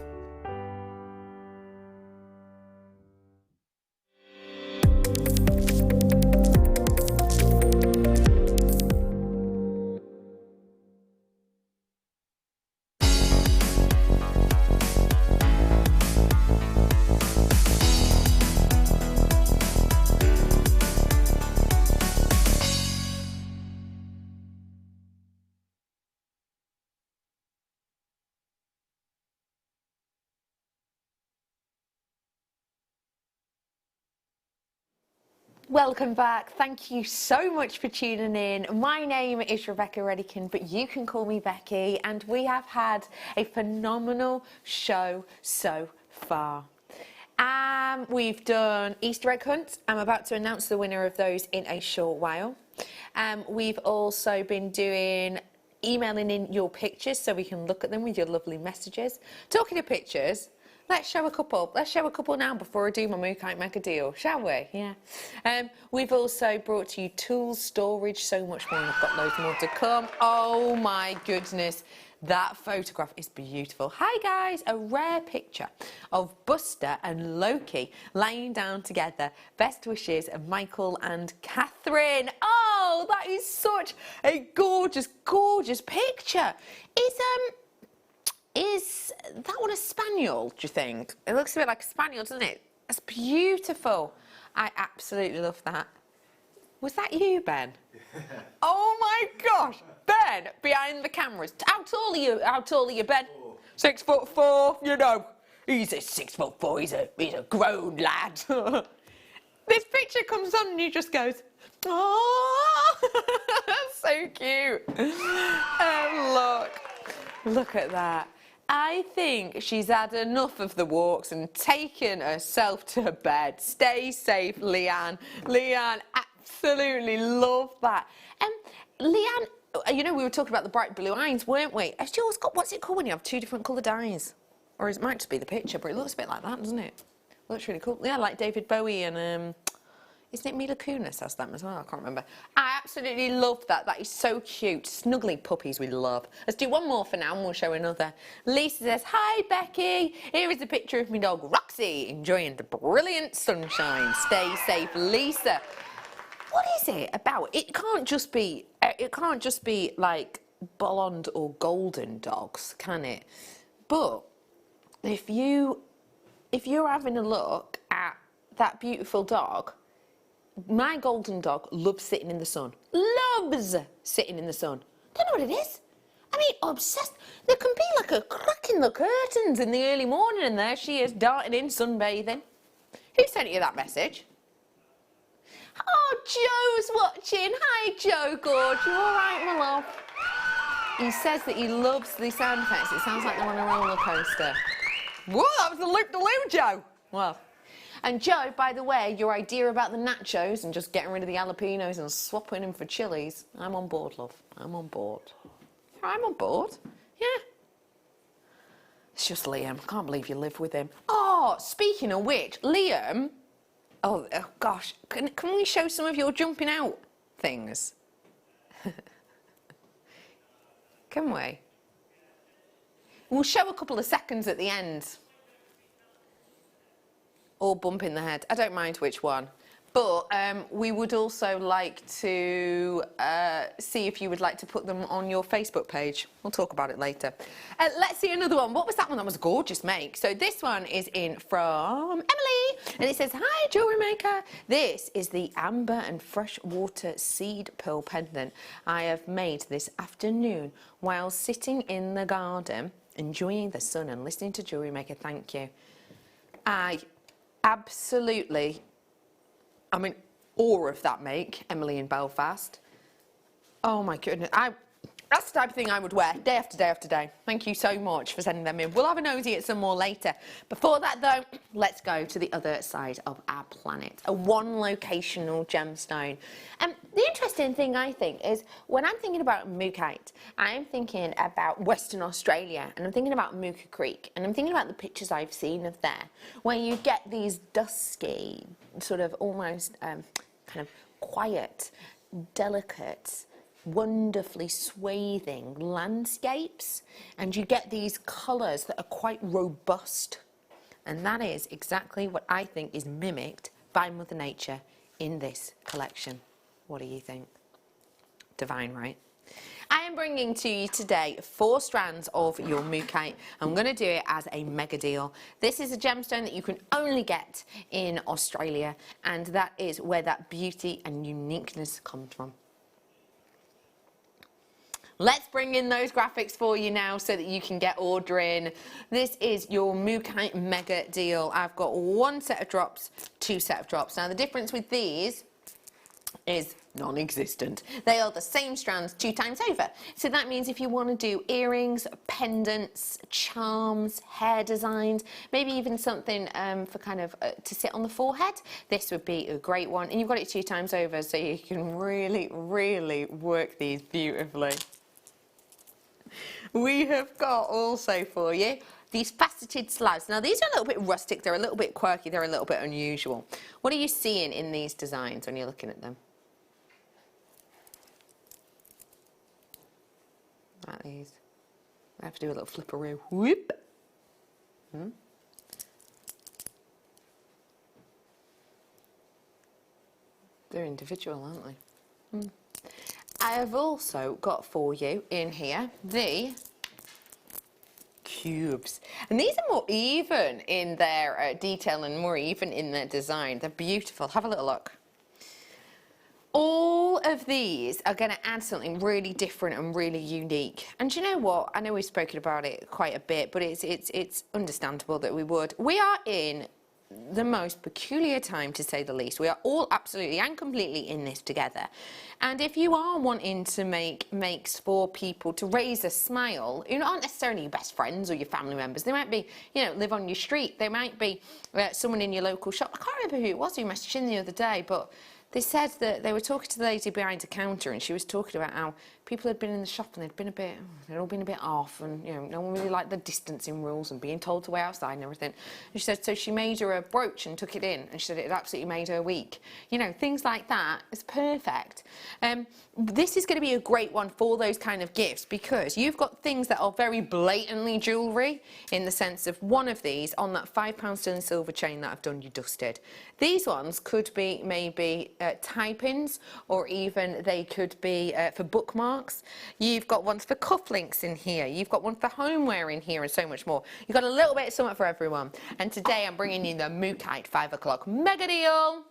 Welcome back. Thank you so much for tuning in. My name is Rebecca Redican, but you can call me Becky, and we have had a phenomenal show so far. We've done Easter egg hunts. I'm about to announce the winner of those in a short while. We've also been doing emailing in your pictures so we can look at them with your lovely messages. Talking of pictures, let's show a couple. Let's show a couple now before I do my Moonkite Mega deal, shall we? Yeah. We've also brought to you tools, storage, so much more, and I've got loads more to come. Oh my goodness, that photograph is beautiful. Hi guys, a rare picture of Buster and Loki laying down together. Best wishes of Michael and Catherine. Oh, that is such a gorgeous, gorgeous picture. Is that one a spaniel, do you think? It looks a bit like a spaniel, doesn't it? That's beautiful. I absolutely love that. Was that you, Ben? Oh my gosh, Ben, behind the cameras. How tall are you? How tall are you, Ben? 6'4", you know. He's a 6'4", he's a grown lad. This picture comes on and he just goes, oh, so cute. Look at that. I think she's had enough of the walks and taken herself to bed. Stay safe, Leanne. Leanne, absolutely love that. Leanne, you know, we were talking about the bright blue eyes, weren't we? Has yours got, what's it called when you have two different coloured eyes? Or it might just be the picture, but it looks a bit like that, doesn't it? Looks really cool. Yeah, like David Bowie and isn't it Mila Kunis has them as well? I can't remember. I absolutely love that. That is so cute. Snuggly puppies we love. Let's do one more for now and we'll show another. Lisa says, hi Becky. Here is a picture of my dog Roxy enjoying the brilliant sunshine. Stay safe, Lisa. What is it about? It can't just be like blonde or golden dogs, can it? But if you're having a look at that beautiful dog, my golden dog loves sitting in the sun. Loves sitting in the sun. Don't know what it is. I mean, obsessed. There can be like a crack in the curtains in the early morning and there she is darting in sunbathing. Who sent you that message? Oh, Joe's watching. Hi, Joe Gorge. You all right, my love? He says that he loves the sound effects. It sounds like they're on a roller coaster. Whoa, that was a loop-de-loo, Joe. Well. And Joe, by the way, your idea about the nachos and just getting rid of the jalapenos and swapping them for chilies, I'm on board, love. I'm on board. I'm on board. Yeah. It's just Liam. I can't believe you live with him. Oh, speaking of which, Liam... Oh gosh. Can we show some of your jumping out things? Can we? We'll show a couple of seconds at the end. Or bump in the head. I don't mind which one. But we would also like to see if you would like to put them on your Facebook page. We'll talk about it later. Let's see another one. What was that one? That was a gorgeous make. So this one is in from Emily. And it says, hi, Jewellery Maker. This is the amber and freshwater seed pearl pendant I have made this afternoon while sitting in the garden, enjoying the sun and listening to Jewellery Maker. Thank you. I absolutely I'm in awe of that make, Emily in Belfast. Oh my goodness, that's the type of thing I would wear day after day after day. Thank you so much for sending them in. We'll have a nosy at some more later. Before that though, let's go to the other side of our planet, a one locational gemstone. The interesting thing I think is when I'm thinking about mookaite, I'm thinking about Western Australia and I'm thinking about Mooka Creek and I'm thinking about the pictures I've seen of there, where you get these dusky, sort of almost kind of quiet, delicate, wonderfully swathing landscapes, and you get these colours that are quite robust, and that is exactly what I think is mimicked by Mother Nature in this collection. What do you think? Divine, right? I am bringing to you today 4 strands of your mookaite. I'm going to do it as a mega deal. This is a gemstone that you can only get in Australia, and that is where that beauty and uniqueness comes from. Let's bring in those graphics for you now so that you can get ordering. This is your mookaite mega deal. I've got 1 set of drops, 2 set of drops. Now the difference with these is non-existent. They are the same strands 2 times over. So that means if you want to do earrings, pendants, charms, hair designs, maybe even something for kind of to sit on the forehead, this would be a great one. And you've got it 2 times over, so you can really, really work these beautifully. We have got also for you these faceted slabs. Now these are a little bit rustic, they're a little bit quirky, they're a little bit unusual. What are you seeing in these designs when you're looking at them? Like these. I have to do a little flipperoo. Whoop. They're individual, aren't they? I have also got for you in here the cubes, and these are more even in their detail and more even in their design. They're beautiful. Have a little look. All of these are going to add something really different and really unique. And do you know what? I know we've spoken about it quite a bit, but it's understandable that we would. We are in the most peculiar time, to say the least. We are all absolutely and completely in this together. And if you are wanting to make makes for people to raise a smile, who aren't necessarily your best friends or your family members, they might be, you know, live on your street, they might be someone in your local shop. I can't remember who it was who messaged in the other day, but they said that they were talking to the lady behind the counter, and she was talking about how people had been in the shop and they'd all been a bit off, and you know, no one really liked the distancing rules and being told to wait outside and everything. And she said, so she made her a brooch and took it in, and she said it had absolutely made her week. You know, things like that is perfect. This is going to be a great one for those kind of gifts, because you've got things that are very blatantly jewellery, in the sense of one of these on that £5 sterling silver chain that I've done you dusted. These ones could be maybe tie-pins, or even they could be for bookmarks. You've got ones for cufflinks in here. You've got one for homeware in here, and so much more. You've got a little bit of something for everyone. And today I'm bringing you the mookaite 5 o'clock mega deal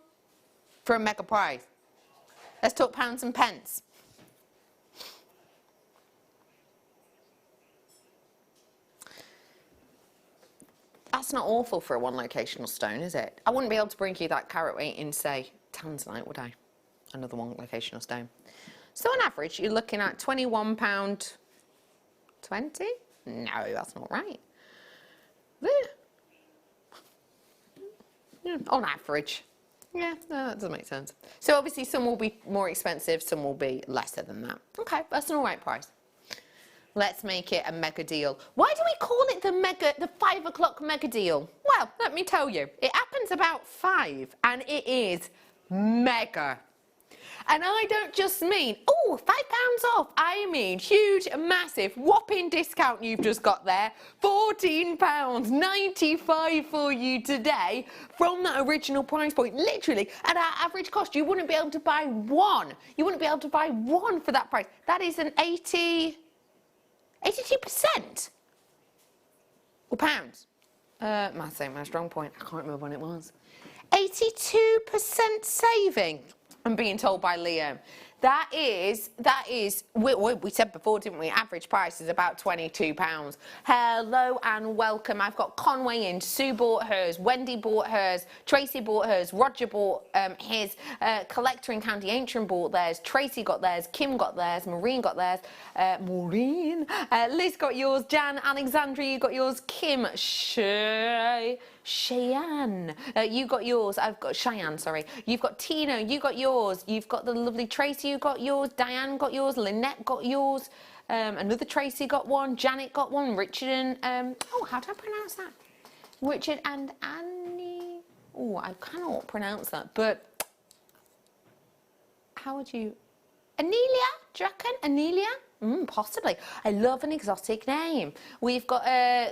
for a mega prize. Let's talk pounds and pence. That's not awful for a one locational stone, is it? I wouldn't be able to bring you that carat weight in, say, tanzanite, would I? Another one locational stone. So on average, you're looking at £21.20? No, that's not right. Yeah, on average. Yeah, no, that doesn't make sense. So obviously some will be more expensive, some will be lesser than that. Okay, that's an all right price. Let's make it a mega deal. Why do we call it the 5 o'clock mega deal? Well, let me tell you, it happens about 5 and it is mega. And I don't just mean, oh, £5 off. I mean huge, massive, whopping discount you've just got there. £14.95 for you today from that original price point. Literally, at our average cost, you wouldn't be able to buy one. You wouldn't be able to buy one for that price. That is an 82%. Or pounds. Maths ain't my strong point. I can't remember when it was. 82% saving. I'm being told by Liam. That is, we said before, didn't we? Average price is about £22. Hello and welcome. I've got Conway in. Sue bought hers. Wendy bought hers. Tracy bought hers. Roger bought his. Collector in County Antrim bought theirs. Tracy got theirs. Kim got theirs. Maureen got theirs. Maureen. Liz got yours. Jan, Alexandria, you got yours. Kim, Cheyenne, you got yours. I've got Cheyenne, sorry. You've got Tina, you got yours. You've got the lovely Tracy, you got yours. Diane got yours. Lynette got yours. Another Tracy got one. Janet got one. Richard and, oh, how do I pronounce that? Richard and Annie. Oh, I cannot pronounce that, but how would you? Anelia? Do you reckon? Anelia? Possibly. I love an exotic name. We've got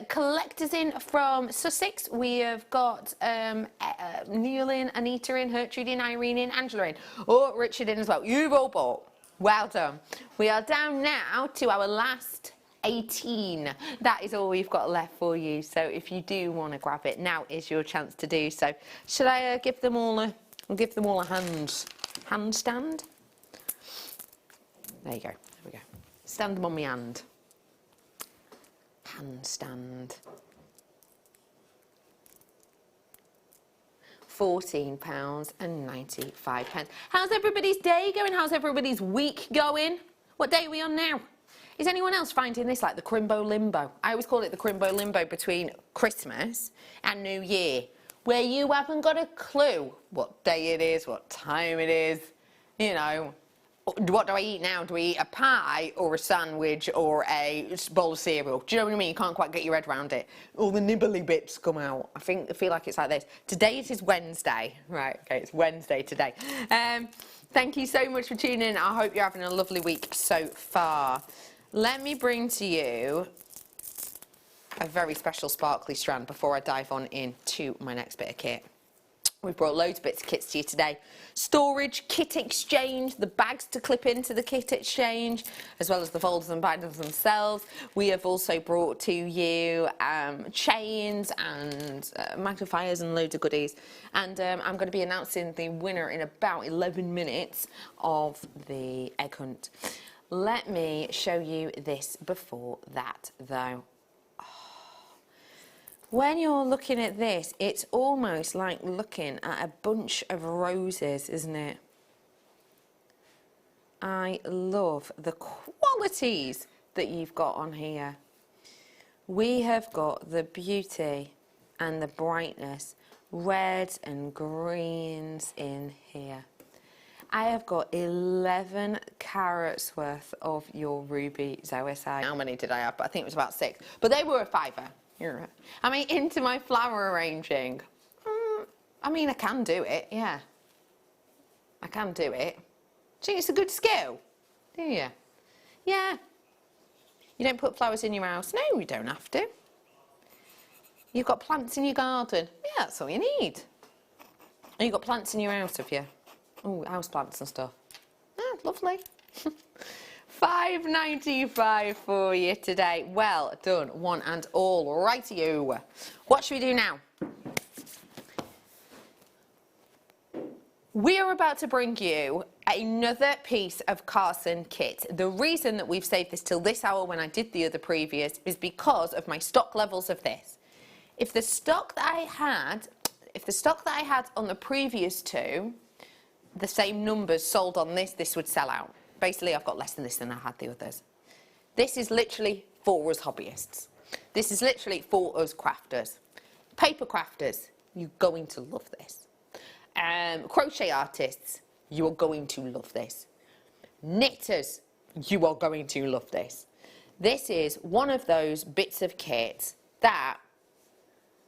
collectors in from Sussex. We have got Neil in, Anita in, Gertrude in, Irene in, Angela in. Oh, Richard in as well. You've all bought. Well done. We are down now to our last 18. That is all we've got left for you. So if you do want to grab it, now is your chance to do so. Should I give them all a? I'll give them all a handstand. There you go. There we go. Stand them on my hand. Handstand. £14.95. How's everybody's day going? How's everybody's week going? What day are we on now? Is anyone else finding this like the crimbo limbo? I always call it the crimbo limbo between Christmas and New Year, where you haven't got a clue what day it is, what time it is, you know. What do I eat now? Do I eat a pie or a sandwich or a bowl of cereal? Do you know what I mean? You can't quite get your head around it. All the nibbly bits come out. I feel like it's like this. Today it is Wednesday. Right, okay, it's Wednesday today. Thank you so much for tuning in. I hope you're having a lovely week so far. Let me bring to you a very special sparkly strand before I dive on into my next bit of kit. We've brought loads of bits of kits to you today. Storage, kit exchange, the bags to clip into the kit exchange, as well as the folders and binders themselves. We have also brought to you chains and magnifiers and loads of goodies. And I'm going to be announcing the winner in about 11 minutes of the egg hunt. Let me show you this before that, though. When you're looking at this, it's almost like looking at a bunch of roses, isn't it? I love the qualities that you've got on here. We have got the beauty and the brightness, reds and greens in here. I have got 11 carats worth of your ruby zoisite. How many did I have? But I think it was about 6. But they were a £5. I mean, into my flower arranging. I mean, I can do it, yeah. I can do it. Do you think it's a good skill? Do you? Yeah. You don't put flowers in your house? No, you don't have to. You've got plants in your garden? Yeah, that's all you need. And you've got plants in your house, have you? Oh, house plants and stuff. Oh, lovely. £5.95 for you today. Well done, one and all. Righty-o. What should we do now? We are about to bring you another piece of Carson kit. The reason that we've saved this till this hour when I did the other previous is because of my stock levels of this. If the stock that I had on the previous two, the same numbers sold on this would sell out. Basically, I've got less than this than I had the others. This is literally for us hobbyists. This is literally for us crafters. Paper crafters, you're going to love this. Crochet artists, you are going to love this. Knitters, you are going to love this. This is one of those bits of kit that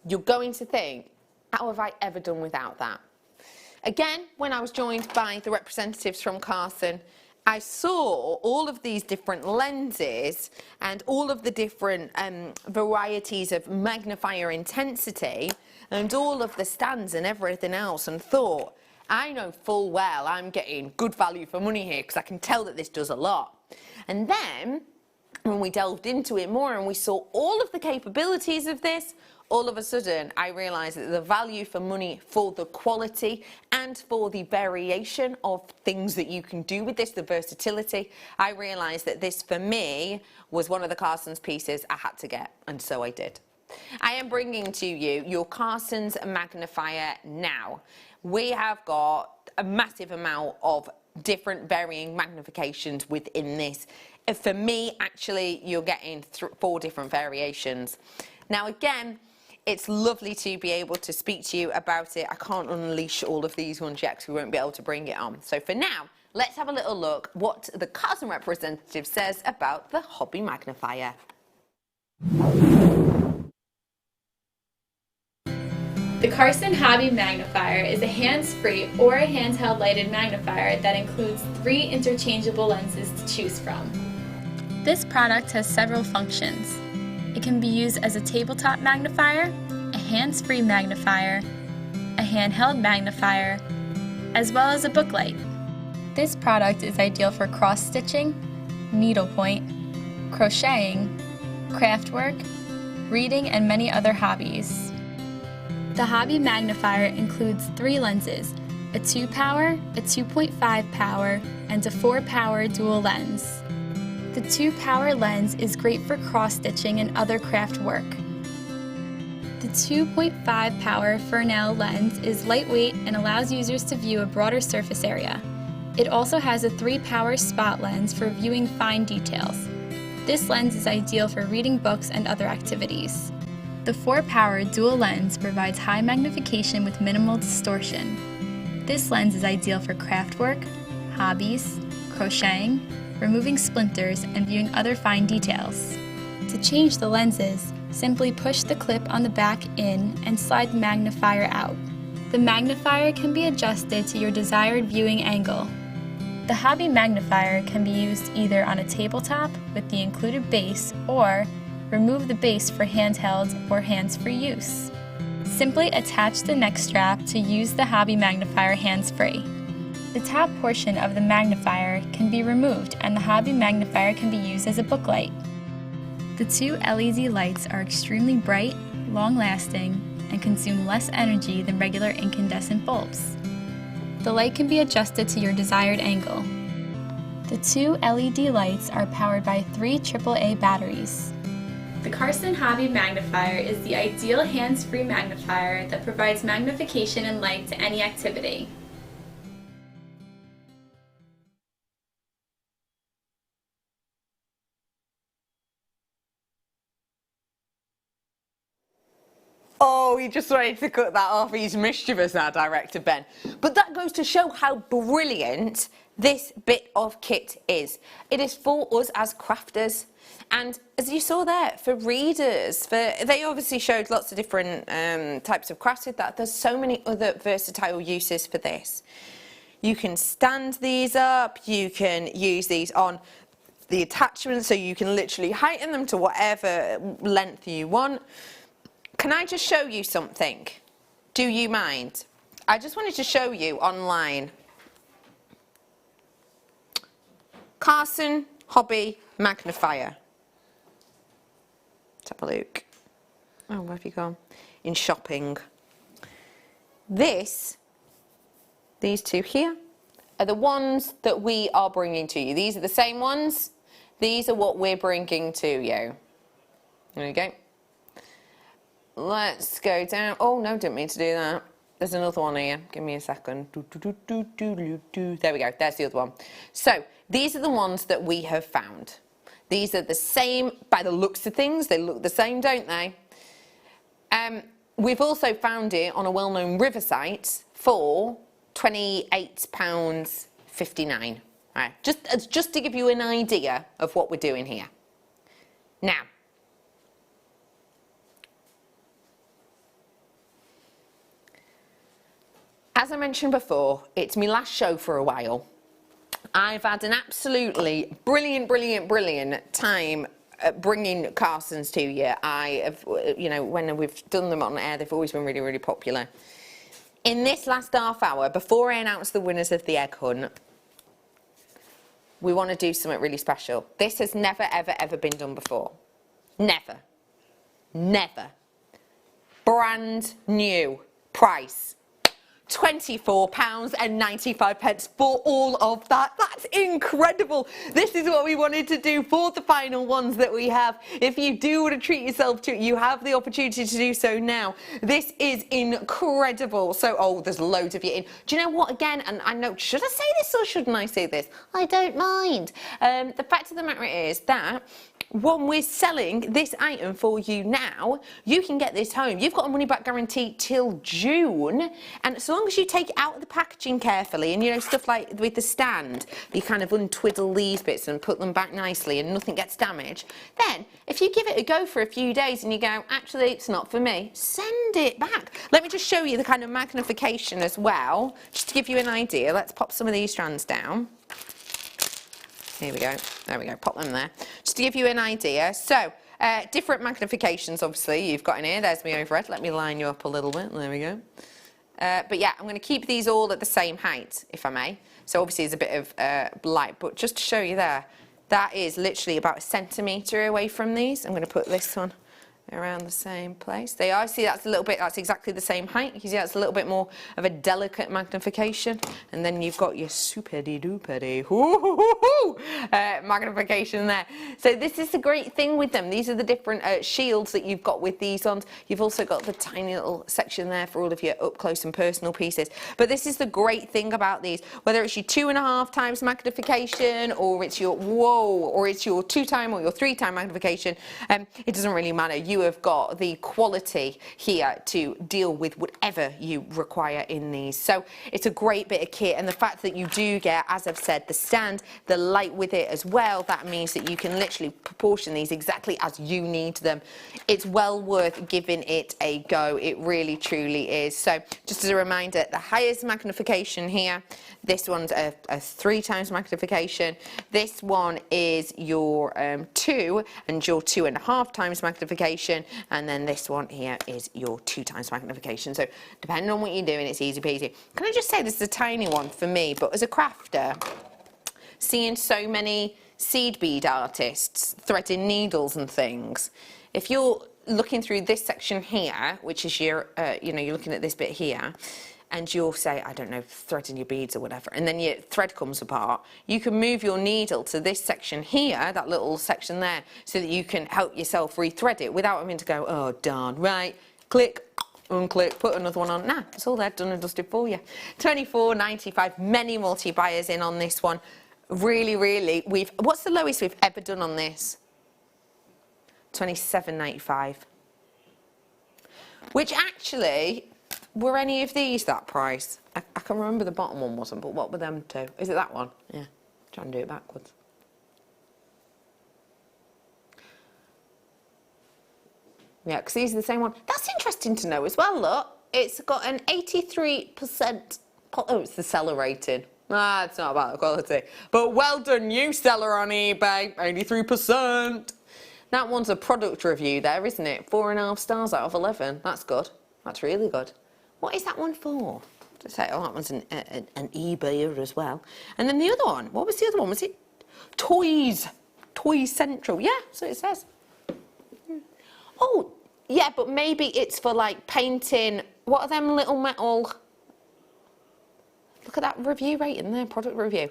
you're going to think, how have I ever done without that? Again, when I was joined by the representatives from Carson, I saw all of these different lenses and all of the different varieties of magnifier intensity and all of the stands and everything else, and thought, I know full well I'm getting good value for money here because I can tell that this does a lot. And then when we delved into it more and we saw all of the capabilities of this, all of a sudden I realised that the value for money for the quality and for the variation of things that you can do with this, the versatility, I realised that this for me was one of the Carson's pieces I had to get, and so I did. I am bringing to you your Carson's magnifier now. We have got a massive amount of different varying magnifications within this. For me, actually, you're getting 4 different variations. Now again, it's lovely to be able to speak to you about it. I can't unleash all of these ones yet because we won't be able to bring it on. So for now, let's have a little look what the Carson representative says about the hobby magnifier. The Carson Hobby Magnifier is a hands-free or a handheld lighted magnifier that includes 3 interchangeable lenses to choose from. This product has several functions. It can be used as a tabletop magnifier, a hands-free magnifier, a handheld magnifier, as well as a book light. This product is ideal for cross-stitching, needlepoint, crocheting, craftwork, reading, and many other hobbies. The Hobby Magnifier includes 3 lenses, a 2-power, a 2.5 power, and a 4-power dual lens. The 2-power lens is great for cross-stitching and other craft work. The 2.5 power Fresnel lens is lightweight and allows users to view a broader surface area. It also has a 3-power spot lens for viewing fine details. This lens is ideal for reading books and other activities. The 4-power dual lens provides high magnification with minimal distortion. This lens is ideal for craft work, hobbies, crocheting, removing splinters, and viewing other fine details. To change the lenses, simply push the clip on the back in and slide the magnifier out. The magnifier can be adjusted to your desired viewing angle. The Hobby Magnifier can be used either on a tabletop with the included base or remove the base for handheld or hands-free use. Simply attach the neck strap to use the Hobby Magnifier hands-free. The top portion of the magnifier can be removed and the Hobby Magnifier can be used as a book light. The 2 LED lights are extremely bright, long-lasting, and consume less energy than regular incandescent bulbs. The light can be adjusted to your desired angle. The 2 LED lights are powered by 3 AAA batteries. The Carson Hobby Magnifier is the ideal hands-free magnifier that provides magnification and light to any activity. Oh, he just wanted to cut that off. He's mischievous, our director, Ben. But that goes to show how brilliant this bit of kit is. It is for us as crafters. And as you saw there, for readers, they obviously showed lots of different types of crafts with that. There's so many other versatile uses for this. You can stand these up, you can use these on the attachments, so you can literally heighten them to whatever length you want. Can I just show you something? Do you mind? I just wanted to show you online. Carson Hobby Magnifier. Let's have a look. Oh, where have you gone? In shopping. These 2 here are the ones that we are bringing to you. These are the same ones. These are what we're bringing to you. There you go. Let's go down. Oh, no, didn't mean to do that. There's another one here. Give me a second. There we go. There's the other one. So these are the ones that we have found. These are the same, by the looks of things, they look the same, don't they? We've also found it on a well-known river site for £28.59. Right, just to give you an idea of what we're doing here. Now, as I mentioned before, it's my last show for a while. I've had an absolutely brilliant time bringing Carsons to you. I have, you know, when we've done them on air, they've always been really popular. In this last half hour, before I announce the winners of the egg hunt, we want to do something really special. This has never, ever, ever been done before. Never. Never. Brand new price. £24.95 for all of that. That's incredible. This is what we wanted to do for the final ones that we have. If you do want to treat yourself to it, you have the opportunity to do so now. This is incredible. So, oh, there's loads of you in. Do you know what, again, and I know, should I say this or shouldn't I say this? I don't mind. The fact of the matter is that when we're selling this item for you now, you can get this home. You've got a money back guarantee till June, and so long as you take it out of the packaging carefully, and you know, stuff like with the stand, you kind of untwiddle these bits and put them back nicely and nothing gets damaged, then if you give it a go for a few days and you go, actually it's not for me, send it back. Let me just show you the kind of magnification as well, just to give you an idea. Let's pop some of these strands down. Here we go, there we go, pop them there. Just to give you an idea, so different magnifications obviously you've got in here. There's my overhead, let me line you up a little bit, there we go. But yeah, I'm going to keep these all at the same height, if I may. So obviously there's a bit of light, but just to show you there, that is literally about 1 centimetre away from these. I'm going to put this one around the same place. They are, see that's a little bit, that's exactly the same height. You see that's a little bit more of a delicate magnification. And then you've got your super-de duper-de magnification there. So this is the great thing with them. These are the different shields that you've got with these ones. You've also got the tiny little section there for all of your up close and personal pieces. But this is the great thing about these, whether it's your 2.5 times magnification, or it's your, or it's your 2 time or your 3 time magnification, it doesn't really matter. You have got the quality here to deal with whatever you require in these. So it's a great bit of kit, and the fact that you do get, as I've said, the stand, the light with it as well, that means that you can literally proportion these exactly as you need them. It's well worth giving it a go. It really truly is. So just as a reminder, the highest magnification here, this one's a 3 times magnification. This one is your 2 and your 2.5 times magnification. And then this one here is your 2 times magnification. So depending on what you're doing, it's easy peasy. Can I just say this is a tiny one for me, but as a crafter, seeing so many seed bead artists threading needles and things, if you're looking through this section here, which is your, you know, you're looking at this bit here, and you'll say, I don't know, threading your beads or whatever, and then your thread comes apart, you can move your needle to this section here, that little section there, so that you can help yourself rethread it without having to go, oh darn, right, click, unclick, put another one on. Nah, it's all there, done and dusted for you. £24.95, many multi-buyers in on this one. Really, really, what's the lowest we've ever done on this? £27.95. Which actually, were any of these that price? I can remember the bottom one wasn't, but what were them two? Is it that one? Yeah, try and do it backwards. Yeah, because these are the same one. That's interesting to know as well, look. It's got an 83%, oh, it's the seller rating. Ah, it's not about the quality. But well done, you seller on eBay, 83%. That one's a product review there, isn't it? 4.5 stars out of 11. That's good. That's really good. What is that one for? To say, oh, that one's an eBayer as well. And then the other one, what was the other one? Was it Toys? Toys Central. Yeah, so it says. Oh, yeah, but maybe it's for like painting. What are them little metal? Look at that review rating there, product review.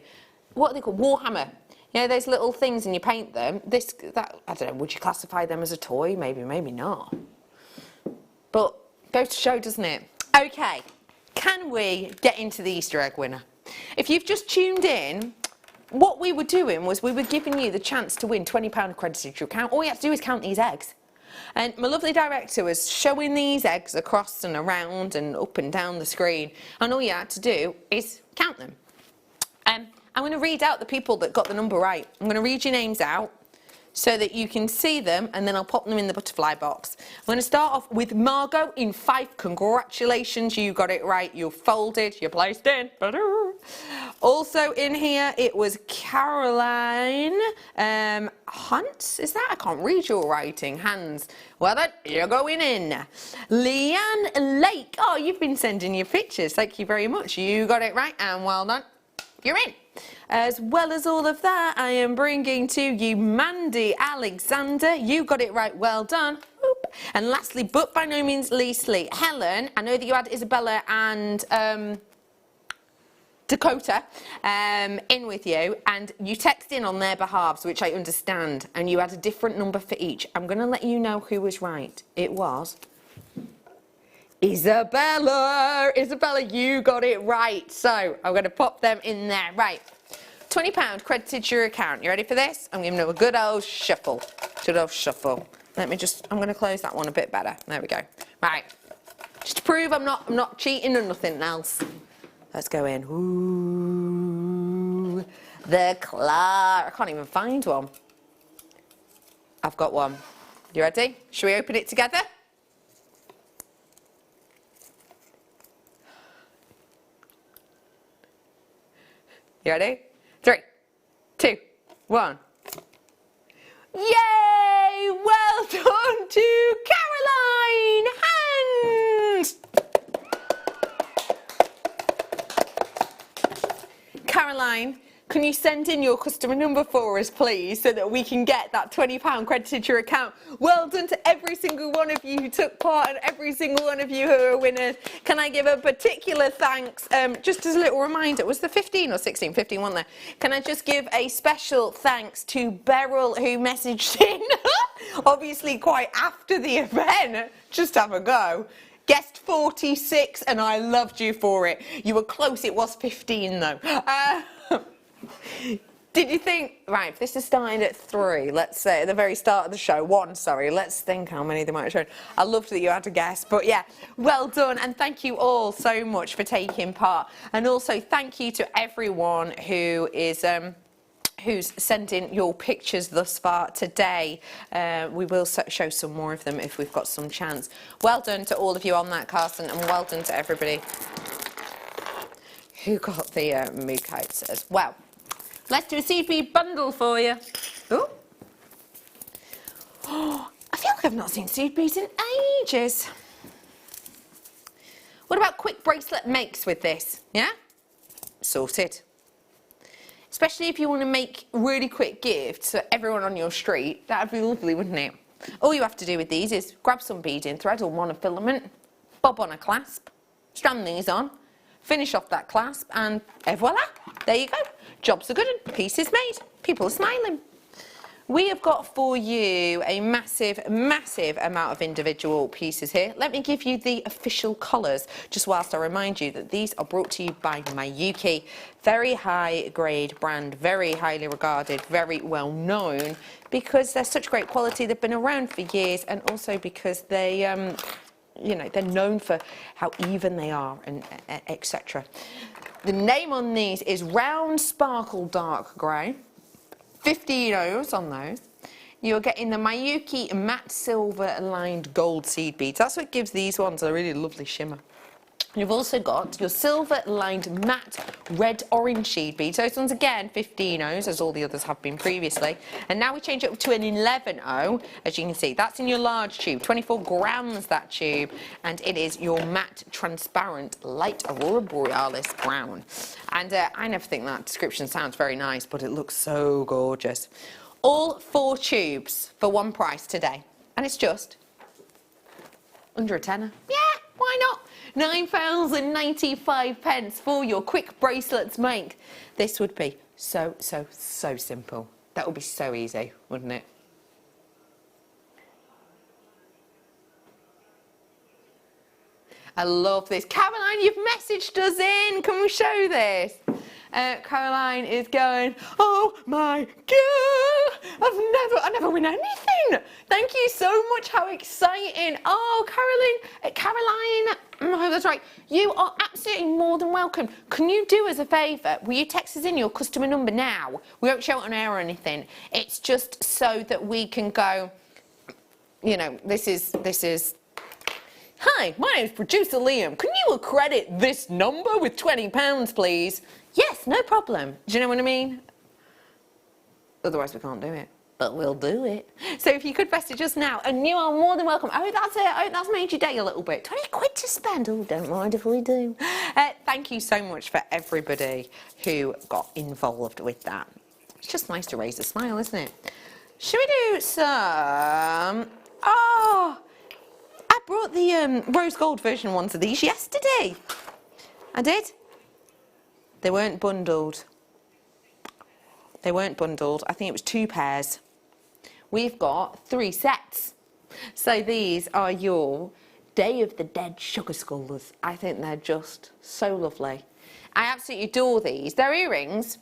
What are they called? Warhammer. Yeah, those little things and you paint them. That, I don't know, would you classify them as a toy? Maybe, maybe not. But goes to show, doesn't it? Okay, can we get into the Easter egg winner? If you've just tuned in, what we were doing was we were giving you the chance to win £20 accredited to your account. All you have to do is count these eggs. And my lovely director was showing these eggs across and around and up and down the screen. And all you had to do is count them. I'm going to read out the people that got the number right. I'm going to read your names out so that you can see them, and then I'll pop them in the butterfly box. I'm going to start off with Margot in Fife. Congratulations, you got it right. You folded, you placed in. Also in here, it was Caroline Hunt. Is that? I can't read your writing. Hands. Well then, you're going in. Leanne Lake. Oh, you've been sending your pictures. Thank you very much. You got it right, and well done. you're in. As well as all of that, I am bringing to you Mandy Alexander. You got it right, well done. Oop. And lastly, but by no means leastly, Helen. I know that you had Isabella and Dakota in with you, and you text in on their behalves, which I understand, and you had a different number for each. I'm going to let you know who was right. It was Isabella. Isabella, you got it right. So I'm going to pop them in there. Right. £20 credited to your account. You ready for this? I'm giving them a good old shuffle. Good old shuffle. Let me just, I'm going to close that one a bit better. There we go. Right. Just to prove I'm not cheating or nothing else. Let's go in. Ooh. The Clark. I can't even find one. I've got one. You ready? Should we open it together? You ready? 3, 2, 1. Yay! Well done to Caroline! Hands! Caroline, can you send in your customer number for us, please, so that we can get that £20 credited to your account? Well done to every single one of you who took part and every single one of you who are winners. Can I give a particular thanks, just as a little reminder, was the 15 or 16? 15, wasn't there? Can I just give a special thanks to Beryl, who messaged in, obviously quite after the event, just have a go. Guessed 46 and I loved you for it. You were close, it was 15 though. Did you think, right, if this is starting at 3, let's say at the very start of the show, 1, sorry, let's think how many they might have shown. I loved that you had to guess, but yeah, well done, and thank you all so much for taking part. And also thank you to everyone who is who's sent in your pictures thus far today. We will show some more of them if we've got some chance. Well done to all of you on that, Carson, and well done to everybody who got the mood kites as well. Let's do a seed bead bundle for you. Ooh. Oh, I feel like I've not seen seed beads in ages. What about quick bracelet makes with this? Yeah? Sorted. Especially if you want to make really quick gifts for everyone on your street. That'd be lovely, wouldn't it? All you have to do with these is grab some beading thread or monofilament, bob on a clasp, strand these on, finish off that clasp, and voila, there you go. Jobs are good and piece is made. People are smiling. We have got for you a massive, massive amount of individual pieces here. Let me give you the official colours, just whilst I remind you that these are brought to you by Mayuki. Very high grade brand, very highly regarded, very well known, because they're such great quality. They've been around for years, and also because they, you know, they're known for how even they are, and etc. The name on these is Round Sparkle Dark Grey. 15 O's on those. You're getting the Mayuki matte silver lined gold seed beads. That's what gives these ones a really lovely shimmer. You've also got your silver lined matte red orange seed beads. Those ones again 15 O's, as all the others have been previously. And now we change it up to an 11 O, as you can see. That's in your large tube, 24 grams that tube, and it is your matte transparent light aurora borealis brown. And I never think that description sounds very nice, but it looks so gorgeous. All 4 tubes for one price today, and it's just under a tenner. Yeah, why not? £9.95 for your quick bracelets make. This would be so simple. That would be so easy, wouldn't it? I love this. Caroline, you've messaged us in. Can we show this? Caroline is going, oh my God, I never win anything. Thank you so much, how exciting. Oh, Caroline, oh, that's right. You are absolutely more than welcome. Can you do us a favour? Will you text us in your customer number now? We won't show it on air or anything. It's just so that we can go, you know, this is, hi, my name's producer Liam. Can you accredit this number with £20, please? Yes, no problem. Do you know what I mean? Otherwise we can't do it. but we'll do it. So if you could message us now, and you are more than welcome. I hope that's it. I hope that's made your day a little bit. 20 quid to spend. Oh, don't mind if we do. Thank you so much for everybody who got involved with that. It's just nice to raise a smile, isn't it? Should we do some... Oh, I brought the rose gold version ones of these yesterday. I did. They weren't bundled. They weren't bundled. I think it was 2 pairs. We've got 3 sets. So these are your Day of the Dead sugar skulls. I think they're just so lovely. I absolutely adore these. They're earrings.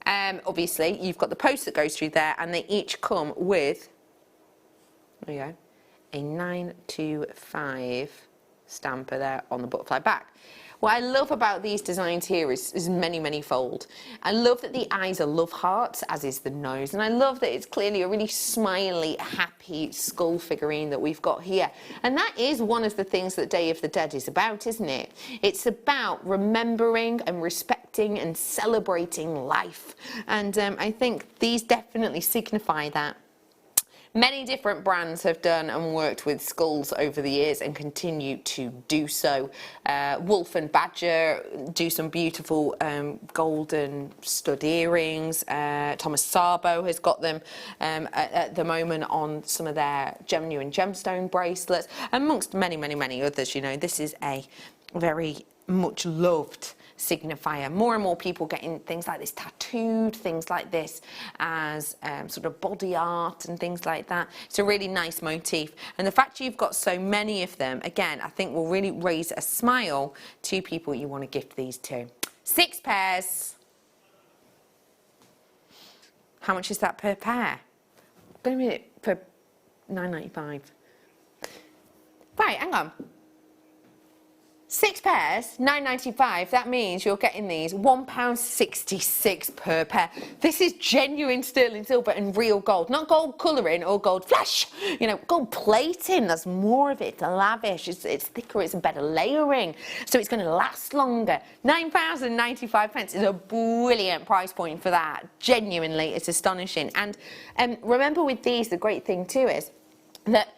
Obviously, you've got the post that goes through there, and they each come with, there you go, a 925 stamper there on the butterfly back. What I love about these designs here is many fold. I love that the eyes are love hearts, as is the nose, and I love that it's clearly a really smiley, happy skull figurine that we've got here. And that is one of the things that Day of the Dead is about, isn't it? It's about remembering and respecting and celebrating life. And I think these definitely signify that. Many different brands have done and worked with skulls over the years and continue to do so. Wolf and Badger do some beautiful golden stud earrings. Thomas Sabo has got them at the moment on some of their genuine gemstone bracelets, amongst many others. You know, this is a very much loved signifier. More and more people getting things like this tattooed, things like this as sort of body art and things like that. It's a really nice motif, and the fact you've got so many of them, again, I think will really raise a smile to people you want to gift these to. 6 pairs. How much is that per pair? Wait a minute, for £9.95. Right, hang on. 6 pairs, £9.95, that means you're getting these £1.66 per pair. This is genuine sterling silver and real gold, not gold colouring or gold flash. You know, gold plating, there's more of it, lavish, it's thicker, it's a better layering, so it's going to last longer. £9.95 is a brilliant price point for that. Genuinely, it's astonishing. And remember with these, the great thing too is that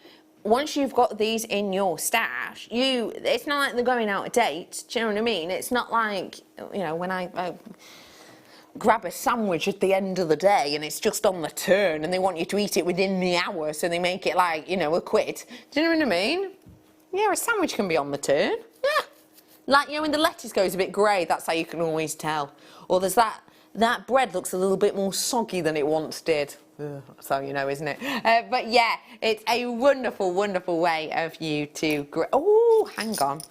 once you've got these in your stash, it's not like they're going out of date, do you know what I mean? It's not like, you know, when I grab a sandwich at the end of the day and it's just on the turn and they want you to eat it within the hour, so they make it like, you know, a quid. Do you know what I mean? Yeah, a sandwich can be on the turn. Yeah. Like, you know, when the lettuce goes a bit grey, that's how you can always tell. Or there's that bread looks a little bit more soggy than it once did. That's how you know, isn't it? But yeah, it's a wonderful way of you to grow. Oh, hang on.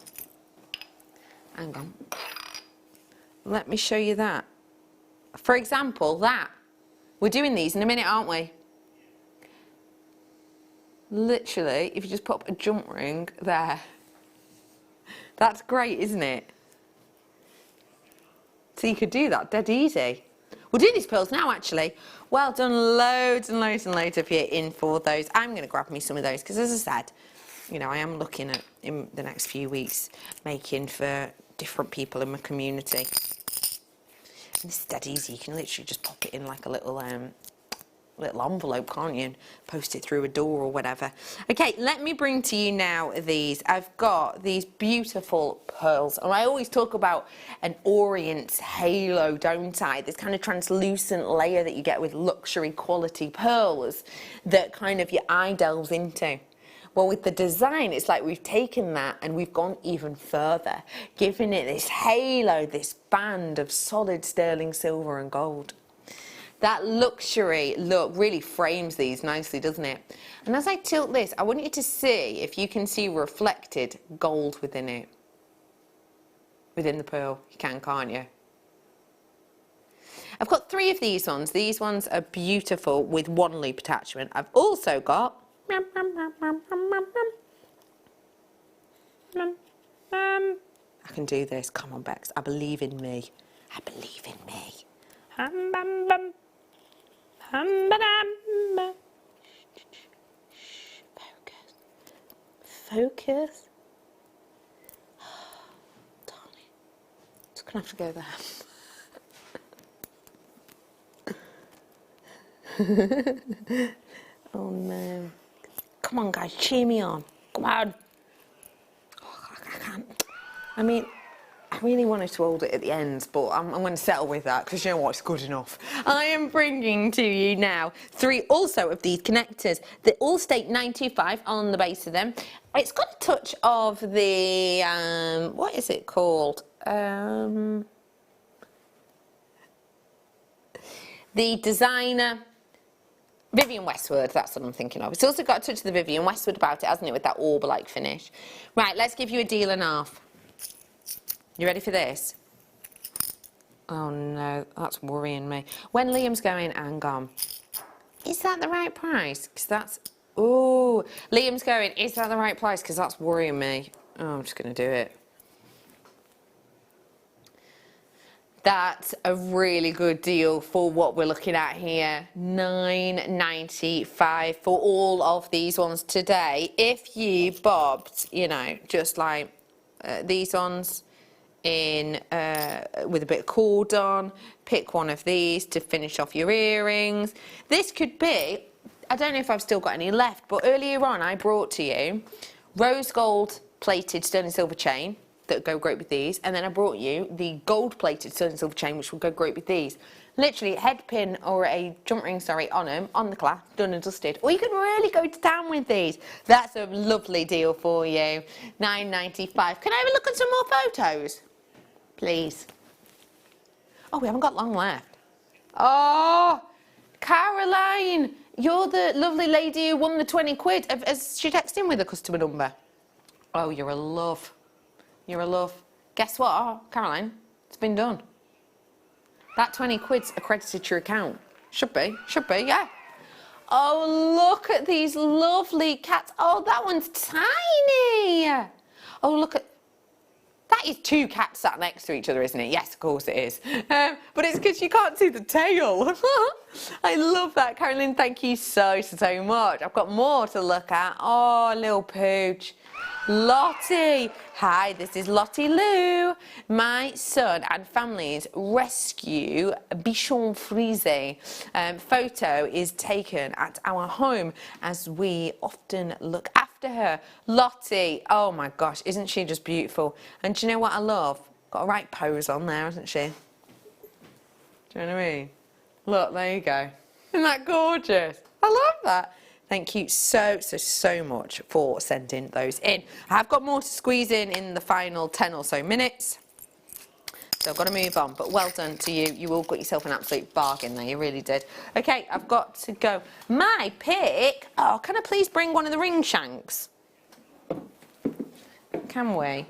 Let me show you that. For example, that. We're doing these in a minute, aren't we? Literally, if you just pop a jump ring there. That's great, isn't it? So you could do that dead easy. We'll do these pearls now, actually. Well done, loads and loads of you in for those. I'm going to grab me some of those because, as I said, you know, I am looking at, in the next few weeks, making for different people in my community. And this is dead easy. You can literally just pop it in like a little envelope, can't you? And post it through a door or whatever. Okay, let me bring to you now these. I've got these beautiful pearls, and I always talk about an orient halo, don't I? This kind of translucent layer that you get with luxury quality pearls that kind of your eye delves into. Well, with the design, it's like we've taken that and we've gone even further, giving it this halo, this band of solid sterling silver and gold. That luxury look really frames these nicely, doesn't it? And as I tilt this, I want you to see if you can see reflected gold within it. Within the pearl. You can, can't you? I've got 3 of these ones. These ones are beautiful with 1 loop attachment. I've also got... I can do this. Come on, Bex. I believe in me. I believe in me. Focus. Darling. Just gonna have to go there. Oh no. Come on guys, cheer me on. Come on. Oh, I can't. I mean, I really wanted to hold it at the end, but I'm going to settle with that because you know what, it's good enough. I am bringing to you now 3 also of these connectors. They all state 925 on the base of them. It's got a touch of the, what is it called? The designer Vivienne Westwood, that's what I'm thinking of. It's also got a touch of the Vivienne Westwood about it, hasn't it, with that orb-like finish. Right, let's give you a deal and a half. You ready for this? Oh no, that's worrying me. When Liam's going, hang on. Is that the right price? Because that's, ooh. Liam's going, is that the right price? Because that's worrying me. Oh, I'm just going to do it. That's a really good deal for what we're looking at here. $9.95 for all of these ones today. If you bobbed, you know, just like these ones in with a bit of cord on, pick one of these to finish off your earrings. This could be, I don't know if I've still got any left, but earlier on I brought to you rose gold plated sterling and silver chain that go great with these, and then I brought you the gold plated sterling and silver chain which will go great with these. Literally a head pin or a jump ring, sorry, on them, on the clasp, done and dusted. Or you can really go to town with these. That's a lovely deal for you. $9.95. Can I have a look at some more photos? Please. Oh, we haven't got long left. Oh, Caroline, you're the lovely lady who won the 20 quid. Has she texted in with a customer number? Oh, you're a love. You're a love. Guess what, Caroline? It's been done. That 20 quid's accredited to your account. Should be, yeah. Oh, look at these lovely cats. Oh, that one's tiny. Oh, look at... That is 2 cats sat next to each other, isn't it? Yes, of course it is. But it's because you can't see the tail. I love that, Caroline. Thank you so much. I've got more to look at. Oh, little pooch. Lottie. Hi, this is Lottie Lou. My son and family's rescue bichon frise photo is taken at our home as we often look after her. Lottie, oh my gosh, isn't she just beautiful? And do you know what I love? Got a right pose on there, hasn't she? Do you know what I mean? Look, there you go. Isn't that gorgeous? I love that. Thank you so much for sending those in. I have got more to squeeze in the final 10 or so minutes. So I've got to move on, but well done to you. You all got yourself an absolute bargain there, you really did. Okay, I've got to go. My pick, oh, can I please bring one of the ring shanks? Can we?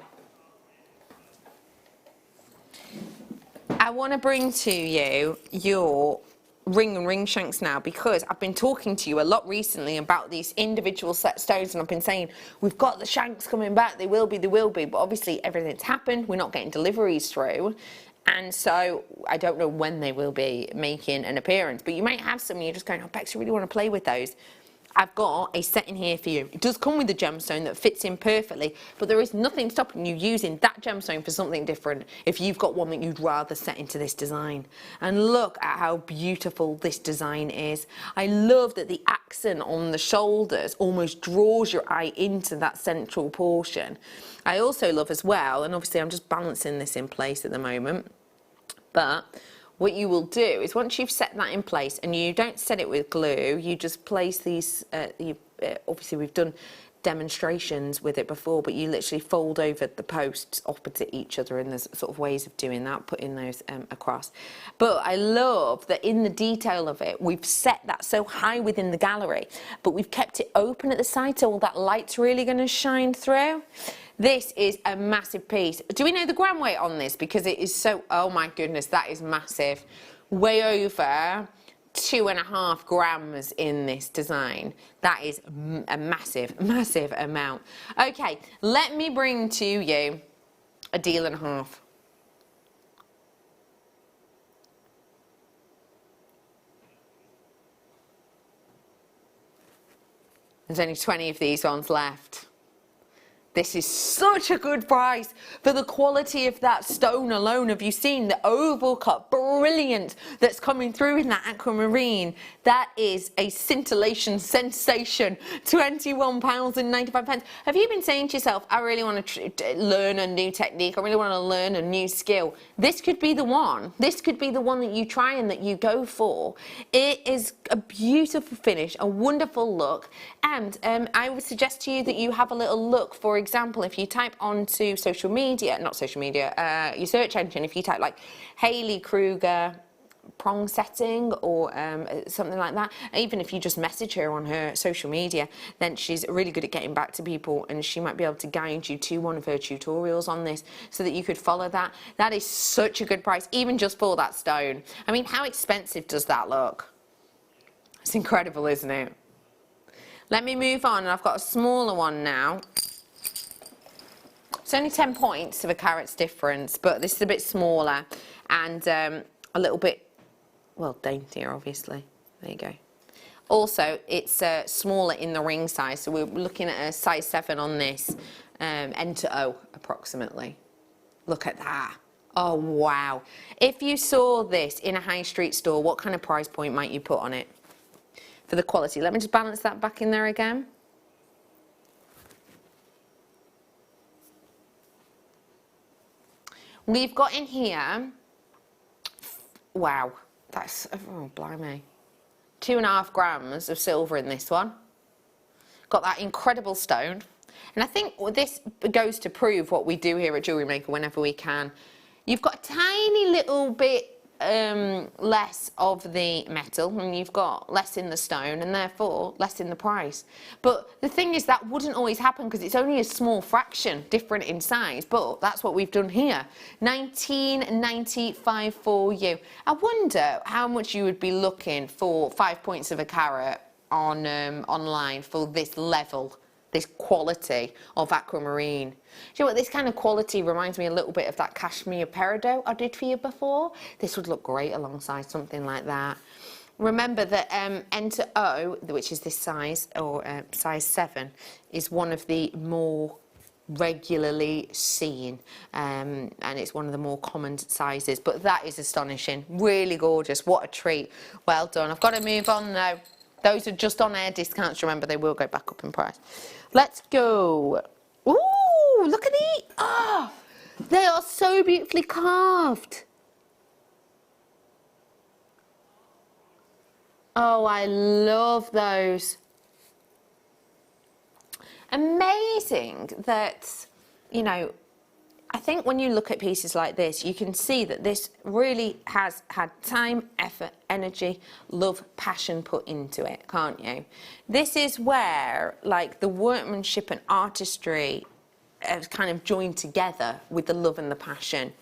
I want to bring to you your ring and ring shanks now, because I've been talking to you a lot recently about these individual set stones, and I've been saying we've got the shanks coming back, they will be, but obviously everything's happened, we're not getting deliveries through, and so I don't know when they will be making an appearance. But you might have some and you're just going, oh Bex, I really want to play with those. I've got a set in here for you. It does come with a gemstone that fits in perfectly, but there is nothing stopping you using that gemstone for something different if you've got one that you'd rather set into this design. And look at how beautiful this design is. I love that the accent on the shoulders almost draws your eye into that central portion. I also love as well, and obviously I'm just balancing this in place at the moment, but what you will do is once you've set that in place, and you don't set it with glue, you just place these, obviously we've done demonstrations with it before, but you literally fold over the posts opposite each other, and there's sort of ways of doing that, putting those across. But I love that in the detail of it, we've set that so high within the gallery, but we've kept it open at the side so all that light's really going to shine through. This is a massive piece. Do we know the gram weight on this? Because it is so, oh my goodness, that is massive. Way over 2.5 grams in this design. That is a massive amount. Okay, let me bring to you a deal and a half. There's only 20 of these ones left. This is such a good price for the quality of that stone alone. Have you seen the oval cut? Brilliant. That's coming through in that aquamarine. That is a scintillation sensation. £21.95. Have you been saying to yourself, I really want to learn a new technique. I really want to learn a new skill. This could be the one. This could be the one that you try and that you go for. It is a beautiful finish, a wonderful look. And I would suggest to you that you have a little look. For example, if you type onto social media, not social media, your search engine, if you type like Hayley Kruger prong setting or something like that, even if you just message her on her social media, then she's really good at getting back to people, and she might be able to guide you to one of her tutorials on this so that you could follow that. That is such a good price, even just for that stone. I mean, how expensive does that look? It's incredible, isn't it? Let me move on, and I've got a smaller one now. It's only 10 points of a carat's difference, but this is a bit smaller and a little bit, well, daintier, obviously. There you go. Also, it's smaller in the ring size, so we're looking at a size 7 on this, N to O, approximately. Look at that. Oh, wow. If you saw this in a high street store, what kind of price point might you put on it for the quality? Let me just balance that back in there again. We've got in here, wow, that's, oh, blimey, 2.5 grams of silver in this one. Got that incredible stone. And I think this goes to prove what we do here at Jewellery Maker whenever we can. You've got a tiny little bit less of the metal, and you've got less in the stone, and therefore less in the price. But the thing is, that wouldn't always happen because it's only a small fraction different in size, but that's what we've done here. £19.95 for you. I wonder how much you would be looking for 5 points of a carat on online for this level, this quality of aquamarine. Do you know what, this kind of quality reminds me a little bit of that cashmere peridot I did for you before. This would look great alongside something like that. Remember that N to O, which is this size, or size 7, is one of the more regularly seen, and it's one of the more common sizes, but that is astonishing. Really gorgeous. What a treat. Well done. I've got to move on now. Those are just on air discounts. Remember, they will go back up in price. Let's go. Ooh, look at these. Ah, oh, they are so beautifully carved. Oh, I love those. Amazing that, you know, I think when you look at pieces like this, you can see that this really has had time, effort, energy, love, passion put into it, can't you? This is where, like, the workmanship and artistry have kind of joined together with the love and the passion.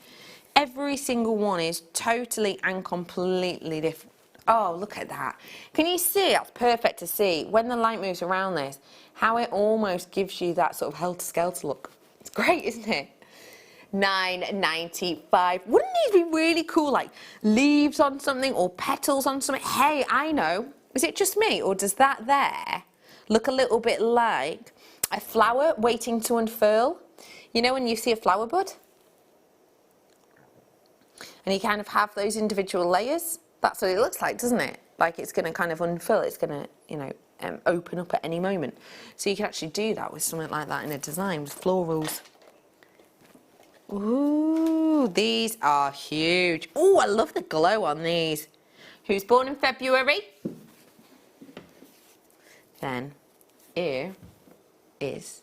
Every single one is totally and completely different. Oh, look at that. Can you see? That's perfect to see. When the light moves around this, how it almost gives you that sort of helter-skelter look. It's great, isn't it? £9.95. Wouldn't these be really cool, like leaves on something or petals on something? Hey, I know. Is it just me, or does that there look a little bit like a flower waiting to unfurl? You know when you see a flower bud? And you kind of have those individual layers? That's what it looks like, doesn't it? Like it's going to kind of unfurl, it's going to, you know, open up at any moment. So you can actually do that with something like that in a design with florals. Ooh, these are huge. Ooh, I love the glow on these. Who's born in February? Then here is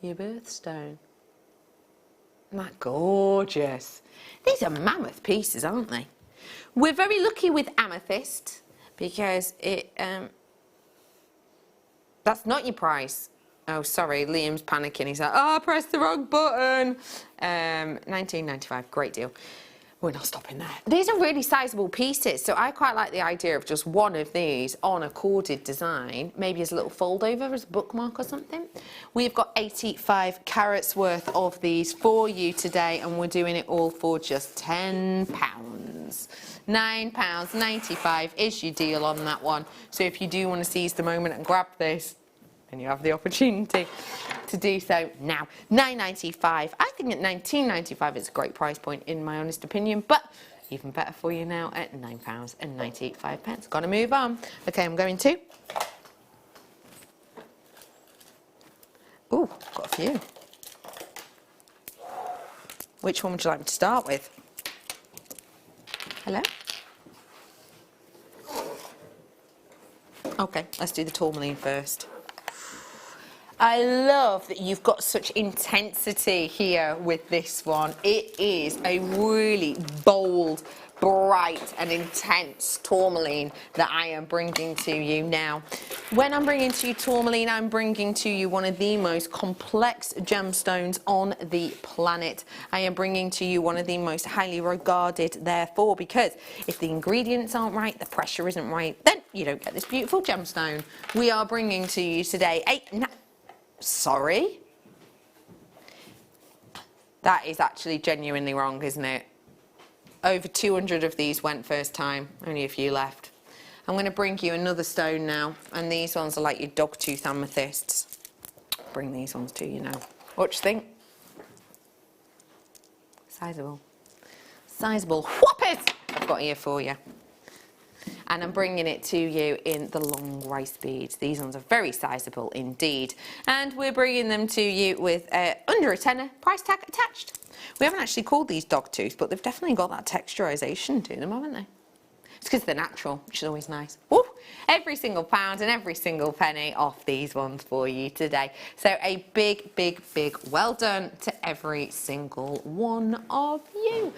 your birthstone. Isn't that gorgeous? These are mammoth pieces, aren't they? We're very lucky with amethyst because it that's not your price. Oh, sorry, Liam's panicking. He's like, oh, I pressed the wrong button. £19.95, great deal. We're not stopping there. These are really sizable pieces, so I quite like the idea of just one of these on a corded design, maybe as a little fold over, as a bookmark or something. We've got 85 carats worth of these for you today, and we're doing it all for just £10. £9.95 is your deal on that one. So if you do want to seize the moment and grab this, and you have the opportunity to do so now. £9.95. I think at £19.95 it's a great price point in my honest opinion, but even better for you now at £9.95. Gotta move on. Okay, I'm going to. Ooh, got a few. Which one would you like me to start with? Hello? Okay, let's do the tourmaline first. I love that you've got such intensity here with this one. It is a really bold, bright and intense tourmaline that I am bringing to you now. When I'm bringing to you tourmaline, I'm bringing to you one of the most complex gemstones on the planet. I am bringing to you one of the most highly regarded, therefore, because if the ingredients aren't right, the pressure isn't right, then you don't get this beautiful gemstone. We are bringing to you today sorry? That is actually genuinely wrong, isn't it? Over 200 of these went first time, only a few left. I'm going to bring you another stone now, and these ones are like your dogtooth amethysts. Bring these ones to you now. What do you think? Sizable. Sizable whoppers I've got here for you. And I'm bringing it to you in the long rice beads. These ones are very sizable indeed. And we're bringing them to you with under a tenner price tag attached. We haven't actually called these dogtooth, but they've definitely got that texturization to them, haven't they? It's because they're natural, which is always nice. Woo! Every single pound and every single penny off these ones for you today. So a big, big, big well done to every single one of you.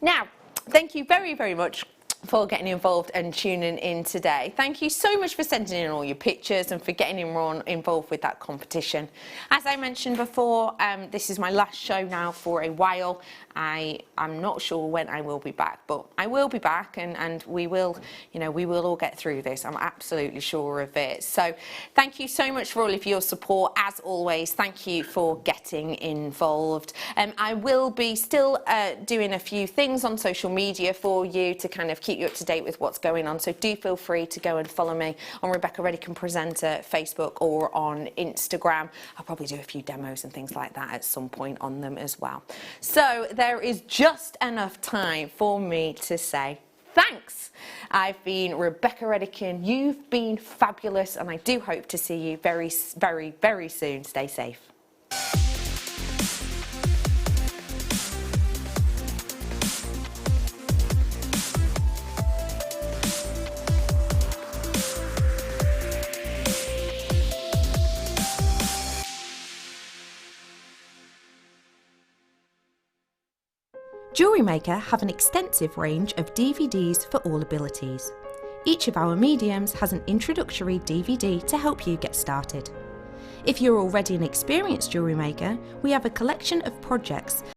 Now, thank you very, very much for getting involved and tuning in today. Thank you so much for sending in all your pictures and for getting involved with that competition. As I mentioned before, this is my last show now for a while. I'm not sure when I will be back, but I will be back, and we will, we will all get through this. I'm absolutely sure of it. So thank you so much for all of your support. As always, thank you for getting involved. I will be still doing a few things on social media for you to kind of keep you up to date with what's going on. So do feel free to go and follow me on Rebecca Redican Presenter Facebook or on Instagram. I'll probably do a few demos and things like that at some point on them as well. So there is just enough time for me to say thanks. I've been Rebecca Redican. You've been fabulous, and I do hope to see you very, very, very soon. Stay safe. Jewellery Maker have an extensive range of DVDs for all abilities. Each of our mediums has an introductory DVD to help you get started. If you're already an experienced jewellery maker, we have a collection of projects